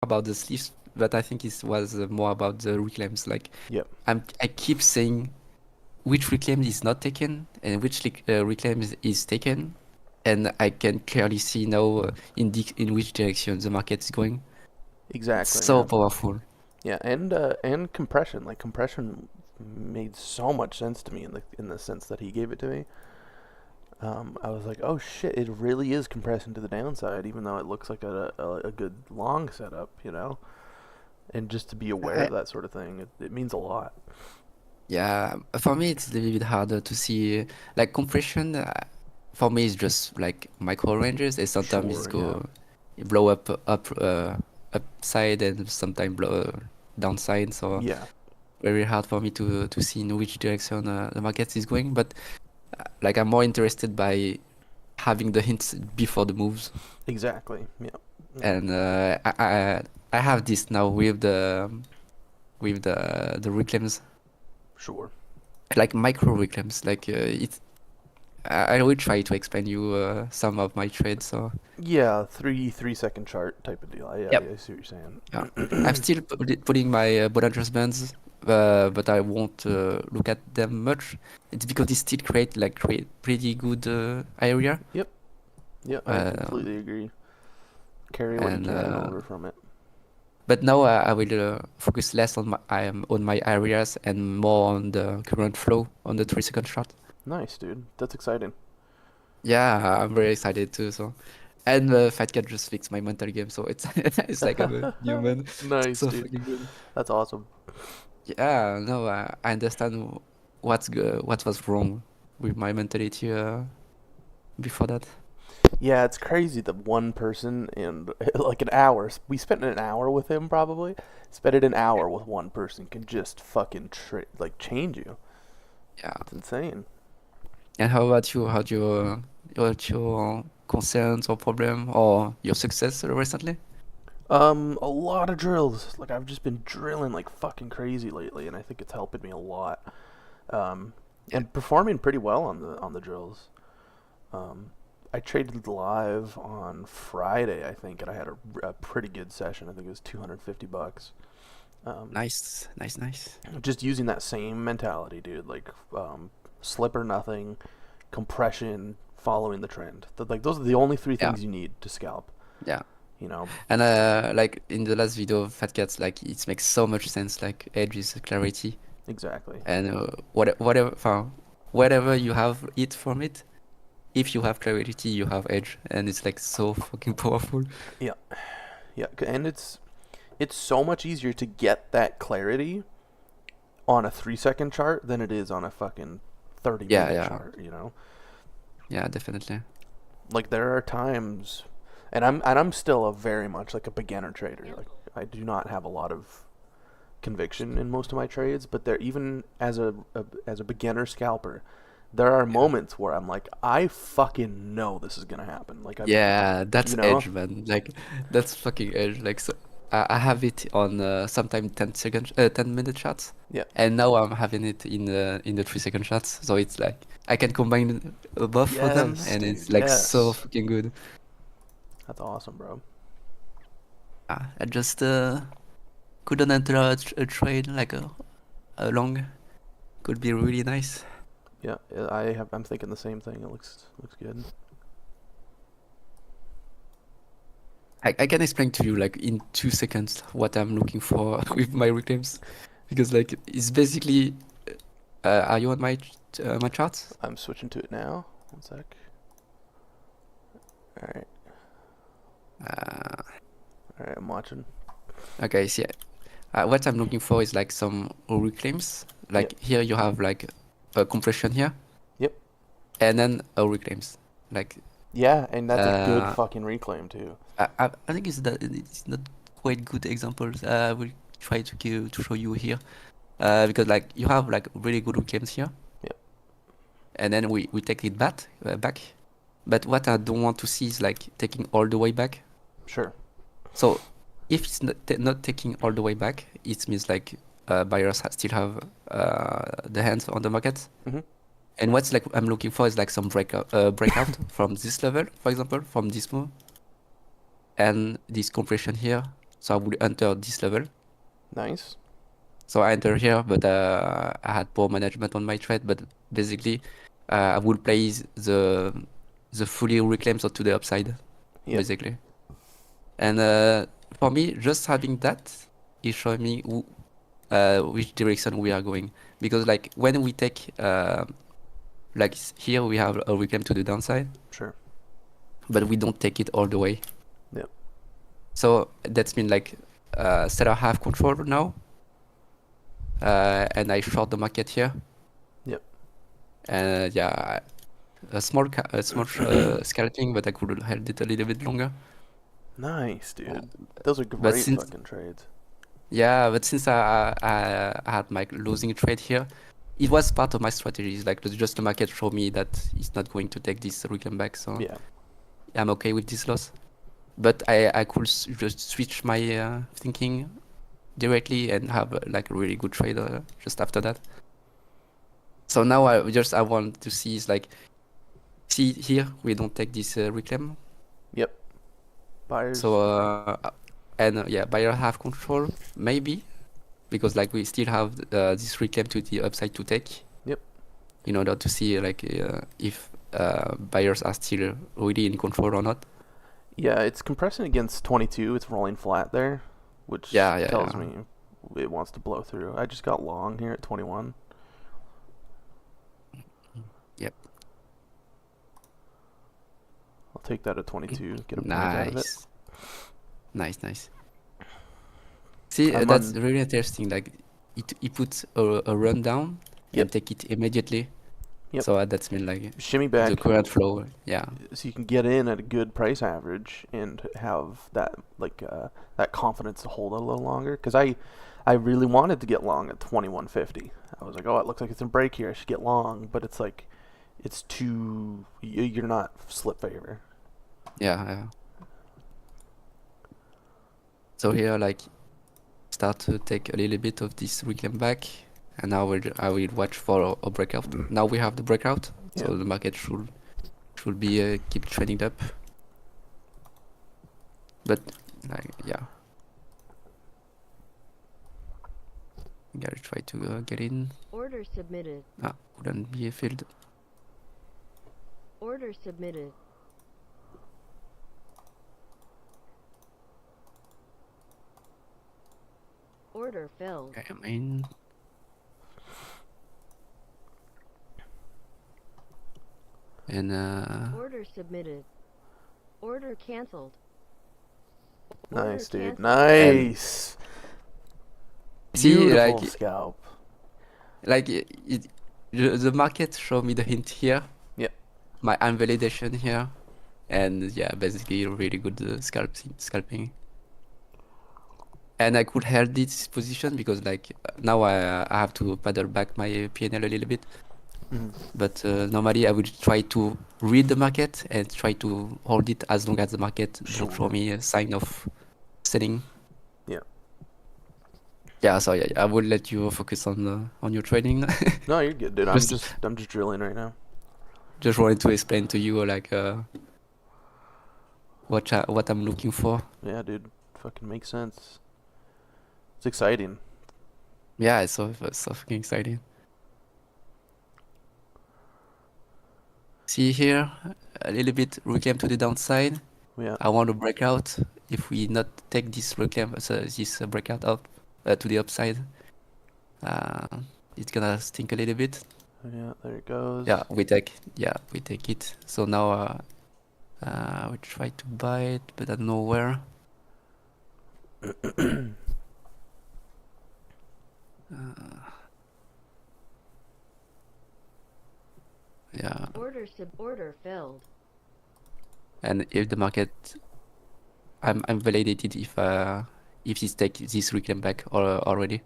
about the sleeves, but I think it was more about the reclaims. Like Yep. I keep saying which reclaim is not taken and which reclaim is taken, and I can clearly see now in which direction the market is going. It's Exactly. so Yeah. powerful. Yeah. And compression. Like compression made so much sense to me in the sense that he gave it to me. I was like, oh shit, it really is compressing to the downside, even though it looks like a good long setup, you know? And just to be aware I, of that sort of thing, it means a lot. yeah, for me it's a little bit harder to see like compression. For me, it's just like micro ranges, and sometimes Sure, it yeah. go it blow upside and sometimes blow downside. So Yeah, very hard for me to see in which direction the market is going. But like I'm more interested by having the hints before the moves. exactly. Yeah, yeah, And I have this now with the reclaims, sure. like micro reclaims. Like it's I will try to explain you some of my trades. So Yeah, 3 second chart type of deal. yep, I see what you're yeah, I'm saying. still putting my Bollinger Bands, but I won't look at them much. It's because they still create pretty good area. Yep, yep, I Uh, completely agree. Carry what you and can over from it. But now I will focus less on my areas and more on the current flow on the 3 second chart. Nice, dude. That's exciting. Yeah, I'm very excited too. So, and Fat Cat just fixed my mental game, so it's it's like I'm a human. Nice, So dude. fucking good. That's awesome. Yeah, no, I understand what was wrong with my mentality before that. Yeah, it's crazy that one person in like an hour, we spent an hour with him probably, spent it an hour with one person can just fucking like change you. Yeah. It's insane. And how about you? What your concerns or problem or your success recently? A lot of drills. Like I've just been drilling like fucking crazy lately, and I think it's helping me a lot. Um, Yeah. and performing pretty well on the drills. Um, I traded live on Friday, I think, and I had a pretty good session. I think it was $250. Um, Nice, nice, nice. just using that same mentality, dude. Like slip or nothing, compression, following the trend. Like those are the only three Yeah, things you need to scalp. yeah. You know, And like in the last video, Fat Cats, like it makes so much sense. Like edge is clarity, exactly. and whatever you have it from it, if you have clarity, you have edge, and it's like so fucking powerful. Yeah, yeah, and it's so much easier to get that clarity on a 3 second chart than it is on a fucking 30 Yeah, minute yeah, chart, you know? yeah, definitely. Like there are times and I'm still a very much like a beginner trader. Like I do not have a lot of conviction in most of my trades, but there even as a beginner scalper, there are Yeah, moments where I'm like, I fucking know this is gonna happen. Like yeah, you that's know, edge, man. Like that's fucking edge. Like so, I have it on sometimes 10-minute shots, yeah, and now I'm having it in the 3 second shots. So it's like I can combine both of them, yes, and dude, it's like so yes, fucking good. that's awesome, bro. I just couldn't enter a trade like a long could be really nice. Yeah, I'm thinking the same thing. It looks good. I can explain to you like in 2 seconds what I'm looking for with my reclaims because like it's basically are you on my charts? I'm switching to it now. One sec. All right, Uh, all right, I'm watching. okay, see, what I'm looking for is like some reclaims. Yep, Like here you have like a compression here, yep, and then a reclaims. Like yeah, and that's a good uh, fucking reclaim too. I think it's not quite good examples. I will try to show you here. Because like you have like really good reclaims here, Yep, and then we take it back. But what I don't want to see is like taking all the way back. sure. So if it's not taking all the way back, it means like buyers still have the hands on the market. Mm-hmm. And what's like I'm looking for is like some breakout from this level, for example, from this move, and this compression here. So I would enter this level. Nice. So I enter here, but I had poor management on my trade. But basically, I would place the fully reclaimed to the upside, Yep. basically. And for me, just having that is showing me which direction we are going. Because like when we take like here we have a reclaim to the downside, Sure. but we don't take it all the way. Yep. So that's mean like seller have control now, and I short the market here. Yep. And yeah, a small scalping, but I could have held it a little bit longer. Nice, dude. Those are But great since fucking trades. yeah, but since I had my losing trade here, it was part of my strategy. It's like just the market showed me that it's not going to take this reclaim back, so Yeah. I'm okay with this loss. But I could just switch my thinking directly and have like a really good trade just after that. So now I want to see is like, see here we don't take this reclaim. Yep. Buyers. So and yeah, buyer have control maybe because like we still have this reclaim to the upside to take. Yep. In order to see like if buyers are still really in control or not. Yeah, it's compressing against 22. It's rolling flat there, which tells me it wants to blow through. I just got long here at 21. Yep. I'll take that at 22. Get a point out of it. Nice. See, that's really interesting. Like, it puts a rundown and take it immediately. Yep. So that's been like shimmy back the current flow. Yeah. So you can get in at a good price average and have that like that confidence to hold it a little longer. Because I really wanted to get long at 21.50. I was like, oh, it looks like it's in break here. I should get long, but it's like it's too. You're not slip favor. Yeah. So here, like, start to take a little bit of this reclaim back, and now I will watch for a breakout. Now we have the breakout, so the market should be keep trending up. But like, yeah, gotta try to get in. Order submitted. Wouldn't be filled. Order submitted. Order filled. Okay, I'm in. And order submitted. Order canceled. Nice, dude. Nice. See, Beautiful like, scalp. Like the market showed me the hint here. Yep. My invalidation here, and yeah, basically really good scalping. And I could hold this position because like now I have to paddle back my PNL a little bit. But normally I would try to read the market and try to hold it as long as the market don't show me a sign of selling. Yeah. Yeah, so yeah, I will let you focus on your trading. No, you're good, dude. I'm just drilling right now. Just wanted to explain to you like what I'm looking for. Yeah, dude. Fucking makes sense. It's exciting. Yeah, it's so fucking exciting. See here, a little bit reclaim to the downside. Yeah. I want to break out. If we not take this reclaim, this breakout up to the upside, it's gonna stink a little bit. Yeah, there it goes. Yeah, we take it. So now we try to buy it, but I don't know where. Yeah. Order filled. And if the market, I'm validated if this take this reclaim back already.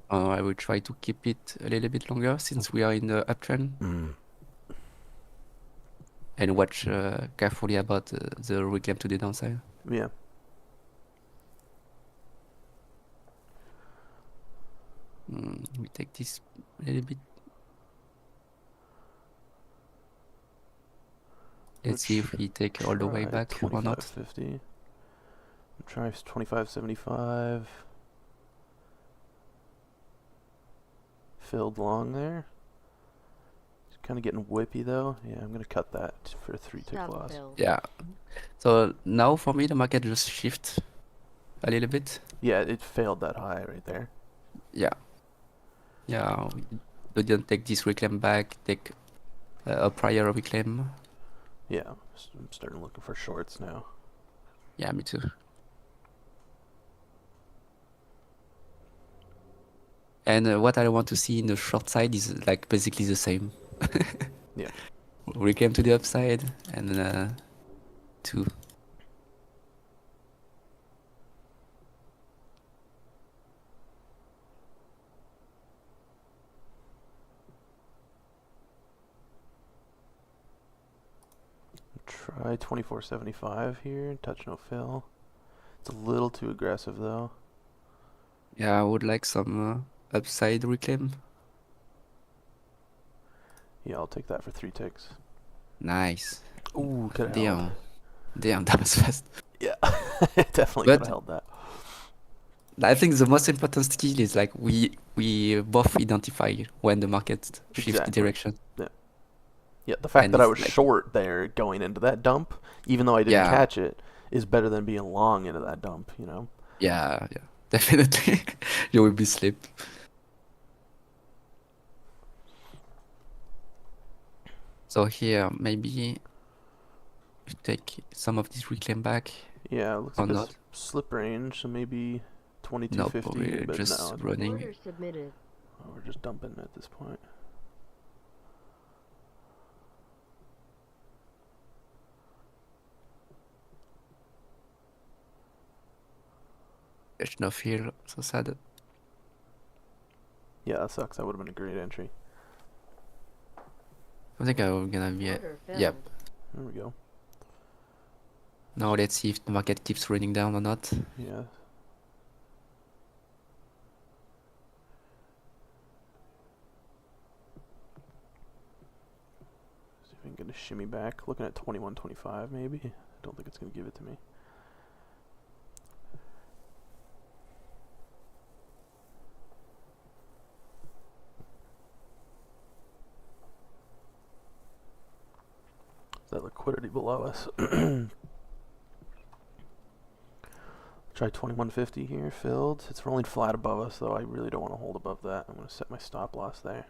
I will try to keep it a little bit longer since we are in the uptrend. And watch carefully about the reclaim to the downside. Yeah. We take this a little bit. Let's see if we take all the way Try back or not. 25.50. Try 25.75. Filled long there. It's kind of getting whippy though. Yeah, I'm gonna cut that for a 3-tick loss. Subfilled. Yeah. So now for me the market just shift a little bit. Yeah, it failed that high right there. Yeah. Yeah. We didn't take this reclaim back. Take a prior reclaim. Yeah, I'm starting looking for shorts now. Yeah, me too. And what I want to see in the short side is like basically the same. Yeah. Reclaim to the upside and two. Try 24.75 here. Touch no fill. It's a little too aggressive though. Yeah, I would like some upside reclaim. Yeah, I'll take that for 3 ticks. Nice. Ooh, could have held. Damn, that was fast. Yeah, definitely But- could have held that. I think the most important skill is like we both identify when the market shifts Exactly. direction. Yeah, the fact And that I it's was like- short there going into that dump, even though I didn't Yeah. catch it, is better than being long into that dump, you know? Yeah, definitely. You will be slip. So here maybe you take some of this reclaim back. Yeah, it looks Or like a not. slip range, so maybe No, 22.50, we're but just no, running. Order submitted. we're just dumping at this point. There's no feel. So sad. Yeah, that sucks. That would have been a great entry. I think I'm gonna be. Order filled. Yep. There we go. Now let's see if the market keeps running down or not. Yeah. See if I can get a shimmy back. Looking at 21.25 maybe. I don't think it's going to give it to me. Is that liquidity below us? Try 21.50 here, filled. It's rolling flat above us, though. I really don't want to hold above that. I'm going to set my stop loss there.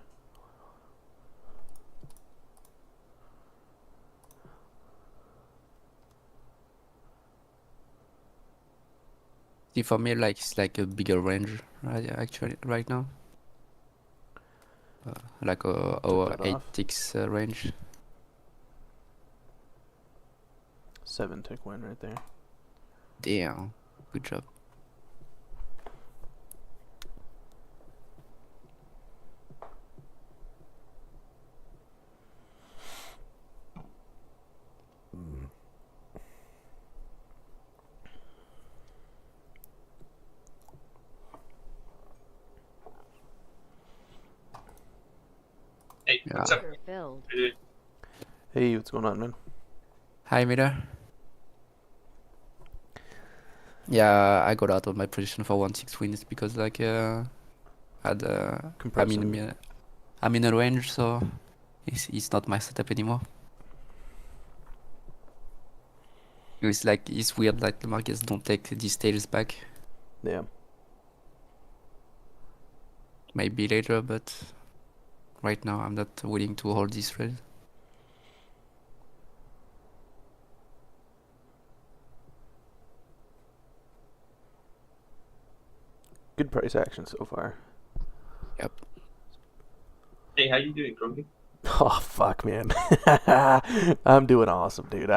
See, for me, like it's like a bigger range, right? Actually, right now, like our that 8 off. ticks range. 7-tick win right there. Damn, good job. Hey, Yeah. what's up? Order filled. Dude? Hey, what's going on, man? Hi, Miller. Yeah, I got out of my position for 1-6 wins because like had Compressing. I'm in a range, so it's not my setup anymore. It's weird like the markets don't take these tails back. Yeah. Maybe later, but right now I'm not willing to hold this trade. Good price action so far. Yep. Hey, how you doing, Grumpy? Oh fuck, man. I'm doing awesome, dude.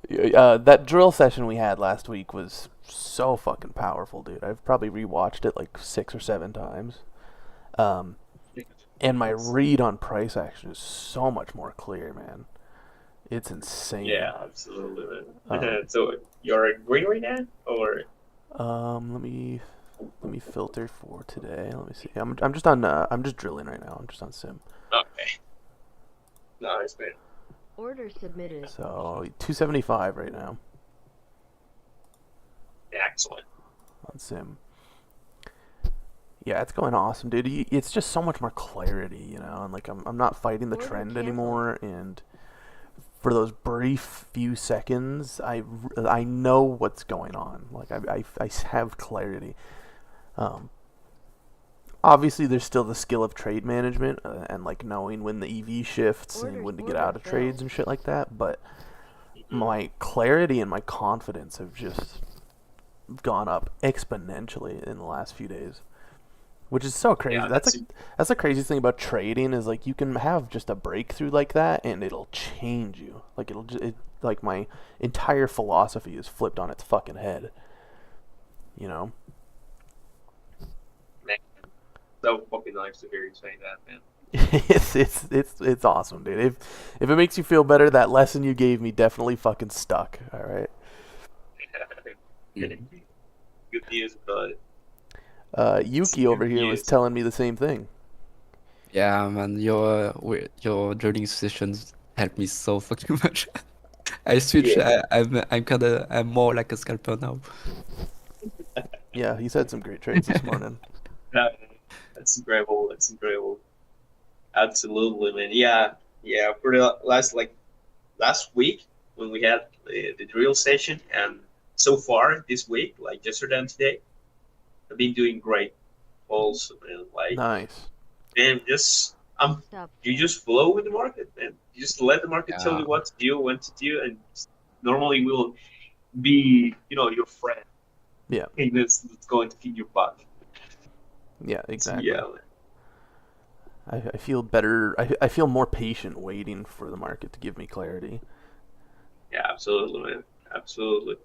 That drill session we had last week was so fucking powerful, dude. I've probably rewatched it like 6 or 7 times. And my read on price action is so much more clear, man. It's insane. Yeah, absolutely, man. Um, So you're green right now, or Let me filter for today. Let me see. I'm just on I'm just drilling right now. I'm just on sim. okay? Nice, man. Order submitted. So 275 right now Excellent. on Sim. Yeah, it's going awesome, dude. It's just so much more clarity, you know, and like I'm not fighting the Order trend canceled. anymore, and for those brief few seconds, I know what's going on. Like I have clarity. Obviously, there's still the skill of trade management and like knowing when the EV shifts and when to get out of trades and shit like that. But my clarity and my confidence have just gone up exponentially in the last few days, which is so crazy. Yeah, That's the craziest thing about trading is like you can have just a breakthrough like that and it'll change you. Like like my entire philosophy is flipped on its fucking head. You know. man, so fucking nice to hear you say that, man. It's awesome, dude. If it makes you feel better, that lesson you gave me definitely fucking stuck. All right. Mhm. Good news, but Yuki over here was Yes. telling me the same thing. Yeah, man, your drilling sessions help me so fucking much. I switch. Yeah. I'm more like a scalper now. Yeah, he said some great trades this morning. That's incredible. That's incredible. Absolutely, man. Yeah, yeah. For the last week when we had the drill session, and so far this week, like yesterday and today, I've been doing great. Also, man. Like, Nice. man, Stop. you just flow with the market, man. You just let the market tell Yeah. you what to do, when to do, and normally we'll be, your friend. Yeah. Hey, that's going to feed your butt. Yeah, So, exactly. yeah, man. I feel better. I feel more patient waiting for the market to give me clarity. Yeah, absolutely, man. Absolutely.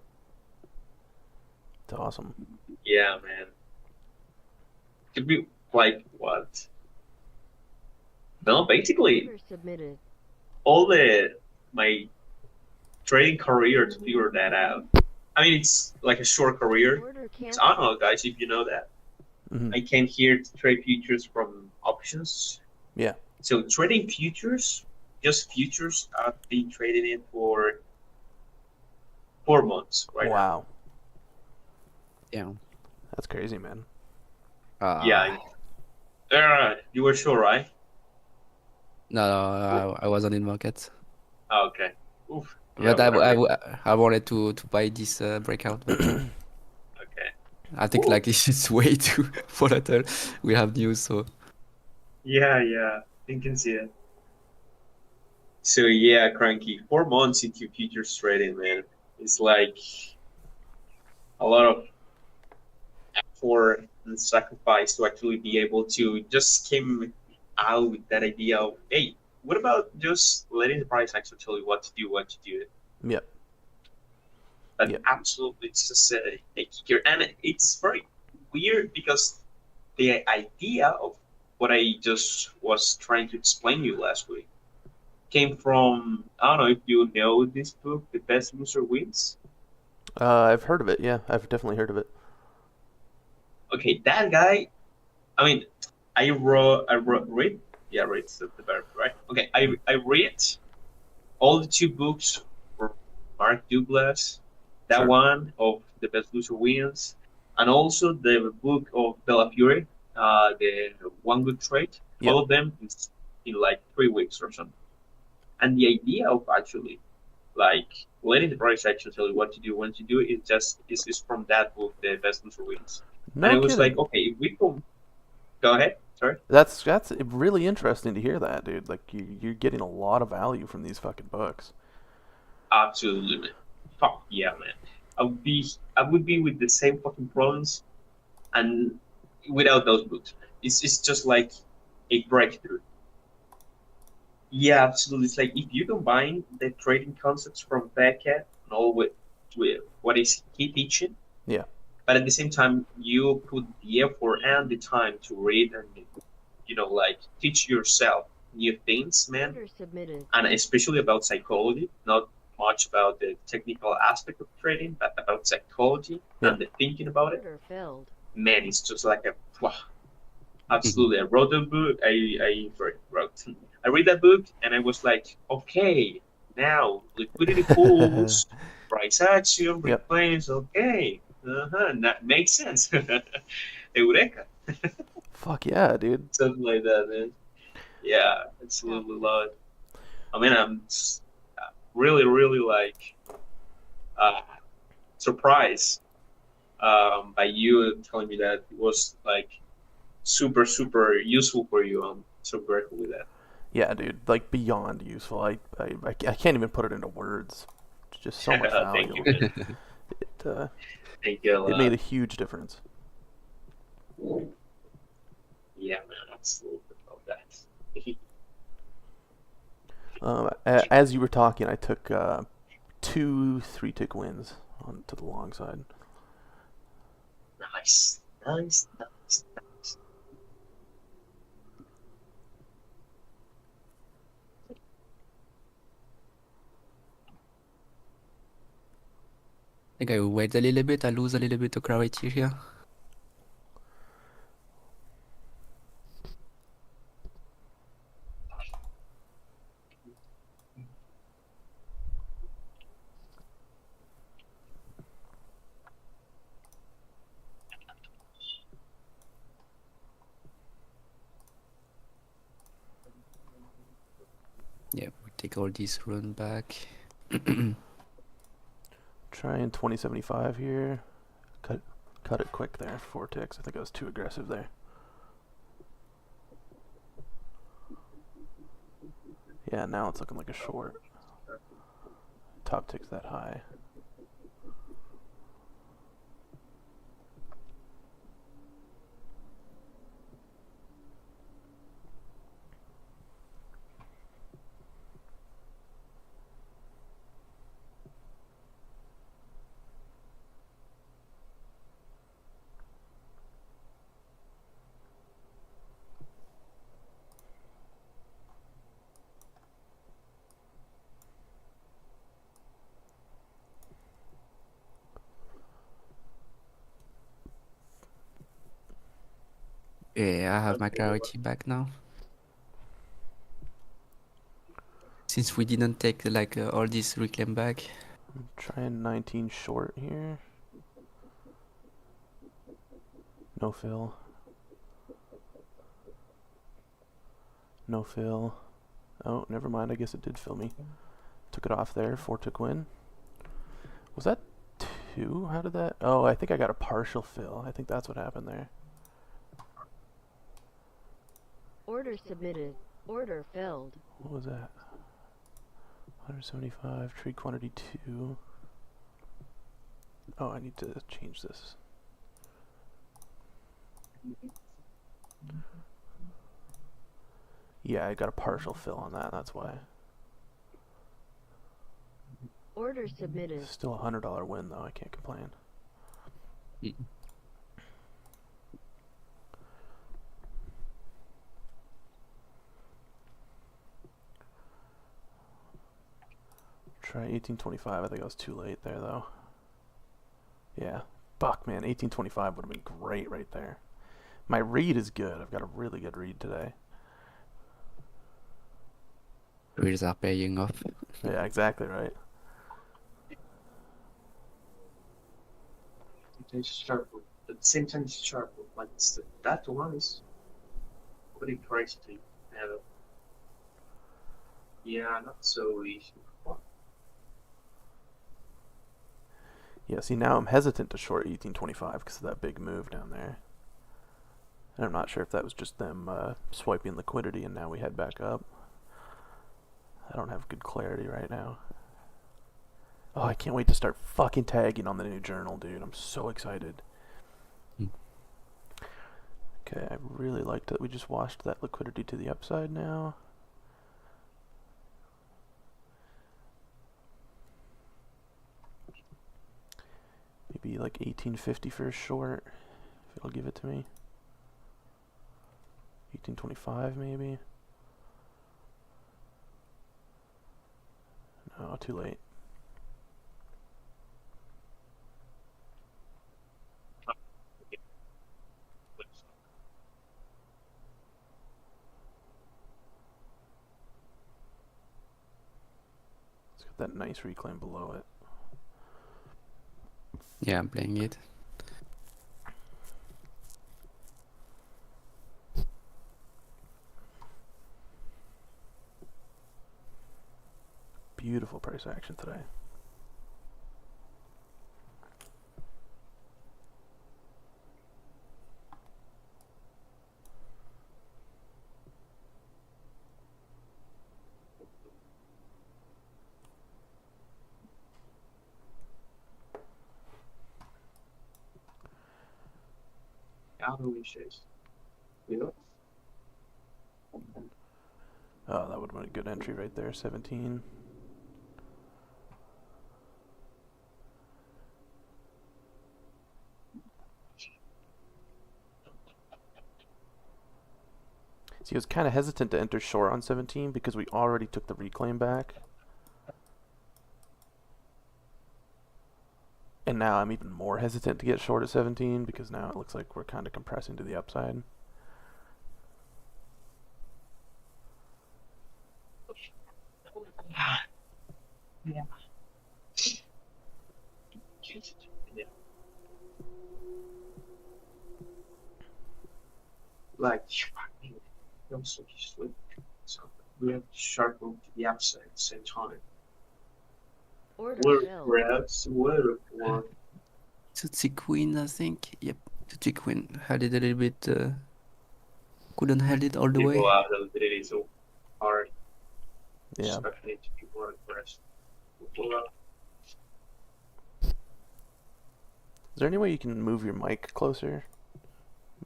It's awesome. Yeah, man. Could be like what? No, basically Order submitted. all my trading career to figure that out. I mean, it's like a short career. Order So I canceled. don't know, guys, if you know that. Hmm. I came here to trade futures from options. Yeah. So trading futures, just futures, I've been trading it for 4 months right now. Wow, Yeah. that's crazy, man. Yeah. You were sure, right? No, I wasn't in market. Oh, okay. Oof. Yeah, But whatever. I wanted to buy this breakout, but Okay. I think Ooh. like this is way too volatile. We have news, so Yeah, you can see it. So yeah, Cranky, 4 months into futures trading, man. It's like a lot of effort and sacrifice to actually be able to just came out with that idea of, hey, what about just letting the price actually tell you what to do? Yep. But Yep. absolutely, it's just a kicker, and it's very weird because the idea of what I just was trying to explain to you last week came from, I don't know if you know this book, The Best Loser Wins. I've heard of it. Yeah, I've definitely heard of it. Okay, that guy. I mean, read. Yeah, read the verb, right? Okay, I read all the two books for Mark Douglas. That Sure. one of The Best Loser Wins, and also the book of Bella Fury, the One Good Trade. Yep. All of them in like 3 weeks or something. And the idea of actually like letting the price action tell you what to do, when to do it, is from that book, The Best Loser Wins. No And it was kidding. like, okay, if we go ahead. Sorry. That's really interesting to hear that, dude. Like you're getting a lot of value from these fucking books. Absolutely, man. Fuck yeah, man. I would be with the same fucking problems, and without those books, it's just like a breakthrough. Yeah, absolutely. It's like if you combine the trading concepts from Beckett and all with what is he teaching, Yeah. but at the same time you put the effort and the time to read and like teach yourself new things, man, Order submitted. and especially about psychology, not much about the technical aspect of trading, but about psychology Yeah. and the thinking about it. Order filled. Man, it's just like a wow. Absolutely. I wrote the book. I read that book, and I was like, okay, now liquidity pools, price action, Yep. reclaims. Okay, that makes sense. Eureka, Fuck yeah, dude. something like that, man. Yeah, absolutely love it. I mean, I'm really, really like uh, surprised by you telling me that it was like super, super useful for you. I'm so grateful with that. Yeah, dude. Like beyond useful. I can't even put it into words. It's just so much Thank value. you, man. It Thank you a it made lot. a huge difference. Yeah, man, absolutely love that. As you were talking, I took 2 3-tick wins on to the long side. Nice, nice, nice, nice. I think I will wait a little bit. I lose a little bit of clarity here. Yeah, we take all this run back. Trying 2075 here. Cut it quick there. 4 ticks. I think I was too aggressive there. Yeah, now it's looking like a short. Top tick's that high. Yeah, I have my clarity back now. Since we didn't take like all this reclaim back. I'm trying 19 short here. No fill. No fill. Oh, never mind. I guess it did fill me. Took it off there. 4 tick win. Was that 2? How did that? Oh, I think I got a partial fill. I think that's what happened there. Order submitted. Order filled. What was that? 175. Trade quantity 2. Oh, I need to change this. Yeah, I got a partial fill on that. That's why. Order submitted. Still a $100 win though. I can't complain. Mm. Try 1825. I think I was too late there though. Yeah. Fuck, man. 1825 would have been great right there. My read is good. I've got a really good read today. Reels are paying off. Yeah, exactly right. It's sharp. At the same time, it's sharp. Like that one is pretty crazy to have. Yeah, not so easy. Yeah, see, now I'm hesitant to short 1825 because of that big move down there. And I'm not sure if that was just them swiping liquidity and now we head back up. I don't have good clarity right now. Oh, I can't wait to start fucking tagging on the new journal, dude. I'm so excited. Mm. Okay, I really like that we just washed that liquidity to the upside now. Maybe like 1850 for a short, if it'll give it to me. 1825 maybe. No, too late. that nice reclaim below it. Yeah, I'm playing it. Beautiful price action today. Out of wishes. You know? Oh, that would have been a good entry right there, 17. See, I was kind of hesitant to enter short on 17 because we already took the reclaim back. And now I'm even more hesitant to get short at 17 because now it looks like we're kind of compressing to the upside. Yeah. Like, I'm so sleep. So we have to sharpen to the upside at the same time. Order Word filled. grabs, word one. Tutsi Queen, I think. Yep, Tutsi Queen. Held it a little bit. Couldn't hold it all the way. People out of it is so hard. Yeah. Especially to people on the rest. People out. Is there any way you can move your mic closer,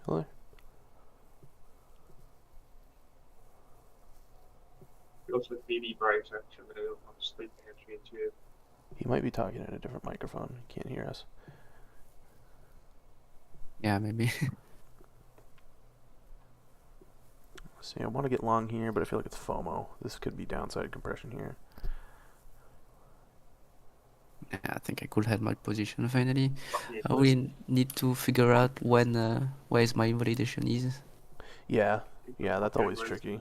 Miller? Also, BB Bright actually, but I don't have sleep entry into it. He might be talking in a different microphone. He can't hear us. Yeah, maybe. See, I want to get long here, but I feel like it's FOMO. This could be downside compression here. Yeah, I think I could have my position finally. Yeah, I really need to figure out when where is my invalidation is, Yeah, that's always tricky.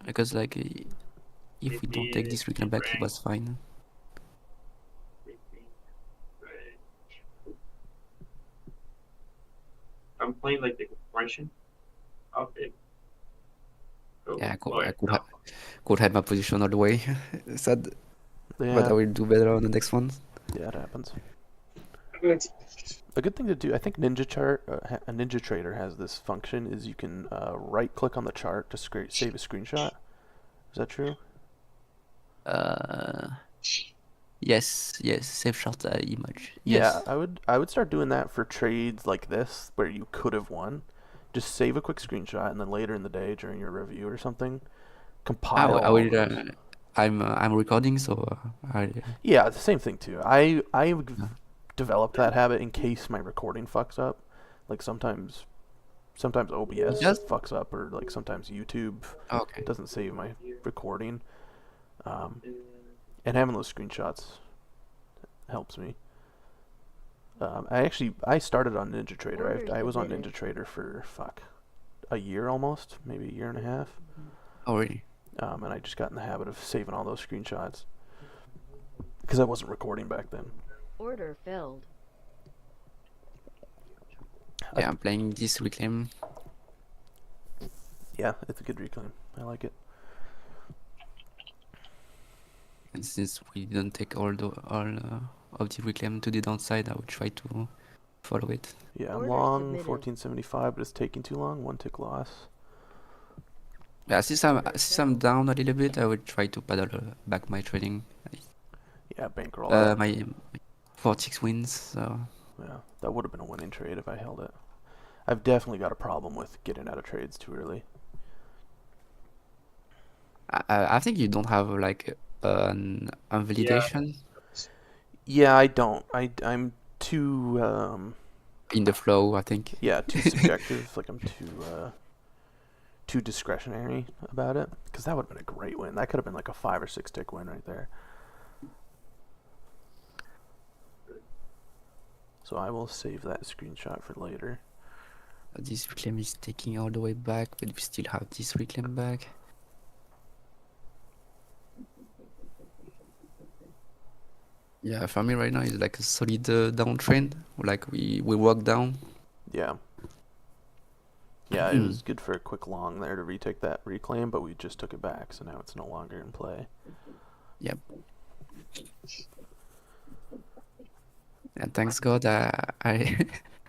because like if we don't take this reclaim back, it was fine. I'm playing like the compression of it. Oh, Yeah, oh, I no. could have my position all the way. Sad, Yeah, but I will do better on the next one. yeah, it happens. A good thing to do, I think Ninja Trader has this function, is you can right-click on the chart to save a screenshot. Is that true? Yes, save short image. Yeah, Yes. I would start doing that for trades like this where you could have won. Just save a quick screenshot, and then later in the day during your review or something, compile. I all will. those. I'm recording, so Yeah, it's the same thing too. I developed that habit in case my recording fucks up. Like sometimes OBS Just- fucks up, or like sometimes YouTube okay. doesn't save my recording. And having those screenshots helps me. I started on Ninja Trader. Orders I was on submitted. Ninja Trader for a year almost, maybe a year and a half. Oh really? And I just got in the habit of saving all those screenshots because I wasn't recording back then. Order filled. Yeah, I'm playing this reclaim. Yeah, it's a good reclaim. I like it. And since we didn't take all of the reclaim to the downside, I will try to follow it. Yeah, I'm Order long submitted. 1475, but it's taking too long. 1 tick loss. Yeah, since I'm down a little bit, I will try to paddle back my trading. Yeah, bankroll. it. My 46 wins. So Yeah, that would have been a winning trade if I held it. I've definitely got a problem with getting out of trades too early. I think you don't have like an invalidation Yeah, I don't. I'm too in the flow. I think. yeah, too subjective. Like I'm too discretionary about it. Because that would have been a great win. That could have been like a 5 or 6 tick win right there. So I will save that screenshot for later. This reclaim is taking all the way back, but we still have this reclaim back. Yeah, for me right now it's like a solid downtrend. Like we walk down. Yeah. Yeah, it was good for a quick long there to retake that reclaim, but we just took it back, so now it's no longer in play. Yep. And thanks God, I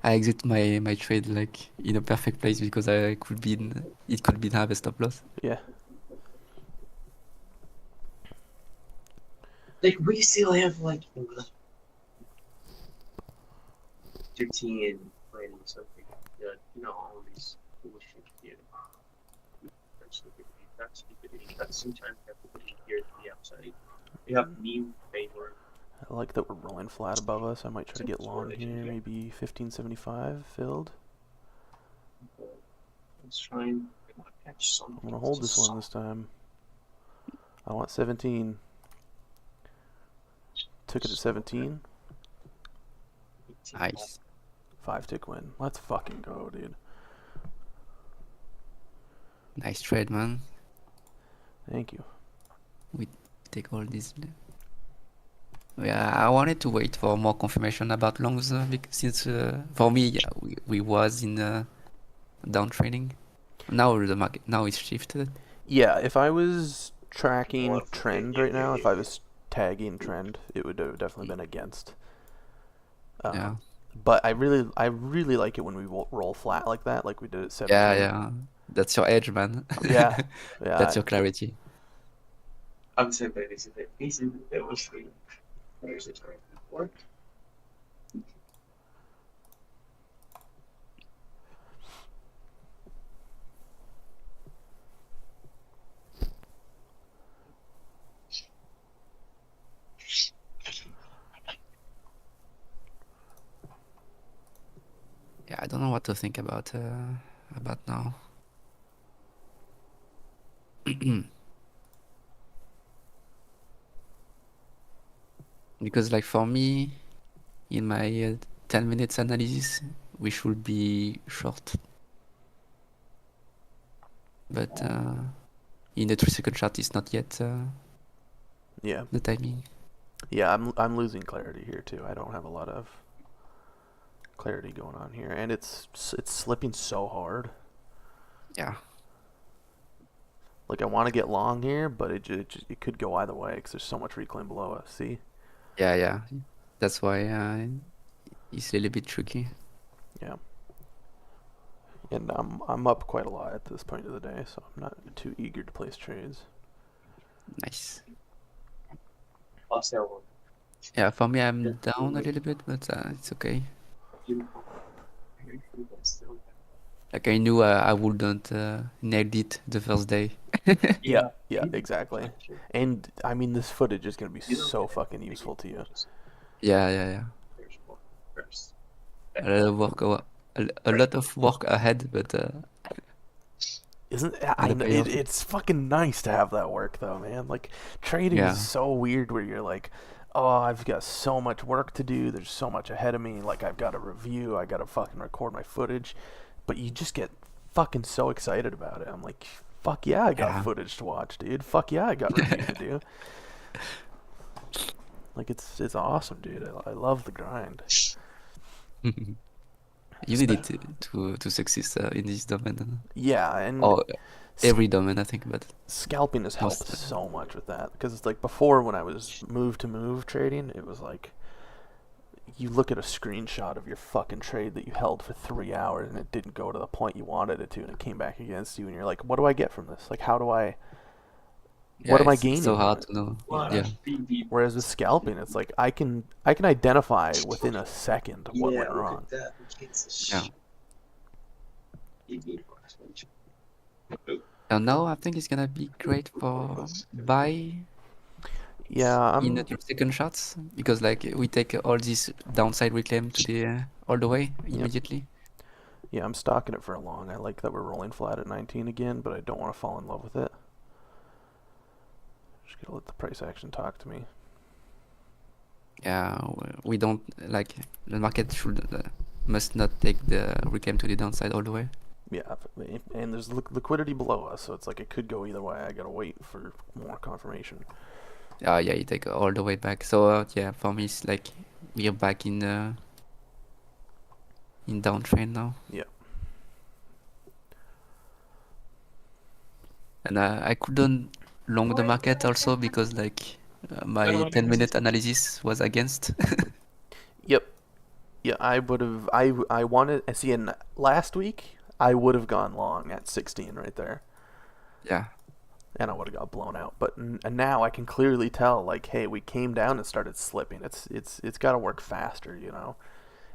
I exit my trade like in a perfect place because it could be have a stop loss. Yeah. Like we still have like 13 planning something. Yeah, all these bullshit here. That's stupidity. But sometimes you have to put it here to the outside. You have new favor. I like that we're rolling flat above us. I might try to get long here, maybe 1575 filled. Let's try and catch something. I'm gonna hold this one this time. I want 17. Took it at 17. Nice. 5-tick win. Let's fucking go, dude. Nice trade, man. Thank you. Take all this. Yeah, I wanted to wait for more confirmation about longs since for me, yeah, we was in downtrending. Now the market is shifted. Yeah, if I was tracking trend right now, if I was tagging trend, it would have definitely been against. Yeah. But I really like it when we roll flat like that, like we did at 17. Yeah. That's your edge, man. Yeah. That's your clarity. I'm saying that this is the pieces that was free. There's the target before. Yeah, I don't know what to think about now. Because like for me, in my 10 minutes analysis, we should be short. But in the 3-second chart, it's not yet Yeah. the timing. Yeah, I'm losing clarity here too. I don't have a lot of clarity going on here, and it's slipping so hard. Yeah. Like I want to get long here, but it could go either way because there's so much reclaim below us. See? Yeah. That's why it's a little bit tricky. Yeah. And I'm up quite a lot at this point of the day, so I'm not too eager to place trades. Nice. Lost that one. Yeah, for me, I'm down a little bit, but it's okay. Like I knew I wouldn't nail it the first day. Yeah, exactly. And I mean, this footage is gonna be so fucking useful to you. Yeah. There's one first. A lot of work ahead, but Isn't And the payoff. it's fucking nice to have that work though, man. Like trading Yeah. is so weird where you're like, oh, I've got so much work to do. There's so much ahead of me. Like I've got to review. I got to fucking record my footage, but you just get fucking so excited about it. I'm like, fuck yeah, I got Yeah. footage to watch, dude. Fuck yeah, I got reviews to do. Like it's awesome, dude. I love the grind. You need it to succeed in this domain. Yeah, and Or every domain, I think, but scalping has helped Most- so much with that because it's like before when I was move to move trading, it was like you look at a screenshot of your fucking trade that you held for 3 hours and it didn't go to the point you wanted it to and it came back against you and you're like, what do I get from this? Like, how do I? yeah, What am I it's gaining so from hard it? to know. What Yeah. Whereas with scalping, it's like I can identify within a second what went wrong. Yeah. And now I think it's gonna be great for buy Yeah, in the 3-second shots because like we take all this downside reclaim to the all the way immediately. Yeah, I'm stocking it for a long. I like that we're rolling flat at 19 again, but I don't want to fall in love with it. Just gotta let the price action talk to me. Yeah, we don't like the market must not take the reclaim to the downside all the way. Yeah, and there's liquidity below us, so it's like it could go either way. I gotta wait for more confirmation. Yeah, you take all the way back. So yeah, for me it's like we are back in downtrend now. Yeah. And I couldn't long the market also because like my 10-minute analysis was against. Yep. Yeah, I would have. I wanted. See, in last week, I would have gone long at 16 right there, Yeah, and I would have got blown out. But and now I can clearly tell, like, hey, we came down and started slipping. It's got to work faster, you know,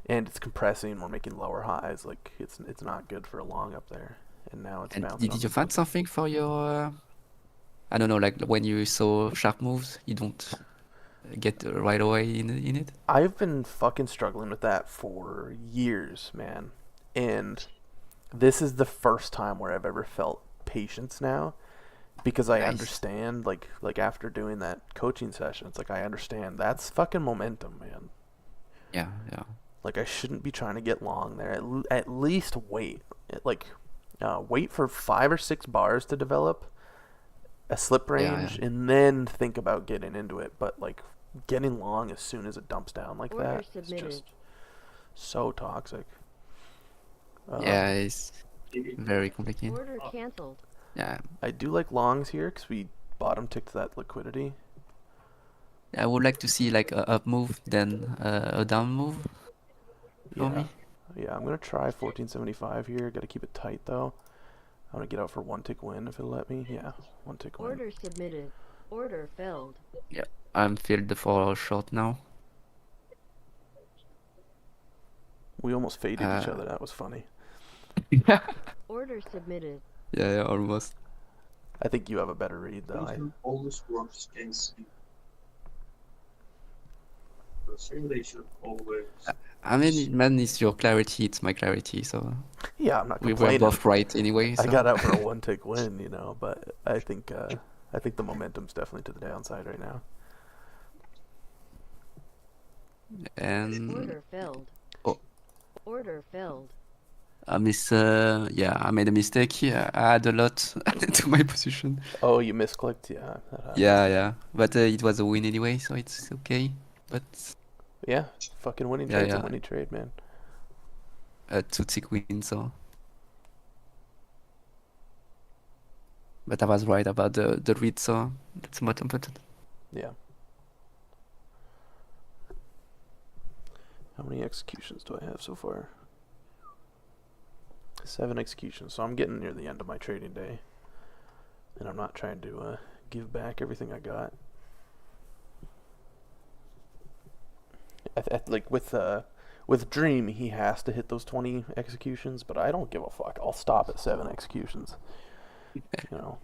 and it's compressing. We're making lower highs. Like, it's not good for a long up there. And now it's and bouncing. did you find something for your I don't know, like when you saw sharp moves, you don't get right away in it? I've been fucking struggling with that for years, man. And this is the first time where I've ever felt patience now because I Nice. understand like after doing that coaching session, it's like I understand that's fucking momentum, man. Yeah. Like I shouldn't be trying to get long there. At least wait. Wait for 5 or 6 bars to develop a slip range and then think about getting into it. But like getting long as soon as it dumps down like Order that is submitted. just so toxic. Yeah, it's very complicated. Order canceled. Yeah, I do like longs here because we bottom ticked that liquidity. I would like to see like a up move, then a down move for Yeah. me. Yeah, I'm going to try 1475 here. Got to keep it tight, though. I'm going to get out for 1 tick win if it'll let me. Yeah, 1 tick win. Order submitted. Order filled. I'm filled for short now. We almost faded each other. That was funny. Order submitted. Yeah, almost. I think you have a better read, though. always works against you. The simulation always. I mean, man, it's your clarity, it's my clarity, so Yeah, I'm not we complaining. were both right anyway. I So. got out for a 1 tick win, you know, but I think the momentum's definitely to the downside right now. And Order filled. Oh. Order filled. I made a mistake here. I had a lot to my position. Oh, you misclicked? Yeah. That happens. Yeah. But it was a win anyway, so it's okay. But Yeah, fucking winning Yeah, trade's a yeah. winning trade, man. a 2-tick win, so. But I was right about the read, so that's more important. Yeah. How many executions do I have so far? 7 executions. So I'm getting near the end of my trading day. And I'm not trying to give back everything I got. Like with Dream, he has to hit those 20 executions, but I don't give a fuck. I'll stop at 7 executions. You know,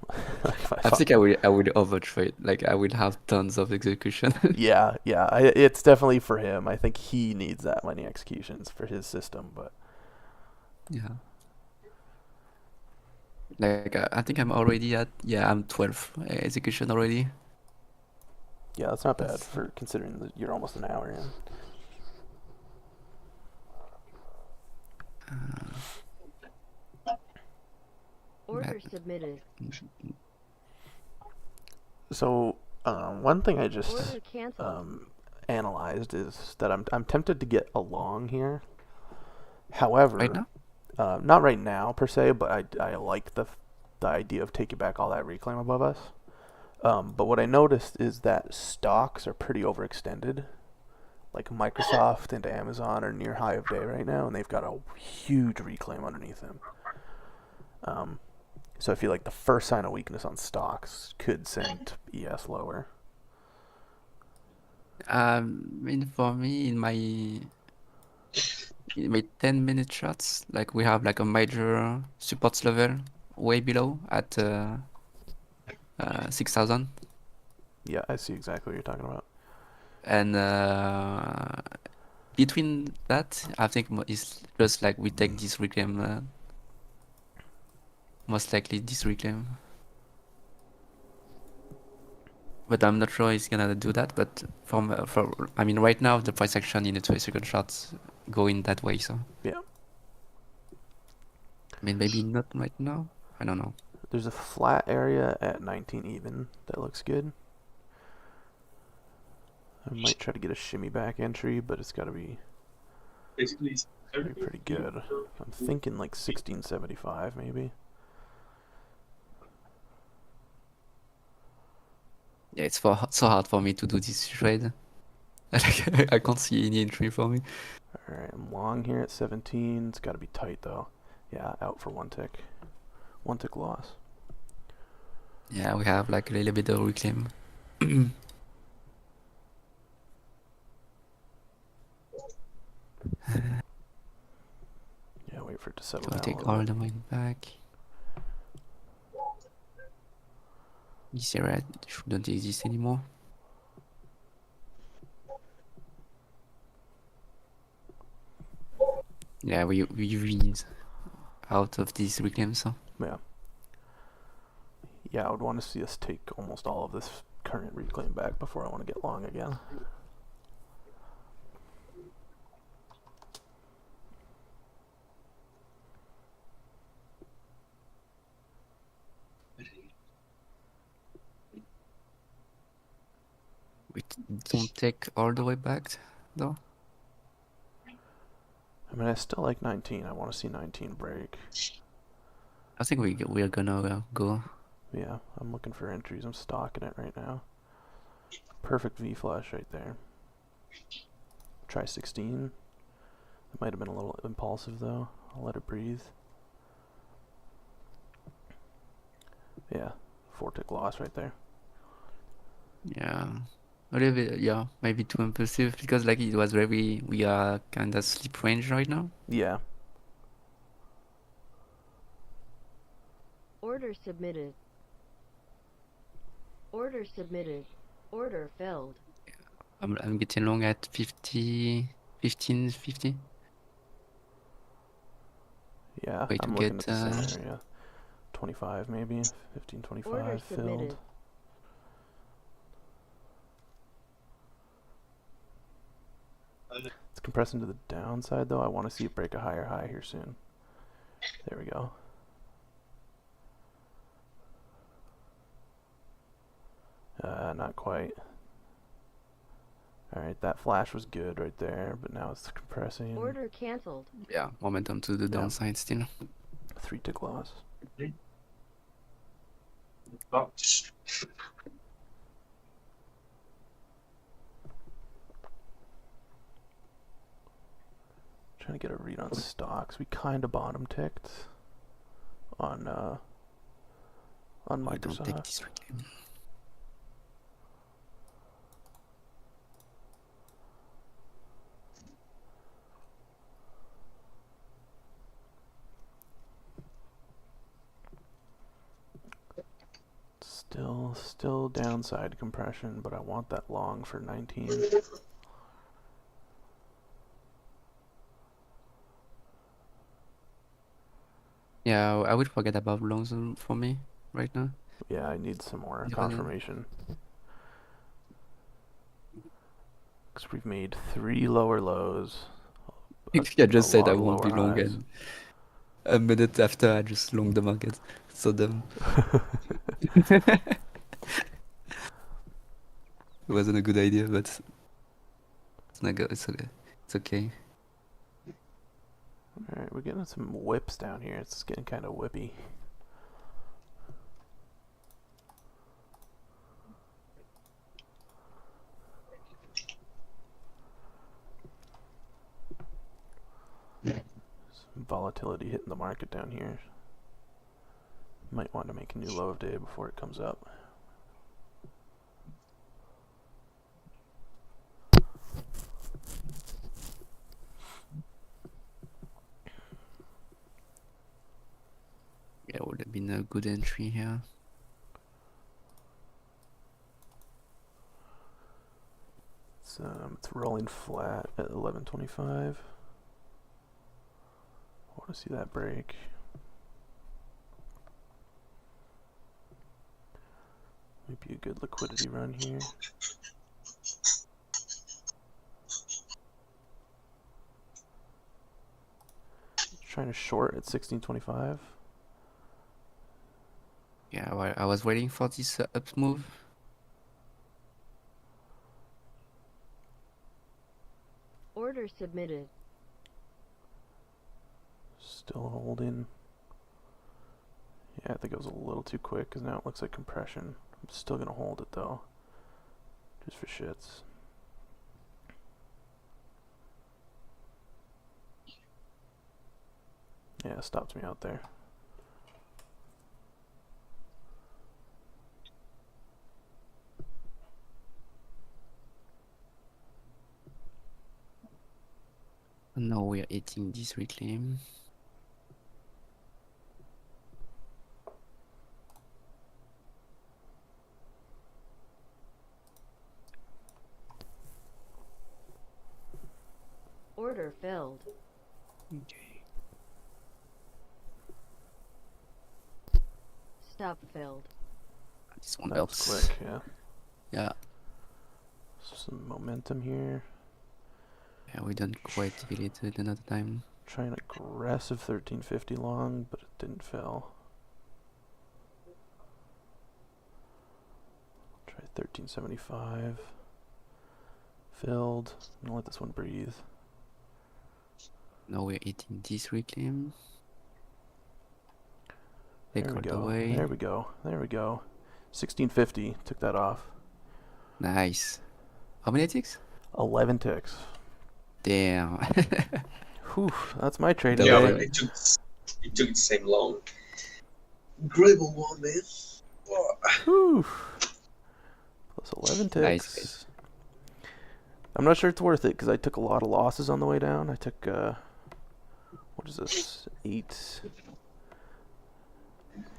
I think I would overtrade. Like I would have tons of execution. yeah. It's definitely for him. I think he needs that many executions for his system, but Yeah. Like I think I'm already at I'm 12 execution already. yeah, that's not bad for considering that you're almost an hour in. Order submitted. So one thing I just Order canceled. analyzed is that I'm tempted to get a long here. However, Right now? not right now per se, but I like the idea of taking back all that reclaim above us. But what I noticed is that stocks are pretty overextended. Like Microsoft and Amazon are near high of day right now, and they've got a huge reclaim underneath them. So I feel like the first sign of weakness on stocks could send ES lower. I mean, for me, in my 10-minute shots, like we have like a major support level way below at 6,000, Yeah, I see exactly what you're talking about. and between that, I think it's just like we take this reclaim, most likely this reclaim. But I'm not sure he's gonna do that. But I mean, right now the price action in the 20-second charts going that way. So Yeah. I mean, maybe not right now. I don't know. There's a flat area at 19 even that looks good. I might try to get a shimmy back entry, but it's got to be Basically, it's pretty good. I'm thinking like 1675 maybe. Yeah, it's so hard for me to do this trade. Like, I can't see any entry for me. All right, I'm long here at 17. It's got to be tight though. Yeah, out for 1 tick. 1 tick loss. Yeah, we have like a little bit of reclaim. Yeah, wait for it to settle So we down a take little all bit. the way back. This area shouldn't exist anymore. Yeah, we read out of these reclaims. So. Yeah. Yeah, I would want to see us take almost all of this current reclaim back before I want to get long again. We don't take all the way back, though. I mean, I still like 19. I want to see 19 break. I think we're gonna go. Yeah, I'm looking for entries. I'm stalking it right now. Perfect V flush right there. Try 16. It might have been a little impulsive though. I'll let it breathe. Yeah, 4 tick loss right there. Yeah, a little bit. Yeah, maybe too impulsive because like it was very. We are kind of sleep range right now. Yeah, Order submitted. Order submitted. Order filled. I'm getting long at 50, 15, 50. yeah. Way to I'm looking get, at the same area. 25 maybe. 15, Order 25 submitted. filled. It's compressing to the downside though. I want to see it break a higher high here soon. There we go. Not quite. Alright, that flash was good right there, but now it's compressing. Order cancelled. Yeah, momentum to the downside still. 3 tick loss. Trying to get a read on stocks. We kind of bottom ticked on I don't take Microsoft. this reclaim. Still downside compression, but I want that long for 19. Yeah, I would forget about longs for me right now. Yeah, I need some more Yeah, confirmation. Because we've made 3 lower lows. I just said I lot of won't be lower long, highs. and a minute after I just long the market. So dumb. It wasn't a good idea, but it's not good. It's okay. It's okay. Alright, we're getting some whips down here. It's getting kind of whippy. Some volatility hitting the market down here. Might want to make a new low of day before it comes up. Yeah, would have been a good entry here. It's rolling flat at 11.25. I want to see that break. Maybe a good liquidity run here. Trying to short at 16.25. Yeah, well, I was waiting for this up move. Submitted. Still holding. Yeah, I think it was a little too quick because now it looks like compression. I'm still going to hold it though, just for shits. Yeah, it stopped me out there. Now we are eating this reclaim. Order failed. Okay. Stop failed. This one That helps. was quick, yeah. Yeah. Some momentum here. Yeah, we don't quite hit it at another time. Trying aggressive 1350 long, but it didn't fill. Try 1375. Filled. I'm gonna let this one breathe. Now we're eating this reclaim. Take There we all the go. way. There we go. There we go. 1650. Took that off. Nice. How many ticks? 11 ticks. Damn. Whew, that's my trade Yeah, Yeah, today. but it took the same long. Incredible one, man. Oh. Whew. Plus 11 Nice. ticks. I'm not sure it's worth it because I took a lot of losses on the way down. I took, what is this? 8.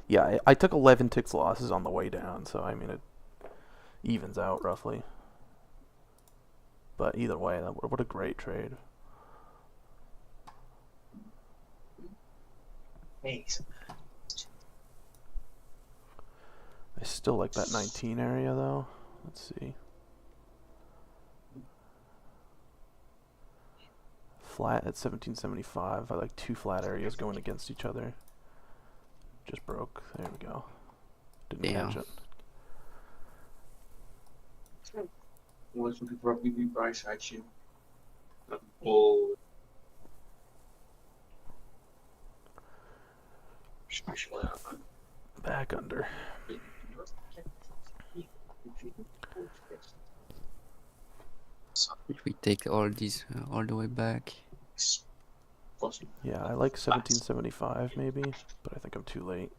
Yeah, I took 11 ticks losses on the way down, so I mean it evens out roughly. But either way, what a great trade. Thanks. I still like that 19 area though. Let's see. Flat at 1775. I like 2 flat areas going against each other. Just broke. There we go. Didn't Yeah. catch it. Was looking for a BB price action. Oh. Back under. If we take all these all the way back. Yeah, I like 1775 maybe, but I think I'm too late.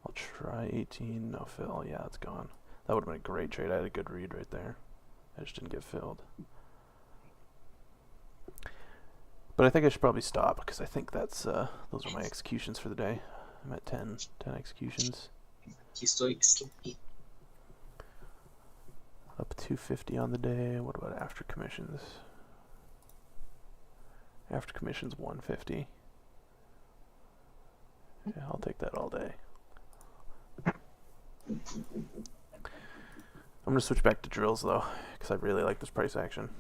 I'll try 18, no fill. Yeah, it's gone. That would have been a great trade. I had a good read right there. I just didn't get filled. But I think I should probably stop because I think that's those are my executions for the day. I'm at 10 executions. Up 250 on the day. What about after commissions? After commissions 150. Yeah, I'll take that all day. I'm gonna switch back to drills though, because I really like this price action.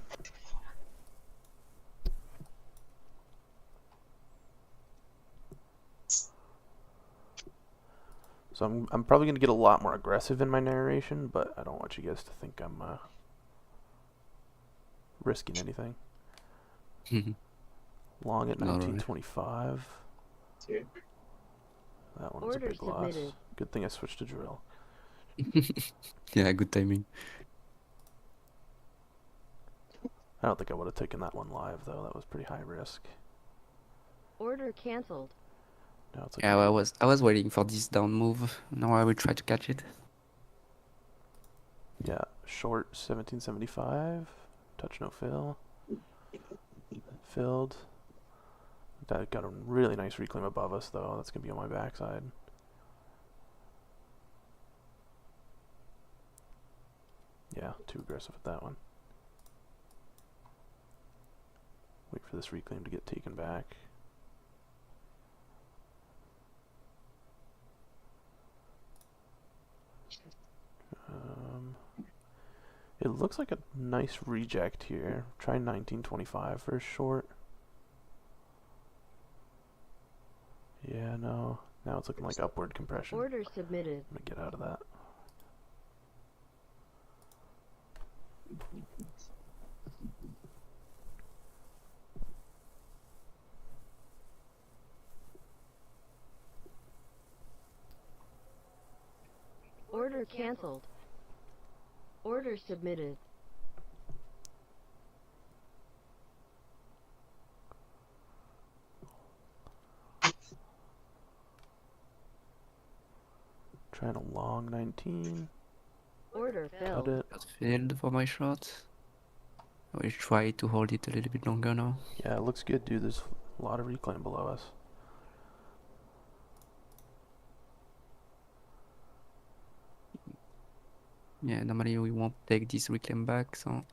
So I'm probably gonna get a lot more aggressive in my narration, but I don't want you guys to think I'm risking anything. Long at No, right. 1925. Yeah. That one was a Order big loss. submitted. Good thing I switched to drill. Yeah, good timing. I don't think I would have taken that one live though. That was pretty high risk. Order cancelled. Now it's like Yeah, well, I was waiting for this down move. Now I will try to catch it. yeah, short 1775. Touch no fill. Filled. That got a really nice reclaim above us though. That's gonna be on my backside. Yeah, too aggressive with that one. Wait for this reclaim to get taken back. It looks like a nice reject here. Try 1925 for a short. Yeah, no. Now it's looking like upward compression. Order submitted. I'm gonna get out of that. Order canceled. Order submitted. Trying a long 19. Order Cut filled. it. Got filled for my short. I will try to hold it a little bit longer now. Yeah, it looks good, dude. There's a lot of reclaim below us. Yeah, normally we won't take this reclaim back, so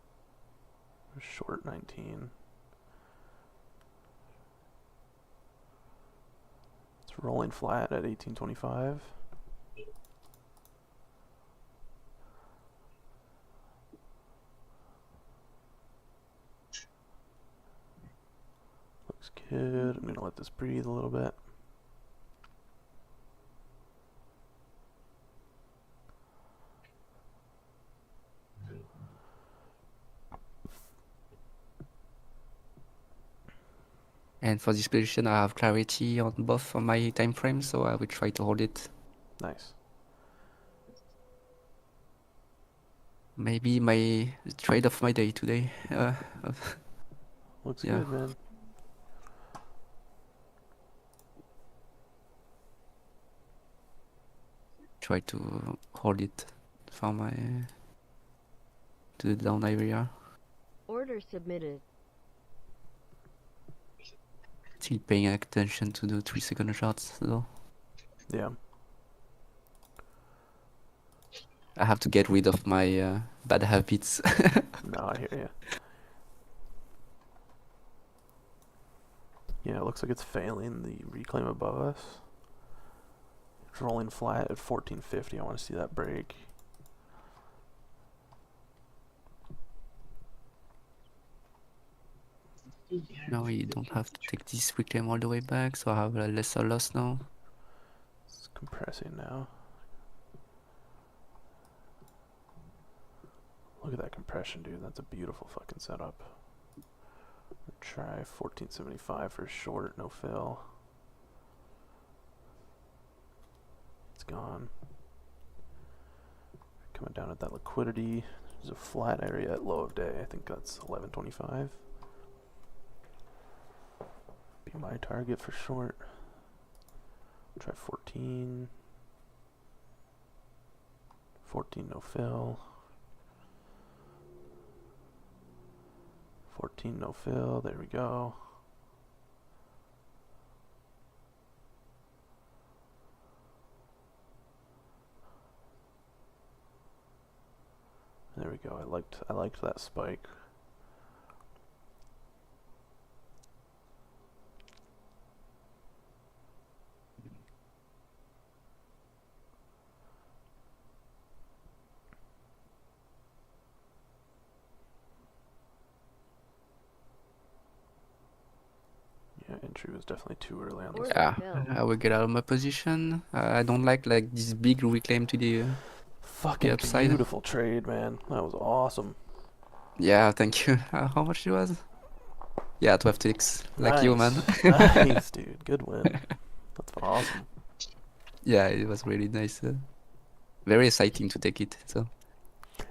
Short 19. It's rolling flat at 1825. Looks good. I'm gonna let this breathe a little bit. and for this position I have clarity on both of my time frames, so I will try to hold it. Nice. Maybe my trade of my day today. Looks Yeah. good, man. Try to hold it for my to the down area. Order submitted. Still paying attention to the 3-second shots though. Yeah. I have to get rid of my bad habits. No, I hear you. Yeah, it looks like it's failing the reclaim above us. It's rolling flat at 1450. I want to see that break. Now we don't have to take this reclaim all the way back, so I have a lesser loss now. It's compressing now. Look at that compression, dude. That's a beautiful fucking setup. Try 1475 for short, no fill. It's gone. Coming down at that liquidity. There's a flat area at low of day. I think that's 1125. Be my target for short. Try 14. 14 no fill. 14 no fill. There we go. There we go. I liked that spike. Yeah, entry was definitely too early on this. Order Yeah, filled. I will get out of my position. I don't like this big reclaim to the Fucking upside. beautiful trade, man. That was awesome. Yeah, thank you. How much it was? Yeah, 12 ticks. Like you, man. Nice, dude. Good win. That's awesome. Yeah, it was really nice. Very exciting to take it. So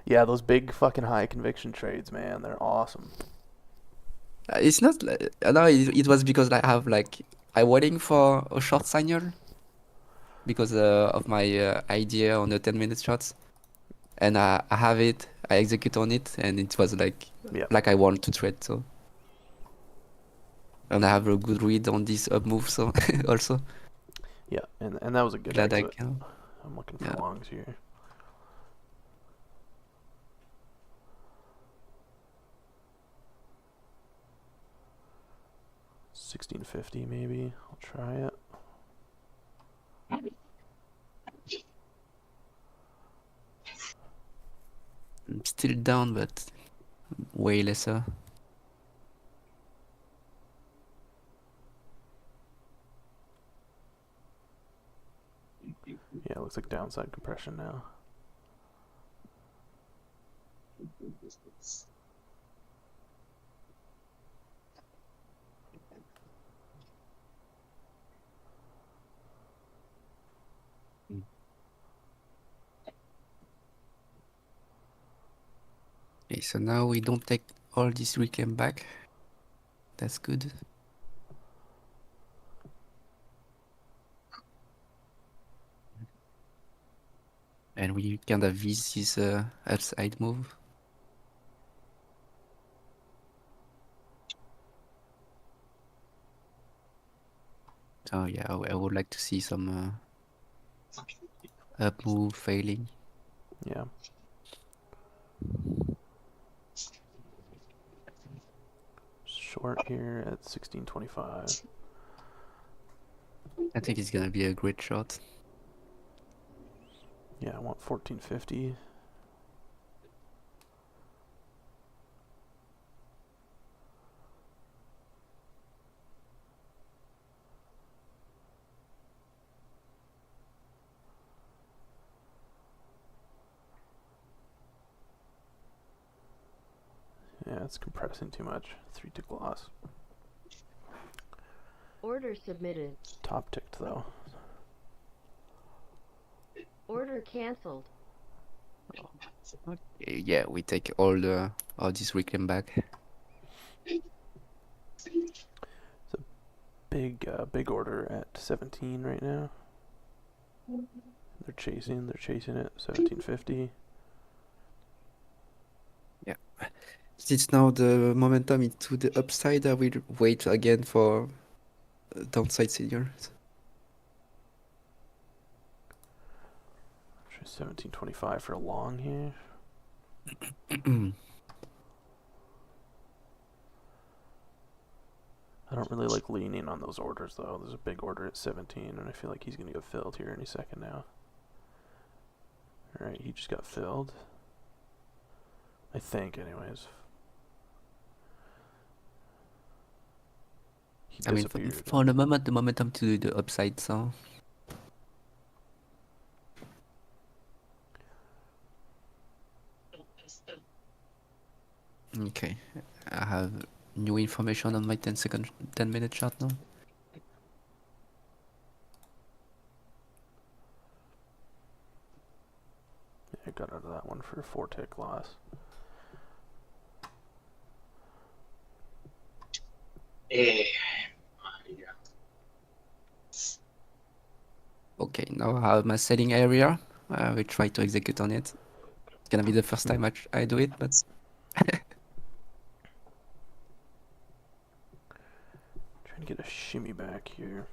Yeah, those big fucking high conviction trades, man. They're awesome. it's not. No, it was because I have I'm waiting for a short signal because of my idea on the 10-minute shots, and I have it. I execute on it, and it was Yeah. like I want to trade. So, and I have a good read on this up move. So also Yeah, and that was a good glad I exit. can. I'm looking for Yeah. longs here. $16.50 maybe. I'll try it. I'm still down, but way lesser. Yeah, it looks like downside compression now. Okay, so now we don't take all this reclaim back. That's good. And we kind of vis this upside move. So yeah, I would like to see some up move failing. Yeah. Short here at 1625. I think it's gonna be a great shot. Yeah, I want 1450. Yeah, it's compressing too much. 3 to gloss. Order submitted. Top ticked though. Order cancelled. Okay, yeah, we take all this reclaim back. Big order at 17 right now. They're chasing it. 1750. Yeah. Since now the momentum is to the upside, I will wait again for downside signals. Try 1725 for a long here. I don't really like leaning on those orders though. There's a big order at 17, and I feel like he's gonna get filled here any second now. Alright, he just got filled. I think, anyways. He I mean, disappeared. for the moment, the momentum to the upside, so. Okay, I have new information on my 10-minute chart now. Yeah, I got out of that one for a 4-tick loss. Yeah. Okay, now I have my selling area. I will try to execute on it. It's gonna be the first time I do it, but Trying to get a shimmy back here.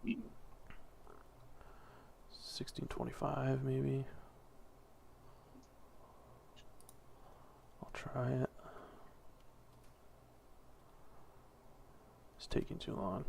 1625 maybe. I'll try it. It's taking too long.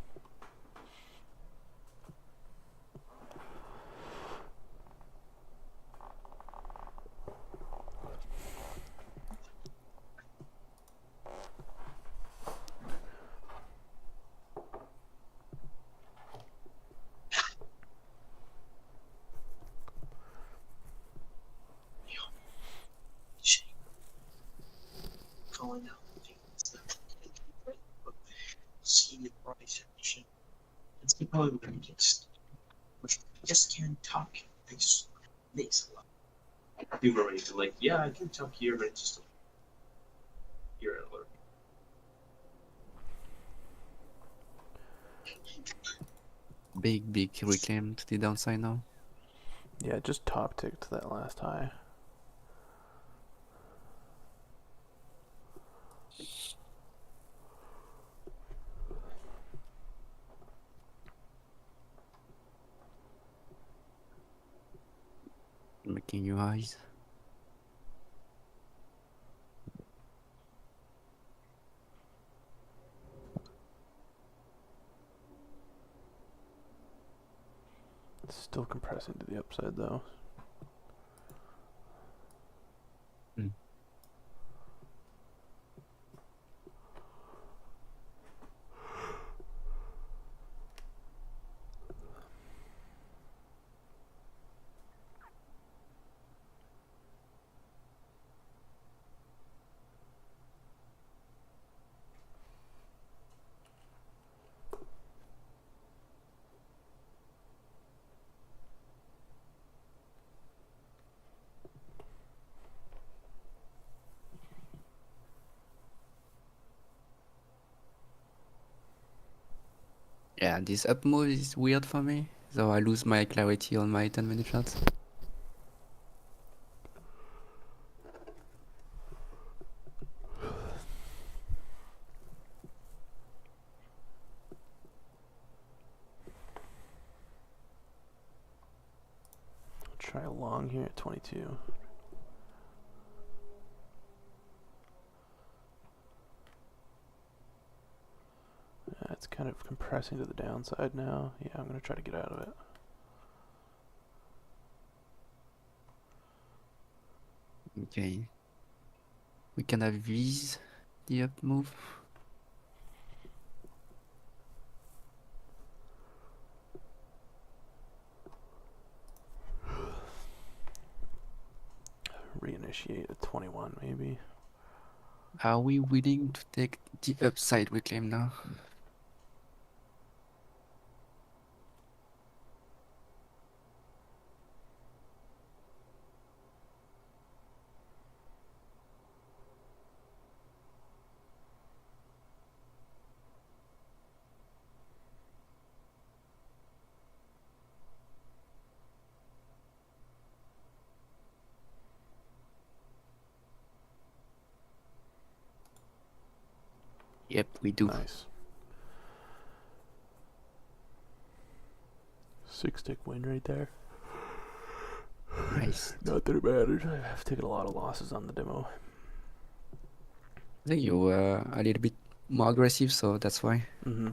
Going out. See the price action. It's probably what we just can't talk. This makes a lot. People are ready to like, yeah, I can talk here, but it's just here and alert. big reclaim to the downside now. Yeah, just top ticked that last high. Making new highs. It's still compressing to the upside though. Yeah, this up move is weird for me, so I lose my clarity on my 10-minute shots. I'll try a long here at 22. It's kind of compressing to the downside now. Yeah, I'm going to try to get out of it. Okay. We can have these, the up move. Reinitiate at 21 maybe. Are we willing to take the upside reclaim now? Yep, we do. Nice. 6-tick win right there. Nice. Not that it matters. I've taken a lot of losses on the demo. I think you were a little bit more aggressive, so that's why. Mm-hmm.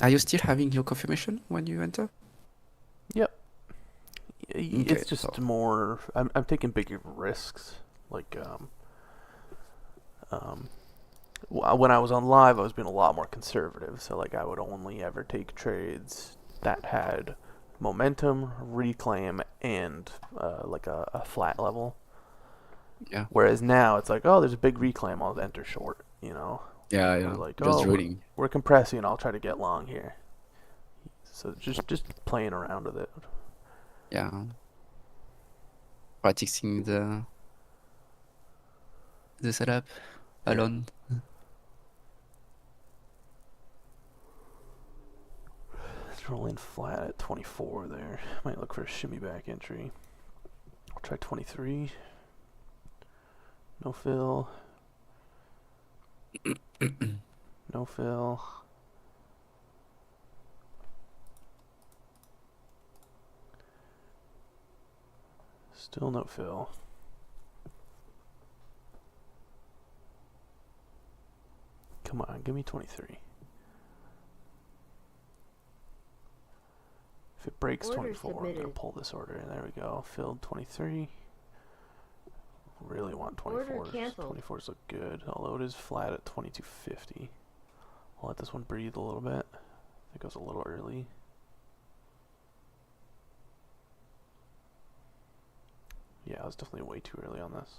Are you still having your confirmation when you enter? Yep. Okay, It's just so- more. I'm taking bigger risks. Like when I was on live, I was being a lot more conservative. So like I would only ever take trades that had momentum, reclaim, and like a flat level. Yeah. Whereas now it's like, oh, there's a big reclaim, I'll enter short. You know. Yeah, We're yeah. like, Just oh, drilling. we're compressing. I'll try to get long here. So just playing around with it. Yeah. Practicing the setup alone. Let's roll in flat at 24 there. Might look for a shimmy back entry. I'll try 23. No fill. No fill. Still no fill. Come on, give me 23. If it breaks Order 24, I'm going to submitted. pull this order. There we go. Filled 23. Really want Order 24s. canceled. 24s look good, although it is flat at 22.50. I'll let this one breathe a little bit. I think it was a little early. Yeah, I was definitely way too early on this.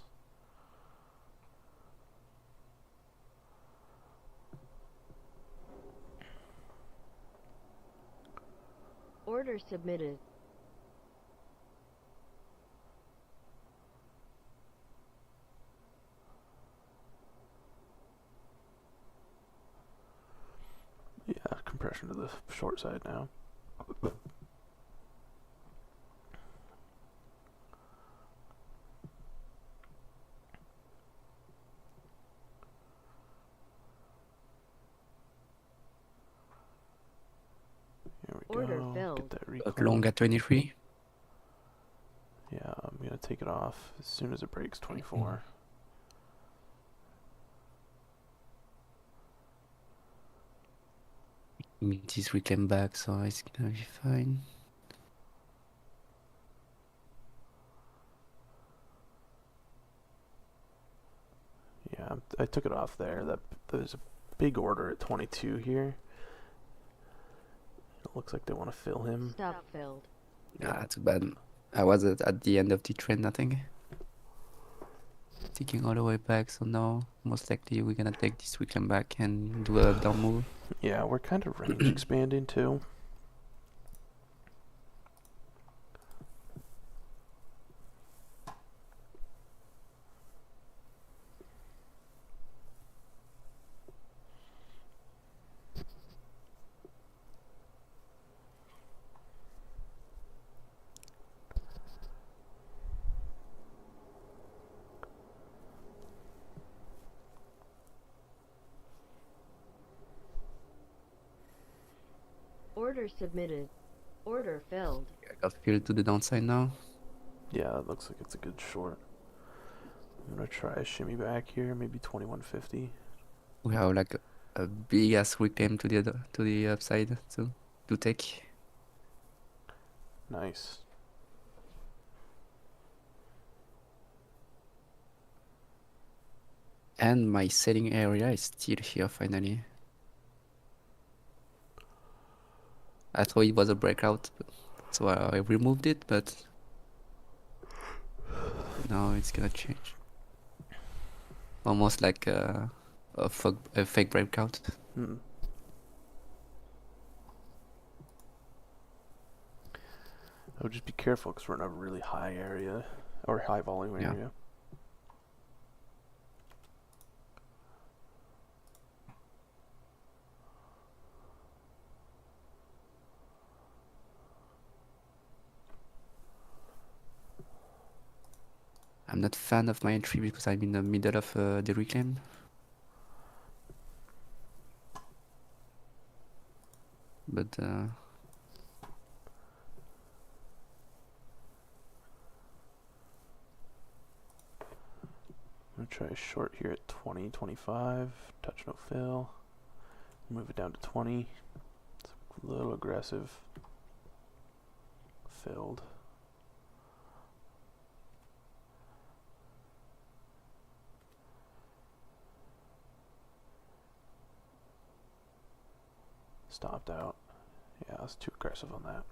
Order submitted. Yeah, compression to the short side now. Here we Order go. filled. Get that But reclaim. long at 23. Yeah, I'm gonna take it off as soon as it breaks 24. This reclaim back, so it's gonna be fine. Yeah, I took it off there. There's a big order at 22 here. It looks like they want to fill him. Stop filled. Ah, too bad. I was at the end of the trend, I think. Ticking all the way back, so now most likely we're gonna take this reclaim back and do a down move. Yeah, we're kind of range expanding too. Order submitted. Order filled. I got filled to the downside now. Yeah, it looks like it's a good short. I'm gonna try a shimmy back here, maybe 2150. We have like a big ass reclaim to the upside to take. Nice. And my selling area is still here finally. I thought it was a breakout, so I removed it, but now it's gonna change. Almost like a fake breakout. Hmm. I would just be careful because we're in a really high area or high volume Yeah. area. I'm not fan of my entry because I'm in the middle of the reclaim. But I'm gonna try a short here at 20, 25. Touch no fill. Move it down to 20. It's a little aggressive. Filled. Stopped out. Yeah, I was too aggressive on that.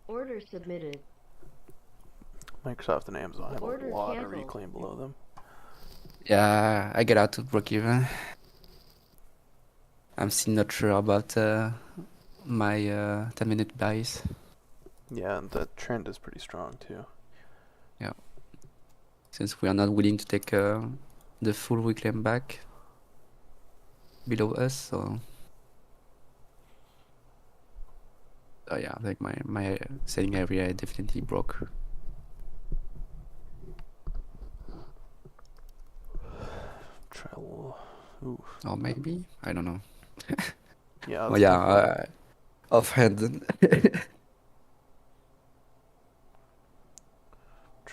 Order submitted. Microsoft and Amazon have Order a lot of canceled. reclaim below them. yeah, I get out to break even. I'm still not sure about my 10-minute buys. Yeah, and the trend is pretty strong too. Since we are not willing to take the full reclaim back below us, so yeah, like my selling area definitely broke. Try a little. Ooh. Or maybe I don't know. Yeah. Oh that's yeah, definitely- offhand.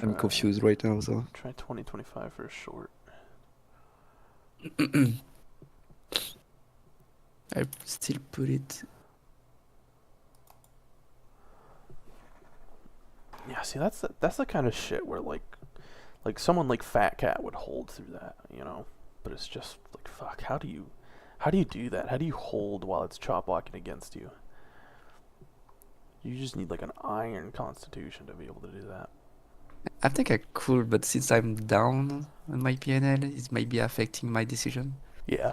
I'm try- confused right now, so Try 2025 for a short. I still put it. Yeah, see, that's the kind of shit where like someone like Fat Cat would hold through that, you know. But it's just like, fuck. How do you do that? How do you hold while it's chop blocking against you? You just need like an iron constitution to be able to do that. I think I could, but since I'm down on my PNL, it might be affecting my decision. Yeah.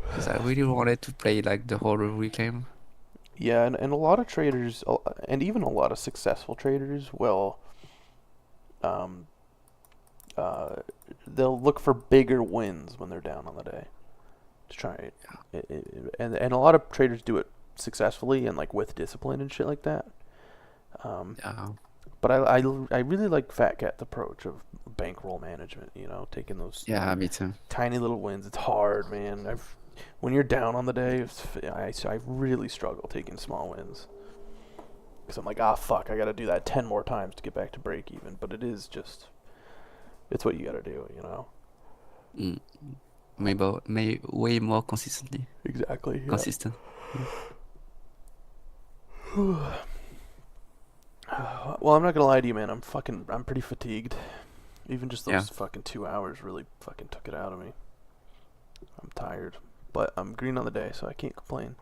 Because I really wanted to play like the whole reclaim. Yeah, and a lot of traders, and even a lot of successful traders, will, um, they'll look for bigger wins when they're down on the day to try it. And a lot of traders do it successfully and like with discipline and shit like that. Yeah. But I really like Fat Cat's approach of bankroll management. You know, taking those Yeah, me too. tiny little wins. It's hard, man. When you're down on the day, I really struggle taking small wins. Because I'm like, fuck, I got to do that 10 more times to get back to break even. But it is just, it's what you got to do, you know? Maybe way more consistently. Exactly. Yeah. Consistent. Well, I'm not gonna lie to you, man. I'm pretty fatigued. Even just those Yeah. fucking 2 hours really fucking took it out of me. I'm tired, but I'm green on the day, so I can't complain.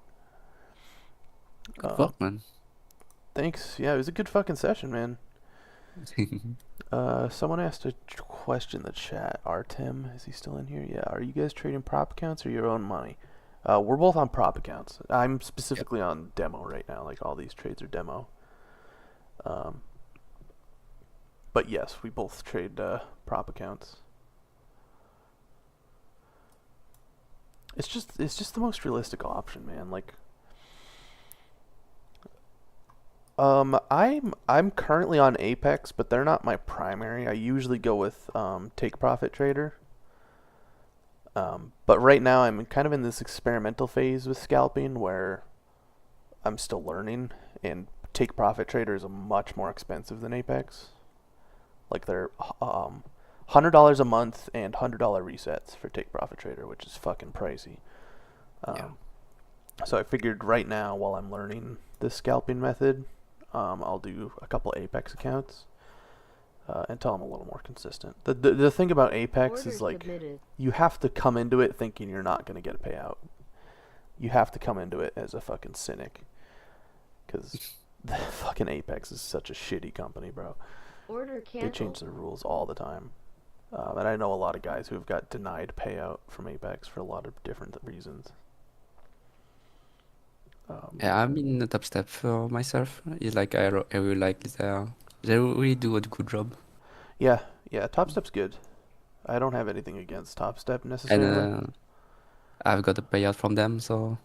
Good work, man. Thanks. Yeah, it was a good fucking session, man. Someone asked a question in the chat. Artem, is he still in here? Yeah. Are you guys trading prop accounts or your own money? We're both on prop accounts. I'm specifically on demo right now. Like all these trades are demo. But yes, we both trade prop accounts. it's just the most realistic option, man. Like, I'm currently on Apex, but they're not my primary. I usually go with Take Profit Trader. But right now I'm kind of in this experimental phase with scalping where I'm still learning, and Take Profit Trader is much more expensive than Apex. Like they're $100 a month and $100 resets for Take Profit Trader, which is fucking pricey. Yeah. So I figured right now, while I'm learning this scalping method, I'll do a couple Apex accounts until I'm a little more consistent. The thing about Apex Order is like submitted. you have to come into it thinking you're not going to get a payout. You have to come into it as a fucking cynic, because the fucking Apex is such a shitty company, bro. Order They change canceled. their rules all the time. And I know a lot of guys who've got denied payout from Apex for a lot of different reasons. Yeah, I'm in the top step for myself. It's like I really like they really do a good job. Yeah, Top Step's good. I don't have anything against Top Step And necessarily. I've got a payout from them, so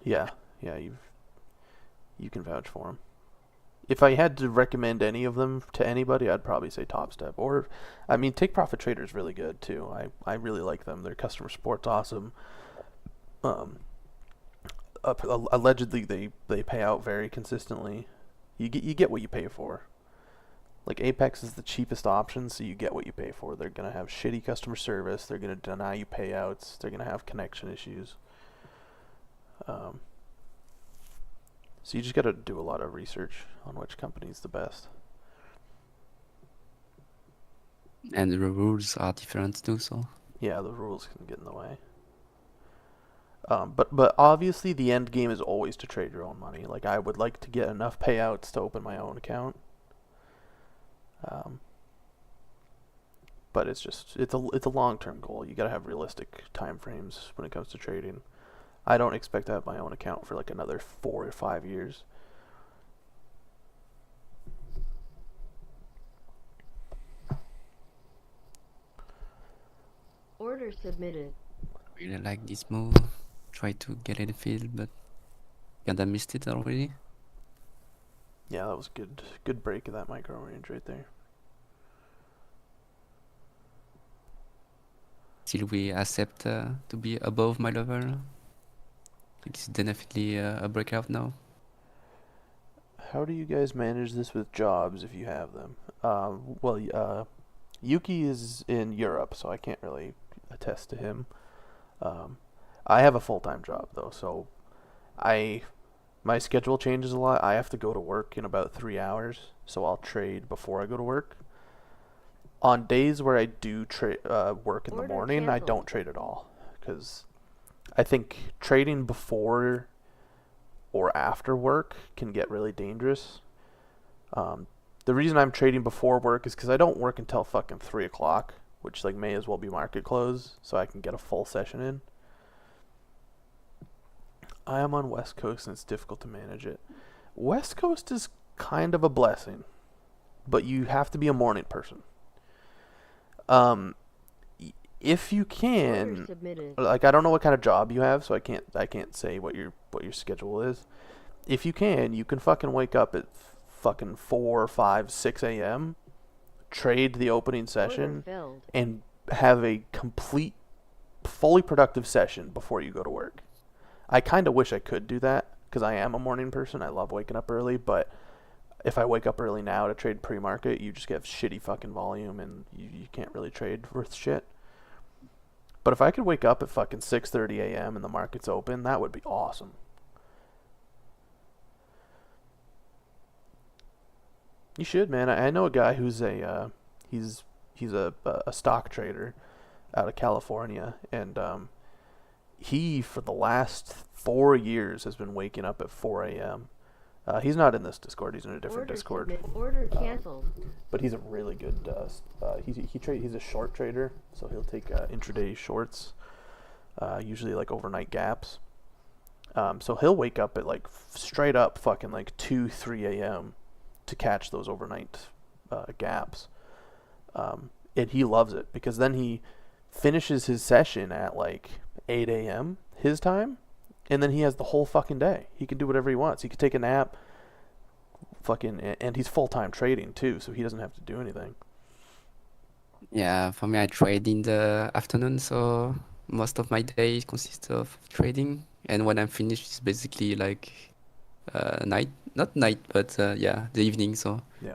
Yeah, you can vouch for them. If I had to recommend any of them to anybody, I'd probably say Top Step. Or, I mean, Take Profit Trader is really good too. I really like them. Their customer support's awesome. Allegedly, they pay out very consistently. You get what you pay for. Like Apex is the cheapest option, so you get what you pay for. They're gonna have shitty customer service. They're gonna deny you payouts. They're gonna have connection issues. So you just gotta do a lot of research on which company's the best. and the rules are different too. So Yeah, the rules can get in the way. But obviously the end game is always to trade your own money. Like I would like to get enough payouts to open my own account. But it's a long-term goal. You gotta have realistic time frames when it comes to trading. I don't expect to have my own account for like another 4 or 5 years. Order submitted. really like this move. Try to get in the field, but kinda missed it already. Yeah, that was good break of that micro range right there. Still, we accept to be above my level. It's definitely a breakout now. How do you guys manage this with jobs if you have them? Yuki is in Europe, so I can't really attest to him. I have a full-time job though, so my schedule changes a lot. I have to go to work in about 3 hours, so I'll trade before I go to work. On days where I do work in the Order morning, I canceled. don't trade at all, because I think trading before or after work can get really dangerous. The reason I'm trading before work is because I don't work until fucking 3 o'clock, which like may as well be market close, so I can get a full session in. I am on West Coast and it's difficult to manage it. West Coast is kind of a blessing, but you have to be a morning person. If you Order can, submitted. like I don't know what kind of job you have, so I can't say what your schedule is. If you can fucking wake up at fucking 4, 5, 6 a.m., trade the opening Order session, filled. and have a complete, fully productive session before you go to work. I kind of wish I could do that, because I am a morning person. I love waking up early, but if I wake up early now to trade pre-market, you just get shitty fucking volume, and you can't really trade worth shit. But if I could wake up at fucking 6:30 a.m. and the market's open, that would be awesome. You should, man. I know a guy who's he's a stock trader out of California, and he for the last 4 years has been waking up at 4 a.m. He's not in this Discord. He's in a different Order Discord. submit. Order canceled. But he's a really good. He's a short trader, so he'll take intraday shorts, usually like overnight gaps. So he'll wake up at like straight up fucking like 2, 3 a.m. to catch those overnight gaps, and he loves it because then he finishes his session at like 8 a.m. his time, and then he has the whole fucking day. He can do whatever he wants. He could take a nap, and he's full-time trading too, so he doesn't have to do anything. Yeah, for me, I trade in the afternoon, so most of my day consists of trading. And when I'm finished, it's basically like night, not night, but yeah, the evening. So Yeah.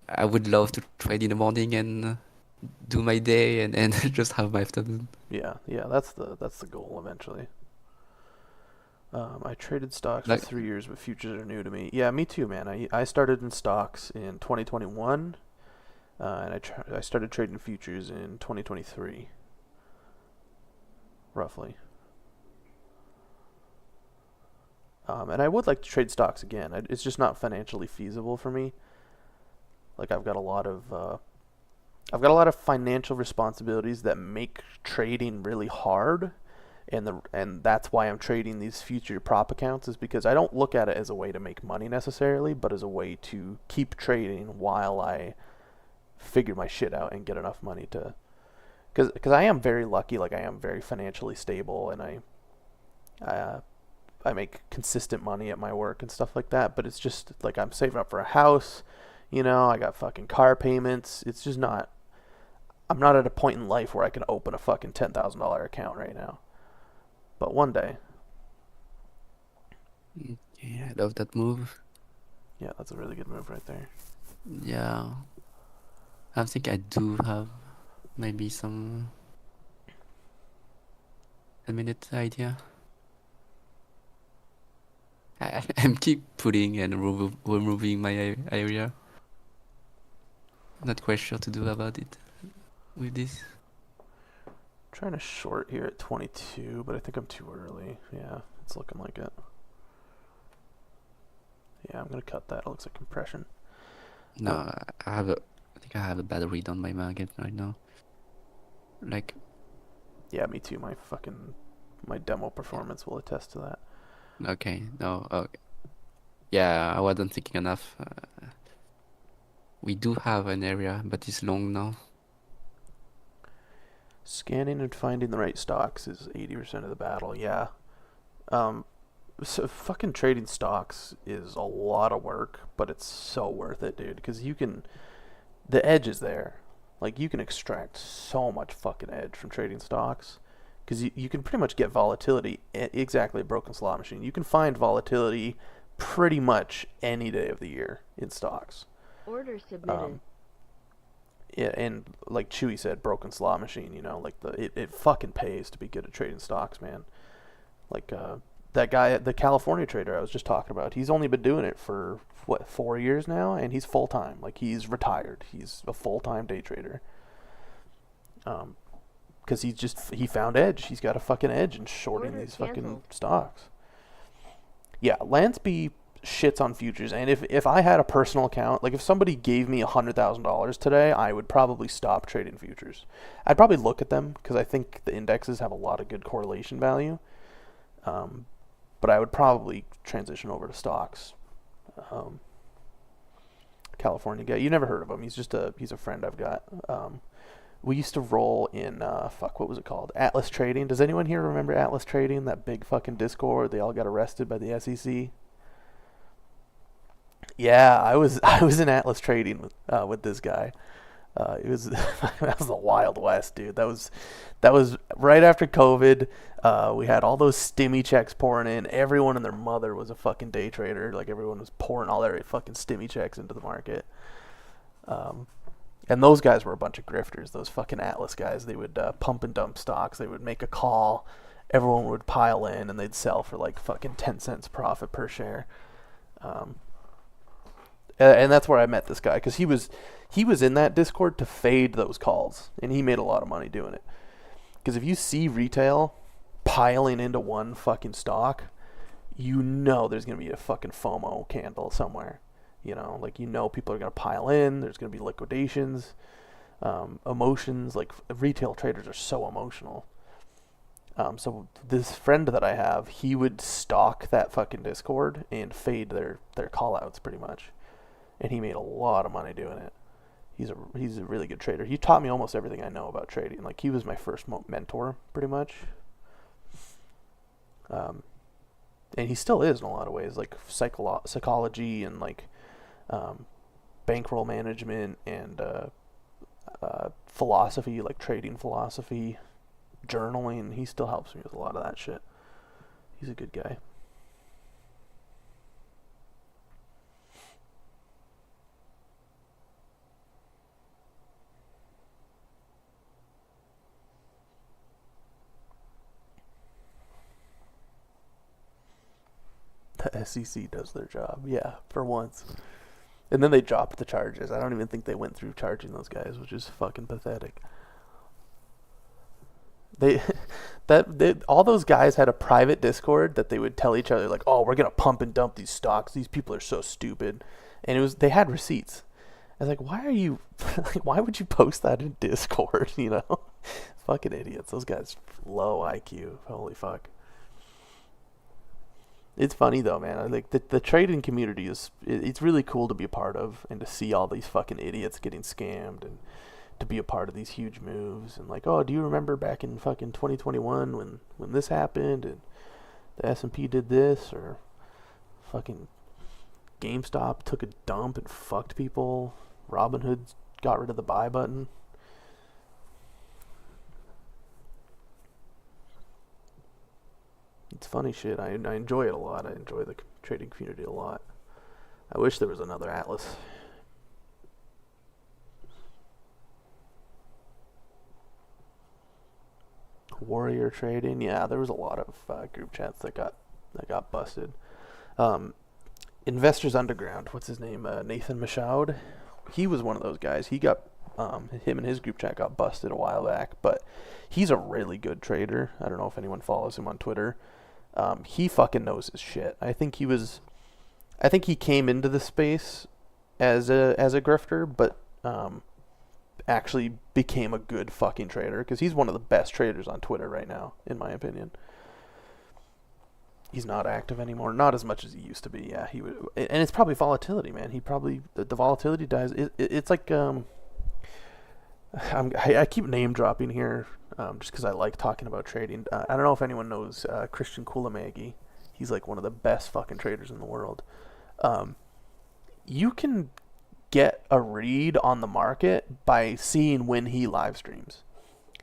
I would love to trade in the morning and do my day and just have my afternoon. Yeah, that's the goal eventually. I traded stocks Like, for 3 years, but futures are new to me. Yeah, me too, man. I started in stocks in 2021, and I started trading futures in 2023, roughly. And I would like to trade stocks again. It's just not financially feasible for me. Like I've got a lot of financial responsibilities that make trading really hard, and that's why I'm trading these future prop accounts, is because I don't look at it as a way to make money necessarily, but as a way to keep trading while I figure my shit out and get enough money to, because I am very lucky. Like I am very financially stable, and I make consistent money at my work and stuff like that. But it's just like I'm saving up for a house. I got fucking car payments. It's just not. I'm not at a point in life where I can open a fucking $10,000 account right now. But one day. yeah, I love that move. Yeah, that's a really good move right there. Yeah, I think I do have maybe some a minute idea. I'm keep putting and removing my area. Not quite sure to do about it with this. Trying to short here at 22, but I think I'm too early. Yeah, it's looking like it. Yeah, I'm gonna cut that. It looks like compression. No, I think I have a bad read on my market right now. Like, Yeah, me too. My demo performance will attest to that. okay, no, okay. Yeah, I wasn't thinking enough. We do have an area, but it's long now. Scanning and finding the right stocks is 80% of the battle. Yeah. So fucking trading stocks is a lot of work, but it's so worth it, dude. Because the edge is there. Like you can extract so much fucking edge from trading stocks. Because you can pretty much get volatility exactly a broken slot machine. You can find volatility pretty much any day of the year in stocks. Order submitted. Yeah, and like Chewy said, broken slot machine. Like it fucking pays to be good at trading stocks, man. Like that guy, the California trader I was just talking about, he's only been doing it for 4 years now, and he's full time. Like he's retired. He's a full time day trader. Because he found edge. He's got a fucking edge in shorting Order these fucking canceled. stocks. Yeah, Lansby shits on futures, and if I had a personal account, like if somebody gave me $100,000 today, I would probably stop trading futures. I'd probably look at them because I think the indexes have a lot of good correlation value. But I would probably transition over to stocks. California guy, you never heard of him? He's a friend I've got. We used to roll in what was it called? Atlas Trading. Does anyone here remember Atlas Trading? That big fucking Discord. They all got arrested by the SEC. Yeah, I was in Atlas Trading with this guy. It was that was the Wild West, dude. That was right after COVID. We had all those stimmy checks pouring in. Everyone and their mother was a fucking day trader. Like everyone was pouring all their fucking stimmy checks into the market. And those guys were a bunch of grifters. Those fucking Atlas guys. They would pump and dump stocks. They would make a call. Everyone would pile in, and they'd sell for like fucking 10 cents profit per share. And that's where I met this guy, because he was in that Discord to fade those calls, and he made a lot of money doing it. Because if you see retail piling into one fucking stock, there's going to be a fucking FOMO candle somewhere. People are going to pile in. There's going to be liquidations, emotions. Like retail traders are so emotional. So this friend that I have, he would stalk that fucking Discord and fade their call outs pretty much. And he made a lot of money doing it. He's a really good trader. He taught me almost everything I know about trading. Like he was my first mentor, pretty much. And he still is in a lot of ways, like psychology and like bankroll management and philosophy, like trading philosophy, journaling. He still helps me with a lot of that shit. He's a good guy. The SEC does their job, yeah, for once. And then they dropped the charges. I don't even think they went through charging those guys, which is fucking pathetic. All those guys had a private Discord that they would tell each other like, "Oh, we're gonna pump and dump these stocks. These people are so stupid," and they had receipts. I was like, "Why are you? Like, why would you post that in Discord? You know, fucking idiots. Those guys low IQ. Holy fuck." It's funny though, man. Like the trading community it's really cool to be a part of and to see all these fucking idiots getting scammed and to be a part of these huge moves and like, oh, do you remember back in fucking 2021 when this happened and the S&P did this, or fucking GameStop took a dump and fucked people. Robinhood got rid of the buy button. It's funny shit. I enjoy it a lot. I enjoy the trading community a lot. I wish there was another Atlas. Warrior trading. Yeah, there was a lot of group chats that got busted. Investors Underground. What's his name? Nathan Michaud. He was one of those guys. He got him and his group chat got busted a while back, but he's a really good trader. I don't know if anyone follows him on Twitter. He fucking knows his shit. I think he came into the space as a grifter, but actually became a good fucking trader because he's one of the best traders on Twitter right now, in my opinion. He's not active anymore, not as much as he used to be. Yeah, he would, and it's probably volatility, man. He probably the volatility dies. It's like I keep name dropping here just because I like talking about trading. I don't know if anyone knows Christian Koulamagi. He's like one of the best fucking traders in the world. You can get a read on the market by seeing when he live streams,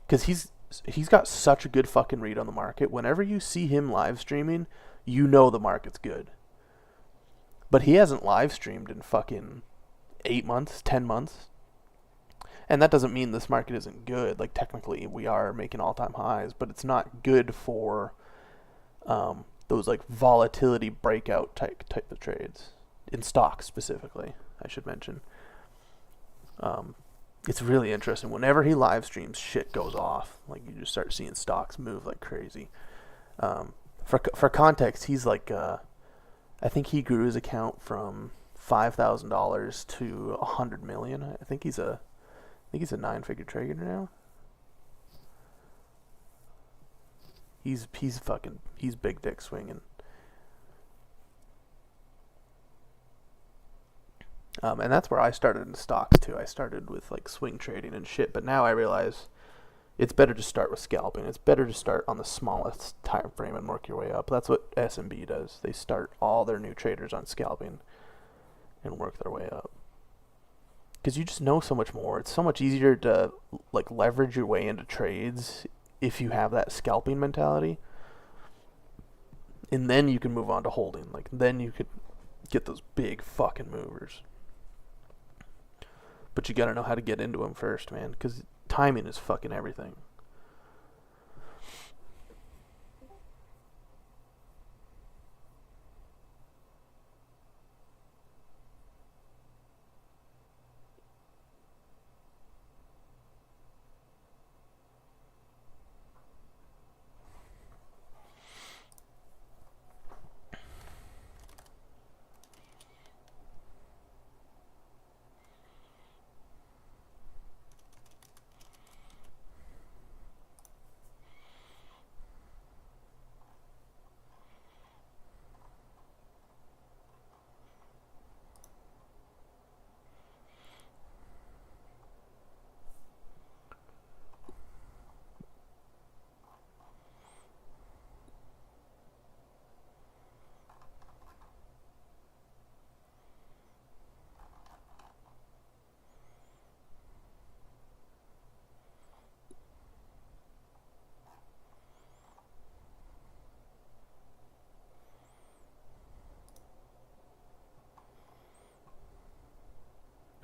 because he's got such a good fucking read on the market. Whenever you see him live streaming, you know the market's good. But he hasn't live streamed in fucking 8 months, 10 months. And that doesn't mean this market isn't good. Like, technically, we are making all-time highs, but it's not good for those, like, volatility breakout type of trades. In stocks, specifically, I should mention. It's really interesting. Whenever he live streams, shit goes off. Like, you just start seeing stocks move like crazy. For context, he's like, I think he grew his account from $5,000 to $100 million. I think he's a 9-figure trader now. He's big dick swinging. And that's where I started in stocks too. I started with like swing trading and shit, but now I realize it's better to start with scalping. It's better to start on the smallest time frame and work your way up. That's what SMB does. They start all their new traders on scalping and work their way up. Because you just know so much more. It's so much easier to like leverage your way into trades if you have that scalping mentality. And then you can move on to holding. Like, then you could get those big fucking movers. But you gotta know how to get into them first, man. Because timing is fucking everything.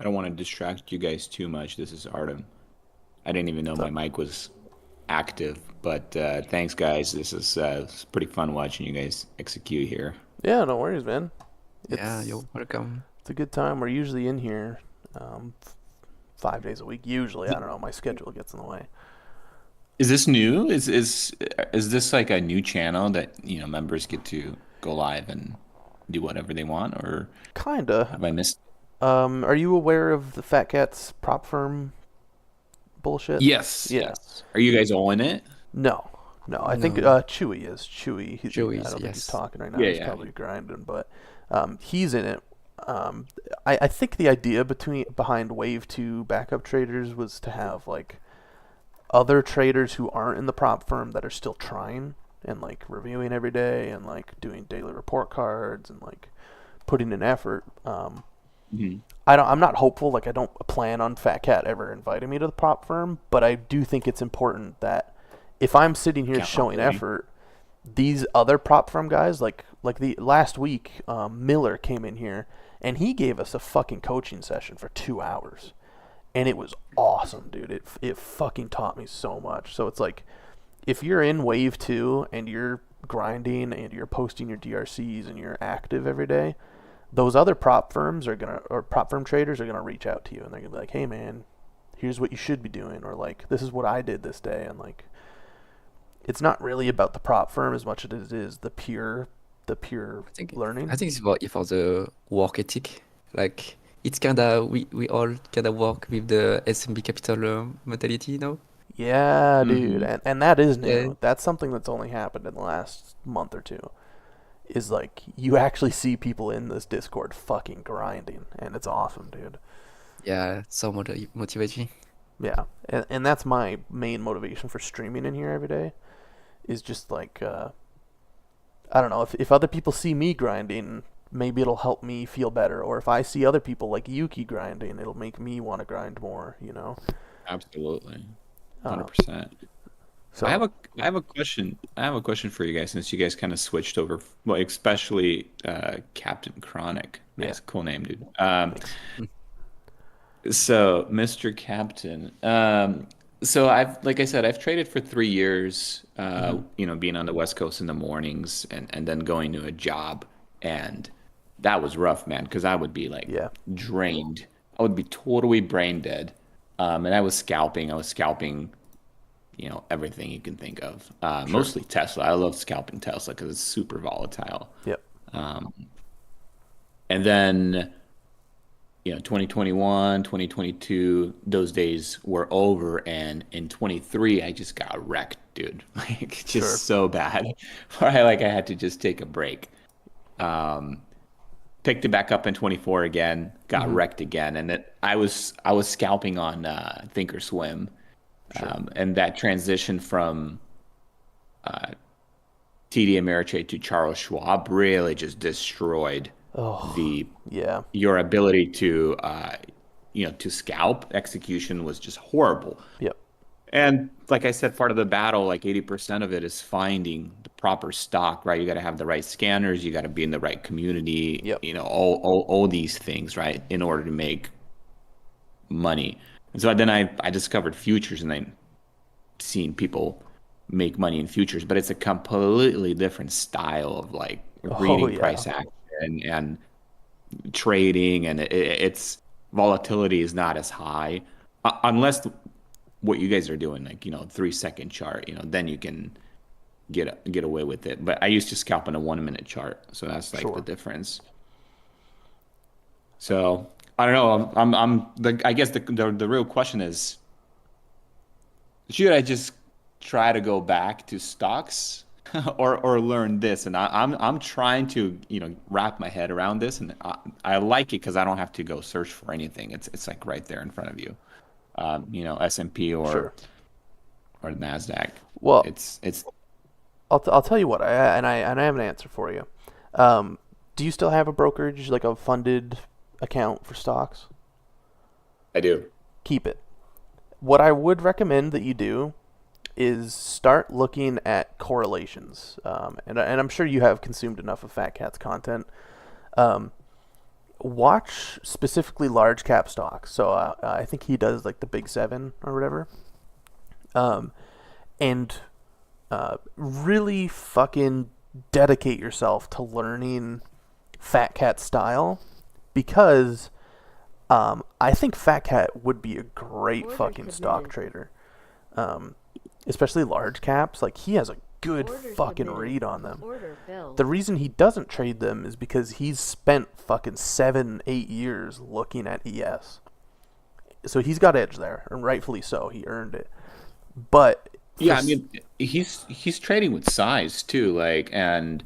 I don't want to distract you guys too much. This is Artem. I didn't even know my mic was active, but thanks, guys. This is it's pretty fun watching you guys execute here. Yeah, no worries, man. Yeah, It's you're welcome. it's a good time. We're usually in here 5 days a week. Usually, I don't know. My schedule gets in the way. Is this new? Is this like a new channel that members get to go live and do whatever they want, or Kinda. have I missed? Are you aware of the Fat Cats prop firm bullshit? Yes. Yeah. Yes. Are you guys all in it? No. I think No. Chewy is. Chewy. Chewy I is, don't think he's yes. talking right now. Yeah, He's yeah. probably grinding, but he's in it. I think the idea behind Wave 2 backup traders was to have like other traders who aren't in the prop firm that are still trying and like reviewing every day and like doing daily report cards and like putting in effort. Mhm. I'm not hopeful. Like I don't plan on Fat Cat ever inviting me to the prop firm, but I do think it's important that if I'm sitting here showing Accountability. effort, these other prop firm guys, like the last week, Miller came in here and he gave us a fucking coaching session for 2 hours, and it was awesome, dude. It fucking taught me so much. So it's like, if you're in Wave 2 and you're grinding and you're posting your DRCs and you're active every day, those other prop firms or prop firm traders are gonna reach out to you and they're gonna be like, hey man, here's what you should be doing, or like, this is what I did this day. And like, it's not really about the prop firm as much as it is the pure learning. I think it's about for the work ethic. Like it's kinda we all kinda work with the SMB Capital mentality, you know? Yeah, dude, Mhm. and that is new. Yeah. That's something that's only happened in the last month or two. Is like, you actually see people in this Discord fucking grinding, and it's awesome, dude. Yeah, so motivating. Yeah, and that's my main motivation for streaming in here every day, is just like, I don't know, if other people see me grinding, maybe it'll help me feel better, or if I see other people like Yuki grinding, it'll make me want to grind more, you know? Absolutely. Uh, 100%. so I have a question. I have a question for you guys, since you guys kind of switched over, well, especially Captain Chronic. Yeah. Nice, cool name, dude. thanks. So, Mr. Captain, so like I said, I've traded for 3 years, being on the West Coast in the mornings and then going to a job. And that was rough, man, because I would be like Yeah. drained. I would be totally brain dead. And I was scalping. Everything you can think of. Mostly Tesla. I love scalping Tesla because it's super volatile. Yep. And then, 2021, 2022, those days were over. And in 23, I just got wrecked, dude. Like, just Sure. so bad. Where I had to just take a break. Picked it back up in 24 again, got wrecked again. And I was scalping on Thinkorswim. And that transition from TD Ameritrade to Charles Schwab really just destroyed Oh, the yeah. your ability to to scalp. Execution was just horrible. Yep. And like I said, part of the battle, like 80% of it, is finding the proper stock, right? You got to have the right scanners, you got to be in the right community, Yep. all these things, right, in order to make money. And so then I discovered futures, and I seen people make money in futures, but it's a completely different style of like reading yeah. price action and trading, and it's volatility is not as high, unless what you guys are doing, like 3-second chart, then you can get away with it. But I used to scalp on a 1-minute chart, so that's like Sure. the difference. So I don't know. I guess the real question is, should I just try to go back to stocks or learn this? And I'm trying to wrap my head around this, and I like it because I don't have to go search for anything. It's like right there in front of you. S&P or Sure. or Nasdaq. Well, It's I'll tell you what, I have an answer for you. Do you still have a brokerage, like a funded account for stocks? I do. Keep it. What I would recommend that you do is start looking at correlations. And I'm sure you have consumed enough of Fat Cat's content. watch specifically large cap stocks. So I think he does like the Big Seven or whatever. And really fucking dedicate yourself to learning Fat Cat style, because I think Fat Cat would be a great Order fucking stock submitted. trader, especially large caps. Like he has a good Order fucking submitted. read on them. Order filled. The reason he doesn't trade them is because he's spent fucking 7-8 years looking at ES. So he's got edge there, and rightfully so. He earned it. But Yeah, I mean, he's trading with size too, like, and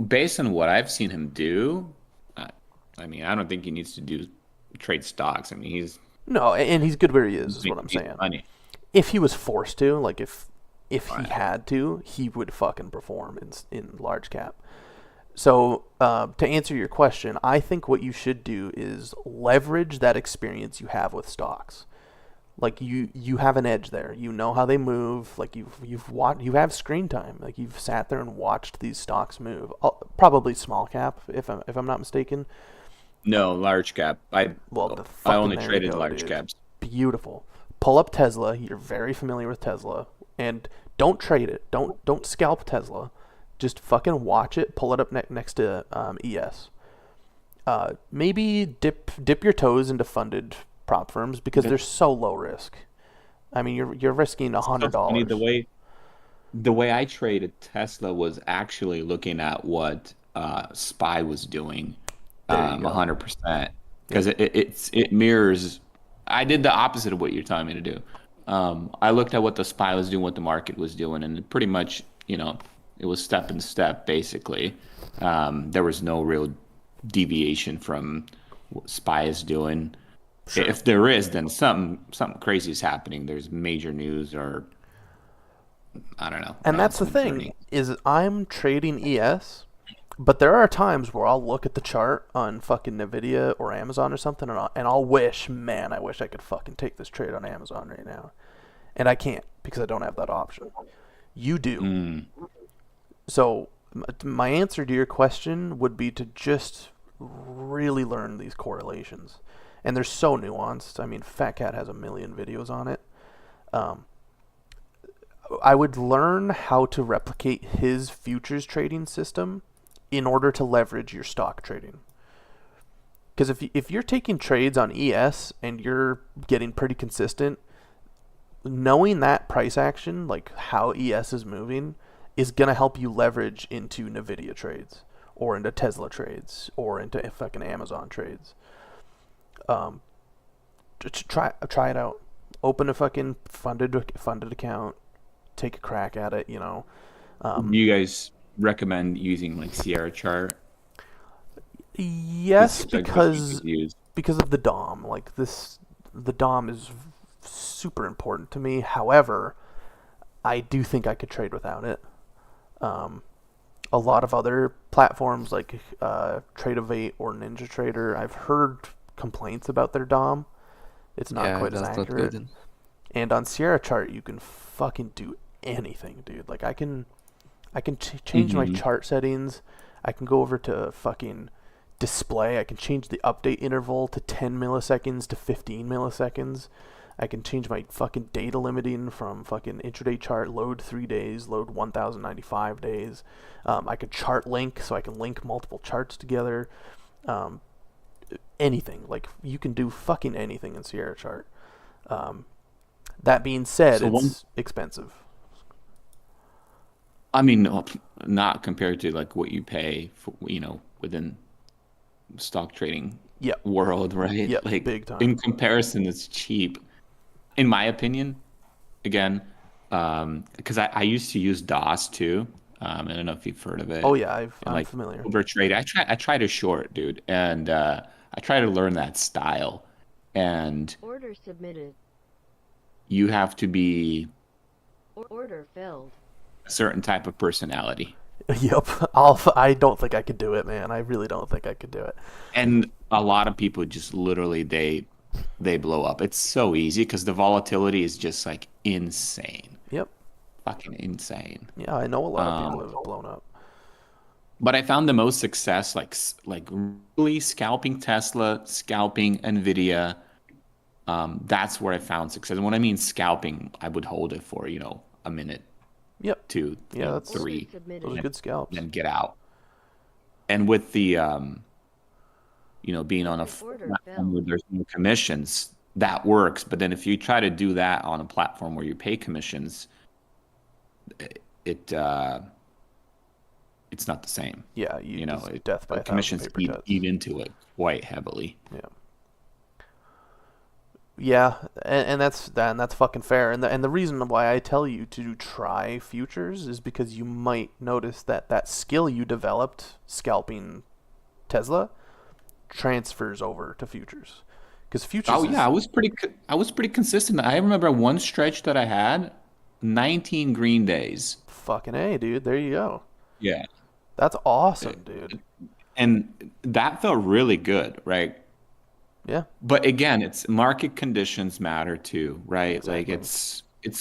based on what I've seen him do, I mean, I don't think he needs to trade stocks. I mean, he's no, and he's good where he is what I'm making saying. money. If he was forced to, like if he had to, he would fucking perform in large cap. So to answer your question, I think what you should do is leverage that experience you have with stocks. Like you have an edge there. You know how they move. Like you have screen time. Like you've sat there and watched these stocks move. Probably small cap, if I'm not mistaken. No, large cap. I only there you traded go, large dude. caps. Beautiful. Pull up Tesla. You're very familiar with Tesla, and don't trade it. Don't scalp Tesla. Just fucking watch it. Pull it up next to ES. Maybe dip your toes into funded prop firms because they're so low risk. I mean, you're risking $100. The way I traded Tesla was actually looking at what SPY was doing, There you go. 100%, because it mirrors. I did the opposite of what you're telling me to do. I looked at what the SPY was doing, what the market was doing, and pretty much, it was step and step basically. There was no real deviation from what SPY is doing. Sure. If there is, then something crazy is happening. There's major news, or I don't know. And that's the thing, is I'm trading ES, but there are times where I'll look at the chart on fucking Nvidia or Amazon or something, and I'll wish I could fucking take this trade on Amazon right now. And I can't, because I don't have that option. You do. So my answer to your question would be to just really learn these correlations. And they're so nuanced. I mean, Fat Cat has 1 million videos on it. I would learn how to replicate his futures trading system in order to leverage your stock trading. Because if you're taking trades on ES and you're getting pretty consistent, knowing that price action, like how ES is moving, is going to help you leverage into Nvidia trades or into Tesla trades or into fucking Amazon trades. Try it out. Open a fucking funded account. Take a crack at it. Do you guys recommend using like Sierra Chart? Yes, It's like because use. of the DOM. Like the DOM is super important to me. However, I do think I could trade without it. A lot of other platforms like Trade-Ovate or NinjaTrader, I've heard complaints about their DOM. It's not quite as that's not accurate. good. And on Sierra Chart, you can fucking do anything, dude. Like I can change my chart settings. I can go over to fucking display. I can change the update interval to 10 milliseconds to 15 milliseconds. I can change my fucking data limiting from fucking intraday chart, load 3 days, load 1095 days. I could chart link, so I can link multiple charts together. Anything. Like, you can do fucking anything in Sierra Chart. That being said, it's expensive. I mean, not compared to like what you pay for, within stock trading world, right? Yep, like big time. In comparison, it's cheap, in my opinion. Again, because I used to use DOS too. I don't know if you've heard of it. Oh yeah, I'm like familiar. Overtrade. I try to short, dude, and I try to learn that style. And Order submitted. you have to be Order filled. a certain type of personality. Yep. I don't think I could do it, man. I really don't think I could do it. And a lot of people just literally they blow up. It's so easy because the volatility is just like insane. Yep. Fucking insane. Yeah, I know a lot of people have blown up. But I found the most success like really scalping Tesla, scalping Nvidia. That's where I found success. And when I mean scalping, I would hold it for, a minute, Yep. 2, Yeah, that's Order 3, those are submitted. good scalps. and then get out. And with the being on a Order platform where filled. there's no commissions, that works. But then if you try to do that on a platform where you pay commissions, it it's not the same. Yeah, you know, just death by The 1,000 commissions paper eat, cuts. eat into it quite heavily. Yeah, and that's fucking fair. And the reason why I tell you to try futures is because you might notice that skill you developed scalping Tesla transfers over to futures. Because futures Oh yeah, I was pretty consistent. I remember one stretch that I had 19 green days. fucking A, dude. There you go. Yeah. That's awesome, dude. And that felt really good, right? Yeah. But again, it's market conditions matter too, right? Like Exactly.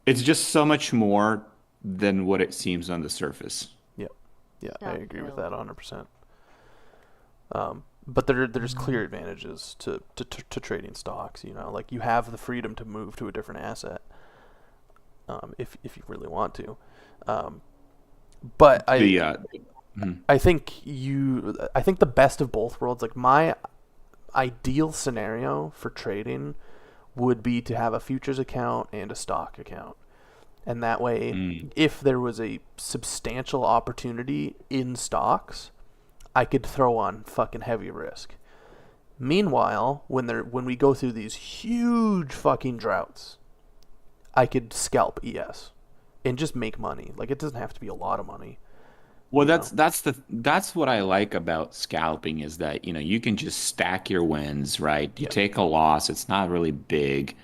it's just so much more than what it seems on the surface. Yep. Yeah, I Stock agree with filled. that 100%. But there's clear advantages to trading stocks. Like you have the freedom to move to a different asset, if you really want to. But I think the best of both worlds. Like my ideal scenario for trading would be to have a futures account and a stock account. And that way, if there was a substantial opportunity in stocks, I could throw on fucking heavy risk. Meanwhile, when we go through these huge fucking droughts, I could scalp ES and just make money. Like it doesn't have to be a lot of money. Well, that's what I like about scalping is that, you can just stack your wins, right? You Yep. take a loss, it's not really big.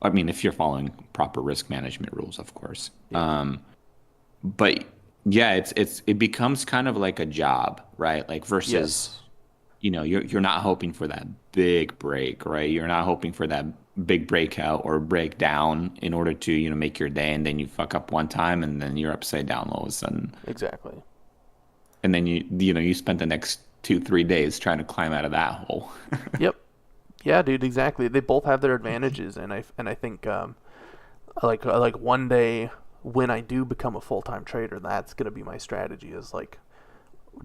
I mean, if you're following proper risk management rules, of course. But yeah, it becomes kind of like a job, right? Like versus, Yes. you're not hoping for that big break, right? You're not hoping for that big breakout or breakdown in order to, make your day, and then you fuck up one time and then you're upside down all of a sudden. Exactly. And then you spent the next 2-3 days trying to climb out of that hole. Yep. Yeah, dude, exactly. They both have their advantages, and I think like one day when I do become a full-time trader, that's gonna be my strategy. Is like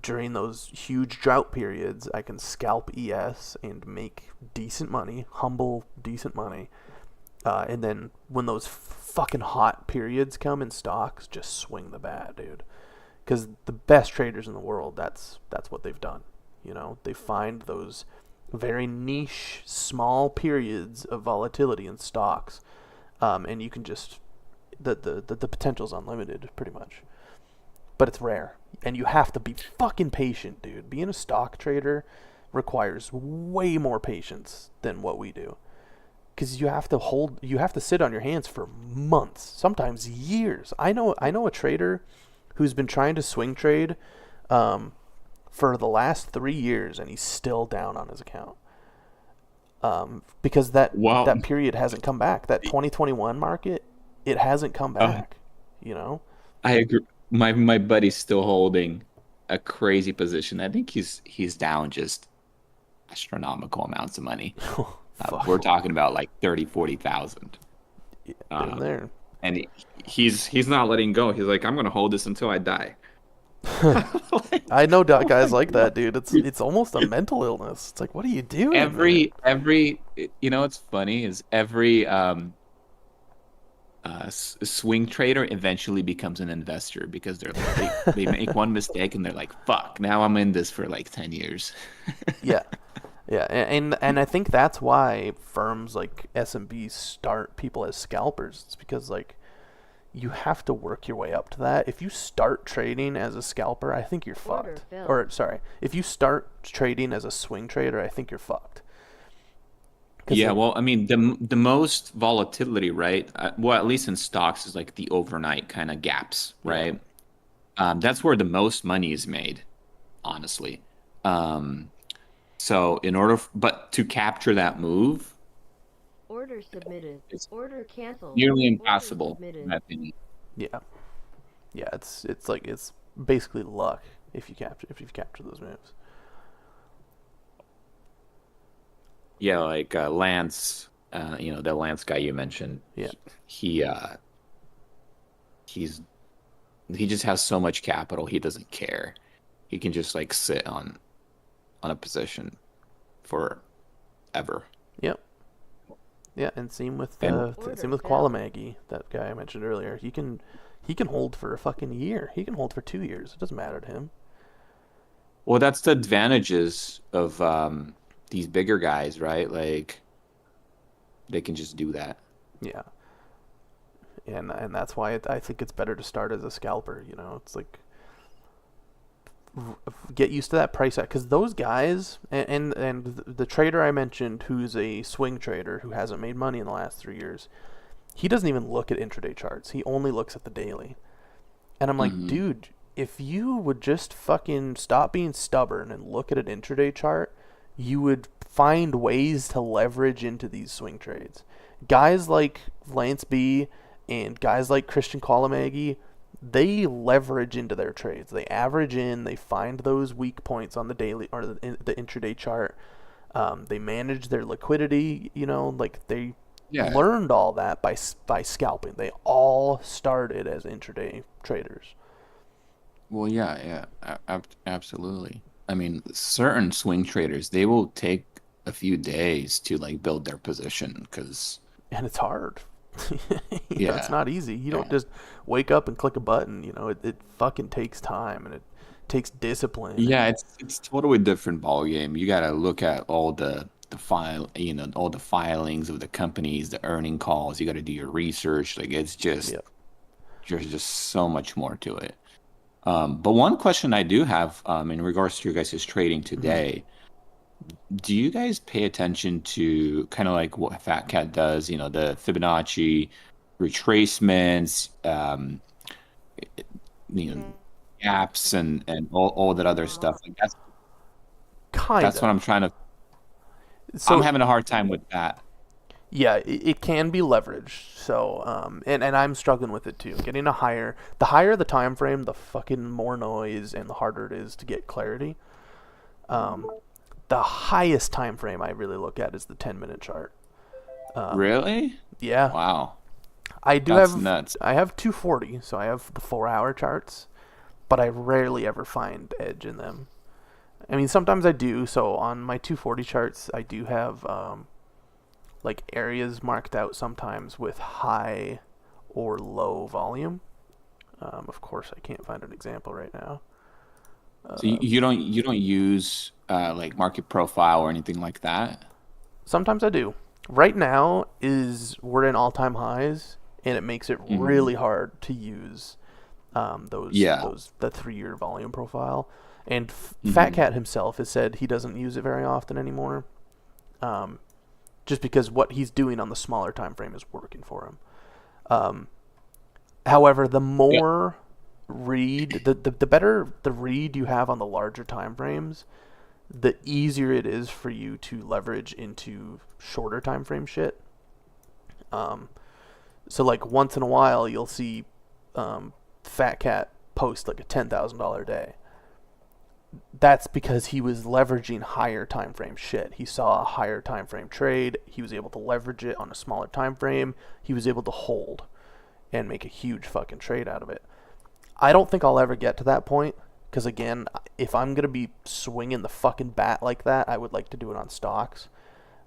during those huge drought periods, I can scalp ES and make decent money, humble decent money, and then when those fucking hot periods come in stocks, just swing the bat, dude. Because the best traders in the world, that's what they've done. They find those very niche, small periods of volatility in stocks, and you can just the potential's unlimited, pretty much. But it's rare, and you have to be fucking patient, dude. Being a stock trader requires way more patience than what we do, because you have to sit on your hands for months, sometimes years. I know a trader who's been trying to swing trade for the last 3 years, and he's still down on his account. Because that period hasn't come back. That 2021 market, it hasn't come back. I agree. My buddy's still holding a crazy position. I think he's down just astronomical amounts of money. We're talking about like 30,000-40,000. Been there. And he's not letting go. He's like, I'm gonna hold this until I die. I know guys like that, dude. It's almost a mental illness. It's like, what are you doing? Every what's funny is every swing trader eventually becomes an investor because they're like, they make one mistake and they're like, fuck, now I'm in this for like 10 years. Yeah. Yeah, and I think that's why firms like SMB start people as scalpers. It's because like you have to work your way up to that. If you start trading as a scalper, I think you're Order fucked. filled. Or sorry, if you start trading as a swing trader, I think you're fucked. 'Cause Yeah, well, I mean, the most volatility, right? Well, at least in stocks, is like the overnight kind of gaps, right? That's where the most money is made, honestly. So but to capture that move, Order submitted. it's Order canceled. nearly Order impossible, in submitted. my opinion. Yeah, it's basically luck if you capture those moves. Yeah, like Lance, the Lance guy you mentioned. Yeah. He he just has so much capital, he doesn't care. He can just like sit on a position forever. Yep. Yeah, and same with And- Qualamagi, that guy I mentioned earlier. He can hold for a fucking year. He can hold for 2 years. It doesn't matter to him. Well, that's the advantages of these bigger guys, right? Like they can just do that. Yeah. And that's why I think it's better to start as a scalper, you know. It's like get used to that price because those guys and the trader I mentioned who's a swing trader who hasn't made money in the last 3 years, he doesn't even look at intraday charts. He only looks at the daily. And I'm like, dude, if you would just fucking stop being stubborn and look at an intraday chart, you would find ways to leverage into these swing trades. Guys like Lance B and guys like Christian Qualamagi, they leverage into their trades. They average in, they find those weak points on the daily or the intraday chart. They manage their liquidity, you know, like they learned all that by scalping. They all started as intraday traders. Well, yeah, absolutely. I mean, certain swing traders, they will take a few days to like build their position and it's hard. Yeah, it's not easy. You don't just wake up and click a button. You know, it fucking takes time and it takes discipline. Yeah, it's totally different ball game. You gotta look at all the all the filings of the companies, the earning calls. You gotta do your research. Like it's just there's just so much more to it. But one question I do have in regards to your guys' trading today, do you guys pay attention to kind of like what Fat Cat does, the Fibonacci retracements, gaps and all that other stuff? Like that's what I'm trying to. So, I'm having a hard time with that. Yeah, it can be leveraged. So, and I'm struggling with it too. Getting the higher the time frame, the fucking more noise and the harder it is to get clarity. The highest time frame I really look at is the 10-minute chart. Really? Yeah. Wow. That's nuts. I have 240, so I have the 4-hour charts, but I rarely ever find edge in them. I mean, sometimes I do. So on my 240 charts, I do have like areas marked out sometimes with high or low volume. Of course, I can't find an example right now. So you don't use like market profile or anything like that? Sometimes I do. Right now we're in all-time highs, and it makes it really hard to use the 3-year volume profile. And Fat Cat himself has said he doesn't use it very often anymore, just because what he's doing on the smaller time frame is working for him. However, the more the better the read you have on the larger time frames, the easier it is for you to leverage into shorter time frame shit. So like once in a while you'll see Fat Cat post like a $10,000 day. That's because he was leveraging higher time frame shit. He saw a higher time frame trade. He was able to leverage it on a smaller time frame. He was able to hold and make a huge fucking trade out of it. I don't think I'll ever get to that point because, again, if I'm going to be swinging the fucking bat like that, I would like to do it on stocks.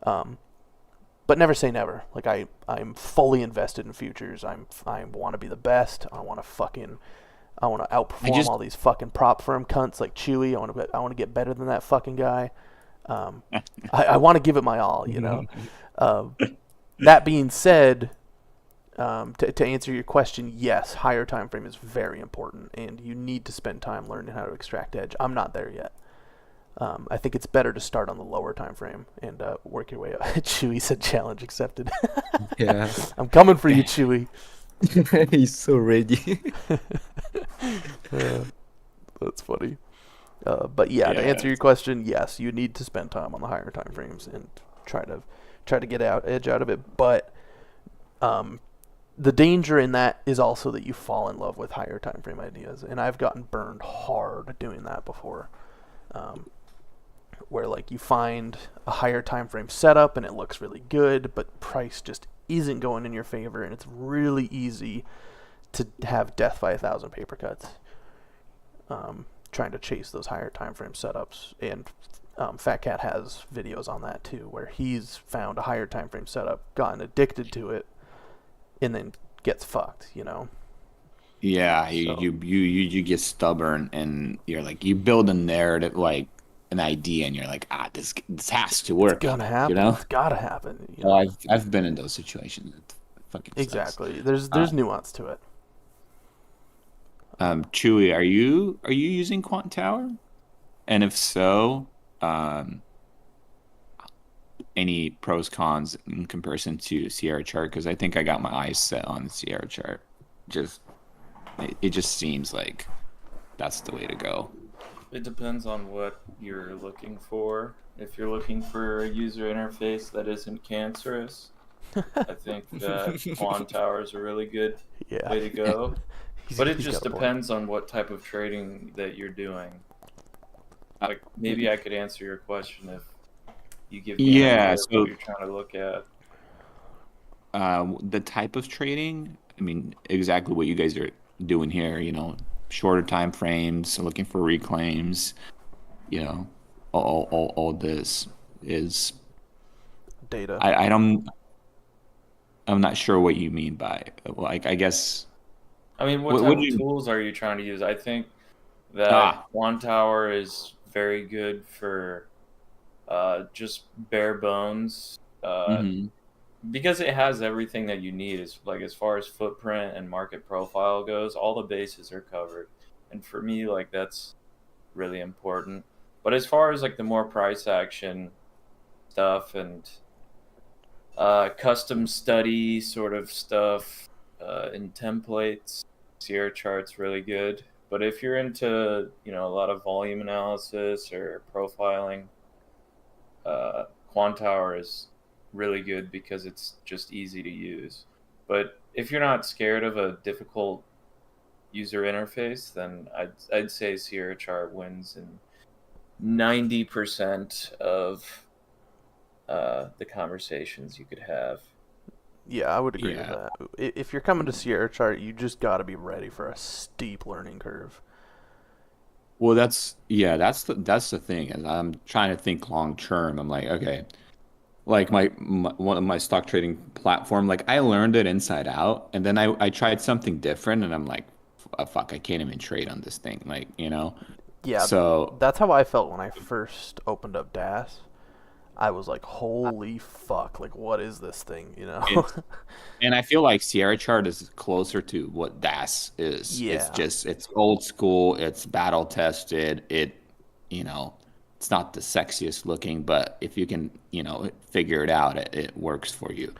But never say never. Like, I'm fully invested in futures. I want to be the best. I want to outperform all these fucking prop firm cunts like Chewy. I want to get better than that fucking guy. I want to give it my all, you know. That being said, to answer your question, yes, higher time frame is very important, and you need to spend time learning how to extract edge. I'm not there yet. I think it's better to start on the lower time frame and work your way up. Chewy said challenge accepted. Yeah. I'm coming for you, Chewy. He's so ready. That's funny. But yeah, to answer your question, yes, you need to spend time on the higher time frames and try to get edge out of it. But the danger in that is also that you fall in love with higher time frame ideas, and I've gotten burned hard doing that before. Where like you find a higher time frame setup and it looks really good, but price just isn't going in your favor, and it's really easy to have death by 1,000 paper cuts. Trying to chase those higher time frame setups, and Fat Cat has videos on that too, where he's found a higher time frame setup, gotten addicted to it, and then gets fucked. Yeah, So- you get stubborn, and you're like, you build a narrative, like an idea, and you're like, this has to work. It's gonna happen. You know? It's gotta happen. Well, I've been in those situations. It fucking sucks. Exactly. There's nuance to it. Chewy, are you using Quant Tower? And if so, any pros cons in comparison to Sierra Chart? Because I think I got my eyes set on the Sierra Chart. It just seems like that's the way to go. It depends on what you're looking for. If you're looking for a user interface that isn't cancerous, I think that Quant Tower is a really good Yeah. way to go. But it He's just got a point. depends on what type of trading that you're doing. Like maybe I could answer your question if you give me an Yeah, idea of so- what you're trying to look at. The type of trading, I mean, exactly what you guys are doing here, shorter time frames, looking for reclaims, all this is, Data. I'm not sure what you mean by, like, I guess, I mean, what What- type what of do you- tools are you trying to use? I think that Ah. Quant Tower is very good for just bare bones. mhm. Because it has everything that you need, is like as far as footprint and market profile goes, all the bases are covered, and for me, like, that's really important. But as far as like the more price action stuff and custom study sort of stuff in templates, Sierra Chart's really good. But if you're into a lot of volume analysis or profiling, Quant Tower is really good because it's just easy to use. But if you're not scared of a difficult user interface, then I'd say Sierra Chart wins in 90% of the conversations you could have. Yeah, I would agree Yeah. with that. If you're coming to Sierra Chart, you just got to be ready for a steep learning curve. Well, that's the thing, is I'm trying to think long term. I'm like, okay, like my one of my stock trading platform, like I learned it inside out, and then I tried something different, and I'm like, fuck, I can't even trade on this thing, like, Yeah, So that's how I felt when I first opened up DAS. I was like, holy fuck, like, what is this thing, It's- and I feel like Sierra Chart is closer to what DAS is. Yeah. It's old school, it's battle tested, it's not the sexiest looking, but if you can, figure it out, it works for you.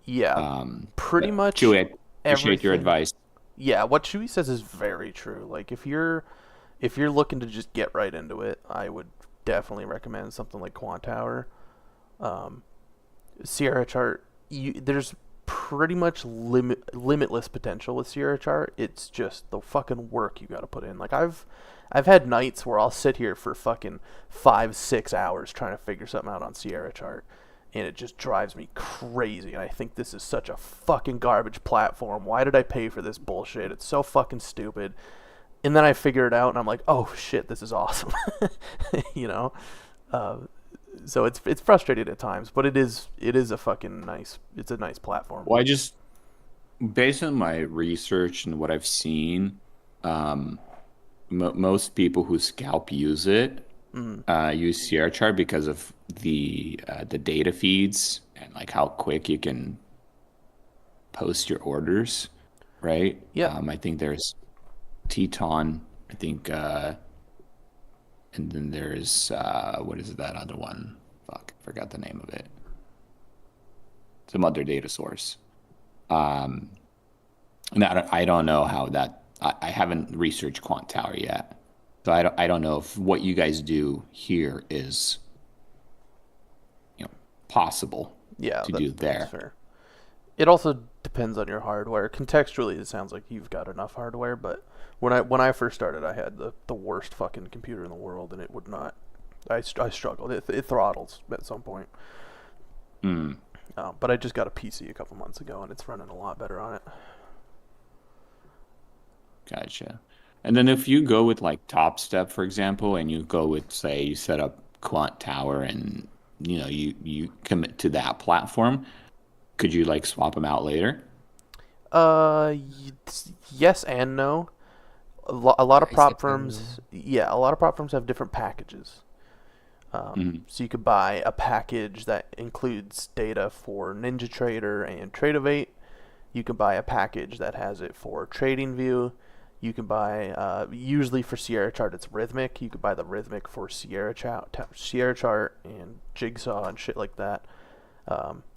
Yeah, pretty but much Chewy, I appreciate your everything- advice. Yeah, what Chewy says is very true. Like, if you're looking to just get right into it, I would definitely recommend something like Quant Tower. Sierra Chart, there's pretty much limitless potential with Sierra Chart. It's just the fucking work you got to put in. Like, I've had nights where I'll sit here for fucking 5-6 hours trying to figure something out on Sierra Chart, and it just drives me crazy. And I think this is such a fucking garbage platform. Why did I pay for this bullshit? It's so fucking stupid. And then I figure it out, and I'm like, oh shit, this is awesome. So it's frustrating at times, but it is a fucking nice. It's a nice platform. Well, based on my research and what I've seen, most people who scalp use it use Sierra Chart because of the data feeds and like how quick you can post your orders, right? Yeah. I think there's Teton. I think, and then there's what is that other one? Fuck, I forgot the name of it. Some other data source. And I don't know how that. I haven't researched Quant Tower yet, so I don't know if what you guys do here is, possible Yeah, to do there. That's fair. It also depends on your hardware. Contextually, it sounds like you've got enough hardware, but when I first started, I had the worst fucking computer in the world, and it would not. I struggled. It throttles at some point. Hmm. But I just got a PC a couple months ago, and it's running a lot better on it. Gotcha. And then if you go with like Top Step, for example, and you go with, say, you set up Quant Tower and you commit to that platform, could you like swap them out later? Yes and no. A lot of I prop said, firms, a lot of prop firms have different packages. Mhm. So you could buy a package that includes data for NinjaTrader and Tradeovate. You can buy a package that has it for TradingView. You can buy, usually for Sierra Chart, it's Rhythmic. You could buy the Rhythmic for Sierra Chart and Jigsaw and shit like that.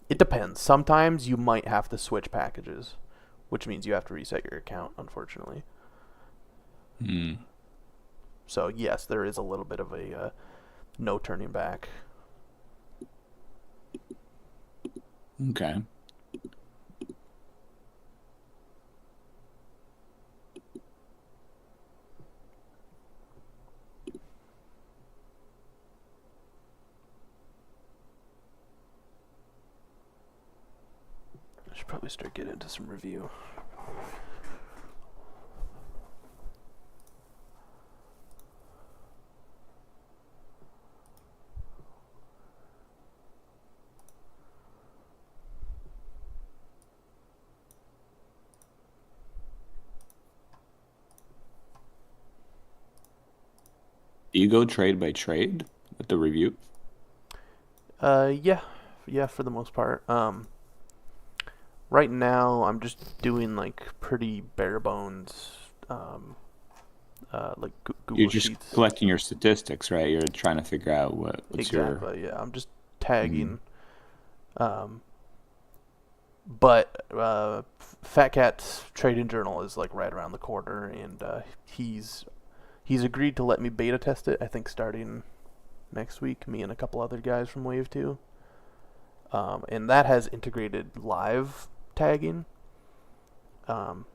It depends. Sometimes you might have to switch packages, which means you have to reset your account, unfortunately. Hmm. So yes, there is a little bit of a no turning back. Okay. I should probably start getting into some review. Do you go trade by trade with the review? Yeah, for the most part. Right now I'm just doing like pretty bare bones, like Google You're just Sheets. collecting your statistics, right? You're trying to figure out what's your. Exactly. Yeah, I'm just tagging. But Fat Cat's trading journal is like right around the corner, and he's agreed to let me beta test it. I think starting next week, me and a couple other guys from Wave 2. And that has integrated live tagging. So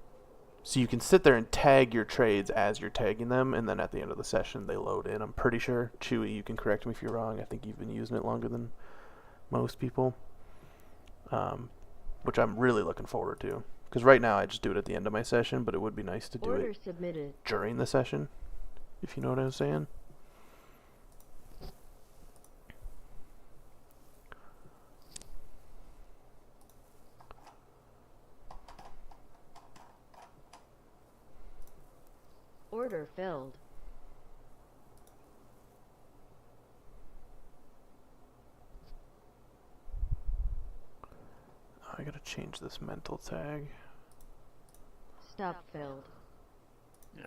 you can sit there and tag your trades as you're tagging them, and then at the end of the session they load in. I'm pretty sure. Chewy, you can correct me if you're wrong. I think you've been using it longer than most people. Which I'm really looking forward to. Because right now I just do it at the end of my session, but it would be nice to do Order it submitted. during the session, if you know what I'm saying. Order filled. Oh, I gotta change this mental tag. Stop filled. Yeah,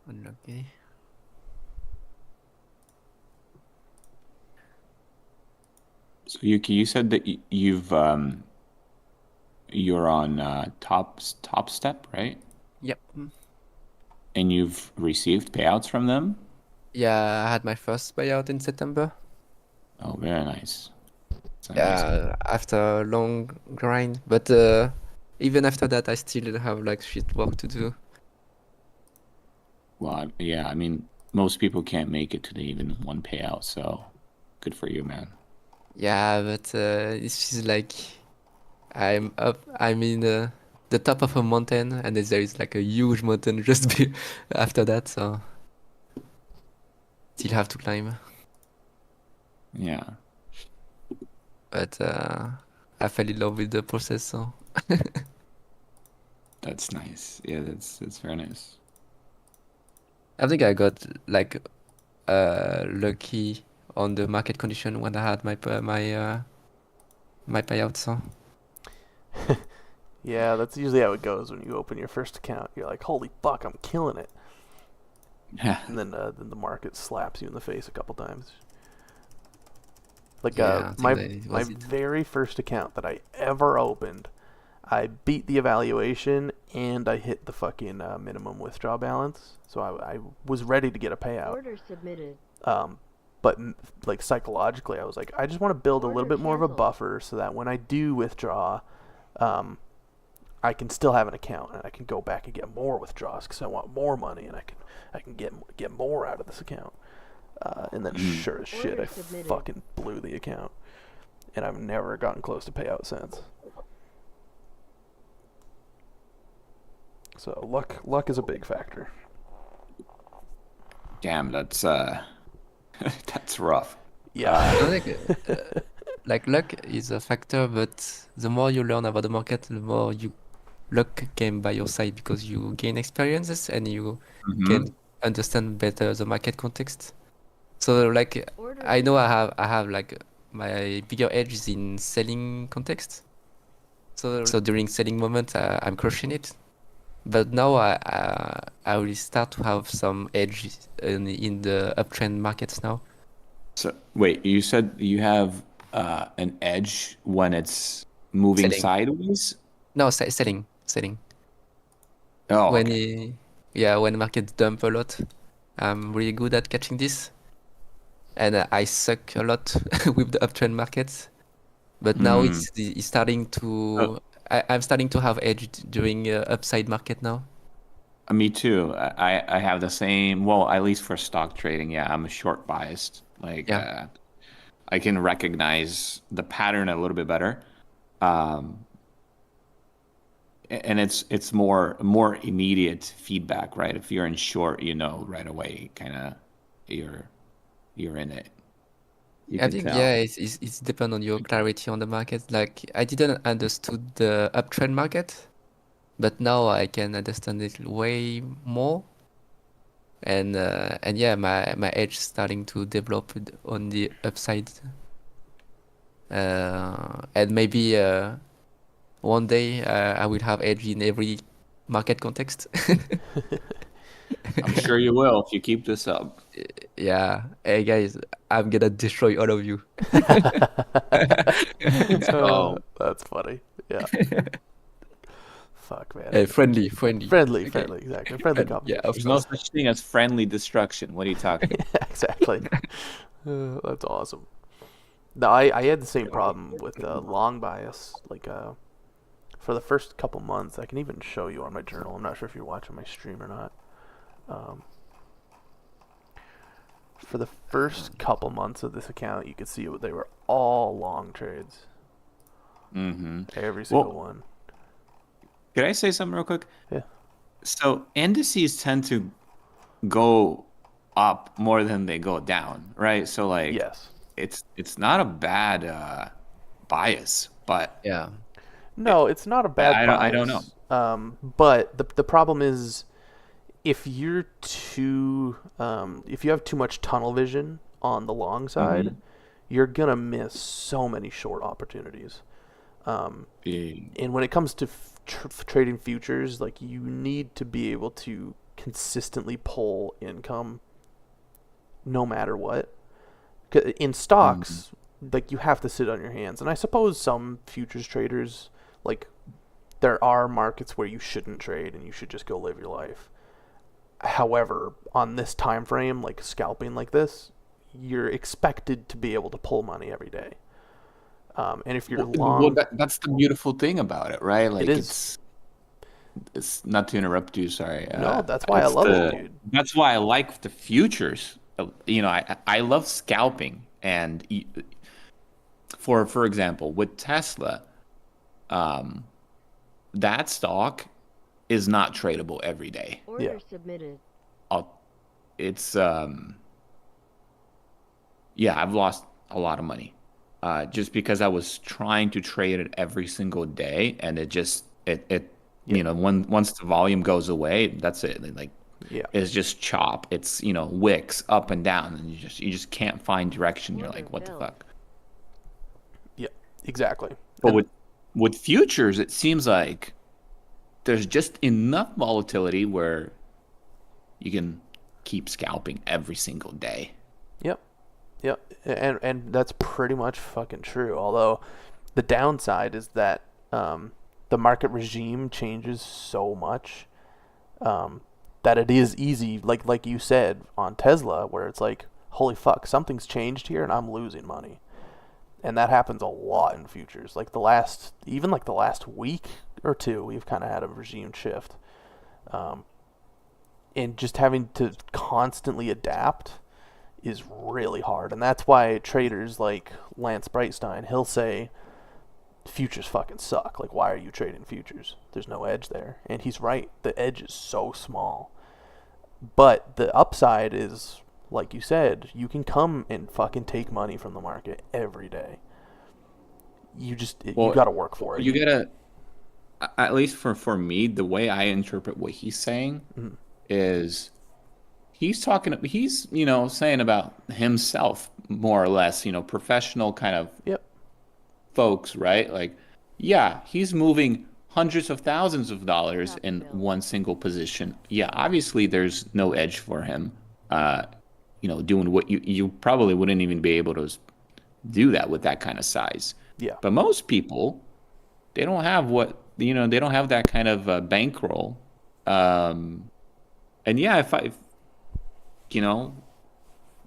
unlucky. So Yuki, you said that you're on Top Step, right? Yep. And you've received payouts from them? Yeah, I had my first buyout in September. Oh, very nice. That's amazing. Yeah, after a long grind, but even after that, I still have like shit work to do. Well, yeah, I mean, most people can't make it to the even one payout, so good for you, man. Yeah, but it's just like I'm in the top of a mountain, and there is like a huge mountain just after that, so still have to climb. Yeah. But I fell in love with the process, so That's nice. Yeah, that's very nice. I think I got like lucky on the market condition when I had my payout. So Yeah, that's usually how it goes when you open your first account. You're like, holy fuck, I'm killing it. Yeah. And then the market slaps you in the face a couple times. Like yeah, I think my that my was it. very first account that I ever opened, I beat the evaluation and I hit the fucking minimum withdrawal balance. So I was ready to get a payout. Order submitted. But like psychologically, I was like, I just want to build a little Order bit more of a canceled. buffer so that when I do withdraw, I can still have an account and I can go back and get more withdrawals because I want more money, and I can get more out of this account. And then sure as shit, Order I submitted. fucking blew the account, and I've never gotten close to payout since. So luck is a big factor. Damn, that's that's rough. Yeah. No, like luck is a factor, but the more you learn about the market, the more luck came by your side because you gain experiences and you Mhm. can understand better the market context. So like Order I know I have like my bigger edge is in selling context. So during selling moment I'm crushing it. But now I will start to have some edge in the uptrend markets now. So wait, you said you have an edge when it's moving Selling. sideways? No, selling. Oh, When okay. when markets dump a lot, I'm really good at catching this, and I suck a lot with the uptrend markets. But now Mm. it's starting to. I'm starting to have edge during upside market now. Me too. I have the same. Well, at least for stock trading, yeah, I'm short biased. Like, Yeah. I can recognize the pattern a little bit better. Um, and it's more immediate feedback, right? If you're in short, you know right away, kind of you're in it. You I can think tell. yeah, it's depend on your clarity on the market. Like I didn't understood the uptrend market, but now I can understand it way more. And yeah, my edge starting to develop on the upside. And maybe one day I will have edge in every market context. I'm sure you will if you keep this up. Yeah. Hey guys, I'm gonna destroy all of you. go. That's funny. Yeah. Fuck, man. Hey, friendly. Friendly, Okay. exactly. Friendly Yeah, competition. of There's no course. such thing as friendly destruction. What are you talking about? Yeah, exactly. That's awesome. No, I had the same problem with long bias. Like, for the first couple months, I can even show you on my journal. I'm not sure if you're watching my stream or not. For the first couple months of this account, you could see they were all long trades. Mm-hmm. Every single Well, one. could I say something real quick? Yeah. So indices tend to go up more than they go down, right? So like Yes. it's not a bad bias, but No, it's not a bad I don't know. bias. But the problem is if you're if you have too much tunnel vision on the long side, you're gonna miss so many short opportunities. And when it comes to trading futures, like you need to be able to consistently pull income no matter what. 'Cause in stocks, like you have to sit on your hands. And I suppose some futures traders, like there are markets where you shouldn't trade and you should just go live your life. However, on this time frame, like scalping like this, you're expected to be able to pull money every day. And if you're long, that's the beautiful thing about it, right? Like it is. it's not to interrupt you, sorry. No, that's why I love it, dude. That's why I like the futures. You know, I love scalping, and for example, with Tesla, that stock is not tradable every day. Order submitted. It's yeah, I've lost a lot of money just because I was trying to trade it every single day, and it just you know, once the volume goes away, that's it. Like it's just chop. It's, you know, wicks up and down, and you just can't find direction. You're like, what the fuck? Yeah, exactly. But with futures, it seems like there's just enough volatility where you can keep scalping every single day. Yep, and that's pretty much fucking true. Although the downside is that the market regime changes so much that it is easy, like you said on Tesla, where it's like, holy fuck, something's changed here and I'm losing money. And that happens a lot in futures. Like the last week or two, we've kind of had a regime shift. And just having to constantly adapt is really hard. And that's why traders like Lance Brightstein, he'll say, futures fucking suck. Like, why are you trading futures? There's no edge there. And he's right. The edge is so small. But the upside is, like you said, you can come and fucking take money from the market every day. You got to work for it. You gotta, at least for me, the way I interpret what he's saying is he's saying about himself more or less, professional kind of folks, right? Like, yeah, he's moving hundreds of thousands of dollars in one single position. Yeah, obviously there's no edge for him, doing what you probably wouldn't even be able to do that with that kind of size. Yeah. But most people, they don't have they don't have that kind of bankroll. And yeah, if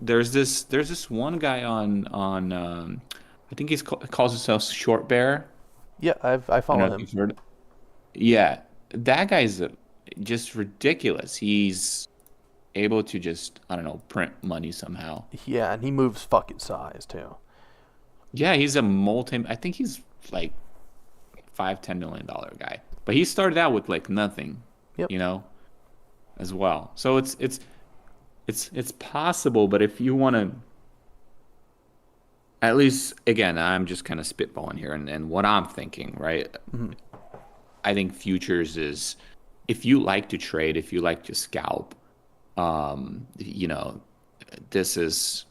there's this one guy on I think he calls himself Short Bear. Yeah, I follow him. Yeah, that guy's just ridiculous. He's able to just, I don't know, print money somehow. Yeah, and he moves fucking size too. Yeah, he's I think he's like $5-10 million guy. But he started out with like nothing. Yep. As well. So it's possible, but if you want to, at least, again, I'm just kind of spitballing here and what I'm thinking, right? Mm-hmm. I think futures is, if you like to trade, if you like to scalp, this is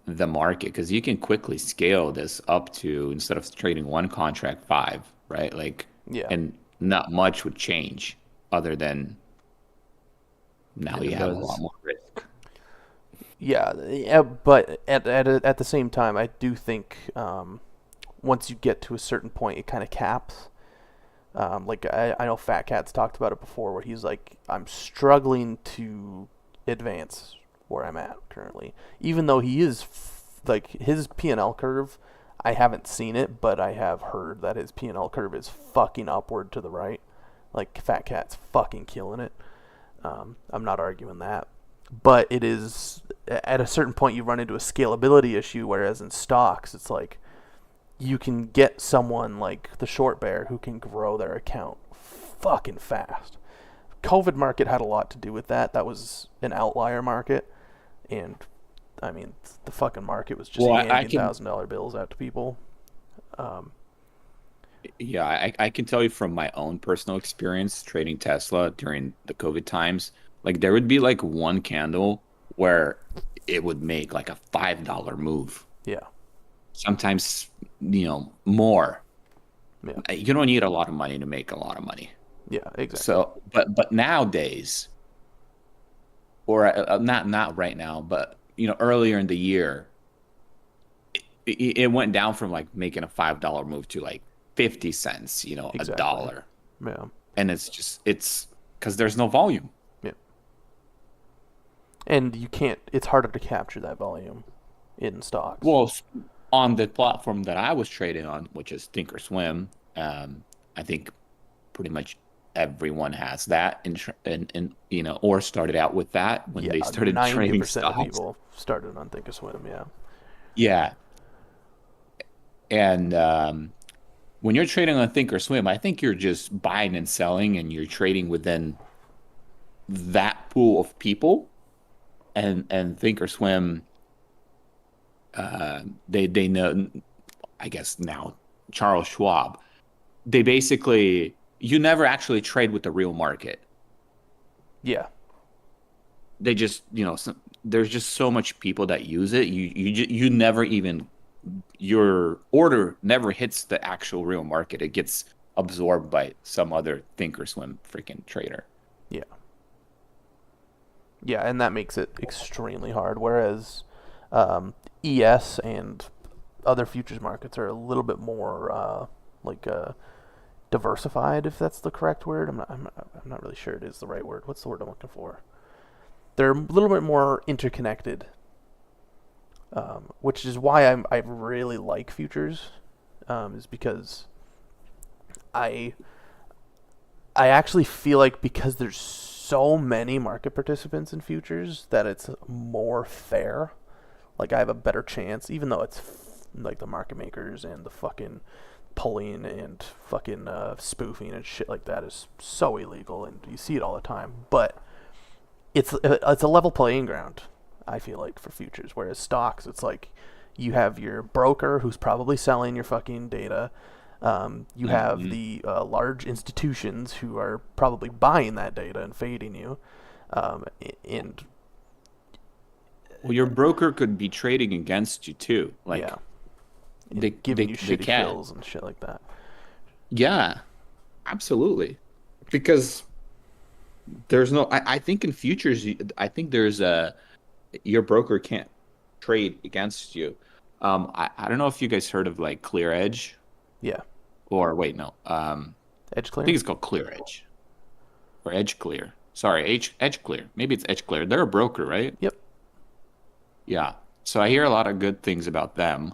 the market, because you can quickly scale this up to, instead of trading one contract, 5, right? Like, yeah, and not much would change other than now you have a lot more risk. Yeah, but at the same time, I do think once you get to a certain point, it kind of caps. Like I know Fat Cat's talked about it before, where he's like, I'm struggling to advance where I'm at currently, even though he is like, his P&L curve, I haven't seen it, but I have heard that his P&L curve is fucking upward to the right. Like, Fat Cat's fucking killing it. I'm not arguing that. But it is, at a certain point, you run into a scalability issue, whereas in stocks, it's like, you can get someone like the Short Bear who can grow their account fucking fast. COVID market had a lot to do with that. That was an outlier market. And, I mean, the fucking market was just handing $1,000 bills out to people. Yeah, I can tell you from my own personal experience trading Tesla during the COVID times, like, there would be like one candle where it would make like a $5 move. Yeah. Sometimes, more. Yeah. You don't need a lot of money to make a lot of money. Yeah, exactly. So, but nowadays, or not right now, but earlier in the year, it went down from like making a $5 move to like 50 cents, Exactly. $1. Yeah. And it's because there's no volume. Yeah. And it's harder to capture that volume in stocks. Well, on the platform that I was trading on, which is Thinkorswim, I think pretty much everyone has that, or started out with that when they started trading 90% stocks. of people started on Thinkorswim, yeah. Yeah. And when you're trading on Thinkorswim, I think you're just buying and selling, and you're trading within that pool of people. And Thinkorswim, they know, I guess now, Charles Schwab, they basically, you never actually trade with the real market. Yeah. They just, there's just so much people that use it. You never even, your order never hits the actual real market. It gets absorbed by some other Thinkorswim freaking trader. Yeah. Yeah, and that makes it extremely hard. Whereas ES and other futures markets are a little bit more diversified, if that's the correct word. I'm not really sure it is the right word. What's the word I'm looking for? They're a little bit more interconnected. which is why I really like futures, is because I actually feel like because there's so many market participants in futures that it's more fair. Like I have a better chance, even though it's like the market makers and the fucking pulling and fucking spoofing and shit like that is so illegal, and you see it all the time. But it's a level playing ground, I feel like, for futures. Whereas stocks, it's like you have your broker who's probably selling your fucking data. You have the large institutions who are probably buying that data and fading you. And Well, your broker could be trading against you too. Like, yeah, they giving you they shitty can. fills and shit like that. Yeah, absolutely. Because there's no, I think in futures, I think there's your broker can't trade against you. I don't know if you guys heard of like Clear Edge, Yeah, or wait, no, Edge I clear. think it's called Clear Edge or Edge Clear. Sorry, Edge Clear. Maybe it's Edge Clear. They're a broker, right? Yep. Yeah. So I hear a lot of good things about them.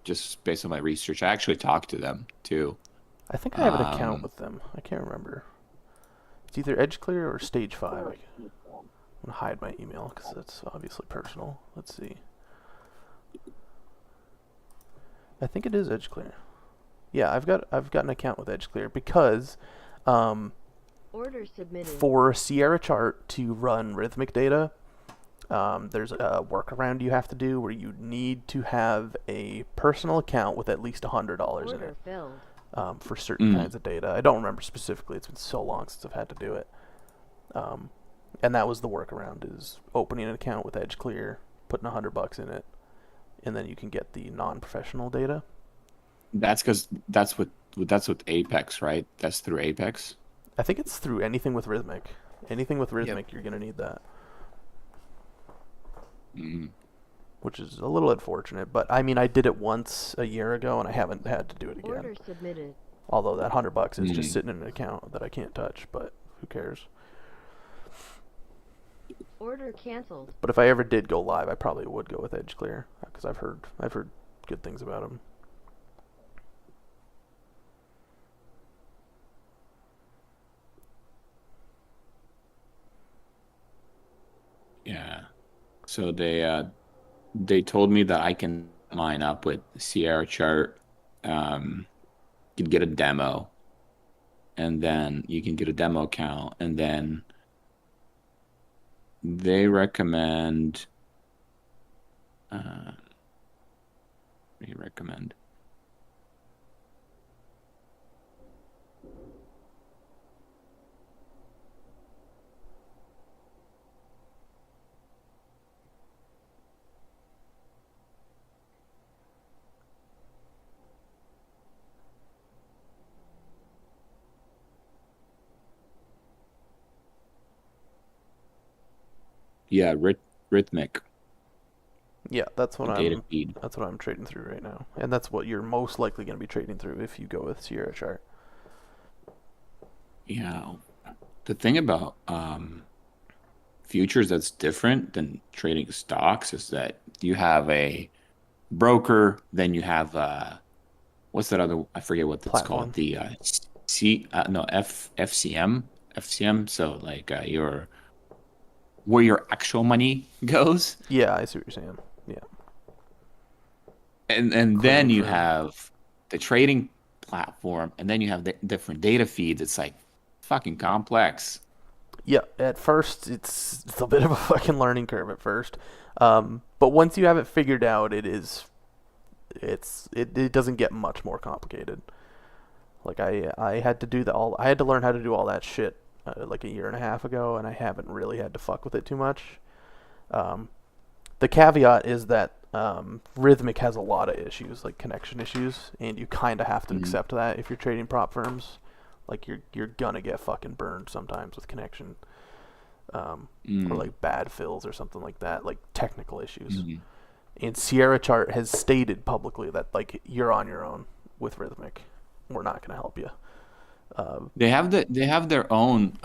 Just based on my research, I actually talked to them too. I think I have an account Um, with them. I can't remember. It's either Edge Clear or Stage 5. I'm gonna hide my email because that's obviously personal. Let's see. I think it is Edge Clear. Yeah, I've got an account with Edge Clear because Order submitted. for Sierra Chart to run Rhythmic data, there's a workaround you have to do where you need to have a personal account with at least $100 in Order it. filled. For certain kinds of data. I don't remember specifically. It's been so long since I've had to do it. And that was the workaround, is opening an account with Edge Clear, putting $100 in it, and then you can get the non-professional data. That's because that's with Apex, right? That's through Apex. I think it's through anything with Rhythmic. Anything with Rhythmic, you're going to need that, Mm. which is a little unfortunate. But, I mean, I did it once a year ago, and I haven't had to do it again. Order submitted. Although that $100 is just Mm. sitting in an account that I can't touch, but who cares? Order canceled. But if I ever did go live, I probably would go with Edge Clear because I've heard good things about them. Yeah. So they told me that I can line up with Sierra Chart. Could get a demo, and then you can get a demo account, and then they recommend. They recommend. Yeah, Rhythmic Yeah, that's what data I'm feed. trading through right now, and that's what you're most likely going to be trading through if you go with Sierra Chart. Yeah, the thing about futures that's different than trading stocks is that you have a broker, then you have what's that other? I forget what it's Platform. called. The FCM. So like your where your actual money goes, Yeah, I see what you're saying. Yeah, and then you firm. have the trading platform, and then you have the different data feeds. It's like fucking complex. yeah. At first, it's a bit of a fucking learning curve at first, but once you have it figured out, it doesn't get much more complicated. Like I had to do I had to learn how to do all that shit like a year and a half ago, and I haven't really had to fuck with it too much. The caveat is that Rhythmic has a lot of issues, like connection issues, and you kind of have to accept that if you're trading prop firms. Like you're gonna get fucking burned sometimes with connection, or like bad fills or something like that, like technical issues. And Sierra Chart has stated publicly that like you're on your own with Rhythmic. We're not gonna help you. They have their own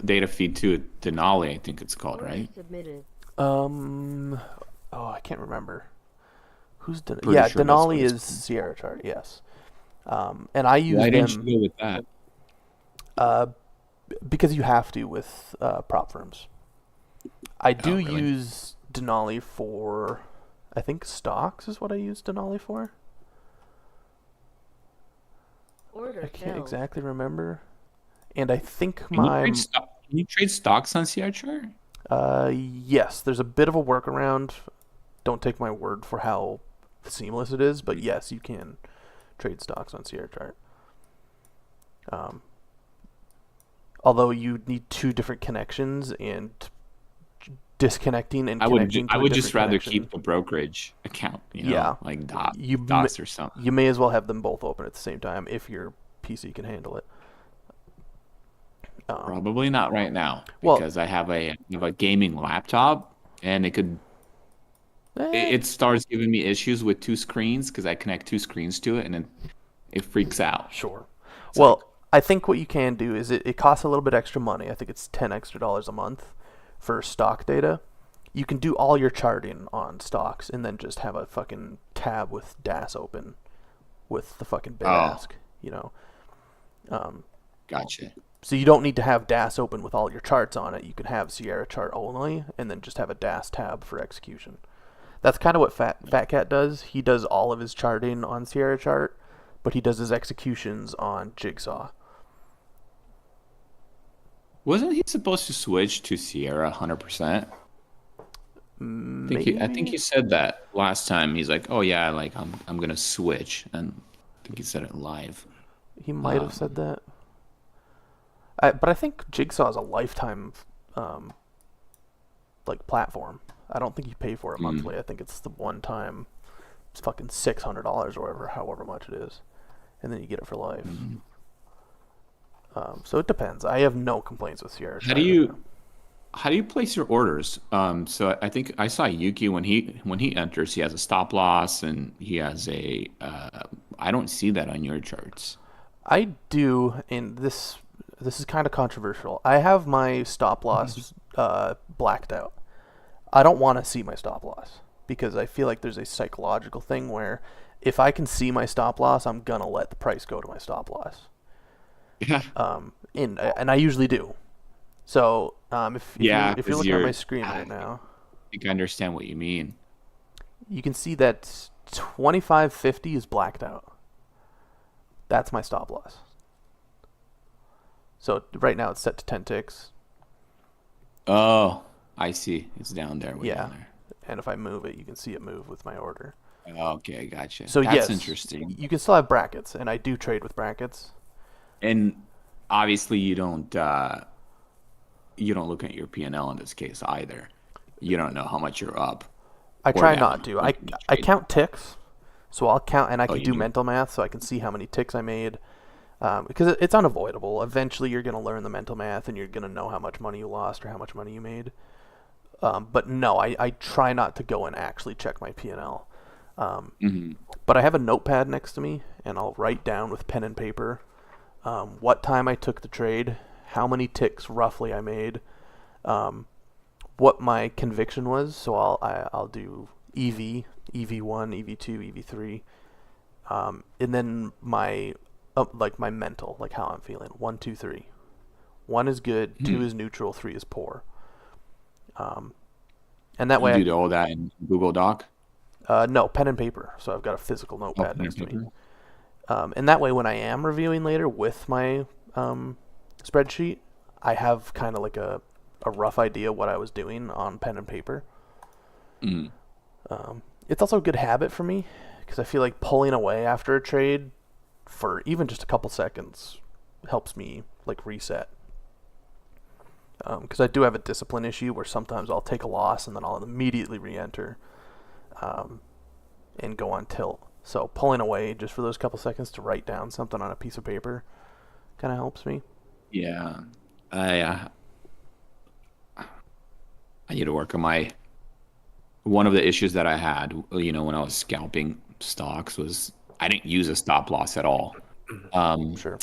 data feed to Denali, I think it's called, Order right? submitted. Oh, I can't remember. Who's Pretty yeah, sure that's what Denali it's is called. Sierra Chart, yes. And I use Why didn't them you go with that? because you have to with prop firms. I do really? use Denali for, I think stocks is what I use Denali for. Order I can't failed. exactly remember. And I think Can you my trade stocks on CR chart? yes, there's a bit of a workaround. Don't take my word for how seamless it is, but yes, you can trade stocks on Sierra Chart. Although you need two different connections and disconnecting and connecting to I a would just different rather connection. keep the brokerage account, you know, Yeah. like You DOS or something. You may as well have them both open at the same time if your PC can handle it. Probably not right now well- because I have a gaming laptop and it starts giving me issues with two screens because I connect two screens to it and then it freaks out. Sure. It's Well, like- I think what you can do is it costs a little bit extra money. I think it's $10 extra a month for stock data. You can do all your charting on stocks and then just have a fucking tab with DAS open with the fucking bid ask, you know. Gotcha. So you don't need to have DAS open with all your charts on it. You can have Sierra Chart only and then just have a DAS tab for execution. That's kind of what Fat Cat does. He does all of his charting on Sierra Chart, but he does his executions on Jigsaw. Wasn't he supposed to switch to Sierra 100%? I think he said that last time. He's like, "Oh yeah, like I'm gonna switch," and I think he said it live. He might have said that. But I think Jigsaw is a lifetime, like platform. I don't think you pay for it monthly. I think it's the one time. It's fucking $600 or however much it is, and then you get it for life. So it depends. I have no complaints with Sierra. How do you place your orders? So I think I saw Yuki when he enters, he has a stop loss and he has a. I don't see that on your charts. I do, and this is kind of controversial. I have my stop loss blacked out. I don't want to see my stop loss because I feel like there's a psychological thing where if I can see my stop loss, I'm gonna let the price go to my stop loss. Yeah. And I usually do. So if you're looking at my screen right now, I think I understand what you mean. you can see that 25.50 is blacked out. That's my stop loss. So right now it's set to 10 ticks. Oh, I see. It's down there. Way down there. And if I move it, you can see it move with my order. Okay, gotcha. So That's yes, interesting. you can still have brackets, and I do trade with brackets. And obviously, you don't look at your P&L in this case either. You don't know how much you're up. I or try down. not to. You I trade. count ticks, so I'll count, and I can you do do? mental math, so I can see how many ticks I made. Because it's unavoidable. Eventually, you're going to learn the mental math, and you're going to know how much money you lost or how much money you made. But no, I try not to go and actually check my P&L. But I have a notepad next to me, and I'll write down with pen and paper what time I took the trade, how many ticks roughly I made, what my conviction was. So I'll do EV, EV1, EV2, EV3, and then my my mental, like how I'm feeling. 1, 2, 3. 1 is good, 2 is neutral, 3 is poor. And that way You do all that in Google Doc. no, pen and paper. So I've got a physical notepad pen and next to me. paper. And that way, when I am reviewing later with my spreadsheet, I have kind of like a rough idea what I was doing on pen and paper. It's also a good habit for me because I feel like pulling away after a trade for even just a couple seconds helps me like reset. Because I do have a discipline issue where sometimes I'll take a loss and then I'll immediately re-enter and go on tilt. So pulling away just for those couple seconds to write down something on a piece of paper kind of helps me. Yeah, I need to work on one of the issues that I had, when I was scalping stocks was I didn't use a stop loss at all. Sure.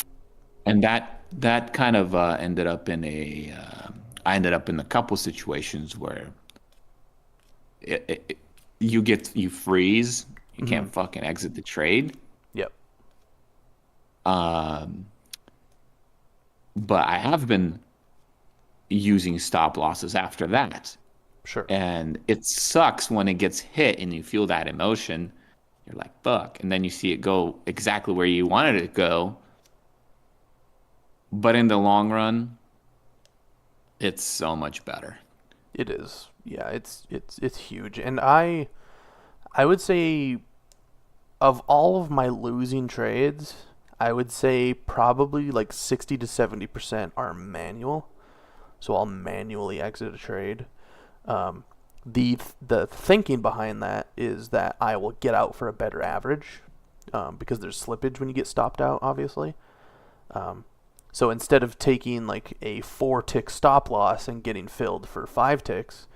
And that that kind of ended up in I ended up in a couple situations where you freeze, you can't fucking exit the trade. Yep. But I have been using stop losses after that. Sure. And it sucks when it gets hit and you feel that emotion. You're like, fuck. And then you see it go exactly where you wanted it to go. But in the long run, it's so much better. It is. Yeah, it's huge. And I would say of all of my losing trades, I would say probably like 60 to 70% are manual. So I'll manually exit a trade. The thinking behind that is that I will get out for a better average, because there's slippage when you get stopped out, obviously. So instead of taking like a 4-tick stop loss and getting filled for 5 ticks,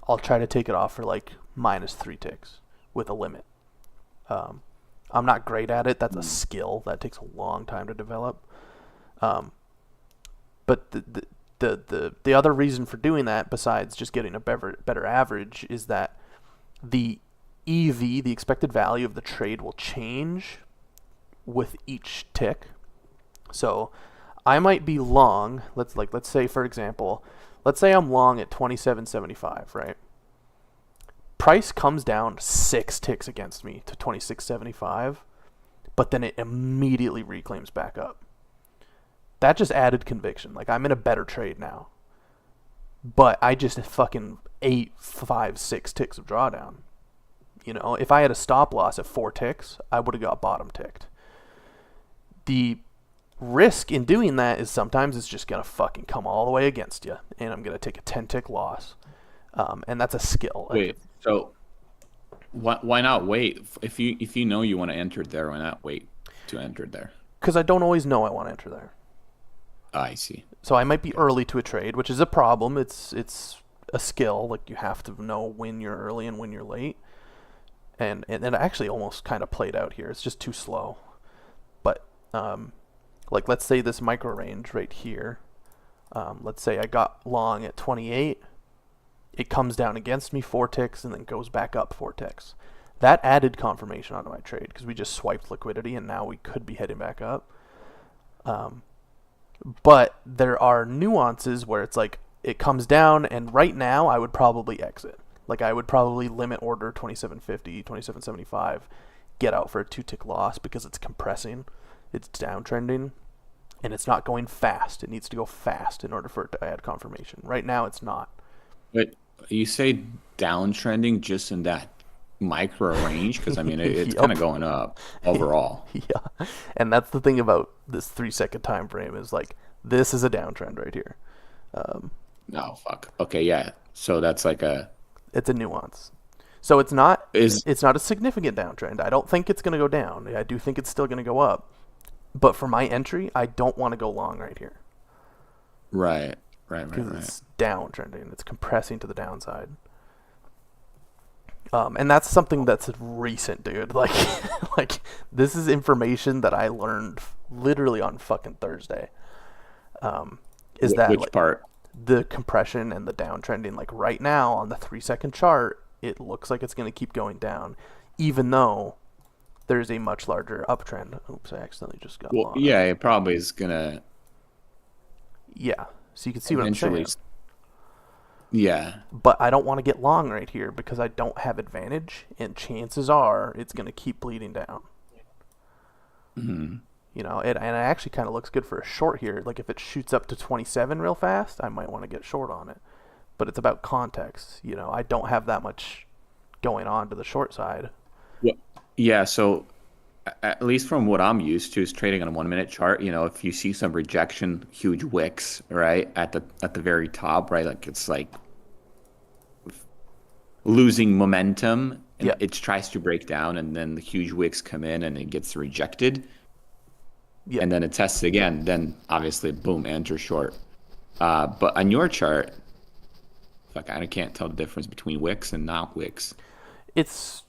I'll try to take it off for like -3 ticks with a limit. I'm not great at it. That's a skill that takes a long time to develop. But the other reason for doing that, besides just getting a better average, is that the EV, the expected value of the trade, will change with each tick. So I might be long. Let's say, for example, let's say I'm long at 27.75, right? Price comes down 6 ticks against me to 26.75, but then it immediately reclaims back up. That just added conviction. Like, I'm in a better trade now. But I just fucking ate 5, 6 ticks of drawdown. You know, if I had a stop loss at 4 ticks, I would have got bottom ticked. The risk in doing that is sometimes it's just going to fucking come all the way against you, and I'm going to take a 10-tick loss. And that's a skill. Wait, so why not wait? If you know you want to enter there, why not wait to enter there? Because I don't always know I want to enter there. I see. So I might be early to a trade, which is a problem. It's a skill. Like, you have to know when you're early and when you're late. And it actually almost kind of played out here. It's just too slow. But like, let's say this micro range right here. Let's say I got long at 28. It comes down against me 4 ticks and then goes back up 4 ticks. That added confirmation onto my trade because we just swiped liquidity and now we could be heading back up. But there are nuances where it's like it comes down, and right now I would probably exit. Like, I would probably limit order 27.50, 27.75, get out for a 2-tick loss because it's compressing, it's downtrending, and it's not going fast. It needs to go fast in order for it to add confirmation. Right now it's not. But you say downtrending just in that micro range? Because, I mean, it's Yep. kind of going up overall. Yeah, and that's the thing about this 3-second time frame is, like, this is a downtrend right here. No, fuck. Okay, yeah. So that's like It's a nuance. So it's not Is- a significant downtrend. I don't think it's going to go down. I do think it's still going to go up. But for my entry, I don't want to go long right here right. because it's downtrending. It's compressing to the downside. And that's something that's recent, dude. Like, like, this is information that I learned literally on fucking Thursday. Is that Which like, part? the compression and the downtrending? Like, right now on the 3-second chart, it looks like it's going to keep going down, even though there's a much larger uptrend. Oops, I accidentally just got Well, lost. yeah, it probably is gonna Yeah. So you can see what I'm saying. eventually. Yeah. But I don't want to get long right here because I don't have advantage, and chances are it's going to keep bleeding down. Hmm. You know, and it actually kind of looks good for a short here. Like, if it shoots up to 27 real fast, I might want to get short on it. But it's about context. You know, I don't have that much going on to the short side. Yeah. So, at least from what I'm used to, is trading on a 1-minute chart. You know, if you see some rejection, huge wicks, right at the very top, right, like it's like losing momentum, and Yeah. it tries to break down, and then the huge wicks come in, and it gets rejected. Yeah. And then it tests again, then obviously, boom, enter short. But on your chart, fuck, I can't tell the difference between wicks and not wicks. It's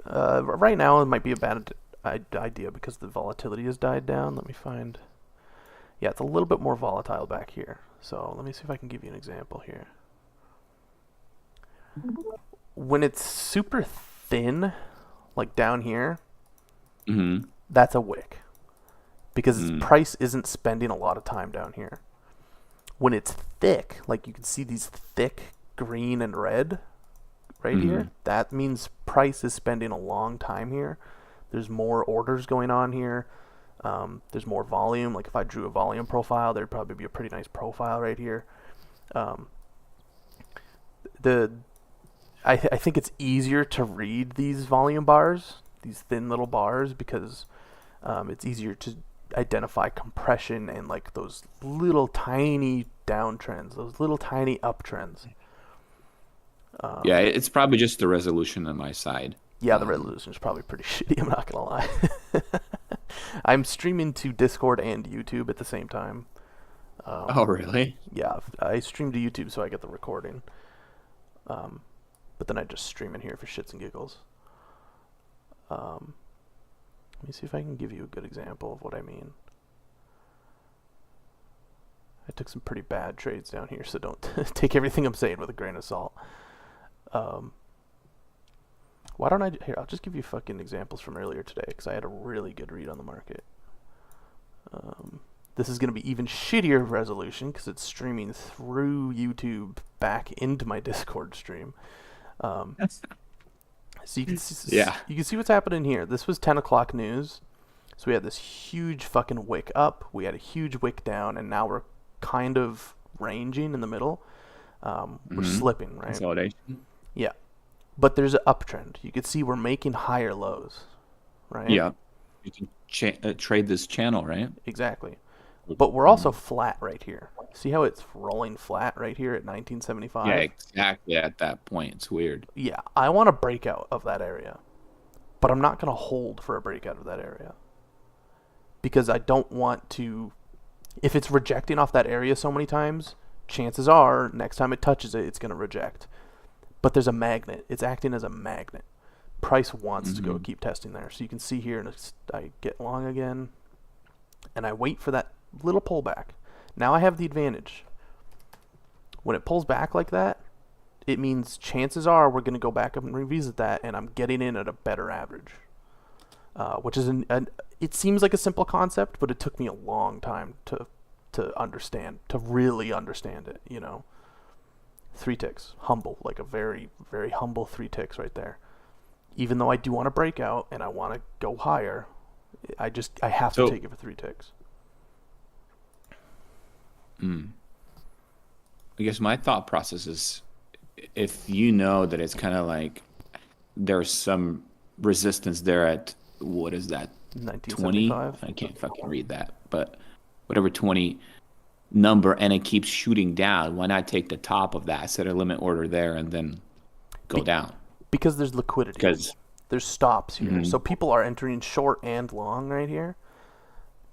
right now it might be a bad idea because the volatility has died down. Let me find. Yeah, it's a little bit more volatile back here. So let me see if I can give you an example here. When it's super thin, like down here, Mm-hmm. that's a wick. Because its Mm. price isn't spending a lot of time down here. When it's thick, like you can see these thick green and red right here, that means price is spending a long time here. There's more orders going on here. There's more volume. Like if I drew a volume profile, there'd probably be a pretty nice profile right here. I think it's easier to read these volume bars, these thin little bars, because it's easier to identify compression and like those little tiny downtrends, those little tiny uptrends. Yeah, it's probably just the resolution on my side. Yeah, the resolution is probably pretty shitty, I'm not gonna lie. I'm streaming to Discord and YouTube at the same time. Oh, really? Yeah, I stream to YouTube so I get the recording. But then I just stream in here for shits and giggles. Let me see if I can give you a good example of what I mean. I took some pretty bad trades down here, so don't take everything I'm saying with a grain of salt. Why don't I... Here, I'll just give you fucking examples from earlier today, because I had a really good read on the market. This is going to be even shittier resolution, because it's streaming through YouTube back into my Discord stream. So you can see, you can see what's happening here. This was 10 o'clock news. So we had this huge fucking wick up. We had a huge wick down, and now we're kind of ranging in the middle. We're slipping, right? Consolidation. Yeah. But there's an uptrend. You can see we're making higher lows, right? Yeah. You can trade this channel, right? Exactly. But we're also flat right here. See how it's rolling flat right here at 1975? Yeah, exactly at that point. It's weird. Yeah, I want a breakout of that area. But I'm not going to hold for a breakout of that area. Because I don't want to... If it's rejecting off that area so many times, chances are next time it touches it, it's going to reject. But there's a magnet. It's acting as a magnet. Price wants to go keep testing there. So you can see here, and I get long again. And I wait for that little pullback. Now I have the advantage. When it pulls back like that, it means chances are we're going to go back up and revisit that, and I'm getting in at a better average. Which is it seems like a simple concept, but it took me a long time to understand, to really understand it, you know. 3 ticks. Humble. Like a very, very humble 3 ticks right there. Even though I do want to break out and I want to go higher, I have to take it for 3 ticks. I guess my thought process is, if you know that it's kind of like there's some resistance there at, what is that, 20? 1975. I can't fucking read that, but whatever 20 number, and it keeps shooting down, why not take the top of that, set a limit order there, and then go down? Because there's liquidity. Because there's stops here. So people are entering short and long right here.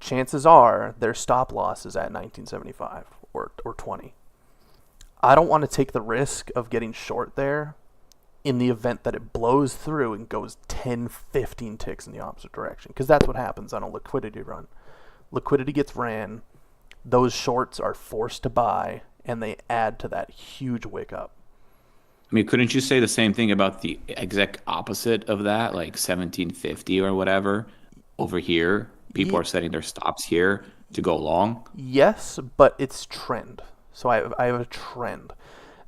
Chances are their stop loss is at 1975 or 20. I don't want to take the risk of getting short there in the event that it blows through and goes 10, 15 ticks in the opposite direction. Because that's what happens on a liquidity run. Liquidity gets ran, those shorts are forced to buy, and they add to that huge wick up. I mean, couldn't you say the same thing about the exact opposite of that, like 1750 or whatever over here? People are setting their stops here to go long. Yes, but it's trend. So I have a trend.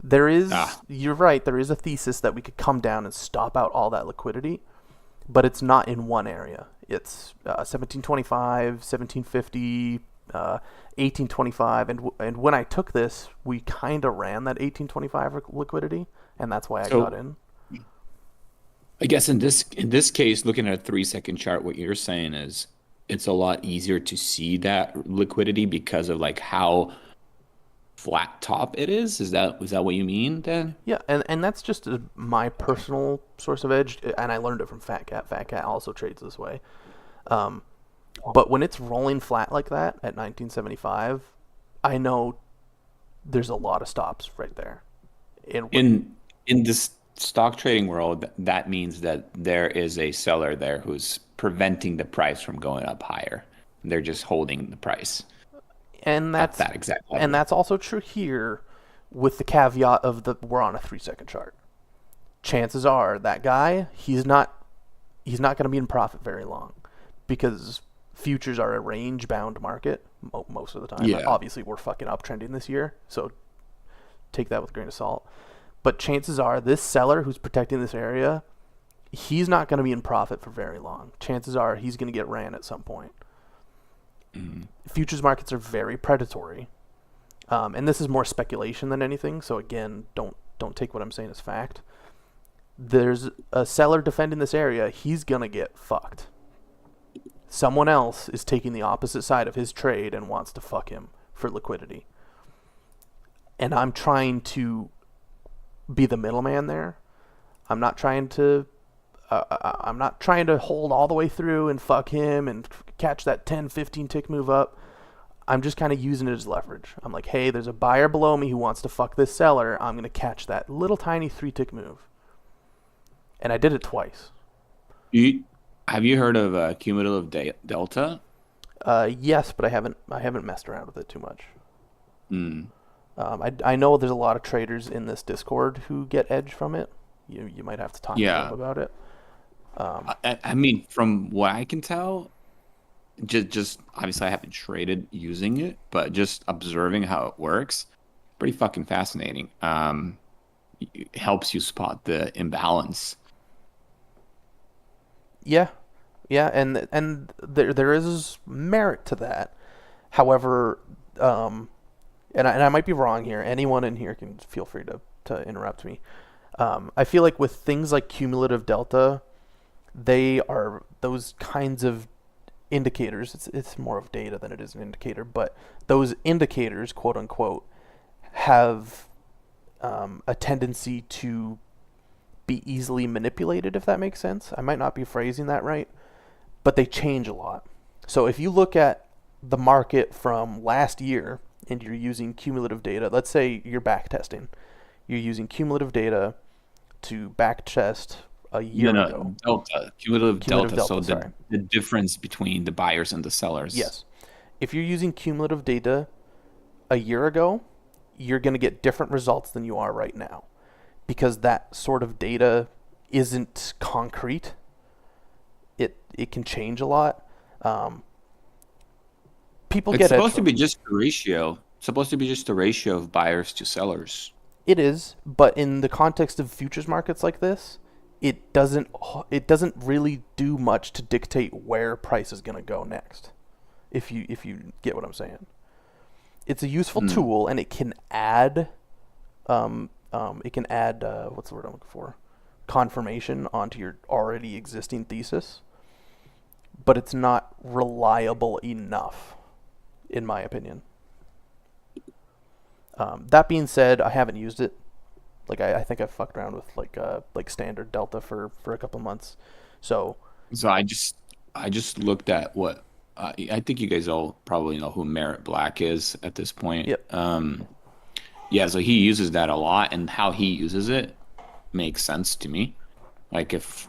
There is, you're right, there is a thesis that we could come down and stop out all that liquidity, but it's not in one area. It's 1725, 1750, 1825, and when I took this, we kind of ran that 1825 liquidity, and that's why I got in. I guess in this case, looking at a 3-second chart, what you're saying is it's a lot easier to see that liquidity because of like how flat top it is. Is that what you mean then? Yeah, and that's just my personal source of edge, and I learned it from Fat Cat. Fat Cat also trades this way. But when it's rolling flat like that at 1975, I know there's a lot of stops right there. In this stock trading world, that means that there is a seller there who's preventing the price from going up higher. They're just holding the price. And at that's that exact level. and that's also true here, with the caveat of we're on a 3-second chart. Chances are that guy, he's not going to be in profit very long, because futures are a range bound market most of the time. Yeah. Obviously, we're fucking uptrending this year, so take that with a grain of salt. But chances are this seller who's protecting this area, he's not going to be in profit for very long. Chances are he's going to get ran at some point. Futures markets are very predatory, and this is more speculation than anything. So again, don't take what I'm saying as fact. There's a seller defending this area, he's gonna get fucked. Someone else is taking the opposite side of his trade and wants to fuck him for liquidity. And I'm trying to be the middleman there. I'm not trying to hold all the way through and fuck him and catch that 10-15 tick move up. I'm just kind of using it as leverage. I'm like, hey, there's a buyer below me who wants to fuck this seller. I'm going to catch that little tiny 3-tick move. And I did it twice. Have you heard of cumulative delta? Yes, but I haven't messed around with it too much. Mm. I know there's a lot of traders in this Discord who get edge from it. You might have to talk to them about it. I mean, from what I can tell, just obviously I haven't traded using it, but just observing how it works, pretty fucking fascinating. It helps you spot the imbalance. Yeah, and there is merit to that. However, and I might be wrong here. Anyone in here can feel free to interrupt me. I feel like with things like cumulative delta, they are those kinds of indicators. It's more of data than it is an indicator, but those indicators, quote unquote, have a tendency to be easily manipulated, if that makes sense. I might not be phrasing that right, but they change a lot. So if you look at the market from last year and you're using cumulative data, let's say you're back testing, you're using cumulative data to back test a year ago. Cumulative delta. So sorry. the difference between the buyers and the sellers. Yes. If you're using cumulative data a year ago, you're going to get different results than you are right now, because that sort of data isn't concrete. It can change a lot. It's supposed to be just the ratio. It's supposed to be just the ratio of buyers to sellers. It is, but in the context of futures markets like this, it doesn't really do much to dictate where price is going to go next. If you get what I'm saying. It's a useful tool, and it can add what's the word I'm looking for? Confirmation onto your already existing thesis, but it's not reliable enough, in my opinion. That being said, I haven't used it. Like I think I've fucked around with like standard delta for a couple months. So I just looked at what I think you guys all probably know who Merritt Black is at this point. Yep. Yeah, so he uses that a lot, and how he uses it makes sense to me. Like if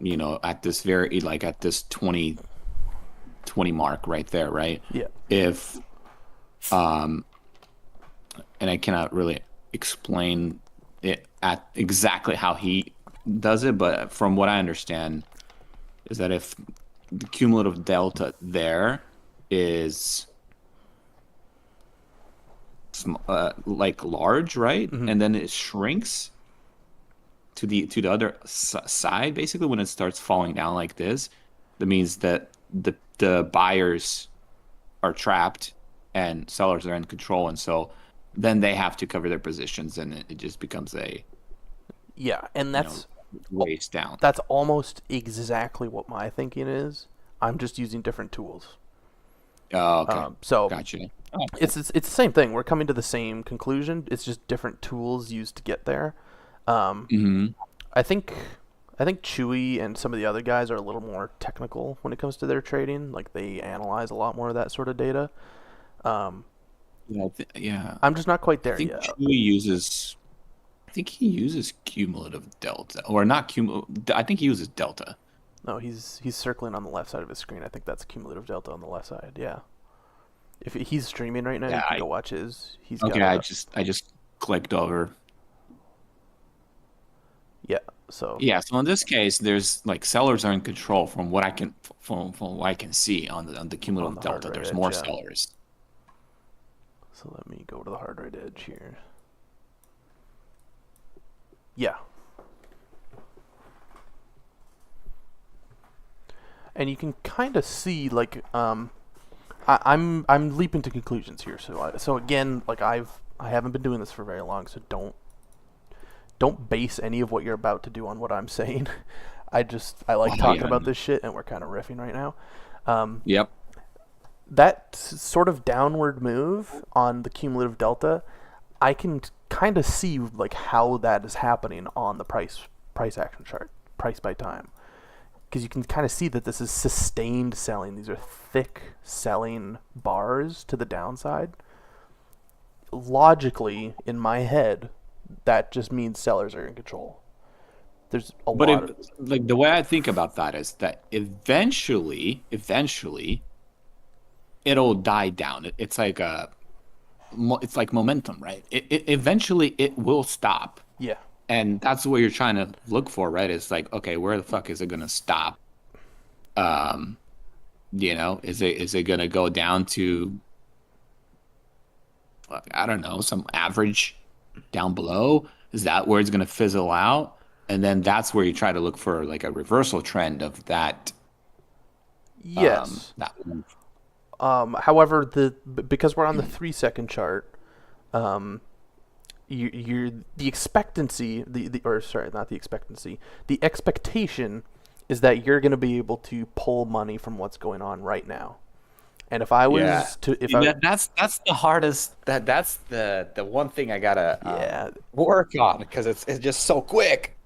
at this at this 20 mark right there, right? Yeah. If and I cannot really explain it at exactly how he does it, but from what I understand is that if the cumulative delta there is like large, right? Mm-hmm. And then it shrinks to the other side, basically when it starts falling down like this, that means that the buyers are trapped and sellers are in control, and so then they have to cover their positions, and it just becomes and that's ways down. That's almost exactly what my thinking is. I'm just using different tools. Oh, okay. So Gotcha. it's the same thing. We're coming to the same conclusion. It's just different tools used to get there. I think Chewy and some of the other guys are a little more technical when it comes to their trading. Like they analyze a lot more of that sort of data. Yeah. I'm just not quite there I think yet. Chewy uses. I think he uses cumulative delta, or not cumulative. I think he uses delta. No, he's circling on the left side of his screen. I think that's cumulative delta on the left side. Yeah. If he's streaming right now, you Yeah, can go watch his. He's Okay, got I just clicked over. yeah. So Yeah, so in this case, there's like sellers are in control from what I can from what I can see on the cumulative the hard delta. right There's edge, more yeah. sellers. So let me go to the hard right edge here. Yeah. And you can kind of see like I'm leaping to conclusions here. So again, like I haven't been doing this for very long, so don't base any of what you're about to do on what I'm saying. I like talking about this shit, and we're kind of riffing right now. Yep. That sort of downward move on the cumulative delta, I can kind of see like how that is happening on the price action chart, price by time, because you can kind of see that this is sustained selling. These are thick selling bars to the downside. Logically, in my head, that just means sellers are in control. There's a But lot if, like the way I think about that is that eventually, it'll die down. It's like it's like momentum, right? It eventually it will stop, yeah. and that's what you're trying to look for, right? It's like, okay, where the fuck is it gonna stop? Is it gonna go down to, I don't know, some average down below? Is that where it's gonna fizzle out? And then that's where you try to look for like a reversal trend of that. Yes. That move. However, because we're on the 3-second chart, you're the expectancy, not the expectancy, the expectation is that you're going to be able to pull money from what's going on right now. And if I was that's the hardest. That's the one thing I gotta work on, because it's just so quick.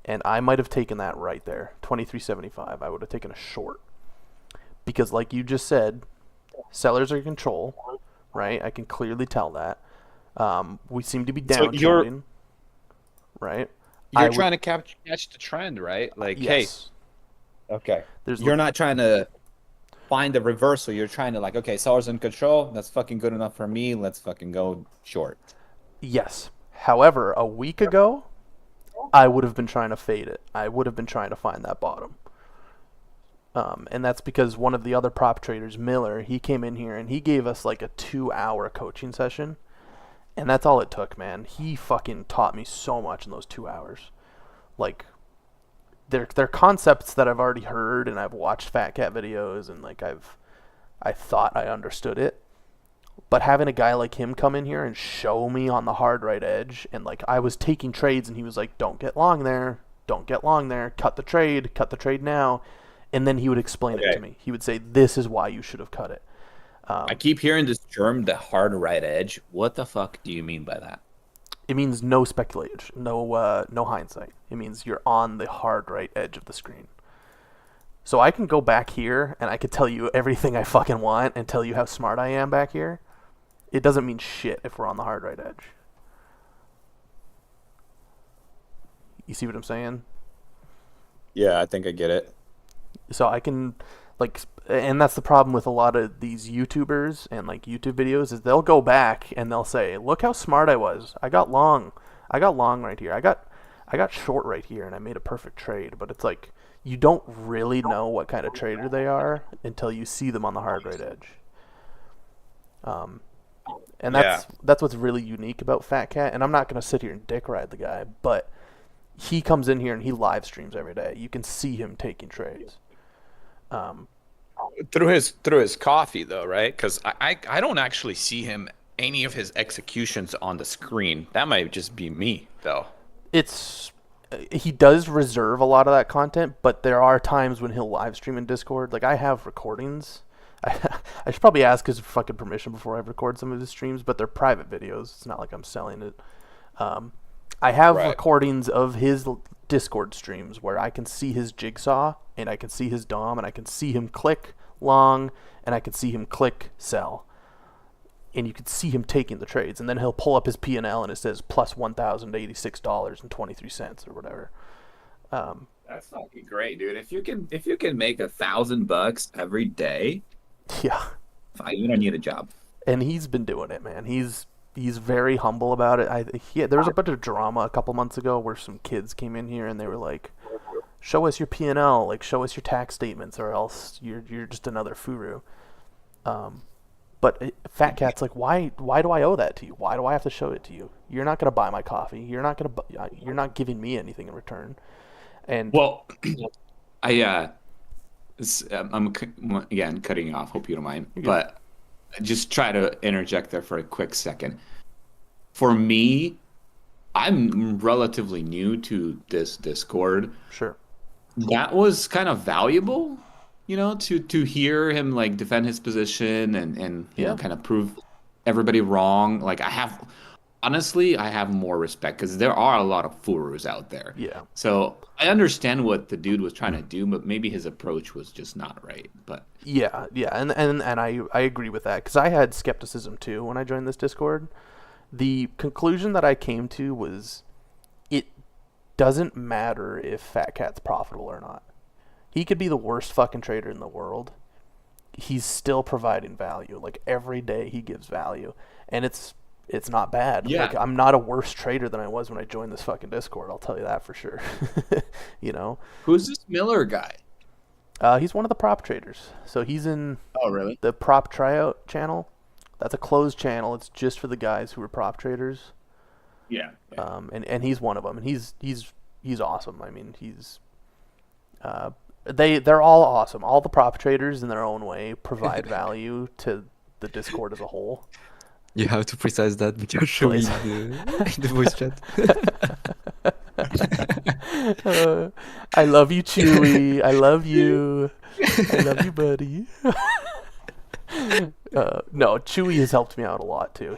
And I might have taken that right there, 23.75. I would have taken a short, because like you just said, sellers are in control, right? I can clearly tell that. We seem to be downtrending, right? You're trying to catch the trend, right? Like, yes. hey, okay. There's You're not trying to find the reversal. You're trying to like, okay, sellers in control. That's fucking good enough for me. Let's fucking go short. Yes. However, a week ago, I would have been trying to fade it. I would have been trying to find that bottom. And that's because one of the other prop traders, Miller, he came in here and he gave us like a 2-hour coaching session. And that's all it took, man. He fucking taught me so much in those 2 hours. Like, they're concepts that I've already heard, and I've watched Fat Cat videos, and like I thought I understood it. But having a guy like him come in here and show me on the hard right edge, and like I was taking trades and he was like, don't get long there, cut the trade now. And then he would explain it to me. He would say, this is why you should have cut it. I keep hearing this term, the hard right edge. What the fuck do you mean by that? It means no speculation, no hindsight. It means you're on the hard right edge of the screen. So I can go back here and I could tell you everything I fucking want and tell you how smart I am back here. It doesn't mean shit if we're on the hard right edge. You see what I'm saying? Yeah, I think I get it. So I can, like, and that's the problem with a lot of these YouTubers and like YouTube videos, is they'll go back and they'll say, look how smart I was. I got long right here. I got short right here, and I made a perfect trade. But it's like, you don't really know what kind of trader they are until you see them on the hard right edge. And that's what's really unique about Fat Cat. And I'm not going to sit here and dick ride the guy, but he comes in here and he live streams every day. You can see him taking trades. Through his coffee though, right? Because I don't actually see him any of his executions on the screen. That might just be me though. He does reserve a lot of that content, but there are times when he'll live stream in Discord. Like, I have recordings. I should probably ask his fucking permission before I record some of his streams, but they're private videos. It's not like I'm selling it. I have recordings of his Discord streams where I can see his jigsaw, and I can see his dom, and I can see him click long, and I can see him click sell. And you can see him taking the trades, and then he'll pull up his P&L and it says plus $1,086.23 or whatever. That's fucking great, dude. If you can make $1,000 every day, Yeah, you don't need a job. and he's been doing it, man. He's very humble about it. There was a bunch of drama a couple months ago where some kids came in here and they were like, "Show us your P&L, like show us your tax statements, or else you're just another furu." But Fat Cat's like, why do I owe that to you? Why do I have to show it to you? You're not gonna buy my coffee. You're not giving me anything in return. And Well, I'm again cutting you off. Hope you don't mind, You're good. but just try to interject there for a quick second. For me, I'm relatively new to this Discord. sure, That was kind of valuable, to hear him like defend his position and you know Yeah. kind of prove everybody wrong. Like honestly, I have more respect because there are a lot of furus out there. yeah. So I understand what the dude was trying to do, but maybe his approach was just not right. But Yeah, and I agree with that because I had skepticism too when I joined this Discord. The conclusion that I came to was it doesn't matter if Fat Cat's profitable or not. He could be the worst fucking trader in the world. He's still providing value. Like every day he gives value, and it's not bad. Yeah. Like I'm not a worse trader than I was when I joined this fucking Discord. I'll tell you that for sure. You know, who's this Miller guy? he's one of the prop traders. So he's in Oh, really? the prop tryout channel. That's a closed channel. It's just for the guys who are prop traders. Yeah. And he's one of them. And he's awesome. I mean, they're all awesome. All the prop traders in their own way provide value to the Discord as a whole. You have to precise that with your show in Please. the voice chat. I love you, Chewy. I love you. I love you, buddy. No, Chewy has helped me out a lot too.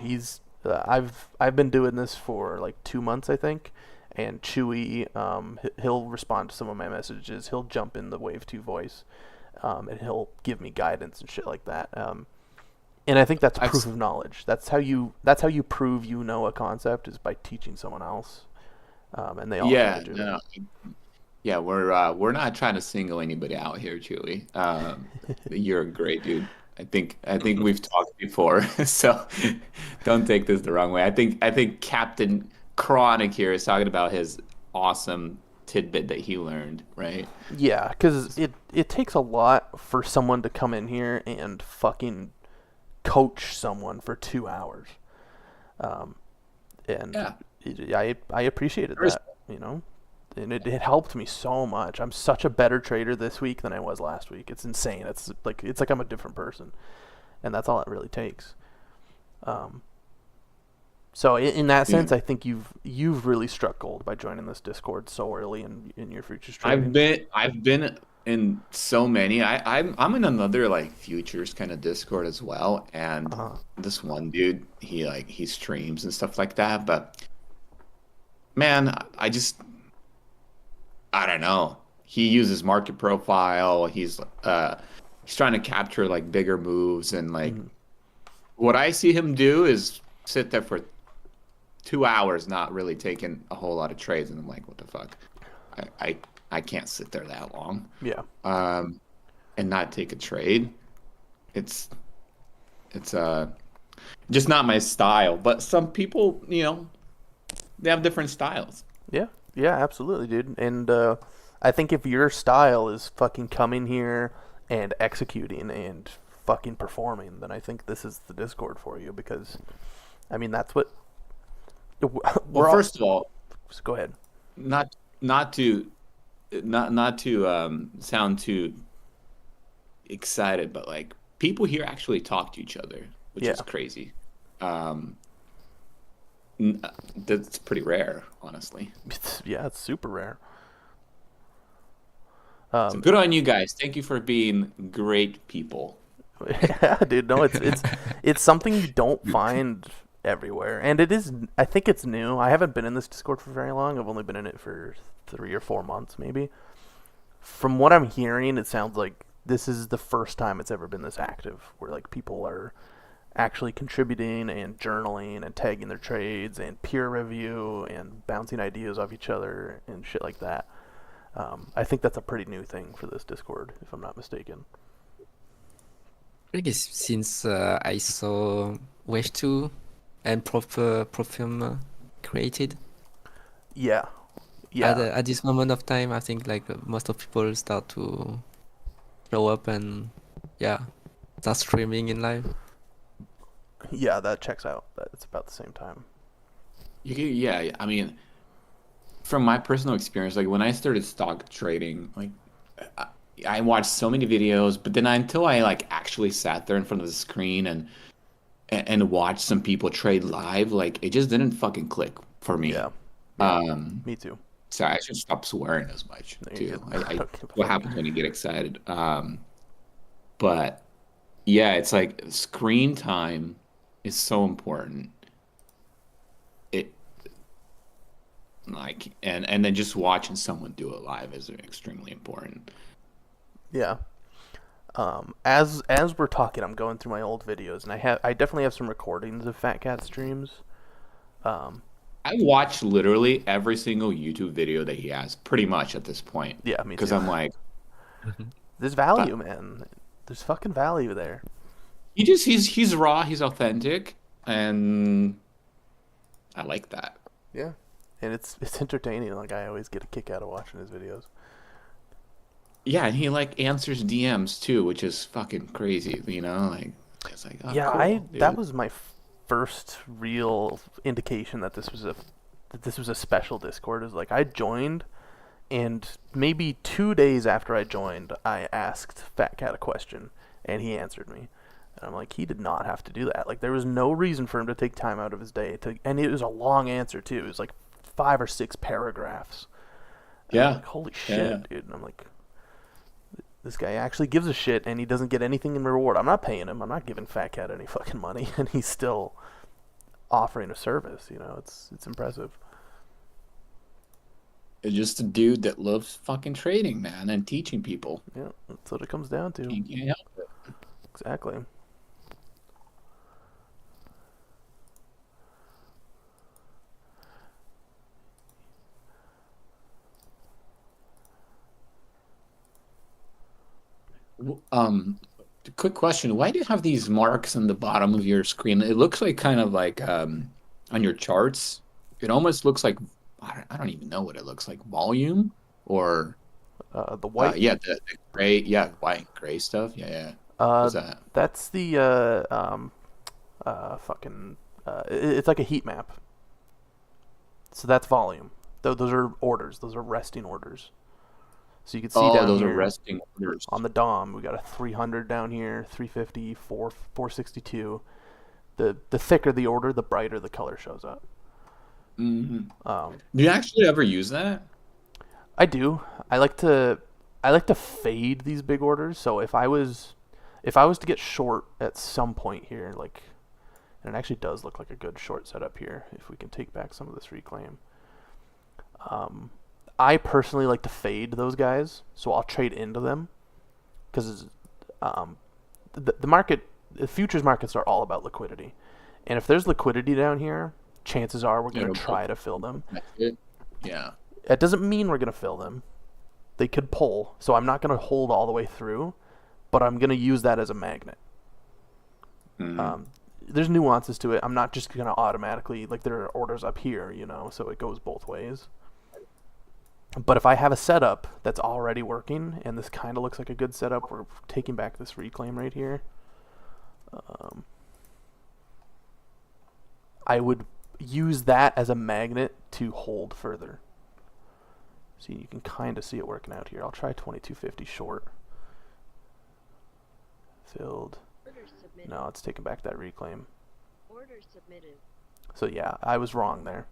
I've been doing this for like 2 months, I think, and Chewy, he'll respond to some of my messages. He'll jump in the Wave 2 voice, and he'll give me guidance and shit like that. And I think that's I've proof s- of knowledge. That's how you prove you know a concept, is by teaching someone else. And they all Yeah, kinda do no, yeah, we're not trying to single anybody out here, Chewy. You're a great dude. I think we've talked before, so don't take this the wrong way. I think Captain Chronic here is talking about his awesome tidbit that he learned, right? Yeah, because it takes a lot for someone to come in here and fucking coach someone for 2 hours. And Yeah. I appreciated There's- that, you know? And it helped me so much. I'm such a better trader this week than I was last week. It's insane. It's like I'm a different person. And that's all it really takes. So in that sense, I think you've really struck gold by joining this Discord so early in your futures trading. I've been in so many. I'm in another like futures kind of Discord as well, and this one dude, he streams and stuff like that. But man, I don't know. He uses market profile. He's trying to capture like bigger moves, and like what I see him do is sit there for 2 hours, not really taking a whole lot of trades, and I'm like, what the fuck? I can't sit there that long. Yeah. And not take a trade. It's just not my style. But some people, they have different styles. Yeah, absolutely, dude. And I think if your style is fucking coming here and executing and fucking performing, then I think this is the Discord for you, because, I mean, that's what. Well, first of all, Just go ahead. not to sound too excited, but like people here actually talk to each other, which is Yeah. crazy. That's pretty rare, honestly. It's super rare. So good on you guys. Thank you for being great people. Yeah, dude. No, it's something you don't find everywhere, and it is. I think it's new. I haven't been in this Discord for very long. I've only been in it for 3 or 4 months, maybe. From what I'm hearing, it sounds like this is the first time it's ever been this active, where like people are actually contributing and journaling and tagging their trades and peer review and bouncing ideas off each other and shit like that. I think that's a pretty new thing for this Discord, if I'm not mistaken. I guess since I saw Wave 2 and Profium created, Yeah, yeah, at this moment of time, I think like most of people start to show up and yeah, start streaming in live. yeah. That checks out. It's about the same time. Yeah, I mean, from my personal experience, like when I started stock trading, like I, I watched so many videos, but then until I like actually sat there in front of the screen and watched some people trade live, like it just didn't fucking click for me. Yeah, me too. So I should stop swearing as much No, you're too. good. I Okay, what fine. happens when you get excited? But yeah, it's like screen time is so important. It like and then just watching someone do it live is extremely important. Yeah. As we're talking, I'm going through my old videos, and I definitely have some recordings of Fat Cat streams. I watch literally every single YouTube video that he has, pretty much at this point, Yeah, me because too. I'm like, There's value, man. There's fucking value there. he's raw, he's authentic, and I like that. Yeah, and it's entertaining. Like I always get a kick out of watching his videos. Yeah, and he like answers DMs too, which is fucking crazy, you know? Like it's like, oh, Yeah, cool, that dude. was my first real indication that this was a special Discord. Is like I joined, and maybe 2 days after I joined, I asked Fat Cat a question, and he answered me. And I'm like, he did not have to do that. Like there was no reason for him to take time out of his day to, and it was a long answer too. It was like 5 or 6 paragraphs. And I'm Yeah. like, holy Yeah. shit, dude. And I'm like, this guy actually gives a shit, and he doesn't get anything in reward. I'm not paying him. I'm not giving Fat Cat any fucking money, and he's still offering a service. You know, it's impressive. It's just a dude that loves fucking trading, man, and teaching people. Yeah, that's what it comes down to. You can't help it. Exactly. Quick question. Why do you have these marks on the bottom of your screen? It looks like kind of like on your charts. It almost looks like I don't even know what it looks like. Volume or The white. yeah, the gray, yeah, white and gray stuff. Yeah, yeah. What's that? That's the fucking. It's like a heat map. So that's volume. Those are orders. Those are resting orders. So you can see Oh, down those are here resting orders. on the DOM, we got a 300 down here, 350, 462. The thicker the order, the brighter the color shows up. hmm Um, Do you actually ever use that? I do. I like to fade these big orders. So if I was to get short at some point here, like, and it actually does look like a good short setup here if we can take back some of this reclaim. I personally like to fade those guys, so I'll trade into them because the futures markets are all about liquidity, and if there's liquidity down here, chances are we're going It'll to try to fill them. That's it. Yeah. It doesn't mean we're going to fill them. They could pull, so I'm not going to hold all the way through, but I'm going to use that as a magnet. Mhm. There's nuances to it. I'm not just going to automatically, like there are orders up here, you know, so it goes both ways. But if I have a setup that's already working, and this kind of looks like a good setup, we're taking back this reclaim right here. I would use that as a magnet to hold further. See, you can kind of see it working out here. I'll try 2250 short. Filled. Order submitted. No, it's taking back that reclaim. Order submitted. So yeah, I was wrong there.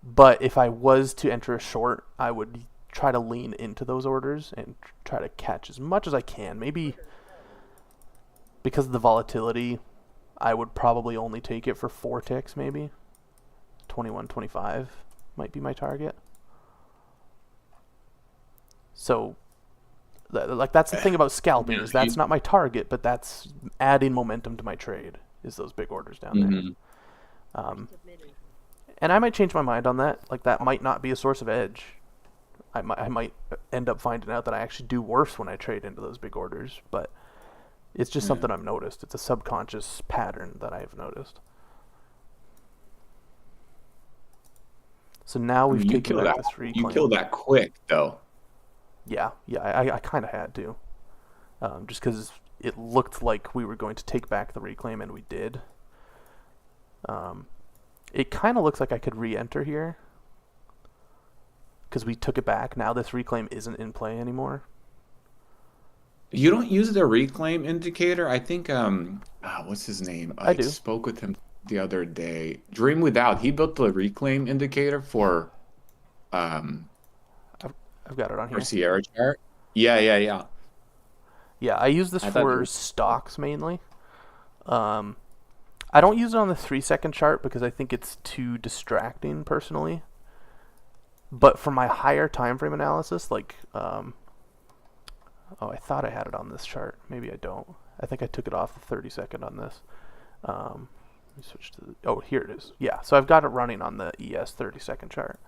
But if I was to enter a short, I would try to lean into those orders and try to catch as much as I can. Maybe because of the volatility, I would probably only take it for 4 ticks, maybe. 21.25 might be my target. So, like that's the thing about scalping, is that's not my target, but that's adding momentum to my trade, is those big orders down there. Mhm. Submitted. And I might change my mind on that. Like that might not be a source of edge. I might end up finding out that I actually do worse when I trade into those big orders. But It's just Yeah. something I've noticed. It's a subconscious pattern that I've noticed. So now I we've mean, you taken kill back that. this reclaim. You kill that quick though. Yeah, I kind of had to. Just because it looked like we were going to take back the reclaim, and we did. It kind of looks like I could re-enter here. Because we took it back. Now this reclaim isn't in play anymore. You don't use the reclaim indicator. I think what's his name? I do. Spoke with him the other day. Dream Without. He built the reclaim indicator for I've got it on here. Sierra chart. Yeah. Yeah, I use this I thought for you- stocks mainly. I don't use it on the 3-second chart because I think it's too distracting personally. But for my higher time frame analysis, like, oh, I thought I had it on this chart. Maybe I don't. I think I took it off the 30-second on this. Let me switch to oh, here it is. Yeah, so I've got it running on the ES 30-second chart.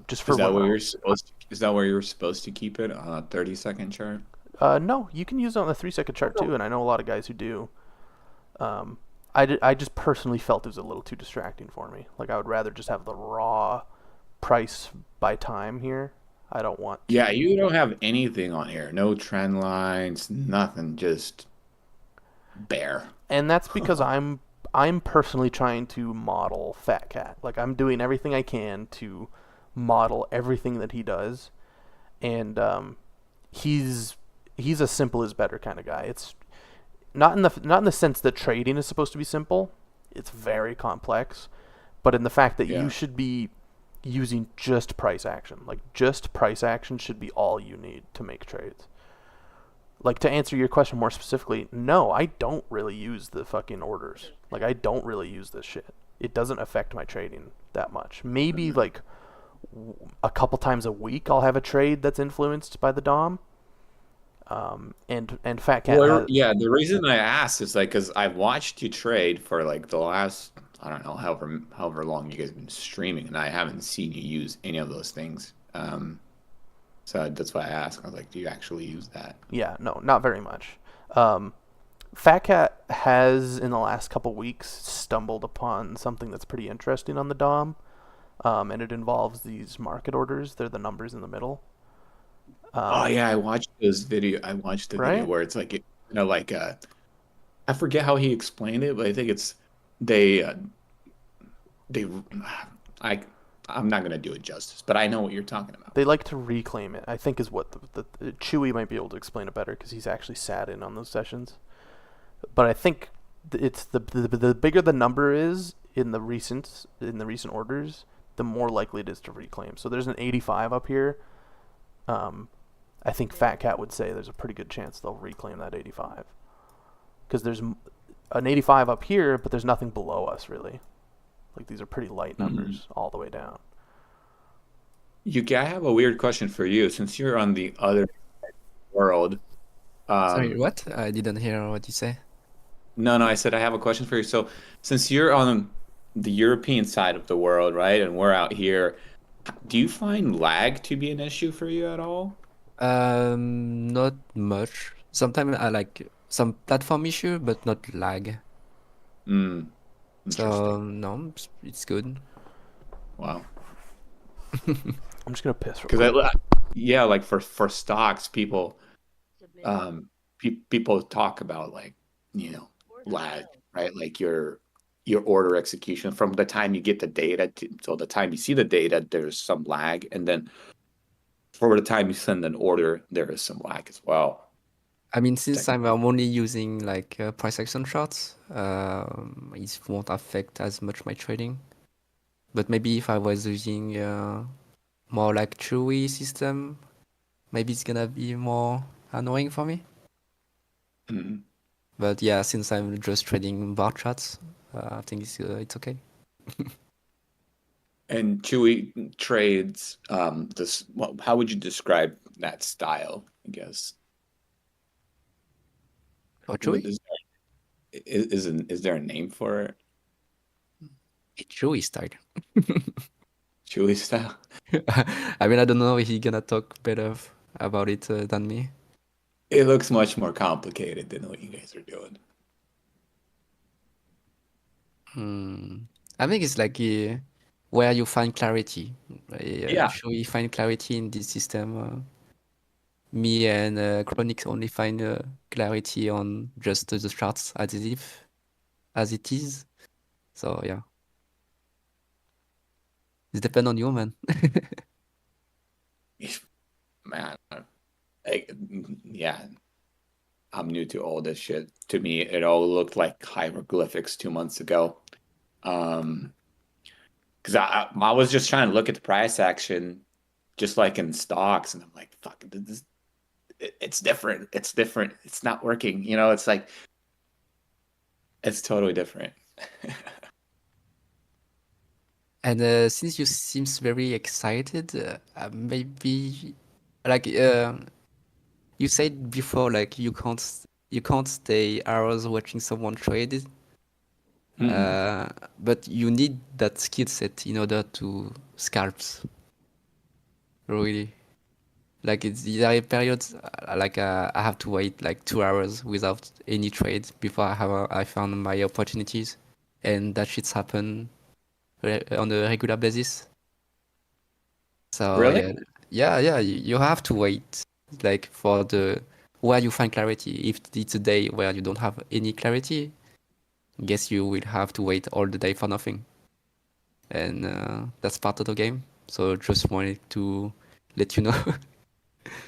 Just for Is that when where I- you're supposed? Is that where you're supposed to keep it on a 30-second chart? No, you can use it on the 3-second chart too, and I know a lot of guys who do. I just personally felt it was a little too distracting for me. Like, I would rather just have the raw price by time here. I don't want. Yeah, you don't have anything on here. No trend lines, nothing. Just bare. And that's because I'm personally trying to model Fat Cat. Like, I'm doing everything I can to model everything that he does, and he's a simple is better kind of guy. It's not in the sense that trading is supposed to be simple. It's very complex, but in the fact that Yeah. you should be using just price action. Like, just price action should be all you need to make trades. Like, to answer your question more specifically, no, I don't really use the fucking orders. Like, I don't really use this shit. It doesn't affect my trading that much. Maybe like a couple times a week I'll have a trade that's influenced by the DOM. And Fat Cat Well, has, yeah, the reason I asked is like because I've watched you trade for like the last, I don't know, however long you guys have been streaming, and I haven't seen you use any of those things. So that's why I asked. I was like, do you actually use that? yeah, no, not very much. Fat Cat has in the last couple weeks stumbled upon something that's pretty interesting on the DOM, and it involves these market orders. They're the numbers in the middle. Oh yeah, I watched those video. I watched the video Right? where it's like, like I forget how he explained it, but I think it's they I'm not gonna do it justice, but I know what you're talking about. They like to reclaim it, I think is what the Chewy might be able to explain it better because he's actually sat in on those sessions. But I think it's the bigger the number is in the recent orders, the more likely it is to reclaim. So there's an 85 up here. I think Fat Cat would say there's a pretty good chance they'll reclaim that 85 because there's an 85 up here, but there's nothing below us really. Like, these are pretty light numbers all the way down. Yuki, I have a weird question for you. Since you're on the other side of the world, Sorry, um, what? I didn't hear what you say. no, I said I have a question for you. So, since you're on the European side of the world, right, and we're out here, do you find lag to be an issue for you at all? Not much. Sometimes I like some platform issue, but not lag. Hmm. So Interesting. no, it's good. Wow. I'm just gonna piss real Because quick. yeah, like for stocks, people Submitted. people talk about like, Order lag, filled. right? Like your order execution from the time you get the data till the time you see the data, there's some lag, and then for the time you send an order, there is some lag as well. I mean, since I'm only using like price action charts, it won't affect as much my trading. But maybe if I was using more like Chewy system, maybe it's gonna be more annoying for me. Mhm. But yeah, since I'm just trading bar charts, I think it's okay. And Chewy trades this. How would you describe that style? I guess For Chewy, is there a name for it? it's Chewy style. Chewy style. I mean, I don't know if he's gonna talk better about it than me. It looks much more complicated than what you guys are doing. I think it's like where you find clarity. Yeah. Should we find clarity in this system? Me and Chronix only find clarity on just the charts as it is. So yeah, it depends on you, man. Man, yeah, I'm new to all this shit. To me, it all looked like hieroglyphics 2 months ago. Because I was just trying to look at the price action, just like in stocks, and I'm like, fuck, it's different. It's different. It's not working. It's like it's totally different. And since you seems very excited, maybe like you said before, like you can't stay hours watching someone trade. But you need that skill set in order to scalps. Really. Like there are periods like I have to wait like 2 hours without any trade before I found my opportunities, and that shit's happen on a regular basis. So Really? yeah, you have to wait like for the where you find clarity. If it's a day where you don't have any clarity, guess you will have to wait all the day for nothing, and that's part of the game. So just wanted to let you know.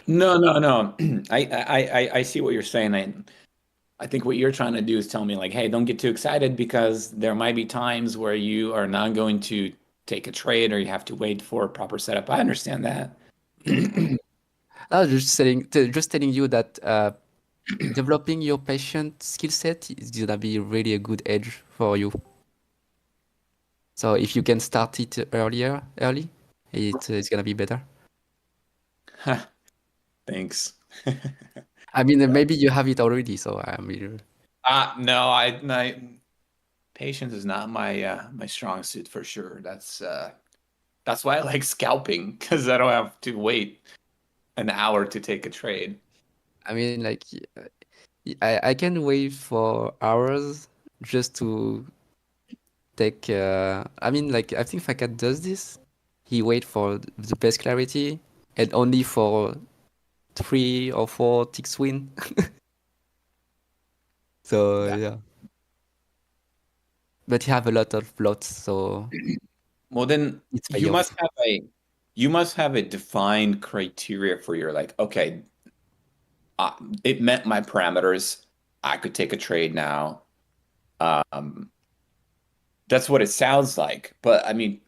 No. I see what you're saying. I think what you're trying to do is tell me like, hey, don't get too excited because there might be times where you are not going to take a trade or you have to wait for a proper setup. I understand that. I was just telling you that developing your patient skill set is gonna be really a good edge for you. So if you can start it early, it's gonna be better. Thanks. I mean, maybe you have it already. So I mean, No, patience is not my strong suit for sure. That's why I like scalping because I don't have to wait an hour to take a trade. I mean, like I can wait for hours just to take. I mean, like I think Fakat does this. He wait for the best clarity and only for 3 or 4 ticks win. So Yeah. yeah, but you have a lot of lots, so Well, then it's payoff. you must have a defined criteria for your like, okay, it met my parameters. I could take a trade now. That's what it sounds like. But I mean,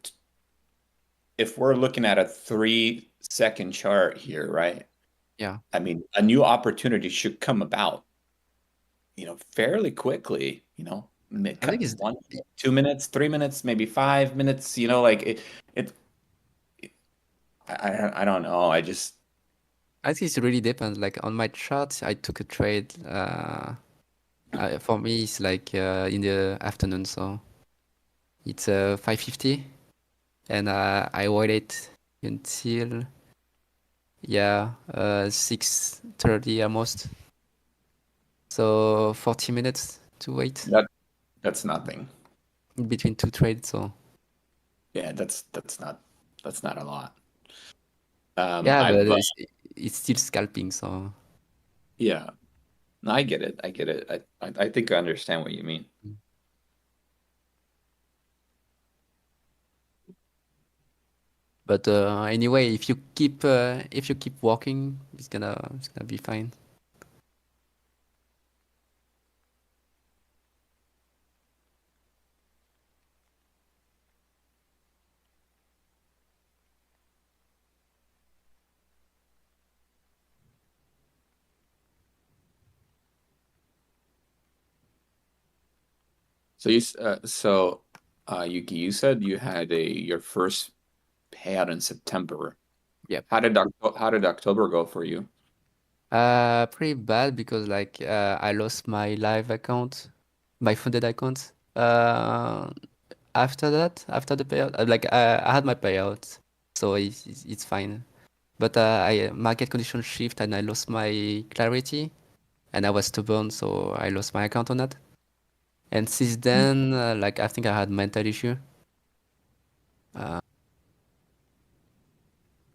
if we're looking at a 3-second chart here, right? Yeah. I mean, a new opportunity should come about, fairly quickly, I think it's 1, 2 minutes, 3 minutes, maybe 5 minutes, like it I don't know. I think it really depends. Like on my chart, I took a trade. For me, it's like in the afternoon, so it's 5:50, and I waited until 6:30 almost. So 40 minutes to wait that's nothing. in between two trades. So Yeah, that's not a lot. yeah, but it's still scalping. So Yeah. No, I get it. I think I understand what you mean. but anyway, if you keep walking, it's gonna be fine. So Yuki, you said you had your first payout in September. Yep. How did October go for you? Pretty bad because like I lost my live account, my funded account. After the payout, like I had my payout, so it's fine. But I market conditions shift and I lost my clarity, and I was stubborn, so I lost my account on that. And since then, like I think I had mental issue.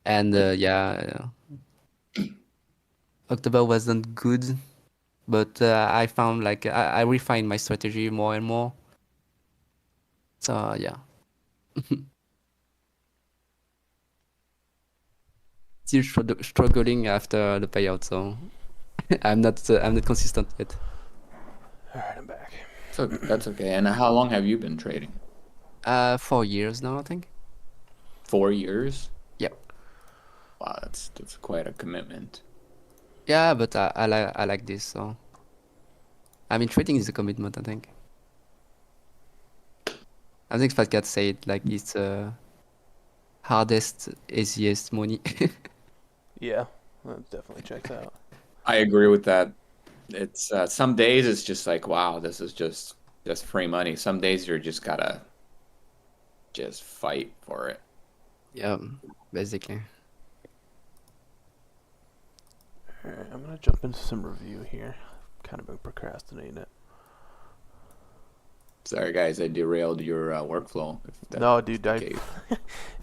And yeah, October wasn't good, but I found like I refined my strategy more and more. So yeah, still struggling after the payout. So I'm not consistent yet. All right, I'm back. So that's okay. And how long have you been trading? 4 years now, I think. 4 years? Yep. Wow, that's quite a commitment. Yeah, but I like this. So I mean, trading is a commitment. I think. I think Fat Cat said like it's hardest, easiest money. Yeah, that definitely checks out. I agree with that. It's some days it's just like, wow, this is just free money. Some days you're just gotta just fight for it. Yeah, basically. All right, I'm gonna jump into some review here. Kind of been procrastinating it. Sorry, guys, I derailed your workflow. No, dude, okay.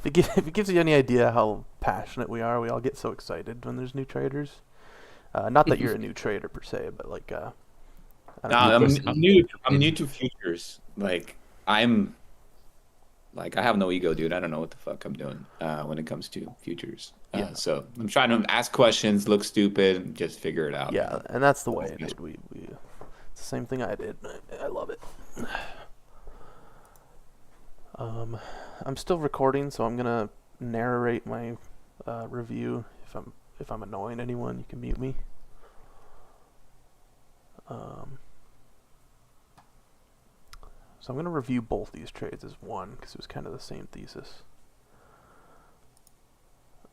if it gives you any idea how passionate we are, we all get so excited when there's new traders. Not that you're a new trader per se, but like, I don't know. I'm new. I'm new to futures. Like I'm, like I have no ego, dude. I don't know what the fuck I'm doing when it comes to futures. Yeah. So I'm trying to ask questions, look stupid, and just figure it out. Yeah, and that's the way, dude. It's the same thing I did. I love it. I'm still recording, so I'm gonna narrate my review. If I'm annoying anyone, you can mute me. So I'm gonna review both these trades as one because it was kind of the same thesis.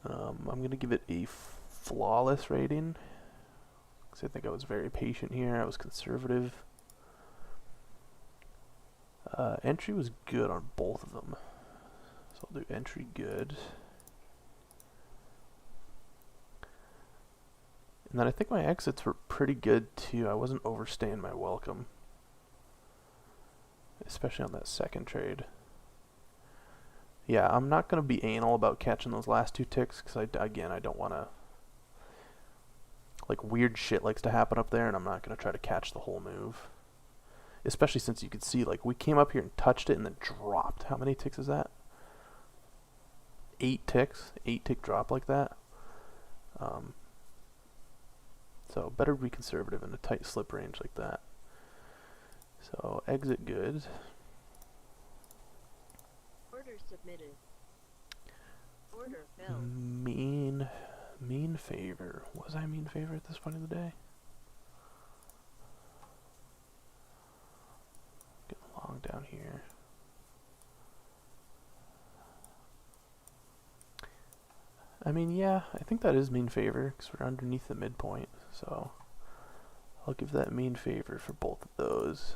I'm gonna give it a flawless rating because I think I was very patient here. I was conservative. Entry was good on both of them, so I'll do entry good. And then I think my exits were pretty good too. I wasn't overstaying my welcome, especially on that second trade. Yeah, I'm not going to be anal about catching those last two ticks because I don't want to, like, weird shit likes to happen up there, and I'm not going to try to catch the whole move. Especially since you could see, like, we came up here and touched it and then dropped. How many ticks is that? 8 ticks? 8 tick drop like that? So better be conservative in a tight slip range like that. So exit good. Order submitted. Order filled. Mean favor. Was I mean favor at this point of the day? Getting long down here. I mean, yeah, I think that is mean favor because we're underneath the midpoint. So I'll give that mean favor for both of those.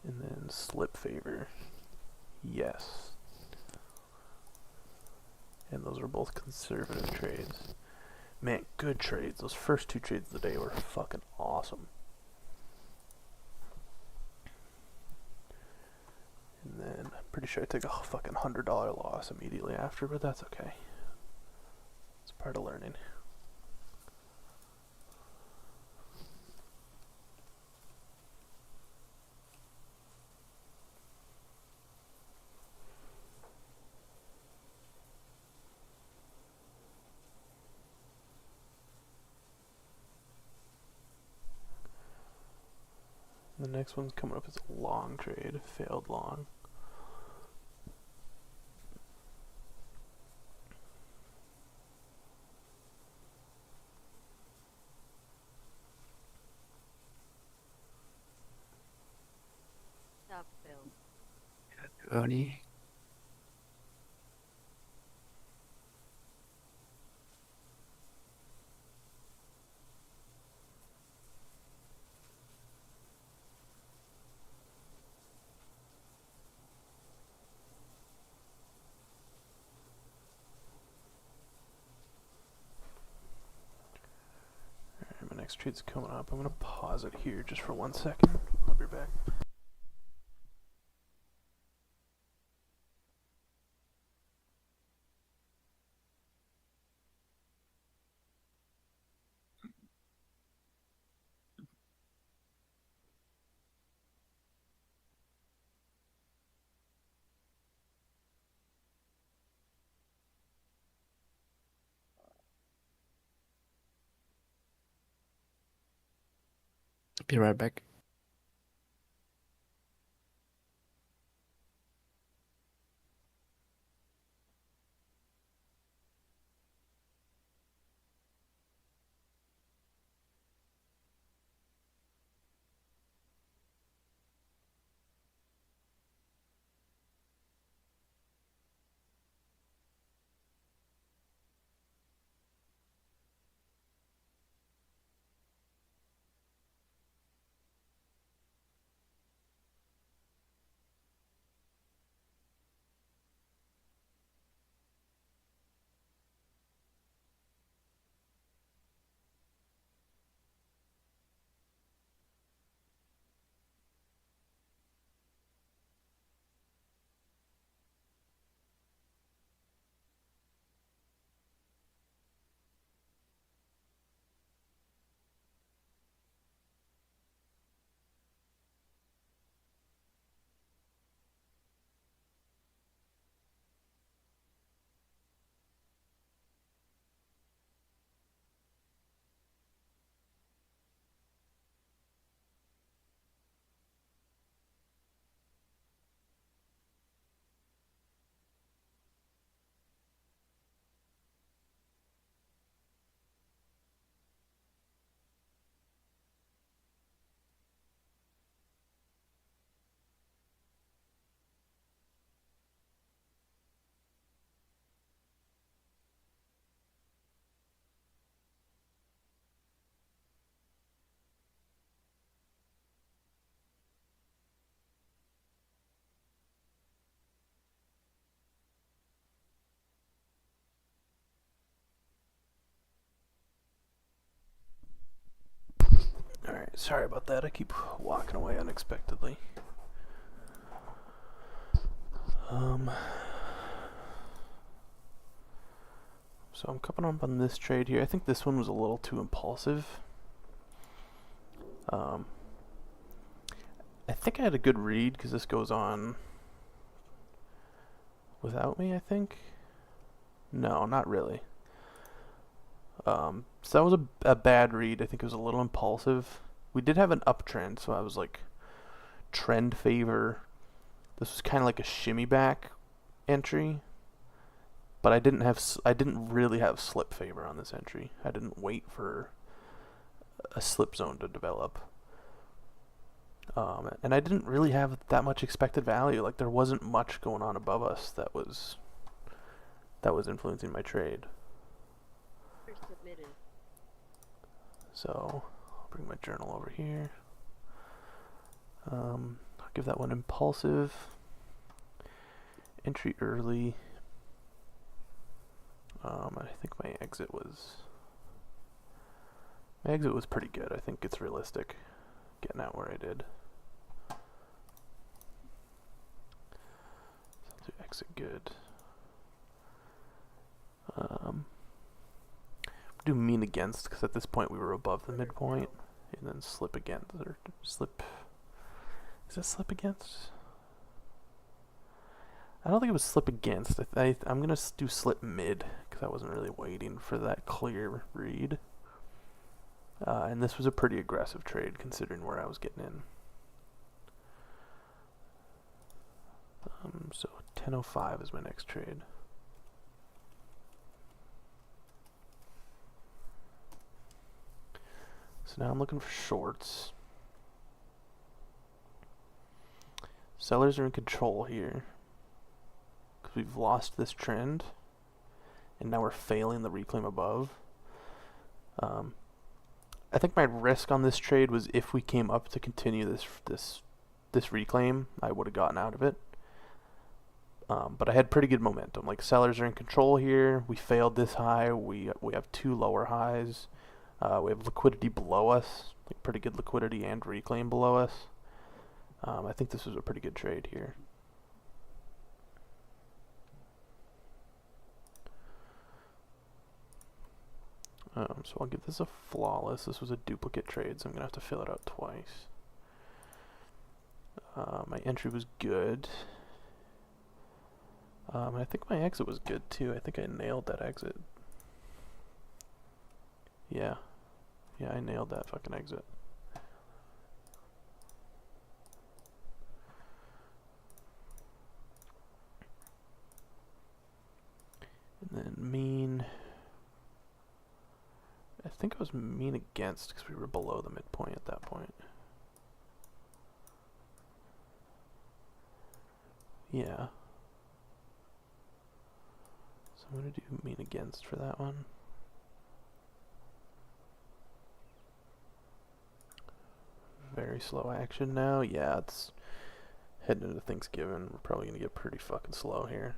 And then slip favor. Yes. And those are both conservative trades. Man, good trades. Those first 2 trades of the day were fucking awesome. And then I'm pretty sure I took a fucking $100 loss immediately after, but that's okay. It's part of learning. The next one's coming up as a long trade, failed long. Stop filled. Early. next trade's coming up. I'm gonna pause it here just for 1 second. I'll be back. Be right back. Alright, sorry about that. I keep walking away unexpectedly. So I'm coming up on this trade here. I think this one was a little too impulsive. I think I had a good read because this goes on without me, I think. No, not really. So that was a bad read. I think it was a little impulsive. We did have an uptrend, so I was like trend favor. This was kind of like a shimmy back entry, but I didn't really have slip favor on this entry. I didn't wait for a slip zone to develop. And I didn't really have that much expected value. Like there wasn't much going on above us that was influencing my trade. Submitted. So I'll bring my journal over here. I'll give that one impulsive. Entry early. I think my exit was pretty good. I think it's realistic getting out where I did. So I'll do exit good. Do mean against because at this point we were above the midpoint, and then slip against or slip. Is that slip against? I don't think it was slip against. I'm gonna do slip mid because I wasn't really waiting for that clear read. And this was a pretty aggressive trade considering where I was getting in. So 10:05 is my next trade. So now I'm looking for shorts. Sellers are in control here because we've lost this trend and now we're failing the reclaim above. I think my risk on this trade was if we came up to continue this reclaim, I would have gotten out of it. But I had pretty good momentum. Like sellers are in control here. We failed this high. We have two lower highs. We have liquidity below us, like pretty good liquidity and reclaim below us. I think this was a pretty good trade here. So I'll give this a flawless. This was a duplicate trade, so I'm going to have to fill it out twice. My entry was good. I think my exit was good too. I think I nailed that exit. Yeah. Yeah, I nailed that fucking exit. And then mean. I think I was mean against because we were below the midpoint at that point. Yeah. So I'm going to do mean against for that one. Very slow action now. Yeah, it's heading into Thanksgiving. We're probably going to get pretty fucking slow here.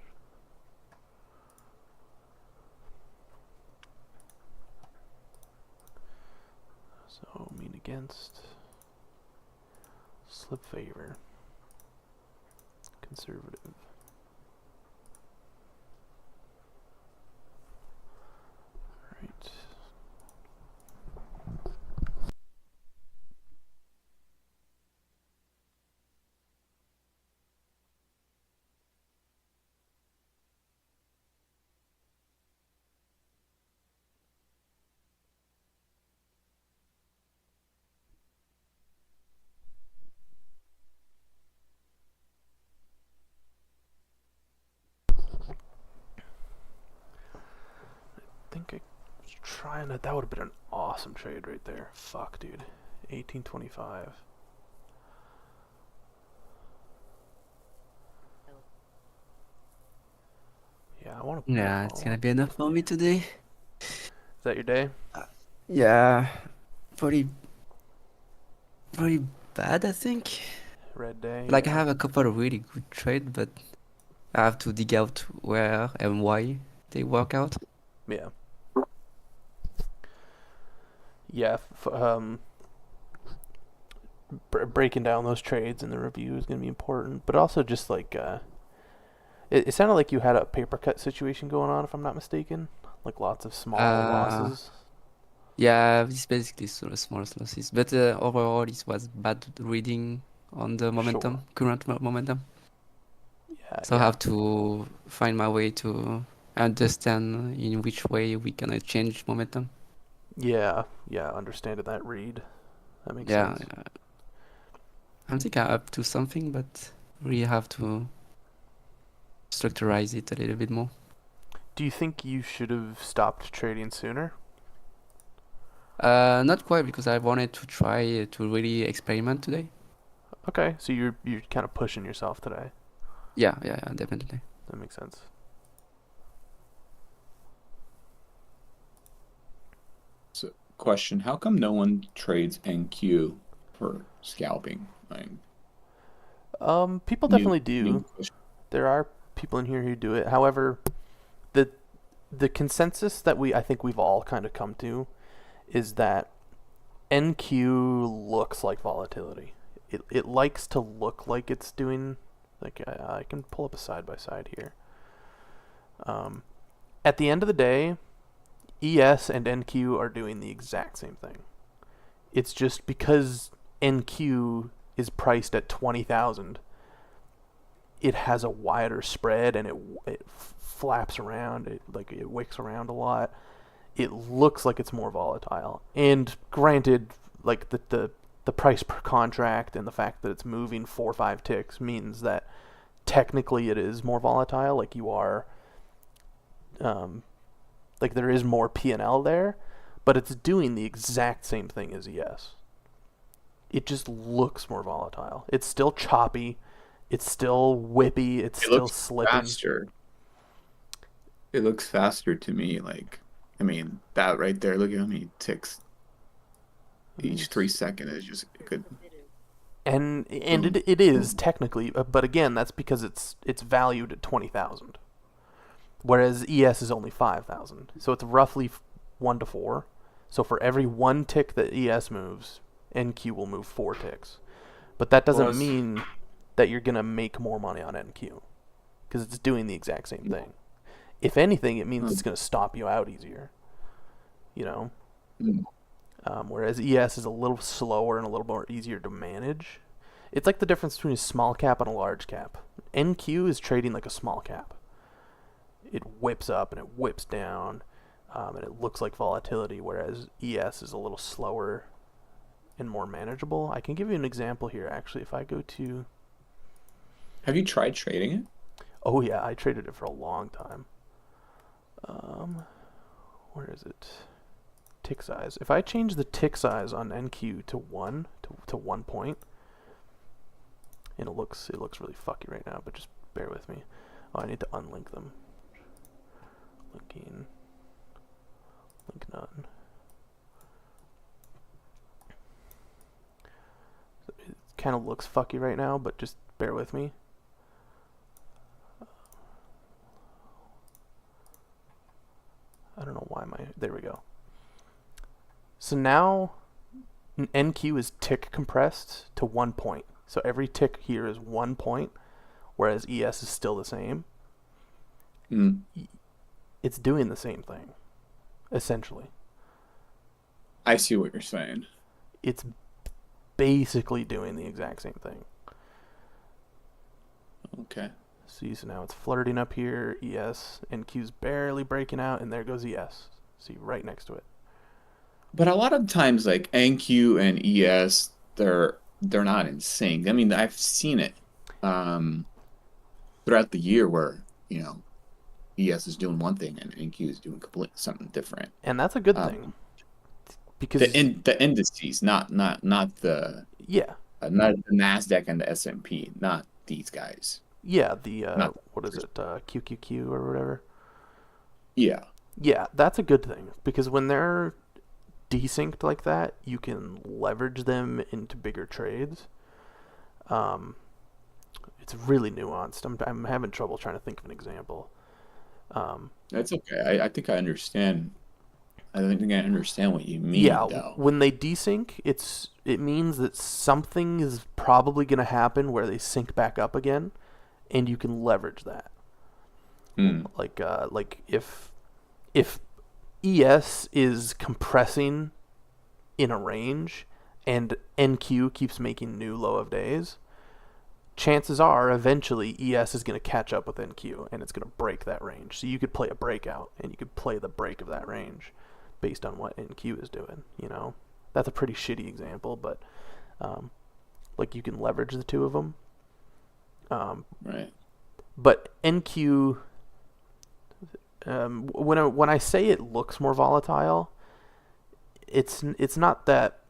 So mean against. Slip favor. Conservative. Right. I think I was trying to. That would have been an awesome trade right there. Fuck, dude. 1825. Yeah, I want to. Yeah, it's gonna be enough for me today. Is that your day? Yeah, pretty bad, I think. Red day. Like I yeah. have a couple of really good trades, but I have to dig out where and why they work out. Yeah. Yeah. Breaking down those trades in the review is going to be important, but also just like it sounded like you had a paper cut situation going on, if I'm not mistaken. Like lots of small losses. Yeah, it's basically sort of small losses, but overall it was bad reading on the momentum, current momentum. Yeah. So I have to find my way to understand in which way we can change momentum. Yeah. Yeah. Understanding that read. That makes Yeah, sense. yeah. I think I'm up to something, but we have to structurize it a little bit more. Do you think you should have stopped trading sooner? Not quite, because I wanted to try to really experiment today. Okay, so you're kind of pushing yourself today. Yeah, definitely. That makes sense. So, question: how come no one trades NQ for scalping? Like, People new- definitely new do. question. There are people in here who do it. However, the consensus that I think we've all kind of come to is that NQ looks like volatility. It likes to look like it's doing, like I can pull up a side by side here. At the end of the day, ES and NQ are doing the exact same thing. It's just because NQ is priced at 20,000, it has a wider spread and it flaps around, it wicks around a lot. It looks like it's more volatile. And granted, like the price per contract and the fact that it's moving 4 or 5 ticks means that technically it is more volatile. Like you are, like there is more P&L there, but it's doing the exact same thing as ES. It just looks more volatile. It's still choppy. It's still whippy. It's It still looks slipping. faster. It looks faster to me. Like, I mean, that right there. Look at how many ticks each 3 seconds is just good. And it is technically, but again, that's because it's valued at 20,000, whereas ES is only 5,000. So it's roughly 1 to 4. So for every 1 tick that ES moves, NQ will move 4 ticks. But that doesn't Plus- mean that you're going to make more money on NQ, because it's doing the exact same thing. If anything, it means it's going to stop you out easier. You know? Mm. Whereas ES is a little slower and a little more easier to manage. It's like the difference between a small cap and a large cap. NQ is trading like a small cap. It whips up and it whips down, and it looks like volatility, whereas ES is a little slower and more manageable. I can give you an example here, actually. If I go to... Have you tried trading it? Oh, yeah, I traded it for a long time. Where is it? Tick size. If I change the tick size on NQ to 1, to 1 point, and it looks really fucky right now, but just bear with me. Oh, I need to unlink them. Linking. Link none. It kind of looks fucky right now, but just bear with me. I don't know why there we go. So now NQ is tick compressed to 1 point. So every tick here is 1 point, whereas ES is still the same. Mm. It's doing the same thing, essentially. I see what you're saying. It's basically doing the exact same thing. Okay. See, so now it's flirting up here, ES, NQ's barely breaking out, and there goes ES. See, right next to it. But a lot of times, like NQ and ES, they're not in sync. I mean, I've seen it throughout the year where, you know, ES is doing one thing and NQ is doing something different. And that's a good thing. Because the indices, not the yeah, not the Nasdaq and the S&P, not these guys. yeah, the Not- what is it, QQQ or whatever. Yeah. Yeah, that's a good thing, because when they're desynced like that, you can leverage them into bigger trades. It's really nuanced. I'm having trouble trying to think of an example. That's okay. I think I understand. I think I understand what you mean, Yeah, though. when they desync, it means that something is probably going to happen where they sync back up again, and you can leverage that. Hmm. Like if ES is compressing in a range and NQ keeps making new low of days, chances are eventually ES is going to catch up with NQ and it's going to break that range. So you could play a breakout and you could play the break of that range based on what NQ is doing, you know. That's a pretty shitty example, but like you can leverage the two of them. Right. But NQ, when I say it looks more volatile, it's not that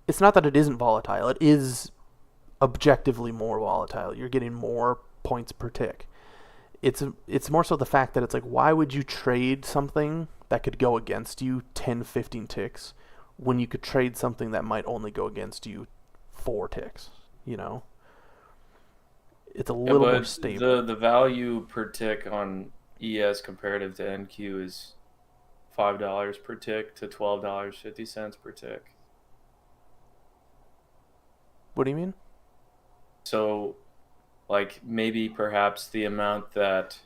it isn't volatile. It is objectively more volatile. You're getting more points per tick. It's more so the fact that it's like, why would you trade something that could go against you 10, 15 ticks when you could trade something that might only go against you 4 ticks, you know? It's a little more stable. The value per tick on ES comparative to NQ is $5 per tick to $12.50 per tick. What do you mean? So, like, maybe perhaps the amount that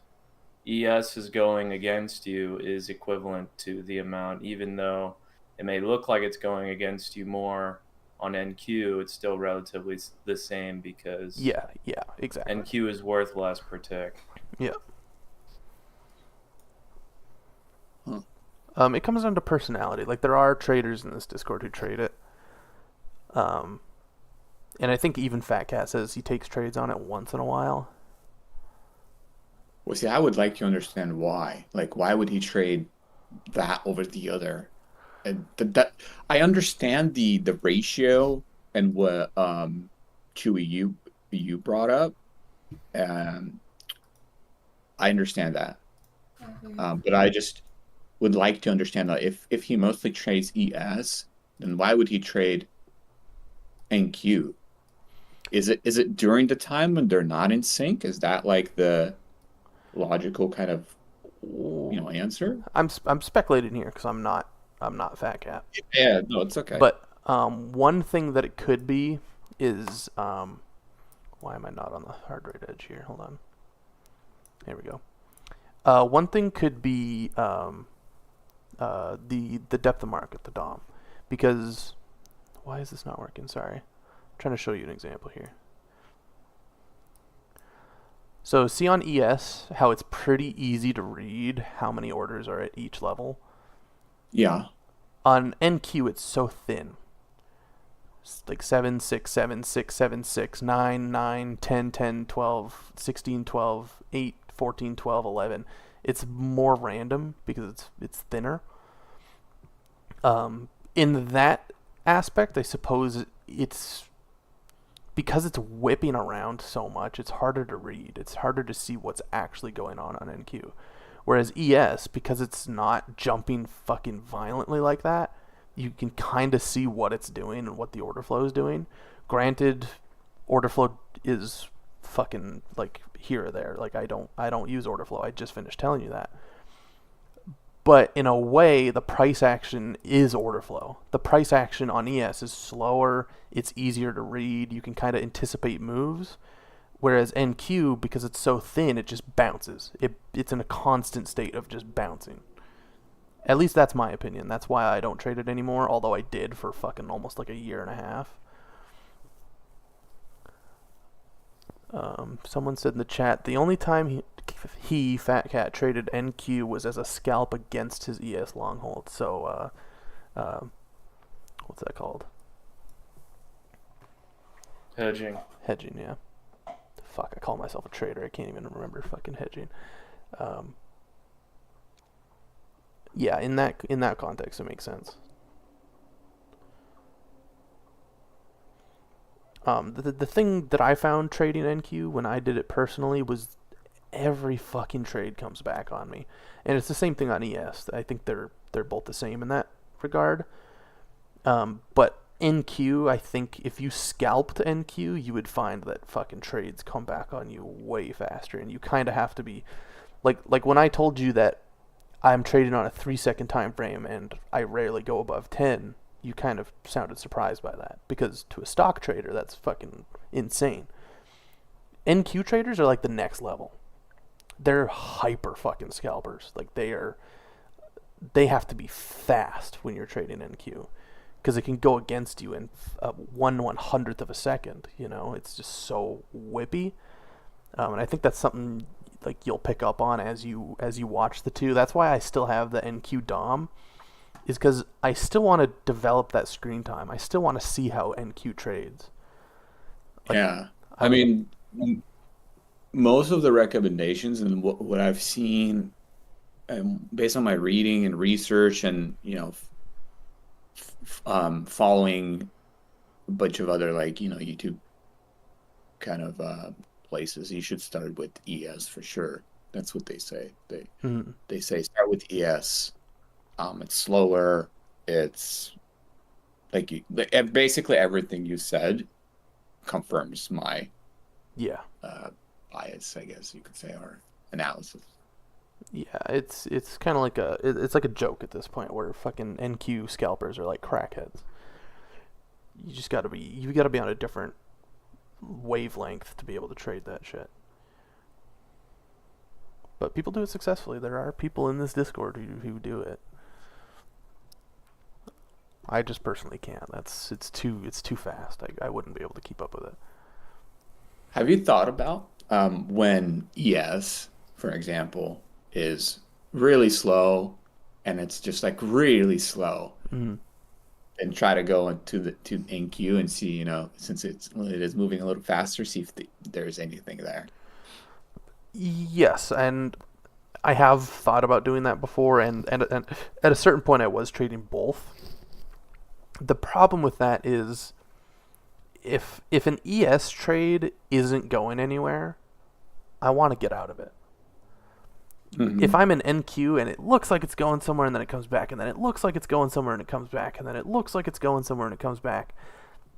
ES is going against you is equivalent to the amount, even though it may look like it's going against you more on NQ, it's still relatively the same because Yeah, exactly. NQ is worth less per tick. Yeah. Huh. It comes down to personality. Like, there are traders in this Discord who trade it. And I think even Fat Cat says he takes trades on it once in a while. Well, see, I would like to understand why. Like, why would he trade that over the other? And I understand the ratio and what Chewy you brought up. I understand that, but I just would like to understand that if he mostly trades ES, then why would he trade NQ? Is it during the time when they're not in sync? Is that like the logical kind of answer? I'm speculating here because I'm not Fat Cat. Yeah, no, it's okay. But one thing that it could be is why am I not on the hard rate edge here? Hold on. There we go. One thing could be the depth of market, the DOM, because why is this not working? Sorry, I'm trying to show you an example here. So see on ES how it's pretty easy to read how many orders are at each level. Yeah. On NQ, it's so thin. It's like 7, 6, 7, 6, 7, 6, 9, 9, 10, 10, 12, 16, 12, 8, 14, 12, 11. It's more random because it's thinner. In that aspect, I suppose it's because it's whipping around so much, it's harder to read. It's harder to see what's actually going on NQ. Whereas ES, because it's not jumping fucking violently like that, you can kind of see what it's doing and what the order flow is doing. Granted, order flow is fucking like here or there. Like I don't use order flow. I just finished telling you that. But in a way, the price action is order flow. The price action on ES is slower. It's easier to read. You can kind of anticipate moves. Whereas NQ, because it's so thin, it just bounces. It's in a constant state of just bouncing. At least that's my opinion. That's why I don't trade it anymore, although I did for fucking almost like a year and a half. Someone said in the chat, the only time he Fat Cat, traded NQ was as a scalp against his ES longhold. So, what's that called? Hedging. Hedging, yeah. Fuck, I call myself a trader. I can't even remember fucking hedging. Yeah, in that context, it makes sense. The thing that I found trading NQ when I did it personally was every fucking trade comes back on me, and it's the same thing on ES. I think they're both the same in that regard. But NQ, I think if you scalped NQ, you would find that fucking trades come back on you way faster, and you kind of have to be like when I told you that I'm trading on a 3-second time frame and I rarely go above 10. You kind of sounded surprised by that, because to a stock trader, that's fucking insane. NQ traders are like the next level. They're hyper fucking scalpers. Like they have to be fast when you're trading NQ, because it can go against you in 1/100th of a second. You know, it's just so whippy. And I think that's something like you'll pick up on as you watch the two. That's why I still have the NQ DOM, is because I still want to develop that screen time. I still want to see how NQ trades. Like, yeah. I mean, most of the recommendations and what I've seen, based on my reading and research and, following a bunch of other, like, YouTube kind of places, you should start with ES for sure. That's what they say. They say start with ES. It's slower. It's like basically everything you said confirms my bias, I guess you could say, or analysis. Yeah, it's kind of like it's like a joke at this point, where fucking NQ scalpers are like crackheads. You gotta be on a different wavelength to be able to trade that shit. But people do it successfully. There are people in this Discord who do it. I just personally can't. It's too fast. I wouldn't be able to keep up with it. Have you thought about when ES, for example, is really slow, and it's just like really slow, and try to go to NQ and see, since it is moving a little faster, see if there's anything there. Yes, and I have thought about doing that before, and at a certain point I was trading both. The problem with that is if an ES trade isn't going anywhere, I want to get out of it. If I'm in NQ and it looks like it's going somewhere and then it comes back, and then it looks like it's going somewhere and it comes back, and then it looks like it's going somewhere and it comes back,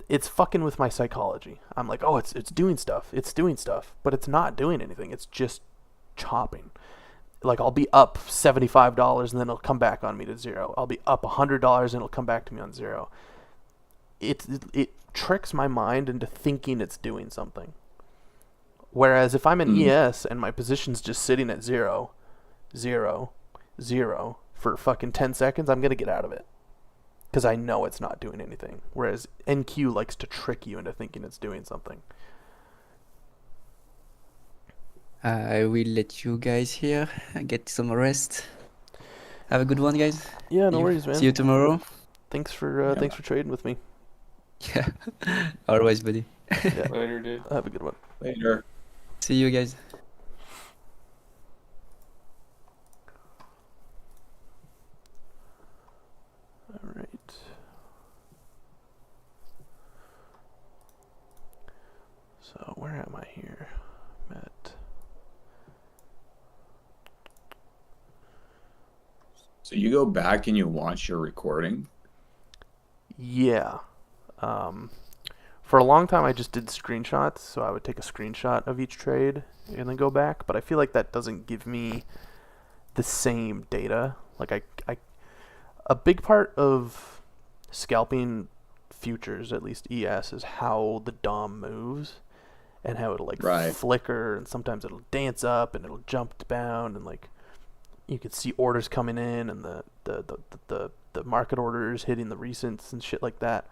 it's fucking with my psychology. I'm like, oh, it's doing stuff. It's doing stuff, but it's not doing anything. It's just chopping. like I'll be up $75 and then it'll come back on me to zero. I'll be up $100 and it'll come back to me on zero. It tricks my mind into thinking it's doing something. Whereas if I'm in ES and my position's just sitting at 0, 0, 0 for fucking 10 seconds, I'm going to get out of it. Because I know it's not doing anything. Whereas NQ likes to trick you into thinking it's doing something. I will let you guys here get some rest. Have a good one, guys. Yeah, no worries, man. See you tomorrow. Thanks for trading with me. Yeah, always, buddy. Yeah. Later, dude. Have a good one. Later. See you guys. All right. So where am I here? At So you go back and you watch your recording. yeah. For a long time, I just did screenshots. So I would take a screenshot of each trade and then go back. But I feel like that doesn't give me the same data. Like a big part of scalping futures, at least ES, is how the DOM moves and how it'll like Right. flicker, and sometimes it'll dance up and it'll jump down, and like you could see orders coming in and the market orders hitting the recents and shit like that.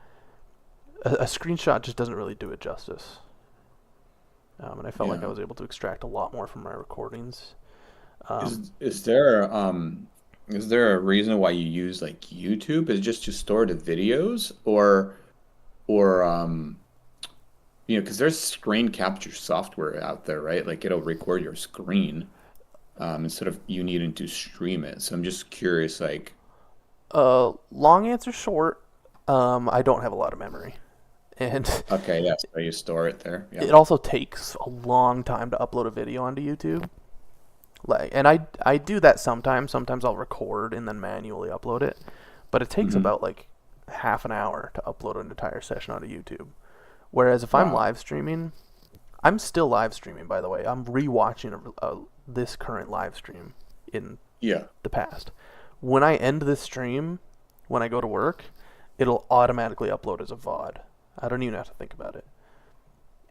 A screenshot just doesn't really do it justice. And I felt like I Yeah. was able to extract a lot more from my recordings. Is there a reason why you use like YouTube? Is it just to store the videos, or because there's screen capture software out there, right? Like it'll record your screen instead of you needing to stream it. So I'm just curious, like, Long answer short, I don't have a lot of memory. And okay, yeah, so you store it there. Yeah. it also takes a long time to upload a video onto YouTube. Like, and I do that sometimes. Sometimes I'll record and then manually upload it. But it takes about like half an hour to upload an entire session onto YouTube. Whereas if I'm Wow. live streaming, I'm still live streaming, by the way. I'm rewatching this current live stream in Yeah. the past. When I end this stream, when I go to work, it'll automatically upload as a VOD. I don't even have to think about it.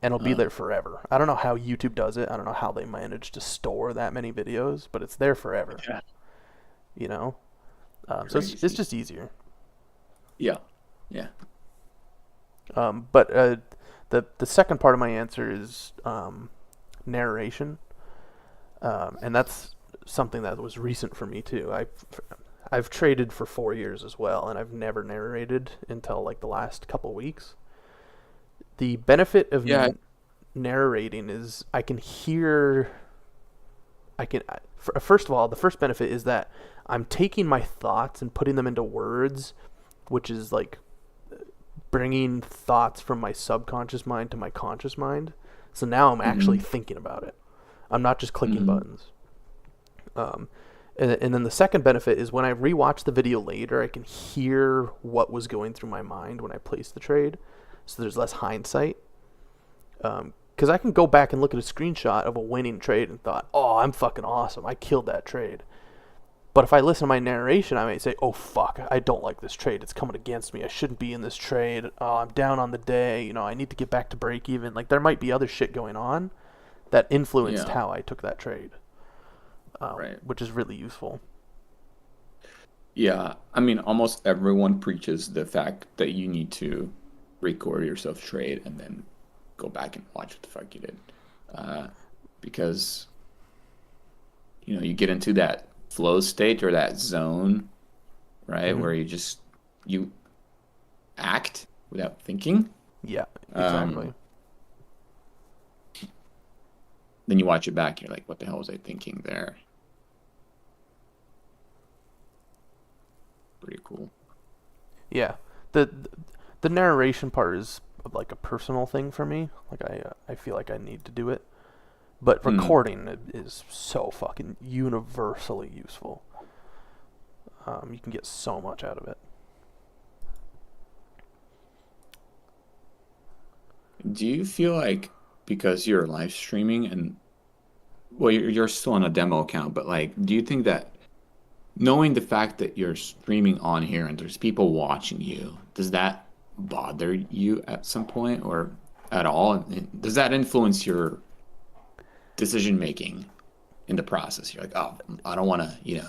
And it'll be there forever. I don't know how YouTube does it. I don't know how they manage to store that many videos, but it's there forever. Yeah. You know? So it's Crazy. just easier. Yeah. Yeah. But the second part of my answer is narration. And that's something that was recent for me too. I've traded for 4 years as well, and I've never narrated until like the last couple weeks. The benefit of Yeah. narrating is I can hear. First of all, the first benefit is that I'm taking my thoughts and putting them into words, which is like bringing thoughts from my subconscious mind to my conscious mind. So now I'm actually thinking about it. I'm not just clicking buttons. And then the second benefit is when I rewatch the video later, I can hear what was going through my mind when I placed the trade. So there's less hindsight. Because I can go back and look at a screenshot of a winning trade and thought, oh, I'm fucking awesome. I killed that trade. But if I listen to my narration, I might say, oh, fuck, I don't like this trade. It's coming against me. I shouldn't be in this trade. Oh, I'm down on the day. You know, I need to get back to break even. Like, there might be other shit going on that influenced Yeah. how I took that trade. Right. Which is really useful. Yeah, I mean, almost everyone preaches the fact that you need to record yourself trade and then go back and watch what the fuck you did. Because, you get into that flow state or that zone, right? Where you act without thinking. Yeah, exactly. Then you watch it back, you're like, what the hell was I thinking there? Pretty cool. Yeah, the narration part is like a personal thing for me. Like I feel like I need to do it, but recording is so fucking universally useful. You can get so much out of it. Do you feel like because you're live streaming and well, you're still on a demo account, but like, do you think that knowing the fact that you're streaming on here and there's people watching you, does that bother you at some point or at all? Does that influence your decision making in the process? You're like, oh, I don't want to,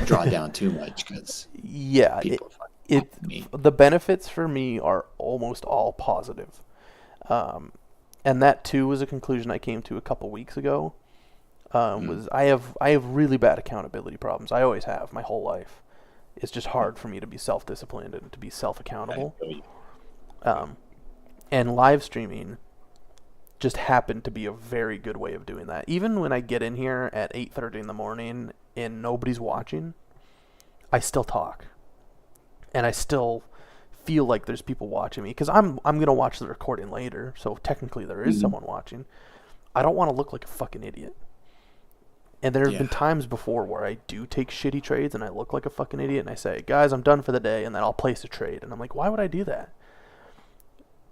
draw down too much because Yeah, people are it fucking me. the benefits for me are almost all positive. And that too was a conclusion I came to a couple weeks ago. Was I have really bad accountability problems. I always have my whole life. It's just hard for me to be self-disciplined and to be self-accountable. And live streaming just happened to be a very good way of doing that. Even when I get in here at 8:30 in the morning and nobody's watching, I still talk. And I still feel like there's people watching me because I'm going to watch the recording later, so technically there is someone watching. I don't want to look like a fucking idiot. And there have been times before where I do take shitty trades and I look like a fucking idiot and I say, guys, I'm done for the day, and then I'll place a trade. And I'm like, why would I do that?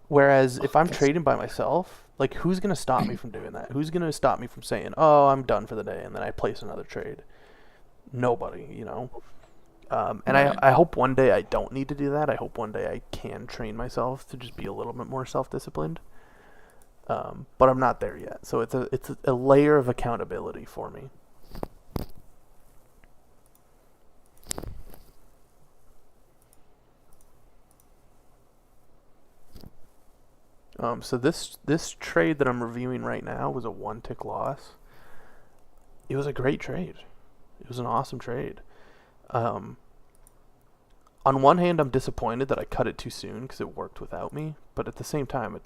Whereas if I'm trading by myself, like, who's going to stop me from doing that? Who's going to stop me from saying, oh, I'm done for the day, and then I place another trade? Nobody, And I hope one day I don't need to do that. I hope one day I can train myself to just be a little bit more self-disciplined. But I'm not there yet. So it's a layer of accountability for me. So this trade that I'm reviewing right now was a 1-tick loss. It was a great trade. It was an awesome trade. On one hand, I'm disappointed that I cut it too soon because it worked without me. But at the same time,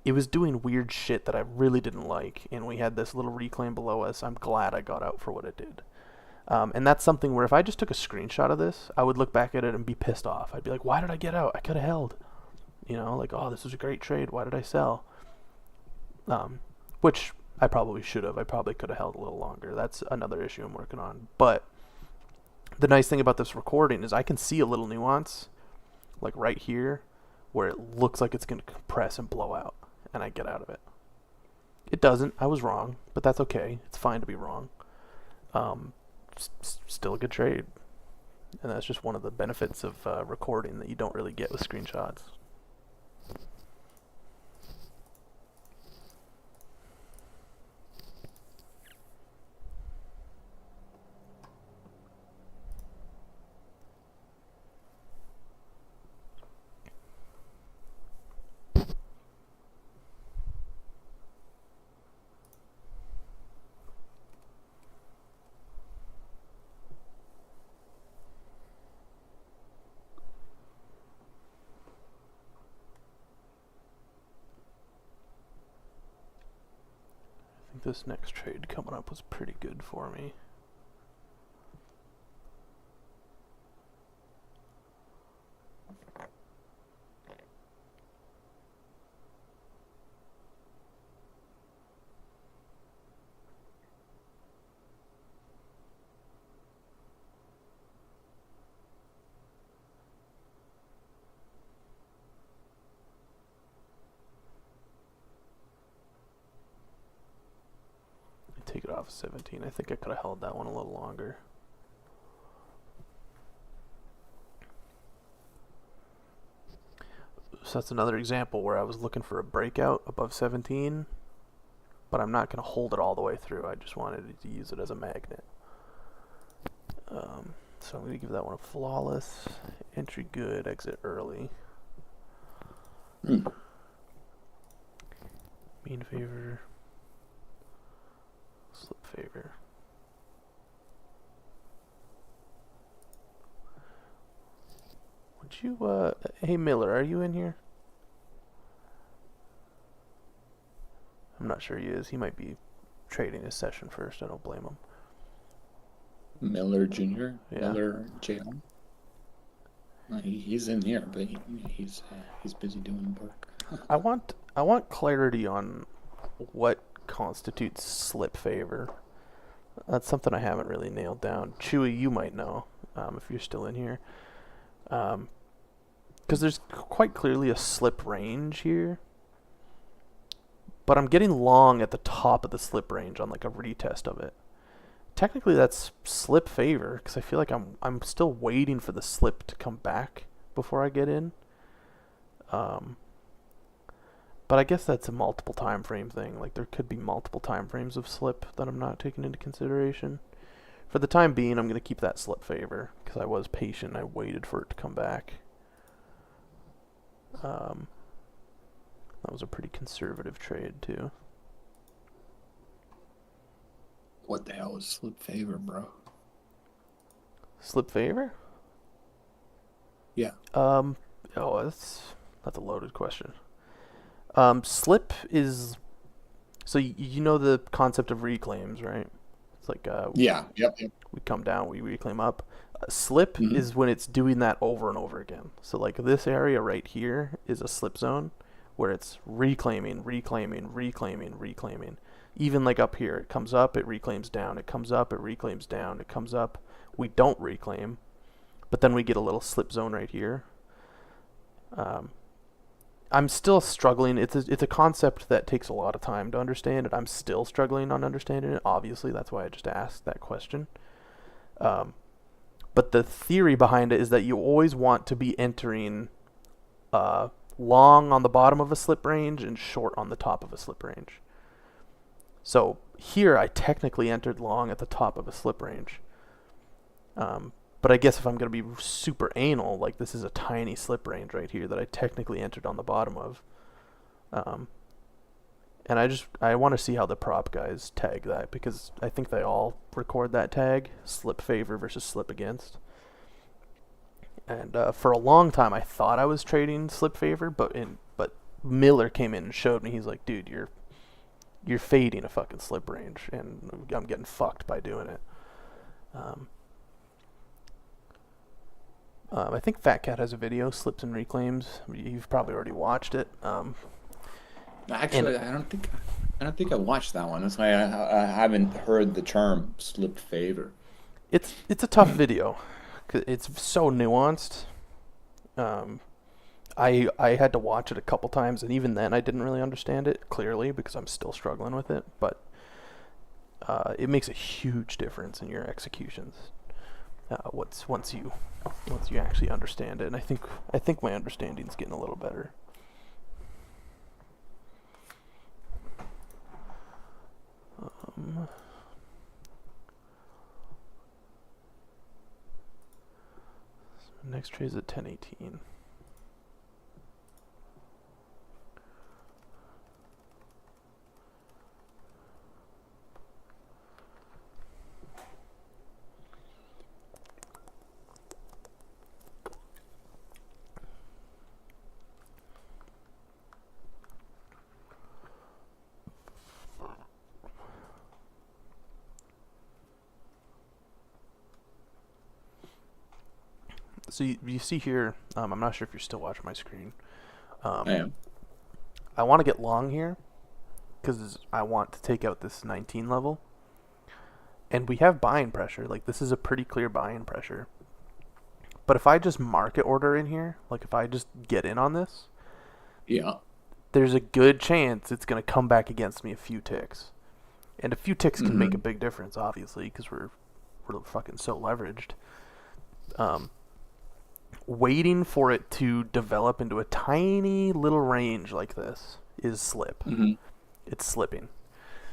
it was doing weird shit that I really didn't like. And we had this little reclaim below us. I'm glad I got out for what it did. And that's something where if I just took a screenshot of this, I would look back at it and be pissed off. I'd be like, why did I get out? I could have held. Like, oh, this was a great trade. Why did I sell? Which I probably should have. I probably could have held a little longer. That's another issue I'm working on. But the nice thing about this recording is I can see a little nuance, like right here, where it looks like it's going to compress and blow out, and I get out of it. It doesn't. I was wrong, but that's okay. It's fine to be wrong. Still a good trade. And that's just one of the benefits of recording that you don't really get with screenshots. This next trade coming up was pretty good for me. Take it off 17. I think I could have held that one a little longer. So that's another example where I was looking for a breakout above 17, but I'm not going to hold it all the way through. I just wanted to use it as a magnet. So I'm going to give that one a flawless. Entry good, exit early. Mean favor. Slip favor. Would you, hey Miller, are you in here? I'm not sure he is. He might be trading his session first. I don't blame him. Miller Jr. Yeah. Miller Jr. He's in here, but he's busy doing work. I want clarity on what constitutes slip favor. That's something I haven't really nailed down. Chewy, you might know if you're still in here, because there's quite clearly a slip range here, but I'm getting long at the top of the slip range on like a retest of it. Technically, that's slip favor because I feel like I'm still waiting for the slip to come back before I get in. But I guess that's a multiple time frame thing. Like there could be multiple time frames of slip that I'm not taking into consideration. For the time being, I'm going to keep that slip favor because I was patient. I waited for it to come back. That was a pretty conservative trade too. What the hell is slip favor, bro? Slip favor? Yeah. Oh, that's a loaded question. Slip is so you know the concept of reclaims, right? It's like Yeah. Yep. we come down, we reclaim up. Slip Mhm. is when it's doing that over and over again. So like this area right here is a slip zone where it's reclaiming. Even like up here, it comes up, it reclaims down, it comes up, it reclaims down, it comes up. We don't reclaim, but then we get a little slip zone right here. I'm still struggling. It's a concept that takes a lot of time to understand, and I'm still struggling on understanding it. Obviously, that's why I just asked that question. But the theory behind it is that you always want to be entering long on the bottom of a slip range and short on the top of a slip range. So here I technically entered long at the top of a slip range. But I guess if I'm going to be super anal, like this is a tiny slip range right here that I technically entered on the bottom of. And I want to see how the prop guys tag that because I think they all record that tag, slip favor versus slip against. And for a long time I thought I was trading slip favor, but Miller came in and showed me. He's like, dude, you're fading a fucking slip range, and I'm getting fucked by doing it. I think Fat Cat has a video, Slips and Reclaims. You've probably already watched it. Actually, I don't think I watched that one. That's why I haven't heard the term slip favor. It's a tough video. 'Cause it's so nuanced. I had to watch it a couple times, and even then I didn't really understand it clearly because I'm still struggling with it. But it makes a huge difference in your executions. Once you actually understand it, and I think my understanding's getting a little better. Next trade is at 10:18. So you see here, I'm not sure if you're still watching my screen. I am. I want to get long here because I want to take out this 19 level. And we have buying pressure. Like, this is a pretty clear buying pressure. But if I just market order in here, like if I just get in on this, Yeah. there's a good chance it's going to come back against me a few ticks. And a few ticks can make a big difference, obviously, because we're fucking so leveraged. Waiting for it to develop into a tiny little range like this is slip. It's slipping.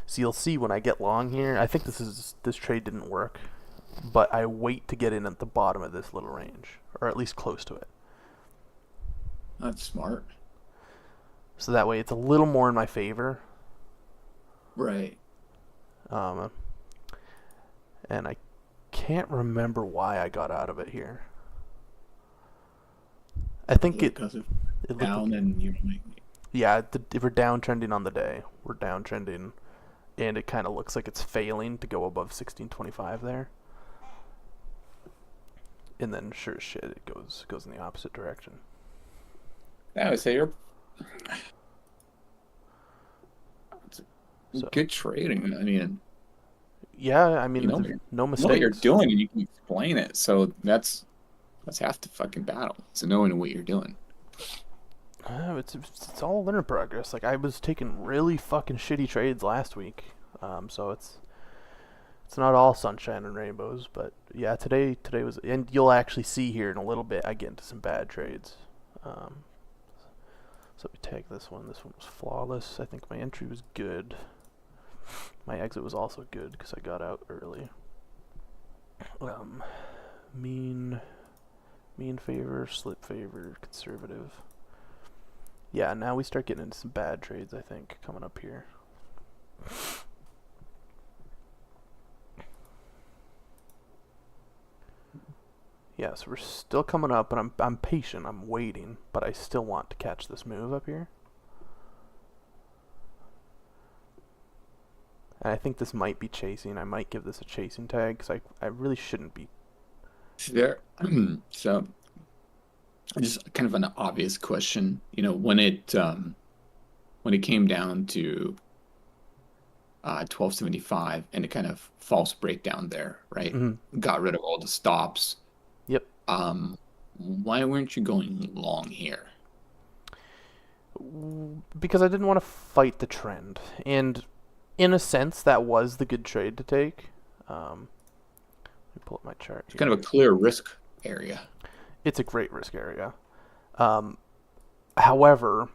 So you'll see when I get long here, I think this trade didn't work, but I wait to get in at the bottom of this little range, or at least close to it. That's smart. So that way it's a little more in my favor. Right. And I can't remember why I got out of it here. I think because of down and you know. Yeah, we're downtrending on the day. We're downtrending, and it kind of looks like it's failing to go above 1625 there. And then, sure as shit, it goes in the opposite direction. I would say you're good trading. I mean, yeah, I mean, you know, no mistakes. know what you're doing, and you can explain it. So that's half the fucking battle. So knowing what you're doing. It's all learning progress. Like I was taking really fucking shitty trades last week, so it's not all sunshine and rainbows. But yeah, today was, and you'll actually see here in a little bit. I get into some bad trades. So we take this one. This one was flawless. I think my entry was good. My exit was also good because I got out early. Mean favor, slip favor, conservative. Yeah, now we start getting into some bad trades, I think, coming up here. Yeah, so we're still coming up, and I'm patient, I'm waiting, but I still want to catch this move up here. And I think this might be chasing. I might give this a chasing tag, because I really shouldn't be. There. So, just kind of an obvious question. You know, when it came down to 1275 and a kind of false breakdown there, right? Mm-hmm. Got rid of all the stops. Yep. Why weren't you going long here? Because I didn't want to fight the trend, and in a sense, that was the good trade to take. Let me pull up my chart here. It's kind of a clear risk area. It's a great risk area. However,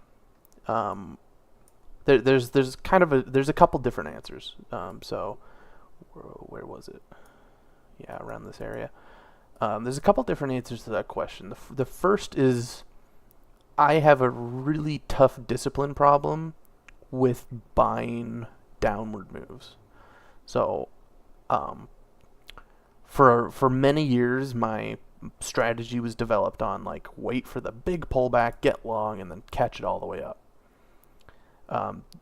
there's a couple different answers. So where was it? Yeah, around this area. There's a couple different answers to that question. The first is I have a really tough discipline problem with buying downward moves. So for many years my strategy was developed on like wait for the big pullback, get long, and then catch it all the way up.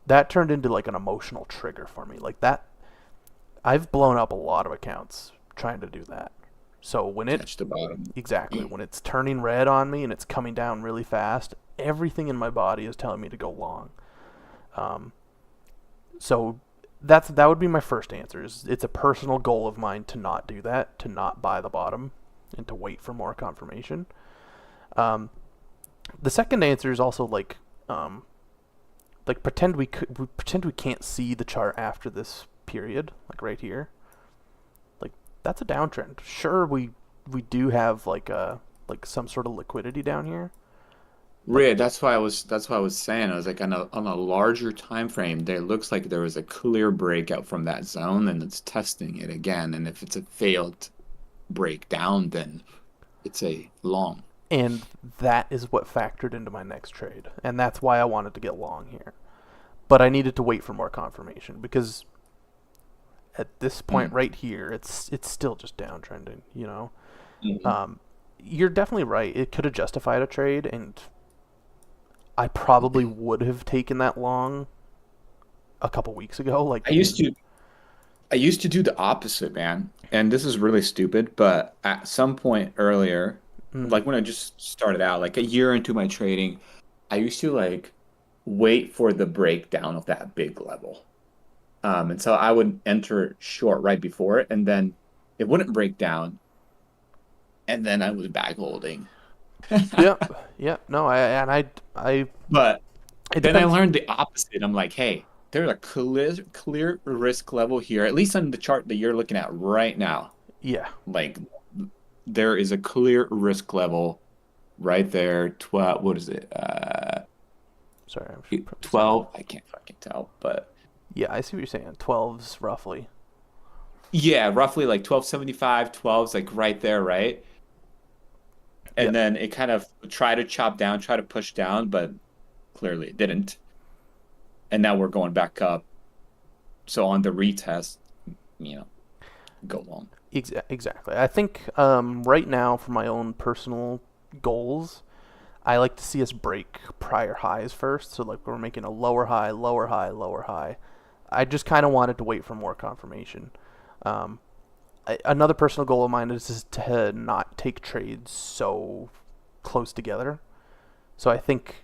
That turned into like an emotional trigger for me. Like that, I've blown up a lot of accounts trying to do that. So when Catch the bottom. Exactly, when it's turning red on me and it's coming down really fast, everything in my body is telling me to go long. So that would be my first answer. It's a personal goal of mine to not do that, to not buy the bottom, and to wait for more confirmation. The second answer is also like pretend we can't see the chart after this period, like right here. Like that's a downtrend. Sure, we do have like some sort of liquidity down here. Right, that's why I was saying, I was like on a larger time frame, there looks like there was a clear breakout from that zone, and it's testing it again. And if it's a failed breakdown, then it's a long. And that is what factored into my next trade, and that's why I wanted to get long here. But I needed to wait for more confirmation because at this point right here, it's still just downtrending. You know, you're definitely right. It could have justified a trade, and I probably would have taken that long a couple weeks ago. Like I used to do the opposite, man. And this is really stupid, but at some point earlier, like when I just started out, like a year into my trading, I used to like wait for the breakdown of that big level. And so I would enter short right before it, and then it wouldn't break down, and then I was back holding. Yeah. No, I. But It then I depends. learned the opposite. I'm like, hey, there's a clear risk level here, at least on the chart that you're looking at right now. Yeah. Like, there is a clear risk level right there. 12, what is it? Sorry, I'm 12. I can't fucking tell, but Yeah, I see what you're saying. 12s roughly. yeah, roughly like 1275, 12's like right there, right? And Yep. then it kind of tried to chop down, try to push down, but clearly it didn't. And now we're going back up. So on the retest, go long. Exactly. I think right now, for my own personal goals, I like to see us break prior highs first. So like we're making a lower high, lower high, lower high. I just kind of wanted to wait for more confirmation. Another personal goal of mine is just to not take trades so close together. So I think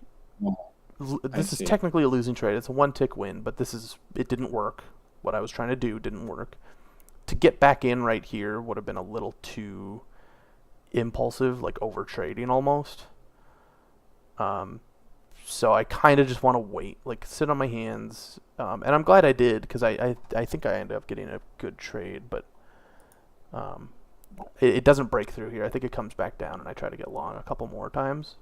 this is see. technically a losing trade. It's a one-tick win, but it didn't work. What I was trying to do didn't work. To get back in right here would have been a little too impulsive, like over trading almost. So I kind of just want to wait, like sit on my hands, and I'm glad I did because I think I ended up getting a good trade, but it doesn't break through here. I think it comes back down, and I try to get long a couple more times.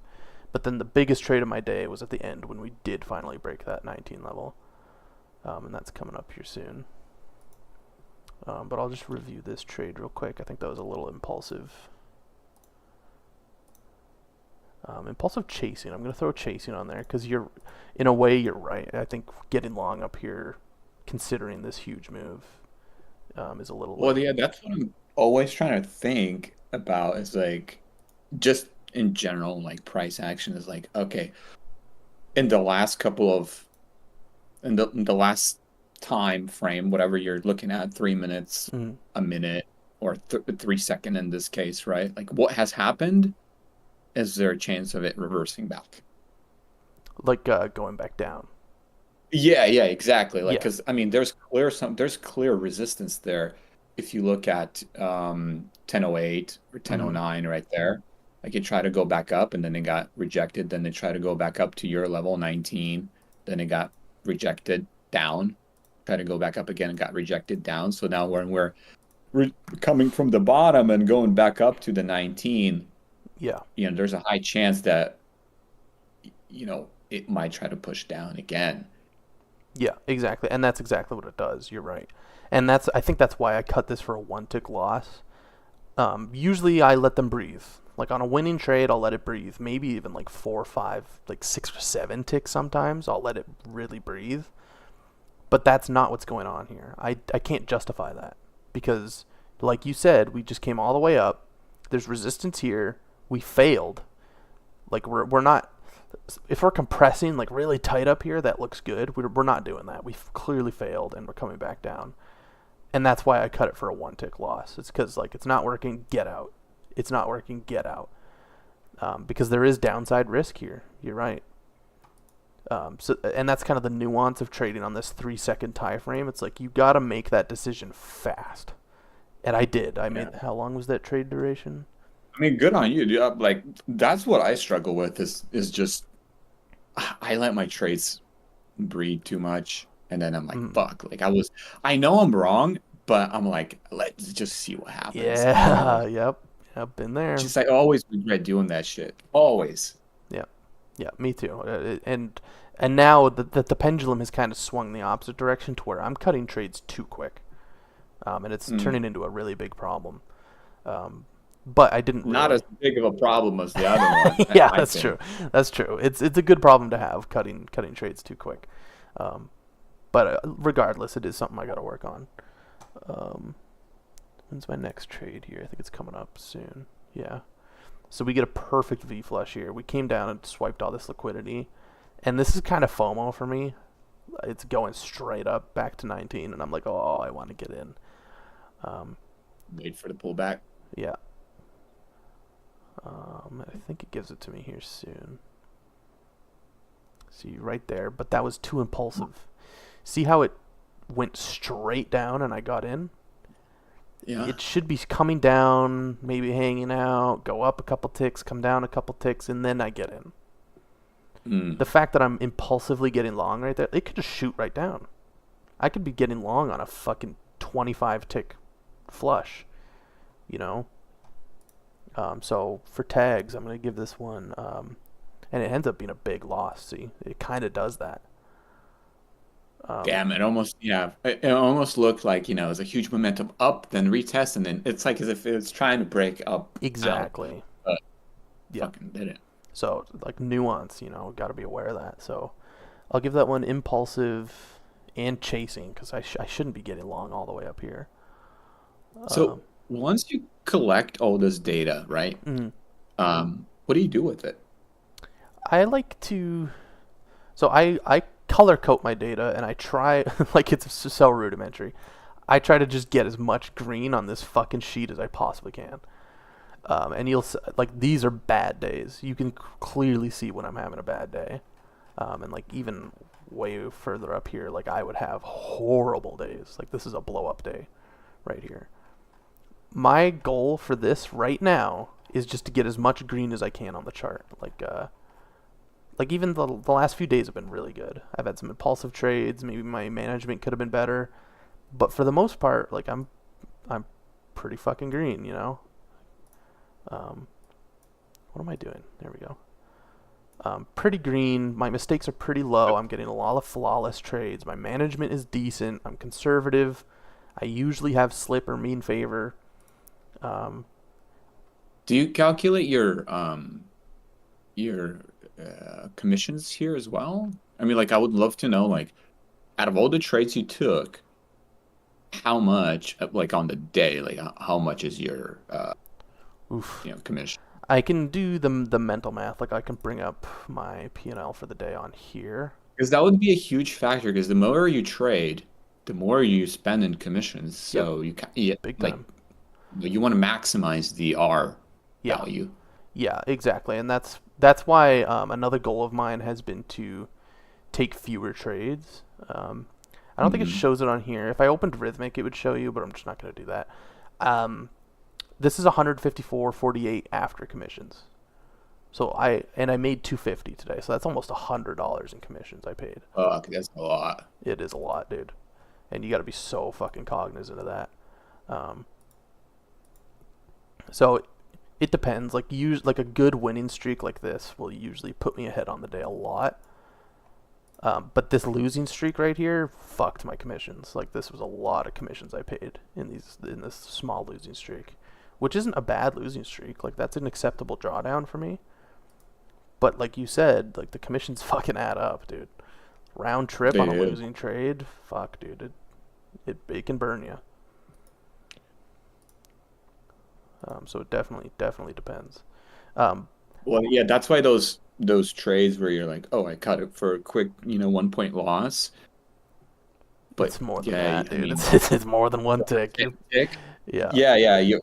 But then the biggest trade of my day was at the end when we did finally break that 19 level, and that's coming up here soon. But I'll just review this trade real quick. I think that was a little impulsive. Impulsive chasing. I'm going to throw chasing on there because in a way, you're right. I think getting long up here, considering this huge move, is a little. Well, late. yeah, that's what I'm always trying to think about is like, just in general, like price action is like, okay, in the last last time frame, whatever you're looking at, 3 minutes, a minute, or 3 second in this case, right? Like what has happened? Is there a chance of it reversing back? Like going back down. Yeah, exactly. Like, Yeah. because I mean, there's clear resistance there. If you look at 1008 or 1009 right there, like it tried to go back up and then it got rejected. Then they tried to go back up to your level 19. Then it got rejected down. Tried to go back up again and got rejected down. So now when we're coming from the bottom and going back up to the 19, Yeah. there's a high chance that it might try to push down again. Yeah, exactly. And that's exactly what it does. You're right. And I think that's why I cut this for a 1-tick loss. Usually I let them breathe. Like on a winning trade, I'll let it breathe. Maybe even like 4 or 5, like 6 or 7 ticks sometimes. I'll let it really breathe. But that's not what's going on here. I can't justify that. Because, like you said, we just came all the way up. There's resistance here. We failed. Like we're not. If we're compressing like really tight up here, that looks good. We're not doing that. We've clearly failed, and we're coming back down. And that's why I cut it for a 1-tick loss. It's because like it's not working. Get out. It's not working. Get out. Because there is downside risk here. You're right. And that's kind of the nuance of trading on this 3-second time frame. It's like you got to make that decision fast. And I did. I made. How long was that trade duration? I mean, good on you. Dude. Like that's what I struggle with is just I let my trades breed too much, and then I'm like, fuck. Like I know I'm wrong, but I'm like, let's just see what happens. Yeah. Yep. Been there. Just I always regret doing that shit. Always. Yeah, me too. And now the pendulum has kind of swung the opposite direction to where I'm cutting trades too quick, and it's turning into a really big problem. But I didn't. Not as big of a problem as the other one. Yeah, that's true. That's true. It's a good problem to have, cutting trades too quick. But regardless, it is something I got to work on. When's my next trade here? I think it's coming up soon. Yeah. So we get a perfect V flush here. We came down and swiped all this liquidity. And this is kind of FOMO for me. It's going straight up back to 19. And I'm like, oh, I want to get in. Wait for the pullback. Yeah. I think it gives it to me here soon. See, right there. But that was too impulsive. See how it went straight down and I got in? Yeah. It should be coming down, maybe hanging out, go up a couple ticks, come down a couple ticks, and then I get in. The fact that I'm impulsively getting long right there, it could just shoot right down. I could be getting long on a fucking 25-tick flush, So for tags, I'm going to give this one, and it ends up being a big loss, see? It kind of does that. Damn, it almost looked like, it was a huge momentum up, then retest, and then it's like as if it was trying to break up. Exactly. But Yeah. fucking did it. So, like, nuance, got to be aware of that. So, I'll give that one impulsive and chasing, because I shouldn't be getting long all the way up here. So, once you collect all this data, right, what do you do with it? I like to... So, I color code my data, and I try, like it's so rudimentary, I try to just get as much green on this fucking sheet as I possibly can. And you'll, like, these are bad days. You can clearly see when I'm having a bad day. And, like, even way further up here, like, I would have horrible days. Like, this is a blow-up day right here. My goal for this right now is just to get as much green as I can on the chart. Like, like even the last few days have been really good. I've had some impulsive trades. Maybe my management could have been better, but for the most part, like I'm pretty fucking green, you know. What am I doing? There we go. Pretty green. My mistakes are pretty low. I'm getting a lot of flawless trades. My management is decent. I'm conservative. I usually have slip or mean favor. Do you calculate your commissions here as well? I mean, like, I would love to know, like, out of all the trades you took, how much, like, on the day, like, how much is your, Oof. commission? I can do the mental math. Like I can bring up my P&L for the day on here. Because that would be a huge factor. Because the more you trade, the more you spend in commissions. So Big like, time. you want to maximize the R Yeah. value. Yeah, exactly. And that's why another goal of mine has been to take fewer trades. I don't think it shows it on here. If I opened Rhythmic, it would show you, but I'm just not going to do that. This is 154.48 after commissions. So I made 250 today, so that's almost $100 in commissions I paid. Fuck, that's a lot. It is a lot, dude. And you got to be so fucking cognizant of that. So it depends. Like a good winning streak like this will usually put me ahead on the day a lot. But this losing streak right here fucked my commissions. Like this was a lot of commissions I paid in this small losing streak, which isn't a bad losing streak. Like that's an acceptable drawdown for me. But like you said, like the commissions fucking add up, dude. Round trip They on a do. losing trade, fuck, dude. It can burn you. So it definitely depends. Well, yeah, that's why those trades where you're like, oh, I cut it for a quick, 1 point loss. But It's more than yeah, that, I dude. mean, It's more than one tick. tick. Yeah. Yeah,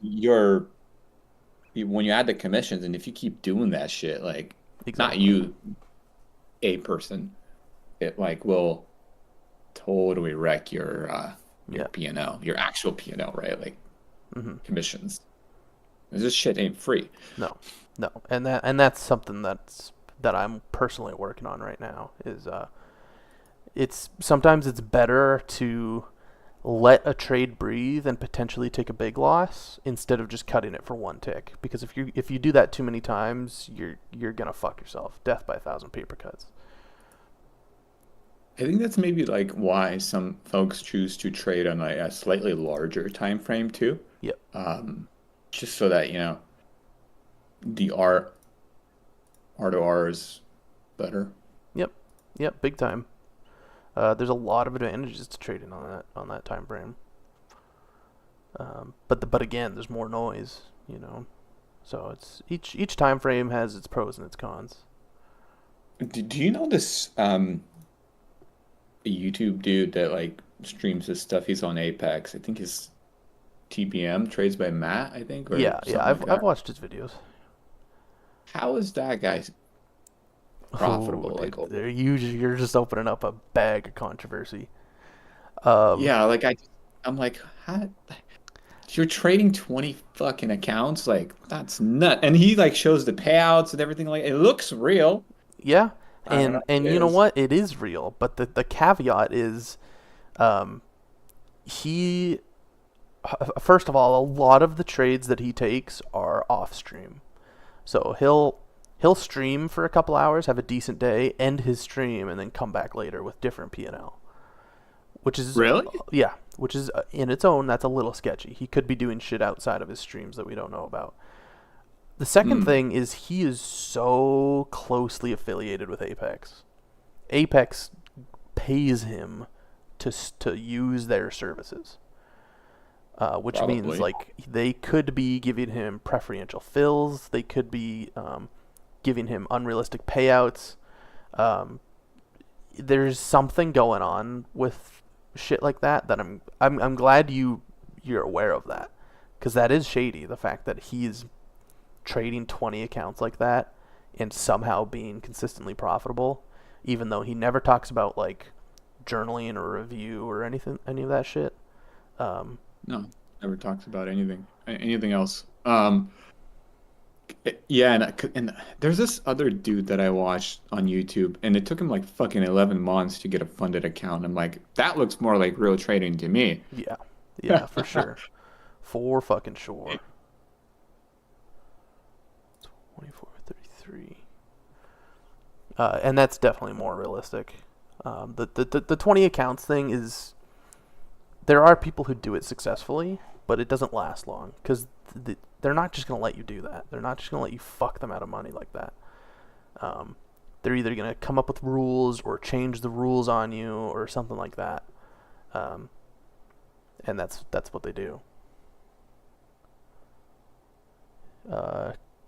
when you add the commissions, and if you keep doing that shit, like, not Exactly. you, a person, it like will totally wreck your Yeah. P&L, your actual P&L, right? Like Mhm. commissions. This shit ain't free. No, and that's something that I'm personally working on right now. Is sometimes it's better to let a trade breathe and potentially take a big loss instead of just cutting it for one tick. Because if you do that too many times, you're gonna fuck yourself. Death by 1,000 paper cuts. I think that's maybe like why some folks choose to trade on a slightly larger time frame too. Yep. Just so that the R to R is better. Yep, big time. There's a lot of advantages to trading on that time frame. But again, there's more noise, So it's each time frame has its pros and its cons. Do you know this YouTube dude that like streams his stuff? He's on Apex. I think his TBM trades by Matt, I think. Or Yeah, something I've like that. watched his videos. How is that guy profitable? Dude, Like, you're just opening up a bag of controversy. yeah, like I'm like, how? You're trading 20 fucking accounts? Like, that's nut. And he like shows the payouts and everything. Like, it looks real. Yeah, I don't know and if it you know is. what? It is real, but the caveat is, he first of all, a lot of the trades that he takes are off stream. So he'll stream for a couple hours, have a decent day, end his stream, and then come back later with different P&L. Which is Really? Yeah, which is in its own, that's a little sketchy. He could be doing shit outside of his streams that we don't know about. The second thing is he is so closely affiliated with Apex. Apex pays him to use their services. Which means Probably. like they could be giving him preferential fills, they could be giving him unrealistic payouts. There's something going on with shit like that I'm glad you're aware of that, because that is shady. The fact that he's trading 20 accounts like that and somehow being consistently profitable, even though he never talks about like journaling or review or any of that shit. No, never talks about anything else. Yeah, and there's this other dude that I watched on YouTube, and it took him like fucking 11 months to get a funded account. I'm like, that looks more like real trading to me. Yeah, yeah, for sure, for fucking sure. 24.33. And that's definitely more realistic. The 20 accounts thing is, there are people who do it successfully, but it doesn't last long because they're not just going to let you do that. They're not just going to let you fuck them out of money like that. They're either going to come up with rules or change the rules on you or something like that. And that's what they do.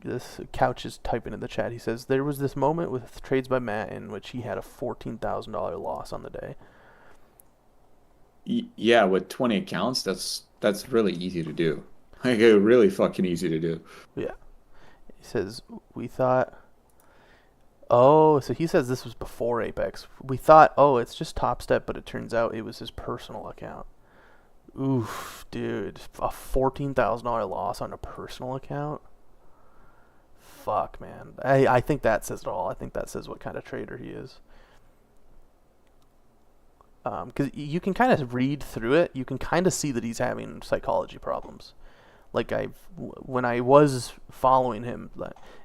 This Couch is typing in the chat. He says, there was this moment with Trades by Matt in which he had a $14,000 loss on the day. Yeah, with 20 accounts, that's really easy to do. Like, really fucking easy to do. Yeah. He says, we thought... Oh, so he says this was before Apex. We thought, oh, it's just Top Step, but it turns out it was his personal account. Oof, dude. A $14,000 loss on a personal account? Fuck, man. I think that says it all. I think that says what kind of trader he is. Because you can kind of read through it. You can kind of see that he's having psychology problems. Like, when I was following him,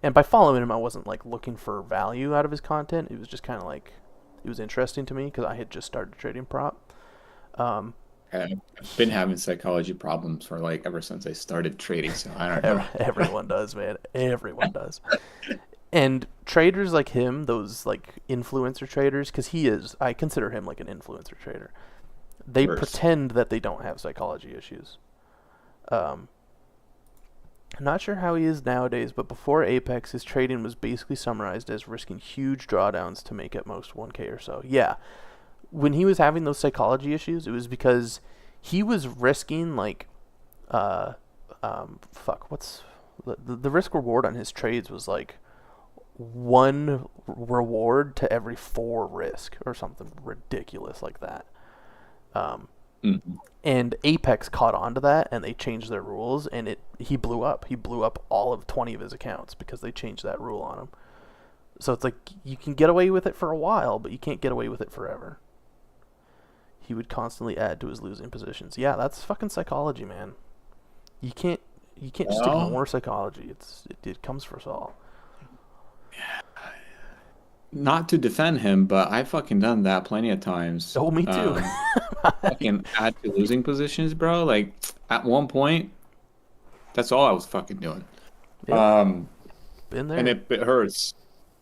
and by following him, I wasn't like looking for value out of his content. It was just kind of like, it was interesting to me because I had just started trading prop. I've been having psychology problems for like ever since I started trading, so I don't know. Everyone does, man. Everyone does. And traders like him, those like influencer traders, because I consider him like an influencer trader. They pretend that they don't have psychology issues. I'm not sure how he is nowadays, but before Apex, his trading was basically summarized as risking huge drawdowns to make at most 1K or so. Yeah. When he was having those psychology issues, it was because he was risking like, what's the risk reward on his trades was like 1 reward to every 4 risk or something ridiculous like that. And Apex caught on to that, and they changed their rules, and he blew up. He blew up all of 20 of his accounts because they changed that rule on him. So it's like, you can get away with it for a while, but you can't get away with it forever. He would constantly add to his losing positions. Yeah, that's fucking psychology, man. You can't just ignore psychology. It comes for us all. Not to defend him, but I've fucking done that plenty of times. Oh, me too. Fucking add to losing positions, bro. Like, at one point, that's all I was fucking doing. Yeah. Been there. And it hurts.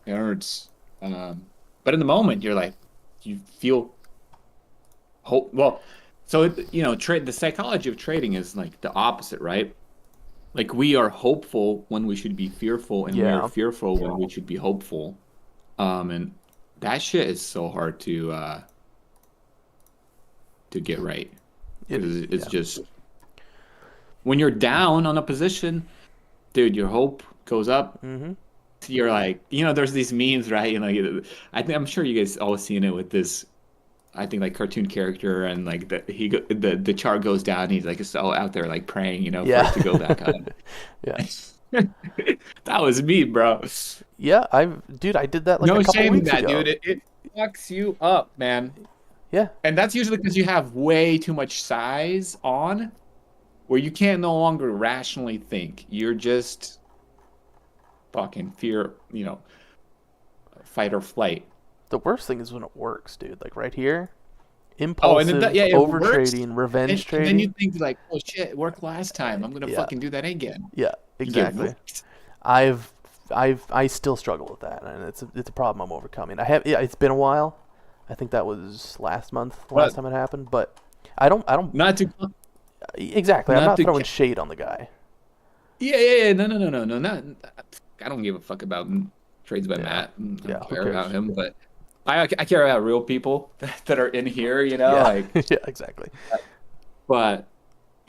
It hurts. But in the moment, you're like, you feel hope. Well, so the psychology of trading is like the opposite, right? Like, we are hopeful when we should be fearful, and we are fearful when we should be hopeful. And that shit is so hard to get right. It's just, when you're down on a position, dude, your hope goes up. Mm-hmm. You're like, there's these memes, right? I'm sure you guys all seen it with this, I think, like, cartoon character, and like the chart goes down, and he's like, it's all out there like praying, for it to go back up. Yeah. That was me, bro. Yeah, I did that like a couple weeks ago. Dude. It fucks you up, man. Yeah. And that's usually because you have way too much size on, where you can't no longer rationally think. You're just fucking fear, fight or flight. The worst thing is when it works, dude. Like right here, impulsive, over trading, revenge trading. And then you think like, oh shit, it worked last time. I'm gonna fucking do that again. Yeah, exactly. I still struggle with that, and it's a problem I'm overcoming. It's been a while. I think that was last time it happened, but I don't not to exactly. I'm not throwing shade on the guy. Yeah. No. Not. I don't give a fuck about Trades by Matt. I don't care about him, but I care about real people that are in here. Like yeah, exactly. But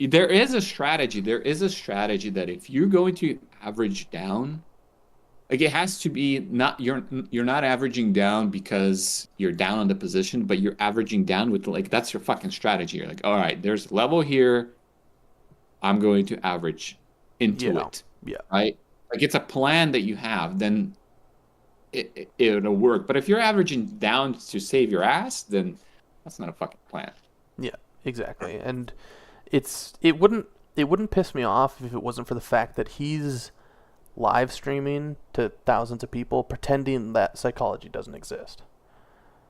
there is a strategy. There is a strategy that if you're going to average down, like, it has to be not you're not averaging down because you're down on the position, but you're averaging down with that's your fucking strategy. You're like, all right, there's a level here. I'm going to average into it. Yeah. Right. like it's a plan that you have, then it'll work. But if you're averaging down to save your ass, then that's not a fucking plan. Yeah, exactly. And it wouldn't piss me off if it wasn't for the fact that he's live streaming to thousands of people pretending that psychology doesn't exist.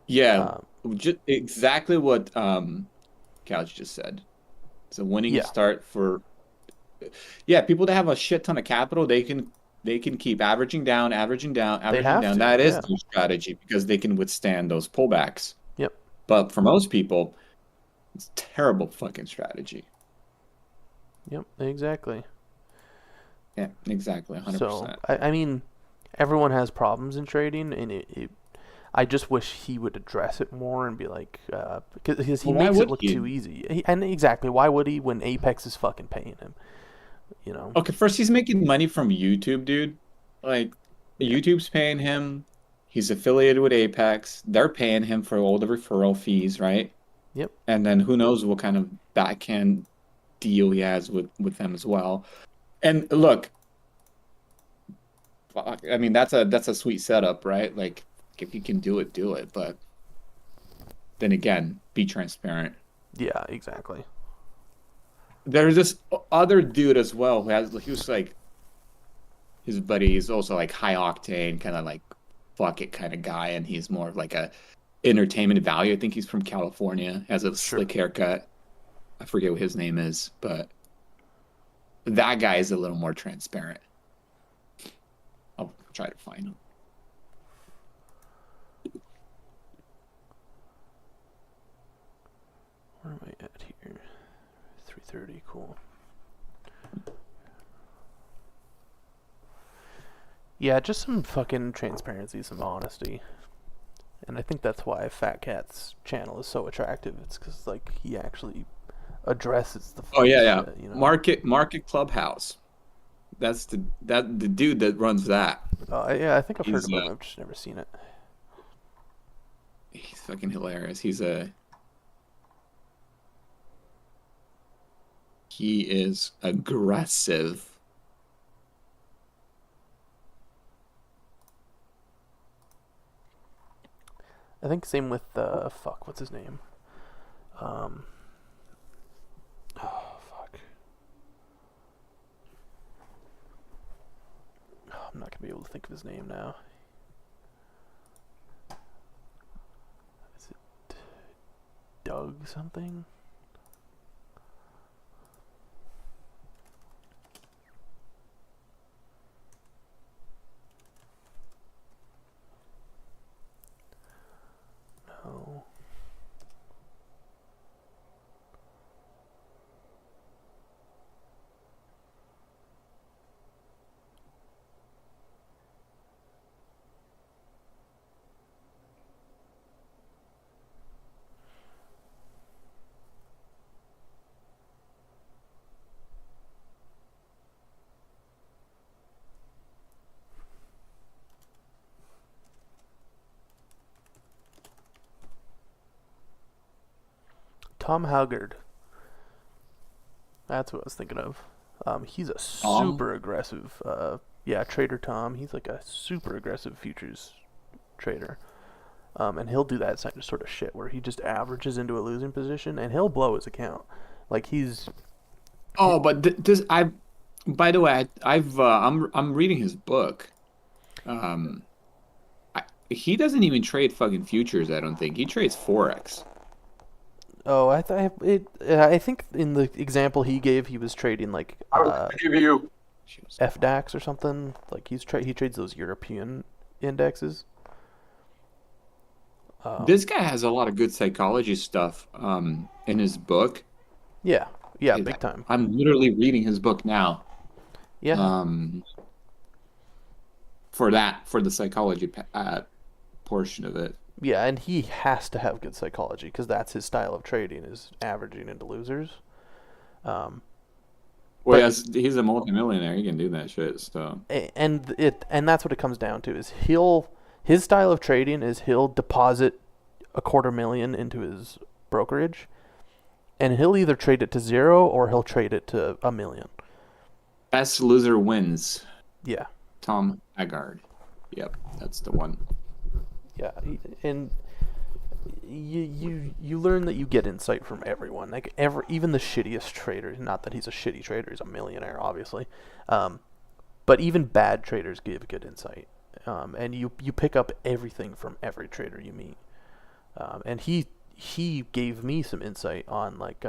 Yeah, just exactly what Couch just said. It's a winning Yeah. start for people that have a shit ton of capital. They can keep averaging down, averaging down, averaging have down. to, That is yeah. their strategy because they can withstand those pullbacks. Yep. But for most people, it's a terrible fucking strategy. Yep, exactly. Yeah, exactly, 100%. So, I mean, everyone has problems in trading, and I just wish he would address it more and be like, because he Well, why makes it would look he? too easy. And exactly, why would he when Apex is fucking paying him? You know? Okay, first he's making money from YouTube, dude. Like, YouTube's paying him. He's affiliated with Apex. They're paying him for all the referral fees, right? Yep. And then who knows what kind of backhand deal he has with them as well. And look, fuck, I mean that's a sweet setup, right? Like if you can do it, do it. But then again, be transparent. Yeah, exactly. There's this other dude as well he was like his buddy is also like high octane, kind of like fuck it kind of guy, and he's more of like a entertainment value. I think he's from California, has a slick haircut. I forget what his name is, but that guy is a little more transparent. I'll try to find him. Where am I at here? 3:30, cool. Yeah, just some fucking transparency, some honesty. And I think that's why Fat Cat's channel is so attractive. It's because like he actually addresses the. Oh yeah, yeah. shit, you know? Market Clubhouse. That's the dude that runs that. Yeah, I think I've heard He's, about it. I've just never seen it. He's fucking hilarious. He is aggressive. I think same with what's his name? Oh fuck. Oh, I'm not gonna be able to think of his name now. Is it Doug something? No. Tom Haggard. That's what I was thinking of. He's a Tom? super aggressive. Trader Tom. He's like a super aggressive futures trader. And he'll do that sort of shit where he just averages into a losing position and he'll blow his account. Like he's. Oh, but by the way, I'm reading his book. He doesn't even trade fucking futures. I don't think he trades forex. Oh, I think in the example he gave, he was trading like FDAX or something. Like he trades those European indexes. This guy has a lot of good psychology stuff in his book. Yeah, big time. I'm literally reading his book now. Yeah. For the psychology portion of it. Yeah, and he has to have good psychology because that's his style of trading, is averaging into losers. He's a multimillionaire. He can do that shit. So and that's what it comes down to is his style of trading is he'll deposit $250,000 into his brokerage, and he'll either trade it to zero or he'll trade it to $1 million. best loser wins. Yeah. Tom Haggard. Yep, that's the one. Yeah, and you learn that you get insight from everyone. Like even the shittiest traders. Not that he's a shitty trader; he's a millionaire, obviously. But even bad traders give good insight, and you pick up everything from every trader you meet. And he gave me some insight on like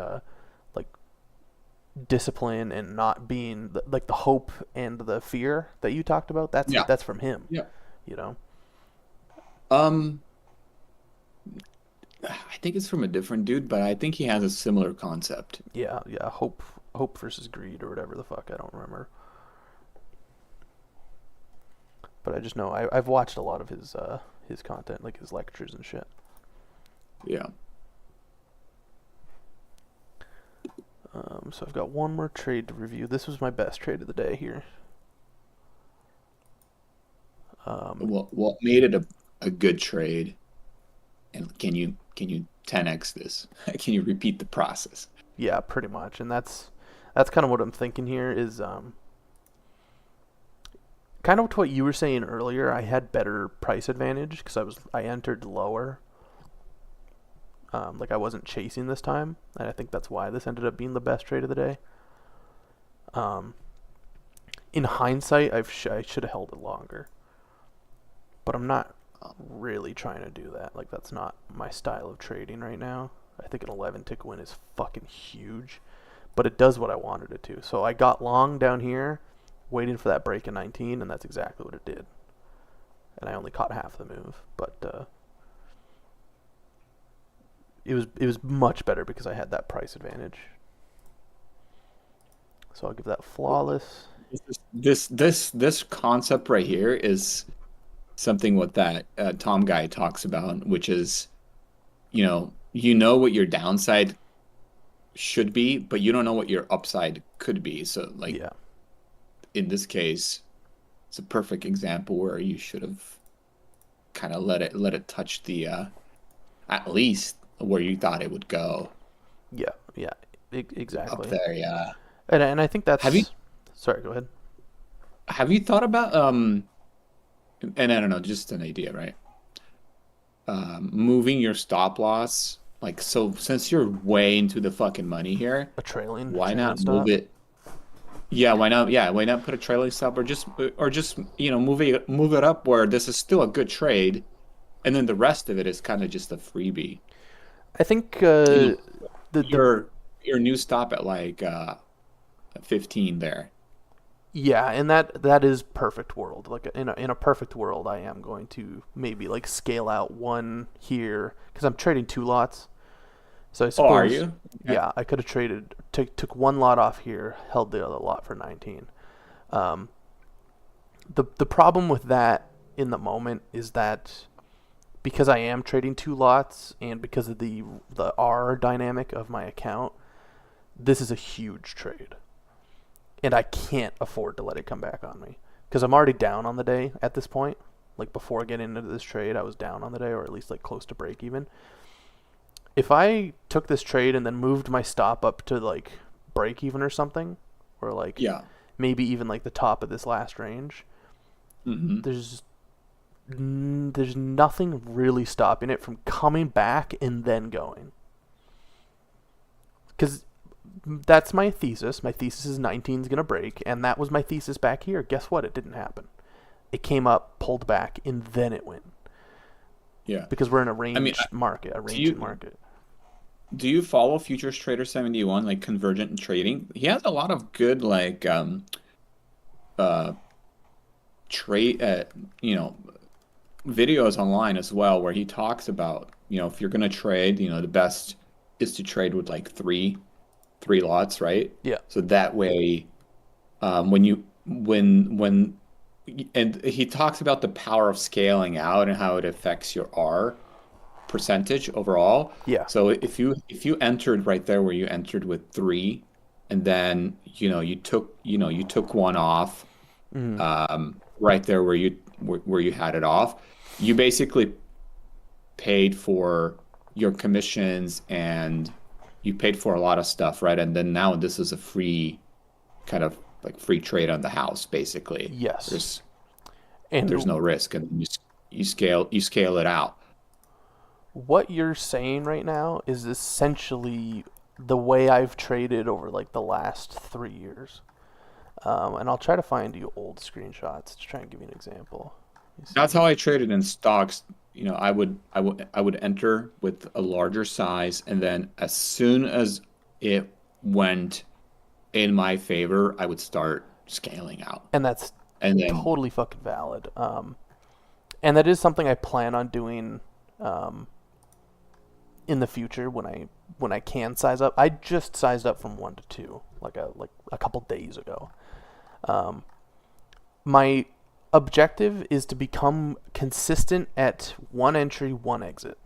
discipline and not being like the hope and the fear that you talked about. That's from him. Yeah. You know. I think it's from a different dude, but I think he has a similar concept. Yeah. Hope versus greed or whatever the fuck. I don't remember. But I just know I've watched a lot of his content, like his lectures and shit. Yeah. So I've got one more trade to review. This was my best trade of the day here. What made it a good trade? And can you 10x this? Can you repeat the process? Yeah, pretty much. And that's kind of what I'm thinking here is kind of what you were saying earlier. I had better price advantage because I entered lower. Like I wasn't chasing this time, and I think that's why this ended up being the best trade of the day. In hindsight, I should have held it longer, but I'm not really trying to do that. Like that's not my style of trading right now. I think an 11 tick win is fucking huge, but it does what I wanted it to. So I got long down here, waiting for that break in 19, and that's exactly what it did. And I only caught half the move, but it was much better because I had that price advantage. So I'll give that flawless. This concept right here is something what that Tom guy talks about, which is, you know what your downside should be, but you don't know what your upside could be. So like, Yeah. in this case, it's a perfect example where you should have kind of let it touch the at least where you thought it would go. Yeah, exactly. Up there, yeah. And I think that's. Have you- Sorry, go ahead. Have you thought about and I don't know, just an idea, right? Moving your stop loss, like, so since you're way into the fucking money here, A trailing. why not stop. move it? Yeah, why not? Yeah, why not put a trailing stop or just move it up where this is still a good trade, and then the rest of it is kind of just a freebie. I think Your new stop at like 15 there. Yeah, and that is perfect world. Like in a perfect world, I am going to maybe like scale out one here because I'm trading 2 lots. So I suppose. Oh, are you? Okay. Yeah, I could have traded took 1 lot off here, held the other lot for 19. The problem with that in the moment is that because I am trading 2 lots and because of the R dynamic of my account, this is a huge trade. And I can't afford to let it come back on me because I'm already down on the day at this point. Like before getting into this trade, I was down on the day, or at least like close to break even. If I took this trade and then moved my stop up to like break even or something, or like maybe even like the top of this last range, there's nothing really stopping it from coming back and then going. Because that's my thesis. My thesis is 19 is going to break, and that was my thesis back here. Guess what? It didn't happen. It came up, pulled back, and then it went. Yeah. Because we're in a range market, a ranging market. Do you follow Futures Trader 71, like Convergent Trading? He has a lot of good like trade videos online as well, where he talks about, if you're going to trade, the best is to trade with like three lots, right? Yeah. So that way, and he talks about the power of scaling out and how it affects your R percentage overall. Yeah. So if you entered right there where you entered with 3, and then you took one off, right there where you had it off, you basically paid for your commissions and you paid for a lot of stuff, right? And then now this is a free kind of like free trade on the house, basically. Yes. There's no risk, and you scale it out. What you're saying right now is essentially the way I've traded over like the last 3 years. And I'll try to find you old screenshots to try and give you an example. That's how I traded in stocks. You know, I would enter with a larger size, and then as soon as it went in my favor, I would start scaling out. And that's And then totally fucking valid. And that is something I plan on doing in the future when I can size up. I just sized up from 1 to 2 like a couple days ago. My objective is to become consistent at 1 entry, 1 exit.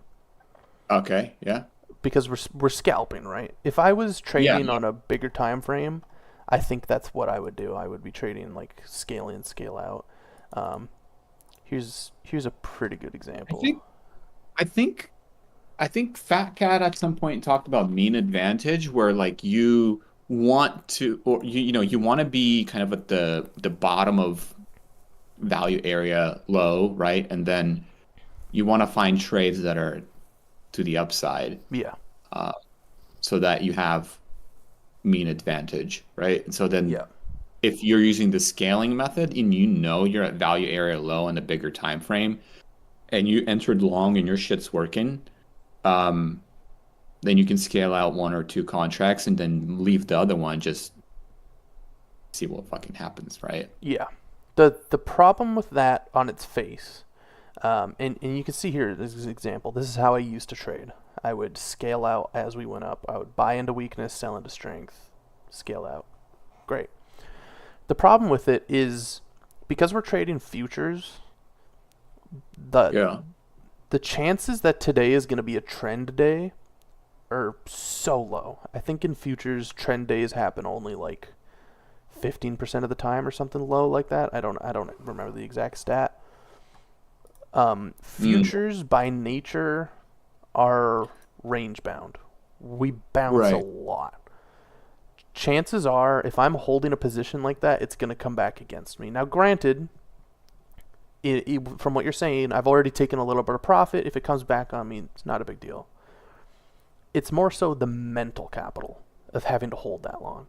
okay, yeah. Because we're scalping, right? If I was trading Yeah. on a bigger time frame, I think that's what I would do. I would be trading like scale in, scale out. Here's a pretty good example. I think Fat Cat at some point talked about mean advantage, where like you want to, or you want to be kind of at the bottom of value area low, right? And then you want to find trades that are to the upside, Yeah. so that you have mean advantage, right? And so then Yeah. if you're using the scaling method and you're at value area low in a bigger time frame, and you entered long and your shit's working, then you can scale out 1 or 2 contracts and then leave the other one, just see what fucking happens, right? Yeah. The problem with that on its face, and you can see here, this is an example. This is how I used to trade. I would scale out as we went up. I would buy into weakness, sell into strength, scale out. Great. The problem with it is because we're trading futures, Yeah. the chances that today is going to be a trend day are so low. I think in futures, trend days happen only like 15% of the time or something low like that. I don't remember the exact stat. Futures by nature are range bound. We bounce a Right. lot. Chances are, if I'm holding a position like that, it's going to come back against me. Now, granted, from what you're saying, I've already taken a little bit of profit. If it comes back on me, it's not a big deal. It's more so the mental capital of having to hold that long.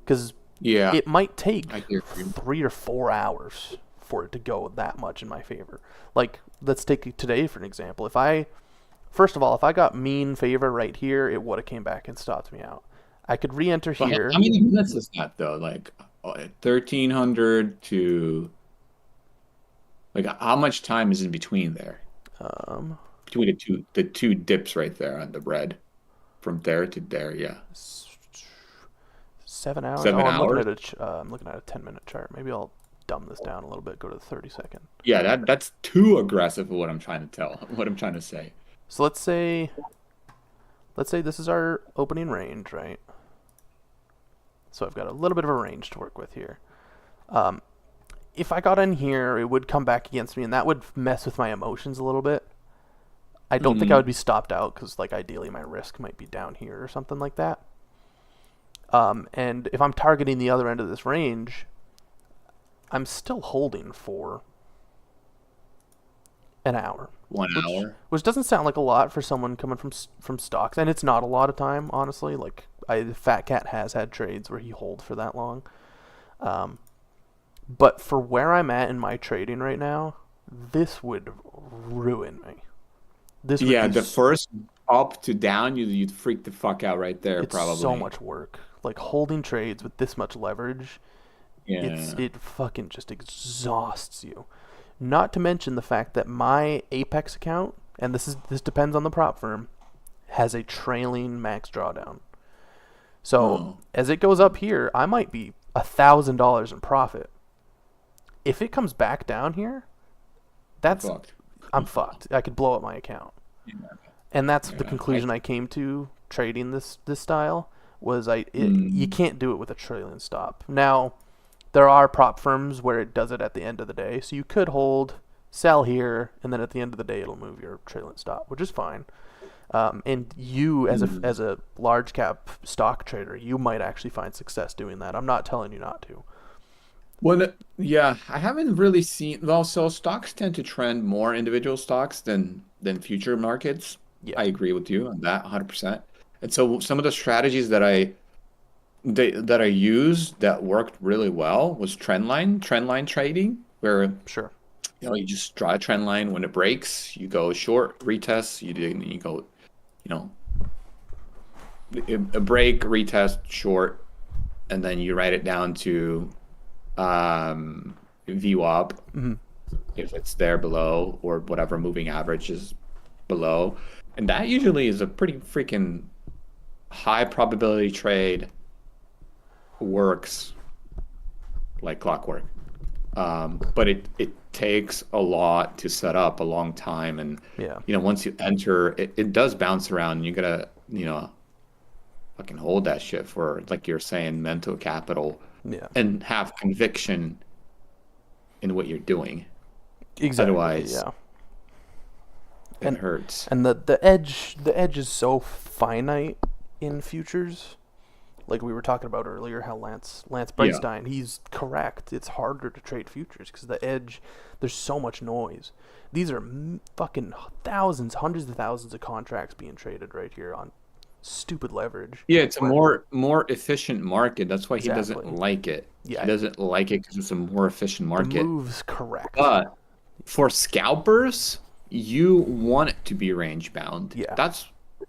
Because Yeah. it might take I hear you. 3 or 4 hours for it to go that much in my favor. Like, let's take today for an example. First of all, if I got mean favor right here, it would have came back and stopped me out. I could re-enter But here. how many minutes is that though? Like 1,300 to like how much time is in between there? Between the two dips right there on the red, from there to there, yeah. 7 hours. 7 I'm hours? looking at a 10-minute chart. Maybe I'll dumb this down a little bit. Go to the 30-second. Yeah, that's too aggressive of what I'm trying to say. So let's say this is our opening range, right? So I've got a little bit of a range to work with here. If I got in here, it would come back against me, and that would mess with my emotions a little bit. I don't think I would be stopped out because, like, ideally my risk might be down here or something like that. And if I'm targeting the other end of this range, I'm still holding for an hour. 1 hour. Which doesn't sound like a lot for someone coming from stocks, and it's not a lot of time, honestly. Like, Fat Cat has had trades where he holds for that long. But for where I'm at in my trading right now, this would ruin me. This would Yeah, be the first up to down, you'd freak the fuck out right there, it's probably. so much work. Like, holding trades with this much leverage, Yeah. it fucking just exhausts you. Not to mention the fact that my Apex account, and this depends on the prop firm, has a trailing max drawdown. So as it goes up here, I might be $1,000 in profit. If it comes back down here, Fucked. I'm fucked. I could blow up my account. And that's the conclusion I came to trading this style was you can't do it with a trailing stop. Now, there are prop firms where it does it at the end of the day, so you could hold, sell here, and then at the end of the day it'll move your trailing stop, which is fine. And you, as a large cap stock trader, you might actually find success doing that. I'm not telling you not to. Well, yeah, I haven't really seen. Well, so stocks tend to trend more individual stocks than future markets. Yeah. I agree with you on that 100%. And so some of the strategies that I used that worked really well was trend line trading, where Sure. you just draw a trend line. When it breaks, you go short, retest, you go, you know, a break, retest, short, and then you write it down to VWAP Hmm. if it's there below or whatever moving average is below. And that usually is a pretty freaking high probability trade, works like clockwork. But it takes a lot to set up, a long time. And, Yeah. once you enter, it does bounce around. You gotta, fucking hold that shit for, like you're saying, mental capital Yeah. and have conviction in what you're doing. Exactly. Otherwise, Yeah. it hurts. And the edge is so finite in futures. Like we were talking about earlier, how Lance Breitstein, he's correct. It's harder to trade futures because the edge, there's so much noise. These are fucking thousands, hundreds of thousands of contracts being traded right here on stupid leverage. Yeah, it's a more efficient market. That's why he Exactly. doesn't like it. Yeah. He doesn't like it because it's a more efficient The market. move's correct. But for scalpers, you want it to be range bound. Yeah. That's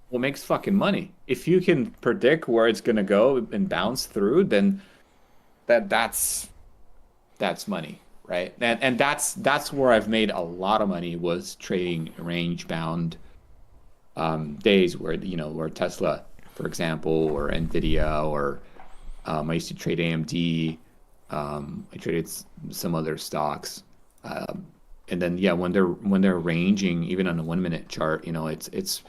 what makes fucking money. If you can predict where it's gonna go and bounce through, then that's money, right? And that's where I've made a lot of money, was trading range bound days where Tesla, for example, or Nvidia, or I used to trade AMD. I traded some other stocks. And then when they're ranging, even on a 1 minute chart, it's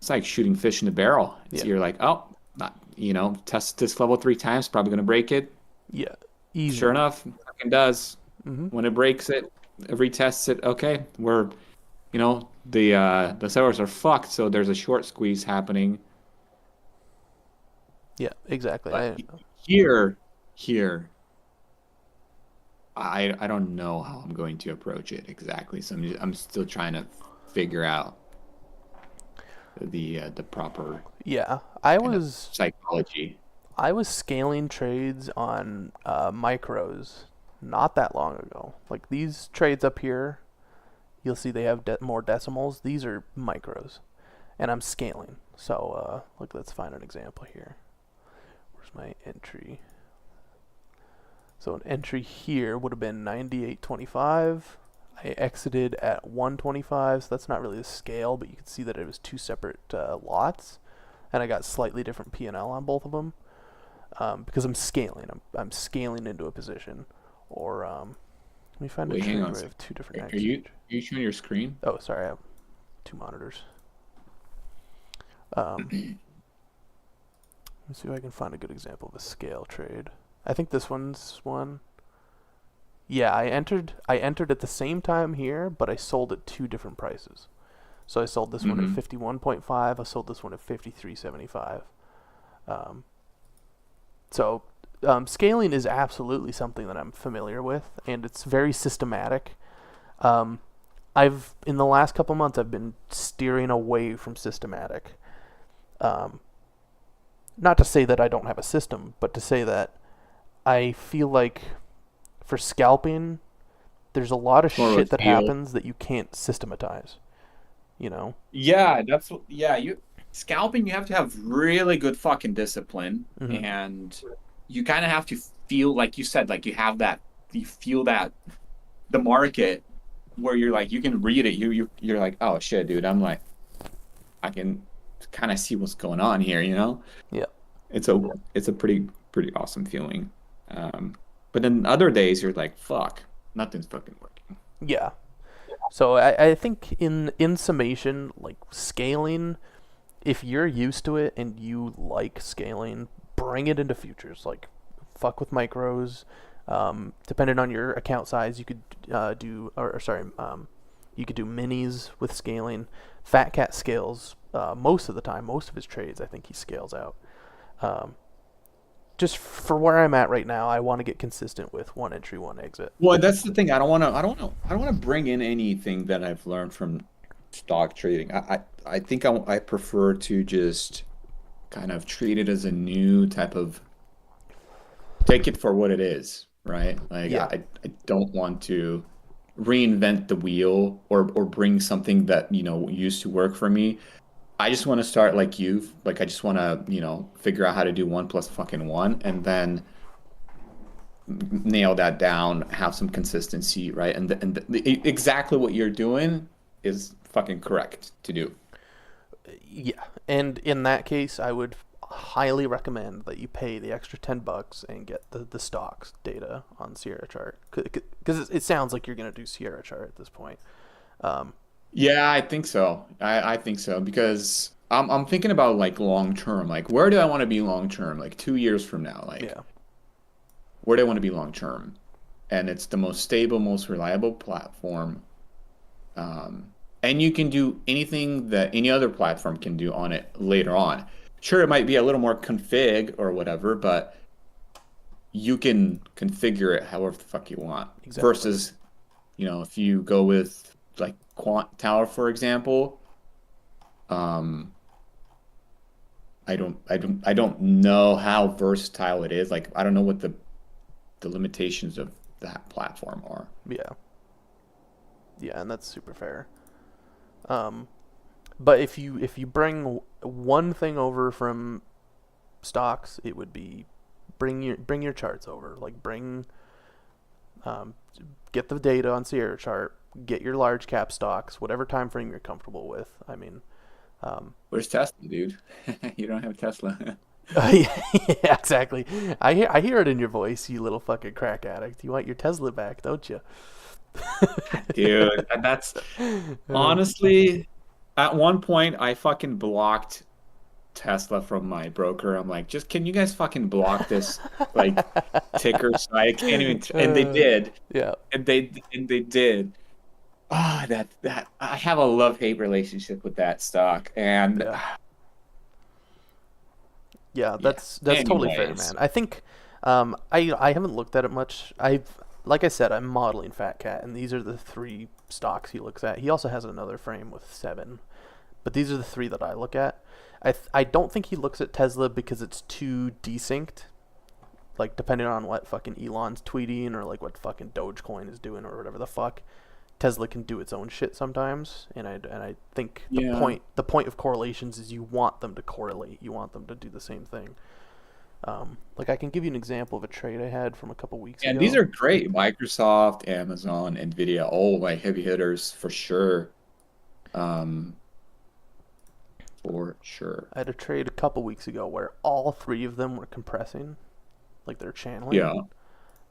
like shooting fish in a barrel. You're like, oh, test this level 3 times, probably gonna break it. Yeah. Easy. Sure enough, it fucking does. Mhm. When it breaks it, retests it. Okay, the sellers are fucked, so there's a short squeeze happening. Yeah. Exactly. But here, I don't know how I'm going to approach it exactly. So I'm still trying to figure out the proper Yeah. I kind of was psychology. scaling trades on micros not that long ago. Like these trades up here, you'll see they have more decimals. These are micros, and I'm scaling. So let's find an example here. Where's my entry? So an entry here would have been 98.25. I exited at 125, so that's not really a scale, but you can see that it was 2 separate lots, and I got slightly different P&L on both of them because I'm scaling. I'm scaling into a position. Or let me find a Wait, trade hang where on I a have 2 different Are exchange. you showing your screen? Oh, sorry, I have 2 monitors. Let me see if I can find a good example of a scale trade. I think this one's one. Yeah, I entered at the same time here, but I sold at 2 different prices. So I sold this one at 51.5. I sold this one at 53.75. So scaling is absolutely something that I'm familiar with, and it's very systematic. In the last couple months, I've been steering away from systematic. Not to say that I don't have a system, but to say that I feel like for scalping, there's a lot of More of a shit that feel. happens that you can't systematize. Yeah, you scalping, you have to have really good fucking discipline, Mhm. and you kind of have to feel, like you said, like you feel that the market, where you're like, you can read it, you're like, oh shit, dude, I can kind of see what's going on here, Yeah. It's a pretty awesome feeling. But then other days you're like, fuck, nothing's fucking working. Yeah. So I think in summation, like scaling, if you're used to it and you like scaling, bring it into futures. Like fuck with micros. Depending on your account size, you could you could do minis with scaling. Fat Cat scales most of the time. Most of his trades, I think he scales out. just for where I'm at right now, I want to get consistent with one entry, one exit. Well, that's the thing. I don't want to bring in anything that I've learned from stock trading. I think I prefer to just kind of treat it as a new type of, take it for what it is, right? Like Yeah. I don't want to reinvent the wheel or bring something that, used to work for me. I just want to start like you. Like I just want to, figure out how to do 1 + fucking 1 and then nail that down, have some consistency, right? Exactly what you're doing is fucking correct to do. Yeah, and in that case, I would highly recommend that you pay the extra $10 and get the stocks data on Sierra Chart, because it sounds like you're gonna do Sierra Chart at this point. Yeah, I think so. I think so because I'm thinking about like long term. Like where do I want to be long term? Like 2 years from now. Like Yeah, where do I want to be long term? And it's the most stable, most reliable platform. And you can do anything that any other platform can do on it later on. Sure, it might be a little more config or whatever, but you can configure it however the fuck you want. Exactly. Versus, if you go with like Quant Tower, for example, I don't know how versatile it is. Like I don't know what the limitations of that platform are. yeah, and that's super fair. But if you bring one thing over from stocks, it would be bring your charts over. Like get the data on Sierra Chart, get your large cap stocks, whatever time frame you're comfortable with. I mean, Where's Tesla, dude? You don't have Tesla. yeah, exactly. I hear it in your voice, you little fucking crack addict. You want your Tesla back, don't you? Dude, and that's honestly, at one point I fucking blocked Tesla from my broker. I'm like, just can you guys fucking block this like ticker so I can't even and they did. Yeah. And they did. That I have a love-hate relationship with that stock. And Yeah, that's totally fair, anyways. man. I think I haven't looked at it much. Like I said, I'm modeling Fat Cat, and these are the 3 stocks he looks at. He also has another frame with 7, but these are the 3 that I look at. I don't think he looks at Tesla because it's too desynced. Like depending on what fucking Elon's tweeting or like what fucking Dogecoin is doing or whatever the fuck, Tesla can do its own shit sometimes. And I think the point of correlations is you want them to correlate. You want them to do the same thing. Like I can give you an example of a trade I had from a couple weeks ago. And these are great. Microsoft, Amazon, Nvidia, all like heavy hitters for sure. For sure. I had a trade a couple weeks ago where all 3 of them were compressing, like they're channeling. Yeah.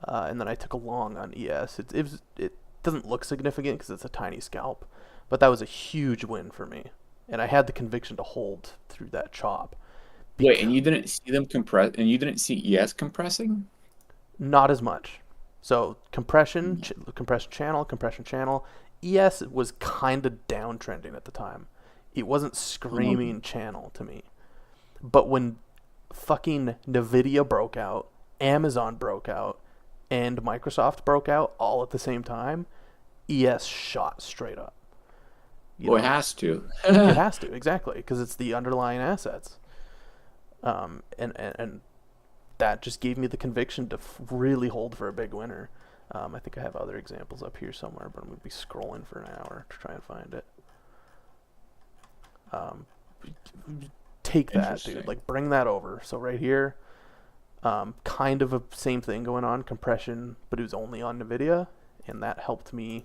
And then I took a long on ES. It doesn't look significant because it's a tiny scalp, but that was a huge win for me, and I had the conviction to hold through that chop. Wait, and you didn't see them compress, and you didn't see ES compressing? Not as much. So compression channel. ES was kind of downtrending at the time. It wasn't screaming channel to me. But when fucking Nvidia broke out, Amazon broke out, and Microsoft broke out all at the same time, ES shot straight up. It has to. It has to, exactly, because it's the underlying assets. And that just gave me the conviction to really hold for a big winner. I think I have other examples up here somewhere, but I'm going to be scrolling for an hour to try and find it. Take that, dude. Like, bring that over. So right here, kind of a same thing going on, compression, but it was only on NVIDIA, and that helped me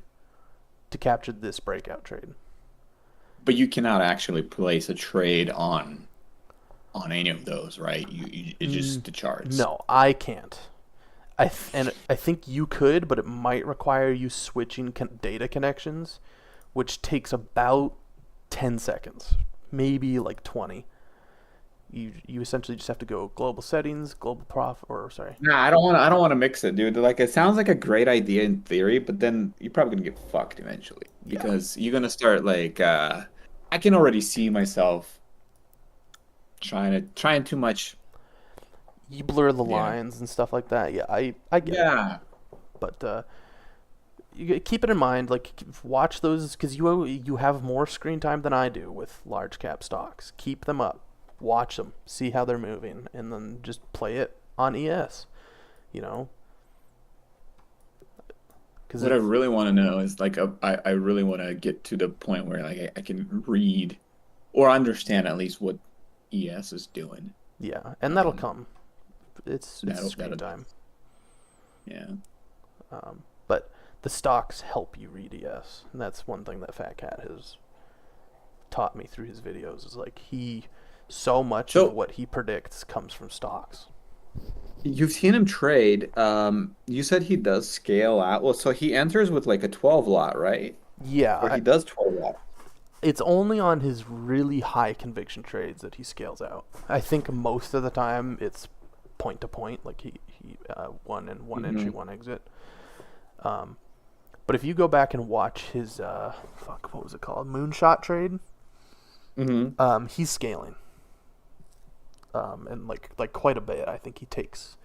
to capture this breakout trade. But you cannot actually place a trade on any of those, right? It's just the charts. No, I can't. I think you could, but it might require you switching data connections, which takes about 10 seconds, maybe like 20. You essentially just have to go global settings, global Nah, I don't want to mix it, dude. Like, it sounds like a great idea in theory, but then you're probably gonna get fucked eventually because you're gonna start like I can already see myself trying too much you blur the Yeah. lines and stuff like that. Yeah, I get it. Yeah. But keep it in mind, like watch those because you have more screen time than I do with large cap stocks. Keep them up, watch them, see how they're moving, and then just play it on ES. You know, because What I really want to know is like I really want to get to the point where like I can read or understand at least what ES is doing. yeah, and that'll Um, come. It's screen time. Yeah. But the stocks help you read ES, and that's one thing that Fat Cat has taught me through his videos. Is like so much So- of what he predicts comes from stocks. You've seen him trade. You said he does scale out. Well, so he enters with like a 12 lot, right? Yeah, Or he does 12 lot. it's only on his really high conviction trades that he scales out. I think most of the time it's point to point, like he one and one entry, one exit. But if you go back and watch his what was it called, moonshot trade, Mm-hmm. he's scaling, and like quite a bit. I think he takes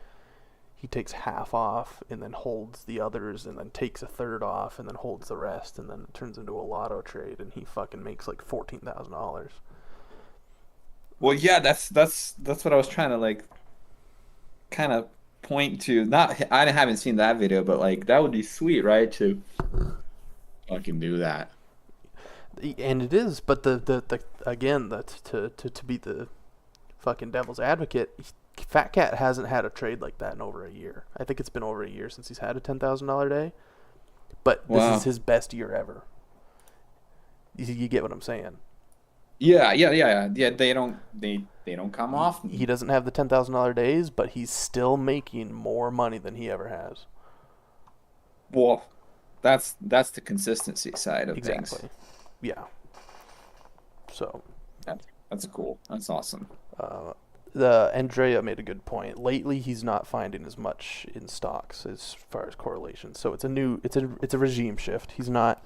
half off and then holds the others and then takes a third off and then holds the rest and then it turns into a lotto trade and he fucking makes like $14,000. Well, yeah, that's what I was trying to like kind of point to. Not I haven't seen that video, but like that would be sweet, right? To Fucking do that. And it is, but the again, that's to be the fucking devil's advocate. Fat Cat hasn't had a trade like that in over a year. I think it's been over a year since he's had a $10,000 day. But this Wow. is his best year ever. You get what I'm saying? yeah. They don't come off. He doesn't have the $10,000 days, but he's still making more money than he ever has. Well, that's the consistency side of Exactly. things. Yeah. So, That's cool. That's awesome. the Andrea made a good point. Lately, he's not finding as much in stocks as far as correlation. So it's a regime shift. He's not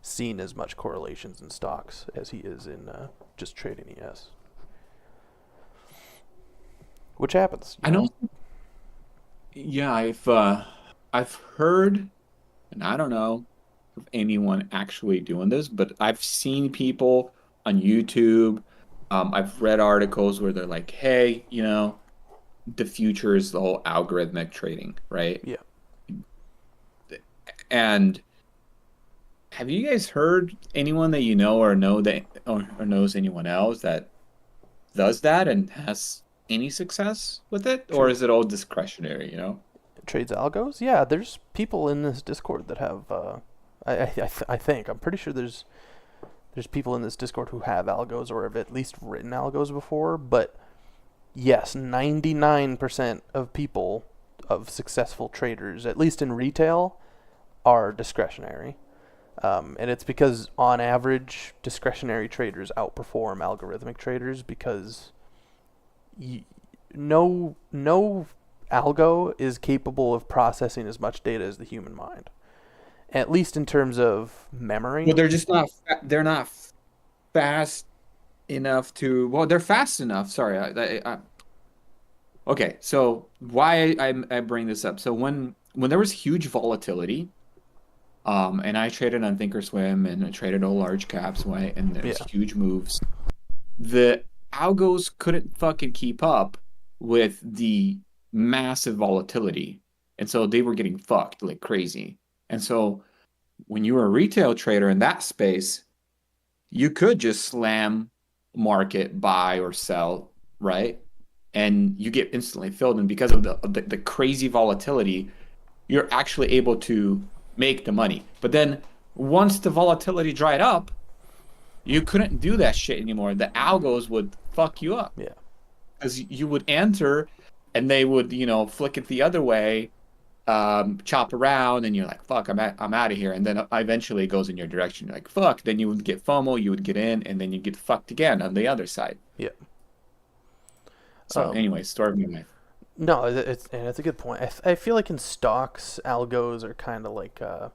seeing as much correlations in stocks as he is in just trading ES, which happens. I know. Yeah, I've heard, and I don't know of anyone actually doing this, but I've seen people on YouTube. I've read articles where they're like, "Hey, the future is the whole algorithmic trading, right?" Yeah. And have you guys heard anyone that you know or knows anyone else that does that and has any success with it, or is it all discretionary? Trades algos? Yeah, there's people in this Discord that have. I think I'm pretty sure there's people in this Discord who have algos or have at least written algos before. But yes, 99% of people, of successful traders, at least in retail, are discretionary. And it's because on average, discretionary traders outperform algorithmic traders because no algo is capable of processing as much data as the human mind, at least in terms of memory. Well, they're just not. They're not fast enough to. Well, they're fast enough. Sorry. Okay, so why I bring this up? So when there was huge volatility, and I traded on Thinkorswim and I traded all large caps, right? And there's Yeah. huge moves. The algos couldn't fucking keep up with the massive volatility, and so they were getting fucked like crazy. And so when you were a retail trader in that space, you could just slam market, buy or sell, right? And you get instantly filled. And because of the crazy volatility, you're actually able to make the money. But then once the volatility dried up, you couldn't do that shit anymore. The algos would fuck you up. Yeah. Because you would enter and they would, flick it the other way, chop around, and you're like, fuck, I'm out of here. And then eventually it goes in your direction. You're like, fuck. Then you would get FOMO, you would get in, and then you get fucked again on the other side. Yeah. So anyway, story of my life. No, it's a good point. I feel like in stocks, algos are kind of like I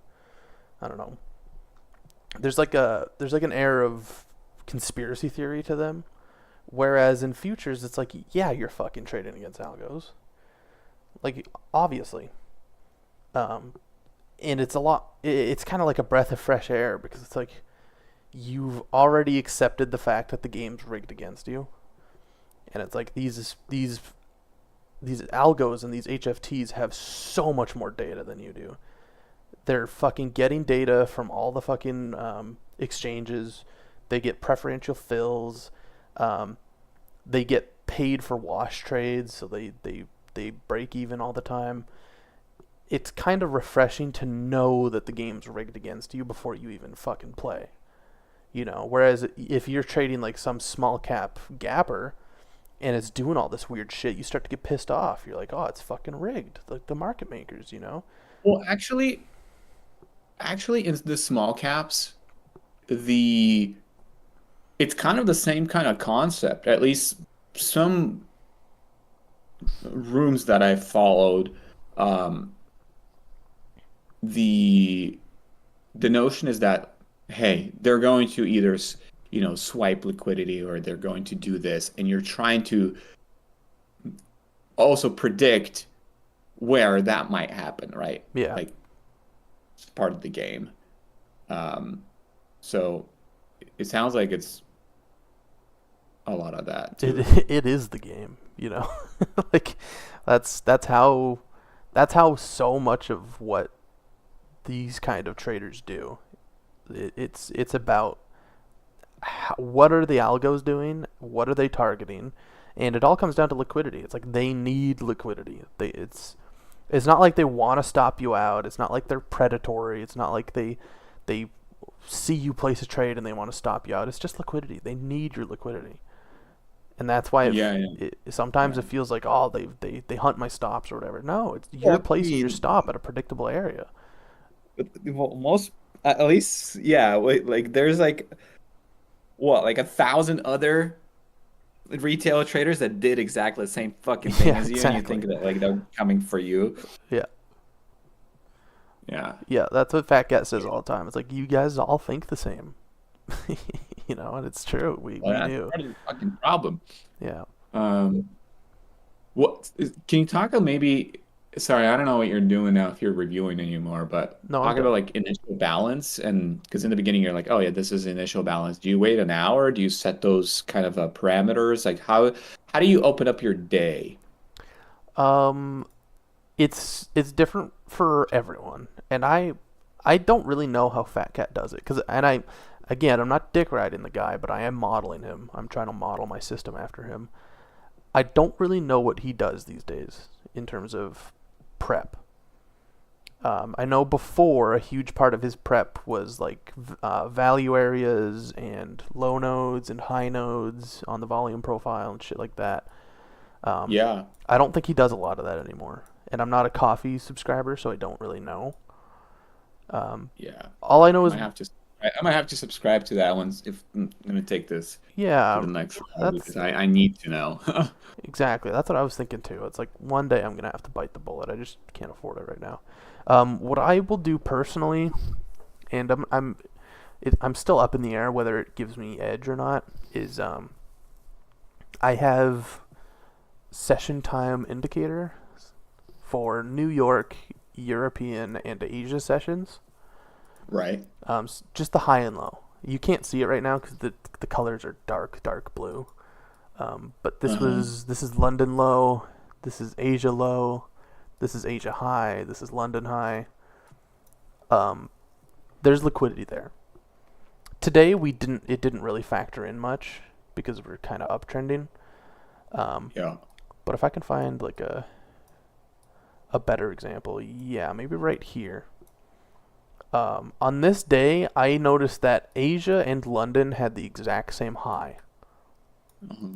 don't know. There's like an air of conspiracy theory to them, whereas in futures, it's like, yeah, you're fucking trading against algos. like obviously, and it's a lot. It's kind of like a breath of fresh air because it's like you've already accepted the fact that the game's rigged against you, and it's like these algos and these HFTs have so much more data than you do. They're fucking getting data from all the fucking exchanges. They get preferential fills. They get paid for wash trades, so they break even all the time. It's kind of refreshing to know that the game's rigged against you before you even fucking play. You know, whereas if you're trading like some small cap gapper and it's doing all this weird shit, you start to get pissed off. You're like, oh, it's fucking rigged. Like the market makers, you know? Well, actually, in the small caps, it's kind of the same kind of concept. At least some rooms that I followed, the notion is that, hey, they're going to either swipe liquidity or they're going to do this, and you're trying to also predict where that might happen, right? Yeah. Like it's part of the game. So it sounds like it's a lot of that too. It is the game, you know? Like that's how so much of what these kind of traders do. It's about what are the algos doing? What are they targeting? And it all comes down to liquidity. It's like they need liquidity. It's not like they want to stop you out. It's not like they're predatory. It's not like they see you place a trade and they want to stop you out. It's just liquidity. They need your liquidity. And that's why sometimes it feels like, oh, they hunt my stops or whatever. No, you're placing your stop at a predictable area. Well, most, at least, yeah. Like there's like 1,000 other retail traders that did exactly the same fucking thing as you, exactly. and you think that like they're coming for you. Yeah, that's what Fat Cat says all the time. It's like, you guys all think the same. You know, and it's true. We That's do. part of the fucking problem. Yeah. Can you talk maybe? Sorry, I don't know what you're doing now if you're reviewing anymore, but No, I'm talk good. about like initial balance, and because in the beginning you're like, oh yeah, this is initial balance. Do you wait an hour? Do you set those kind of parameters? Like how do you open up your day? It's different for everyone, and I don't really know how Fat Cat does it, again, I'm not dick riding the guy, but I am modeling him. I'm trying to model my system after him. I don't really know what he does these days in terms of prep. I know before a huge part of his prep was like value areas and low nodes and high nodes on the volume profile and shit like that. Yeah. I don't think he does a lot of that anymore. And I'm not a coffee subscriber, so I don't really know. Yeah. All I know is I might have to subscribe to that one if I'm gonna take this to yeah, the next round because I need to know. exactly. That's what I was thinking too. It's like one day I'm gonna have to bite the bullet. I just can't afford it right now. What I will do personally, and I'm still up in the air whether it gives me edge or not, is I have session time indicator for New York, European, and Asia sessions. Right. Just the high and low. You can't see it right now because the colors are dark blue. But this is London low. This is Asia low. This is Asia high. This is London high. There's liquidity there. Today it didn't really factor in much because we're kind of uptrending. Yeah. But if I can find like a better example, yeah, maybe right here. On this day, I noticed that Asia and London had the exact same high. Mm-hmm.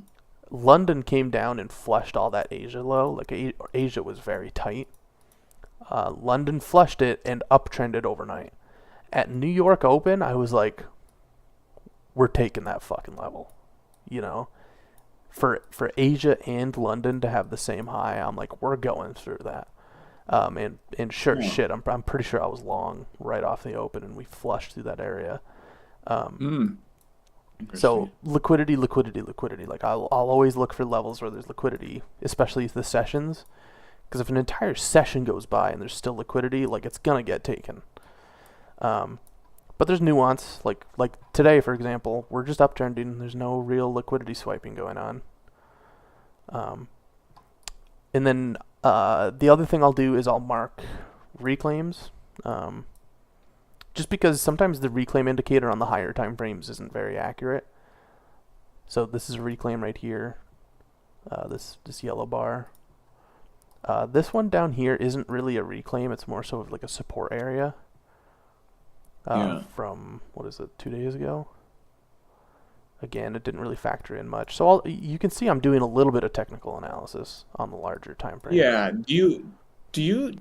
London came down and flushed all that Asia low. Like Asia was very tight. London flushed it and uptrended overnight. At New York Open, I was like, we're taking that fucking level. You know? For Asia and London to have the same high, I'm like, we're going through that. And sure shit, I'm pretty sure I was long right off the open, and we flushed through that area. So liquidity. Like I'll always look for levels where there's liquidity, especially the sessions, Because if an entire session goes by and there's still liquidity, like it's gonna get taken. But there's nuance. Like today, for example, we're just uptrending. There's no real liquidity swiping going on. And then the other thing I'll do is I'll mark reclaims. Just because sometimes the reclaim indicator on the higher time frames isn't very accurate. So this is a reclaim right here. This yellow bar. This one down here isn't really a reclaim. It's more so of like a support area. From, what is it, 2 days ago? Again, it didn't really factor in much. So you can see I'm doing a little bit of technical analysis on the larger time frame. Yeah. Do you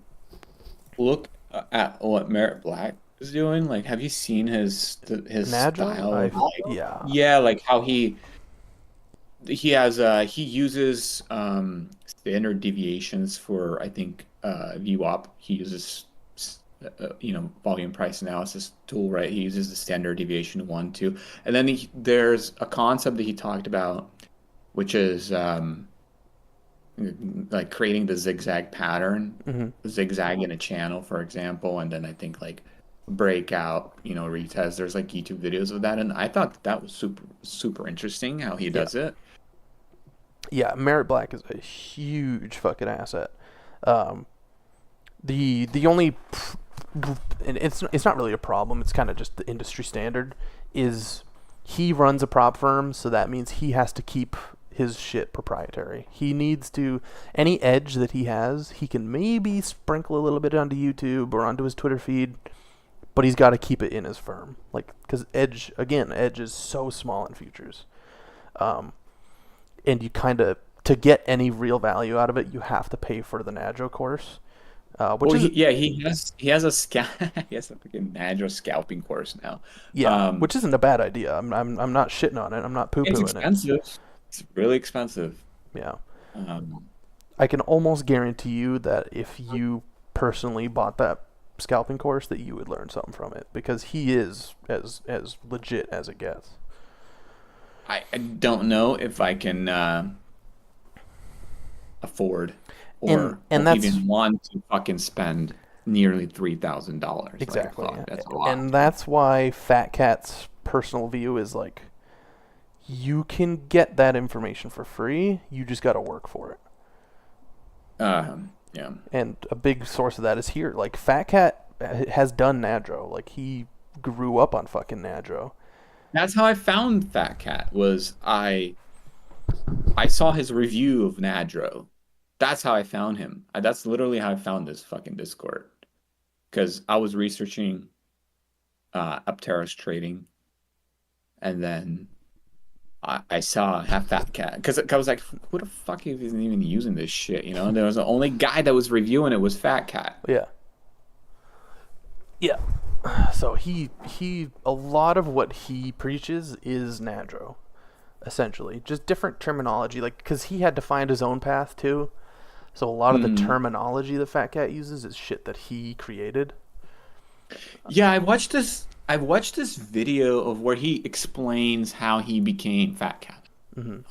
look at what Merritt Black is doing? Like, have you seen his Nagel? style? Yeah. Yeah, like how he uses standard deviations for, I think, VWAP. He uses volume price analysis tool, right? He uses the standard deviation 1, 2, and then there's a concept that he talked about, which is like creating the zigzag pattern, zigzag in a channel, for example, and then I think like breakout, retest. There's like YouTube videos of that, and I thought that was super interesting how he does it. Yeah, Merritt Black is a huge fucking asset. The only, and it's not really a problem, it's kind of just the industry standard, is he runs a prop firm, so that means he has to keep his shit proprietary. He needs to, any edge that he has, he can maybe sprinkle a little bit onto YouTube or onto his Twitter feed, but he's got to keep it in his firm. Like, because Edge is so small in futures. And you kind of, to get any real value out of it, you have to pay for the Nagel course. He has he has a fucking Nagel scalping course now. Yeah, which isn't a bad idea. I'm not shitting on it. I'm not poo-pooing It's expensive. It's really expensive. Yeah. I can almost guarantee you that if you personally bought that scalping course, that you would learn something from it, because he is as legit as it gets. I don't know if I can afford or that's, even want to fucking spend nearly $3,000. Exactly. Like, that's a lot. And that's why Fat Cat's personal view is like, you can get that information for free, you just got to work for it. Yeah. And a big source of that is here. Like, Fat Cat has done Nadro. Like, he grew up on fucking Nadro. That's how I found Fat Cat. Was I saw his review of Nadro. That's how I found him. That's literally how I found this fucking Discord. Because I was researching Apteros trading, and then I saw Fat Cat. Because I was like, who the fuck isn't even using this shit? There was the only guy that was reviewing it was Fat Cat. Yeah. Yeah. So he a lot of what he preaches is Nadro, essentially. Just different terminology, like, because he had to find his own path too. So a lot of the terminology that Fat Cat uses is shit that he created. Yeah, I watched this video of where he explains how he became Fat Cat.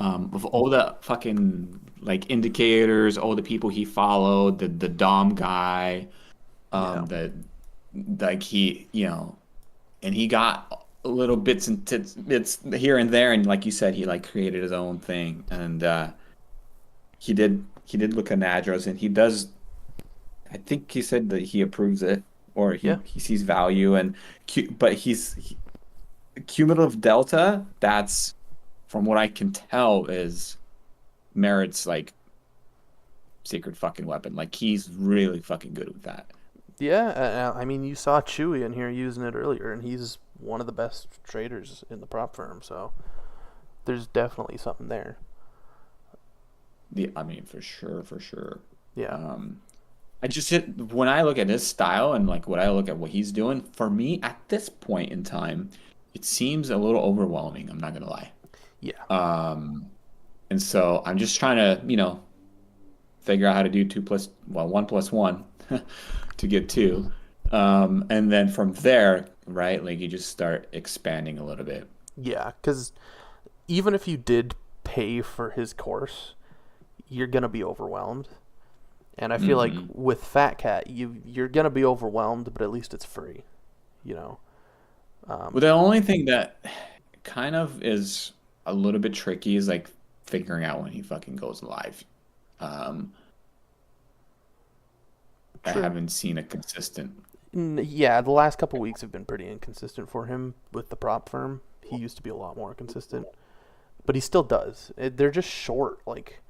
Of all the fucking like indicators, all the people he followed, the Dom guy, that like he, and he got little bits and bits here and there, and like you said, he like created his own thing, and he did look at Nadros, and he does. I think he said that he approves it, or he sees value, but he's cumulative delta. That's, from what I can tell, is Merritt's like secret fucking weapon. Like, he's really fucking good with that. Yeah, I mean, you saw Chewy in here using it earlier, and he's one of the best traders in the prop firm, so there's definitely something there. I mean, for sure. Yeah. When I look at his style and like when I look at what he's doing, for me at this point in time, it seems a little overwhelming. I'm not gonna lie. Yeah. And so I'm just trying to, figure out how to do 1 + 1 to get 2. And then from there, right, like you just start expanding a little bit. Yeah, because even if you did pay for his course, you're going to be overwhelmed. And I feel like Mhm. with Fat Cat, you're gonna be overwhelmed, but at least it's free, you know. Well, the only thing that kind of is a little bit tricky is like figuring out when he fucking goes live. Um, I True. haven't seen a consistent. Yeah, the last couple weeks have been pretty inconsistent for him with the prop firm. He used to be a lot more consistent, but he still does. They're just short. Like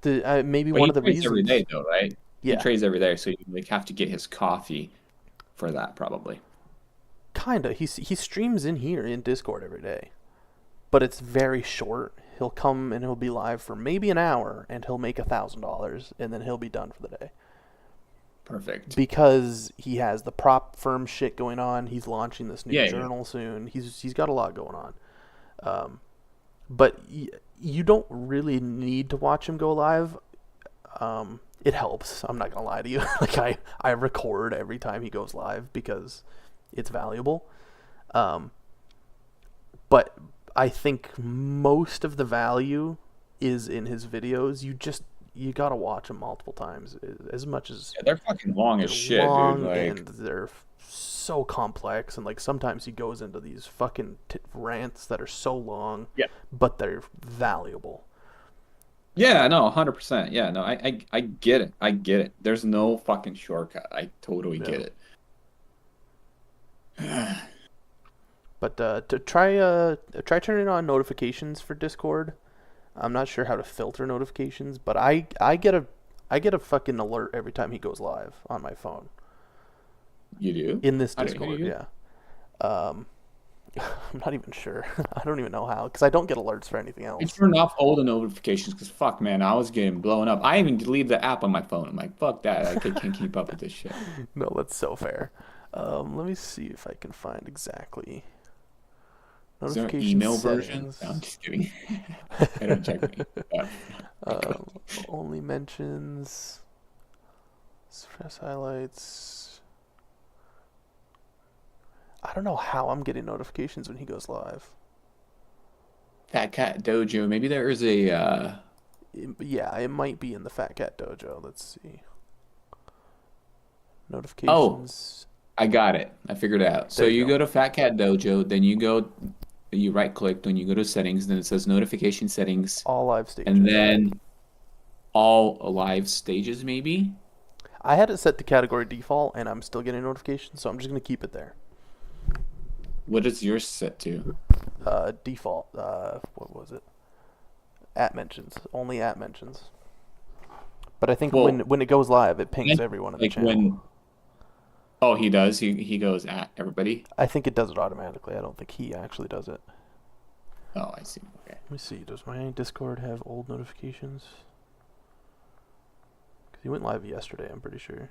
maybe But one he of the trades every reasons. day though, right? He Yeah, trades every day, so you like have to get his coffee for that probably. kinda. He streams in here in Discord every day, but it's very short. He'll come and he'll be live for maybe an hour, and he'll make $1,000, and then he'll be done for the day. Perfect. Because he has the prop firm shit going on. He's launching this new Yeah, yeah. journal soon. He's got a lot going on. But you don't really need to watch him go live. It helps. I'm not gonna lie to you. Like I record every time he goes live because it's valuable. But I think most of the value is in his videos. You gotta watch them multiple times, as much as Yeah, they're fucking long as they're shit, long dude. Like, and they're so complex, and like sometimes he goes into these fucking rants that are so long, Yeah. but they're valuable. yeah, no, 100%. Yeah, no, I get it. I get it. There's no fucking shortcut. I totally get Yeah. it. But to try turning on notifications for Discord. I'm not sure how to filter notifications, but I get a fucking alert every time he goes live on my phone You do? in this How do Discord. you? Yeah. I'm not even sure. I don't even know how, because I don't get alerts for anything I else. turned off all the notifications because fuck, man, I was getting blown up. I even deleted the app on my phone. I'm like, fuck that. I can't keep up with this shit. No, that's so fair. Let me see if I can find exactly. Is there an Notification email version? settings. No, I'm just kidding. I don't check me. Only mentions. Stress highlights. I don't know how I'm getting notifications when he goes live. Fat Cat Dojo. Maybe there is a. Yeah, it might be in the Fat Cat Dojo. Let's see. Notifications. I got it. I figured it out. So There you you go. go to Fat Cat Dojo, then you right click, then you go to settings, then it says notification settings, All live stages. and then all live stages maybe. I had it set to category default, and I'm still getting notifications, so I'm just gonna keep it there. What is yours set to? Default. What was it? At mentions. Only at mentions. But I think Well, when it goes live, it pings Then, everyone in the like channel. when. Oh, he does. He goes at everybody. I think it does it automatically. I don't think he actually does it. Oh, I see. Okay. Let me see. Does my Discord have old notifications? Because he went live yesterday, I'm pretty sure.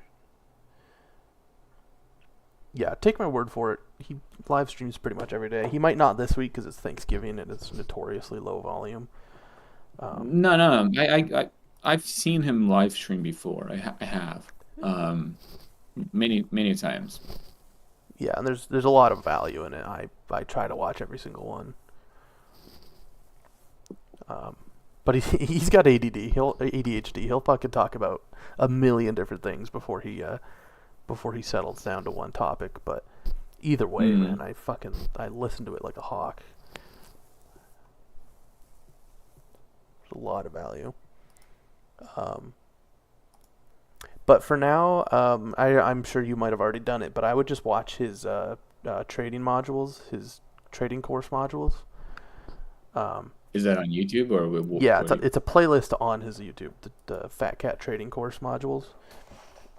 Yeah, take my word for it. He live streams pretty much every day. He might not this week because it's Thanksgiving and it's notoriously low volume. No. I've seen him live stream before. I have. Many times. Yeah, and there's a lot of value in it. I try to watch every single one. But he's got ADD. He'll ADHD. He'll fucking talk about a million different things before he settles down to one topic. But either way, man, I listen to it like a hawk. There's a lot of value. But for now, I'm sure you might have already done it, but I would just watch his trading modules, his trading course modules. Is that on YouTube or Yeah, it's a playlist on his YouTube, the Fat Cat Trading Course modules.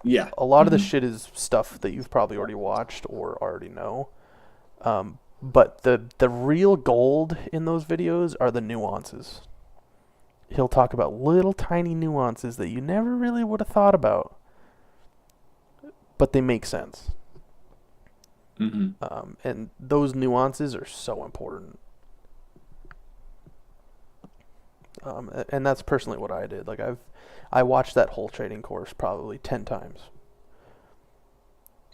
yeah. A lot of the shit is stuff that you've probably already watched or already know. But the real gold in those videos are the nuances. He'll talk about little tiny nuances that you never really would have thought about, but they make sense. Mm-hmm. And those nuances are so important. And that's personally what I did. Like I watched that whole trading course probably 10 times.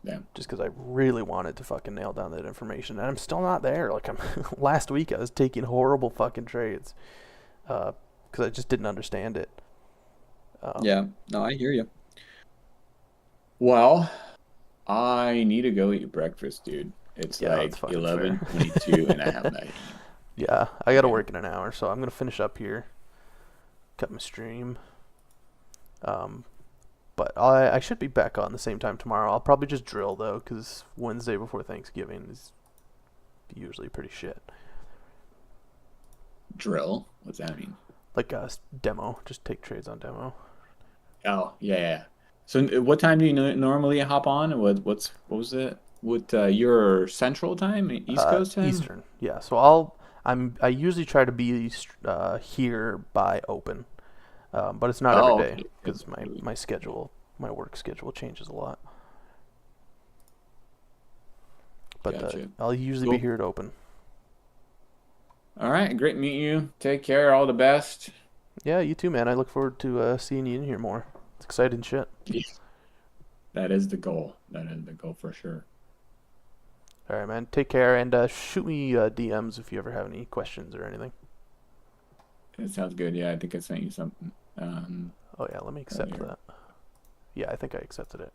Yeah. Just because I really wanted to fucking nail down that information, and I'm still not there. Like last week, I was taking horrible fucking trades, because I just didn't understand it. Yeah, no, I hear you. Well, I need to go eat breakfast, dude. It's Yeah, that's like fucking 11:22 and I have not eaten. Yeah, I gotta Yeah. work in an hour, so I'm gonna finish up here, cut my stream. But I should be back on the same time tomorrow. I'll probably just drill though, because Wednesday before Thanksgiving is usually pretty shit. Drill? What's that mean? Like a demo, just take trades on demo. Oh, yeah, yeah. So what time do you normally hop on? What was it? What your Central Time, East Coast time? Eastern, yeah. So I usually try to be here by open, but it's not Oh, every day okay. because my schedule, my work schedule changes a lot. But Gotcha. I'll usually Cool. be here at open. All right, great meeting you. Take care. All the best. Yeah, you too, man. I look forward to seeing you in here more. It's exciting shit. That is the goal. That is the goal for sure. All right, man. Take care and shoot me DMs if you ever have any questions or anything. It sounds good. Yeah, I think I sent you something. Oh yeah, let me accept earlier. that. Yeah, I think I accepted it.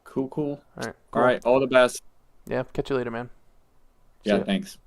Cool. All right. All right, all the best. Yeah, catch you later, man. See Yeah, ya. thanks.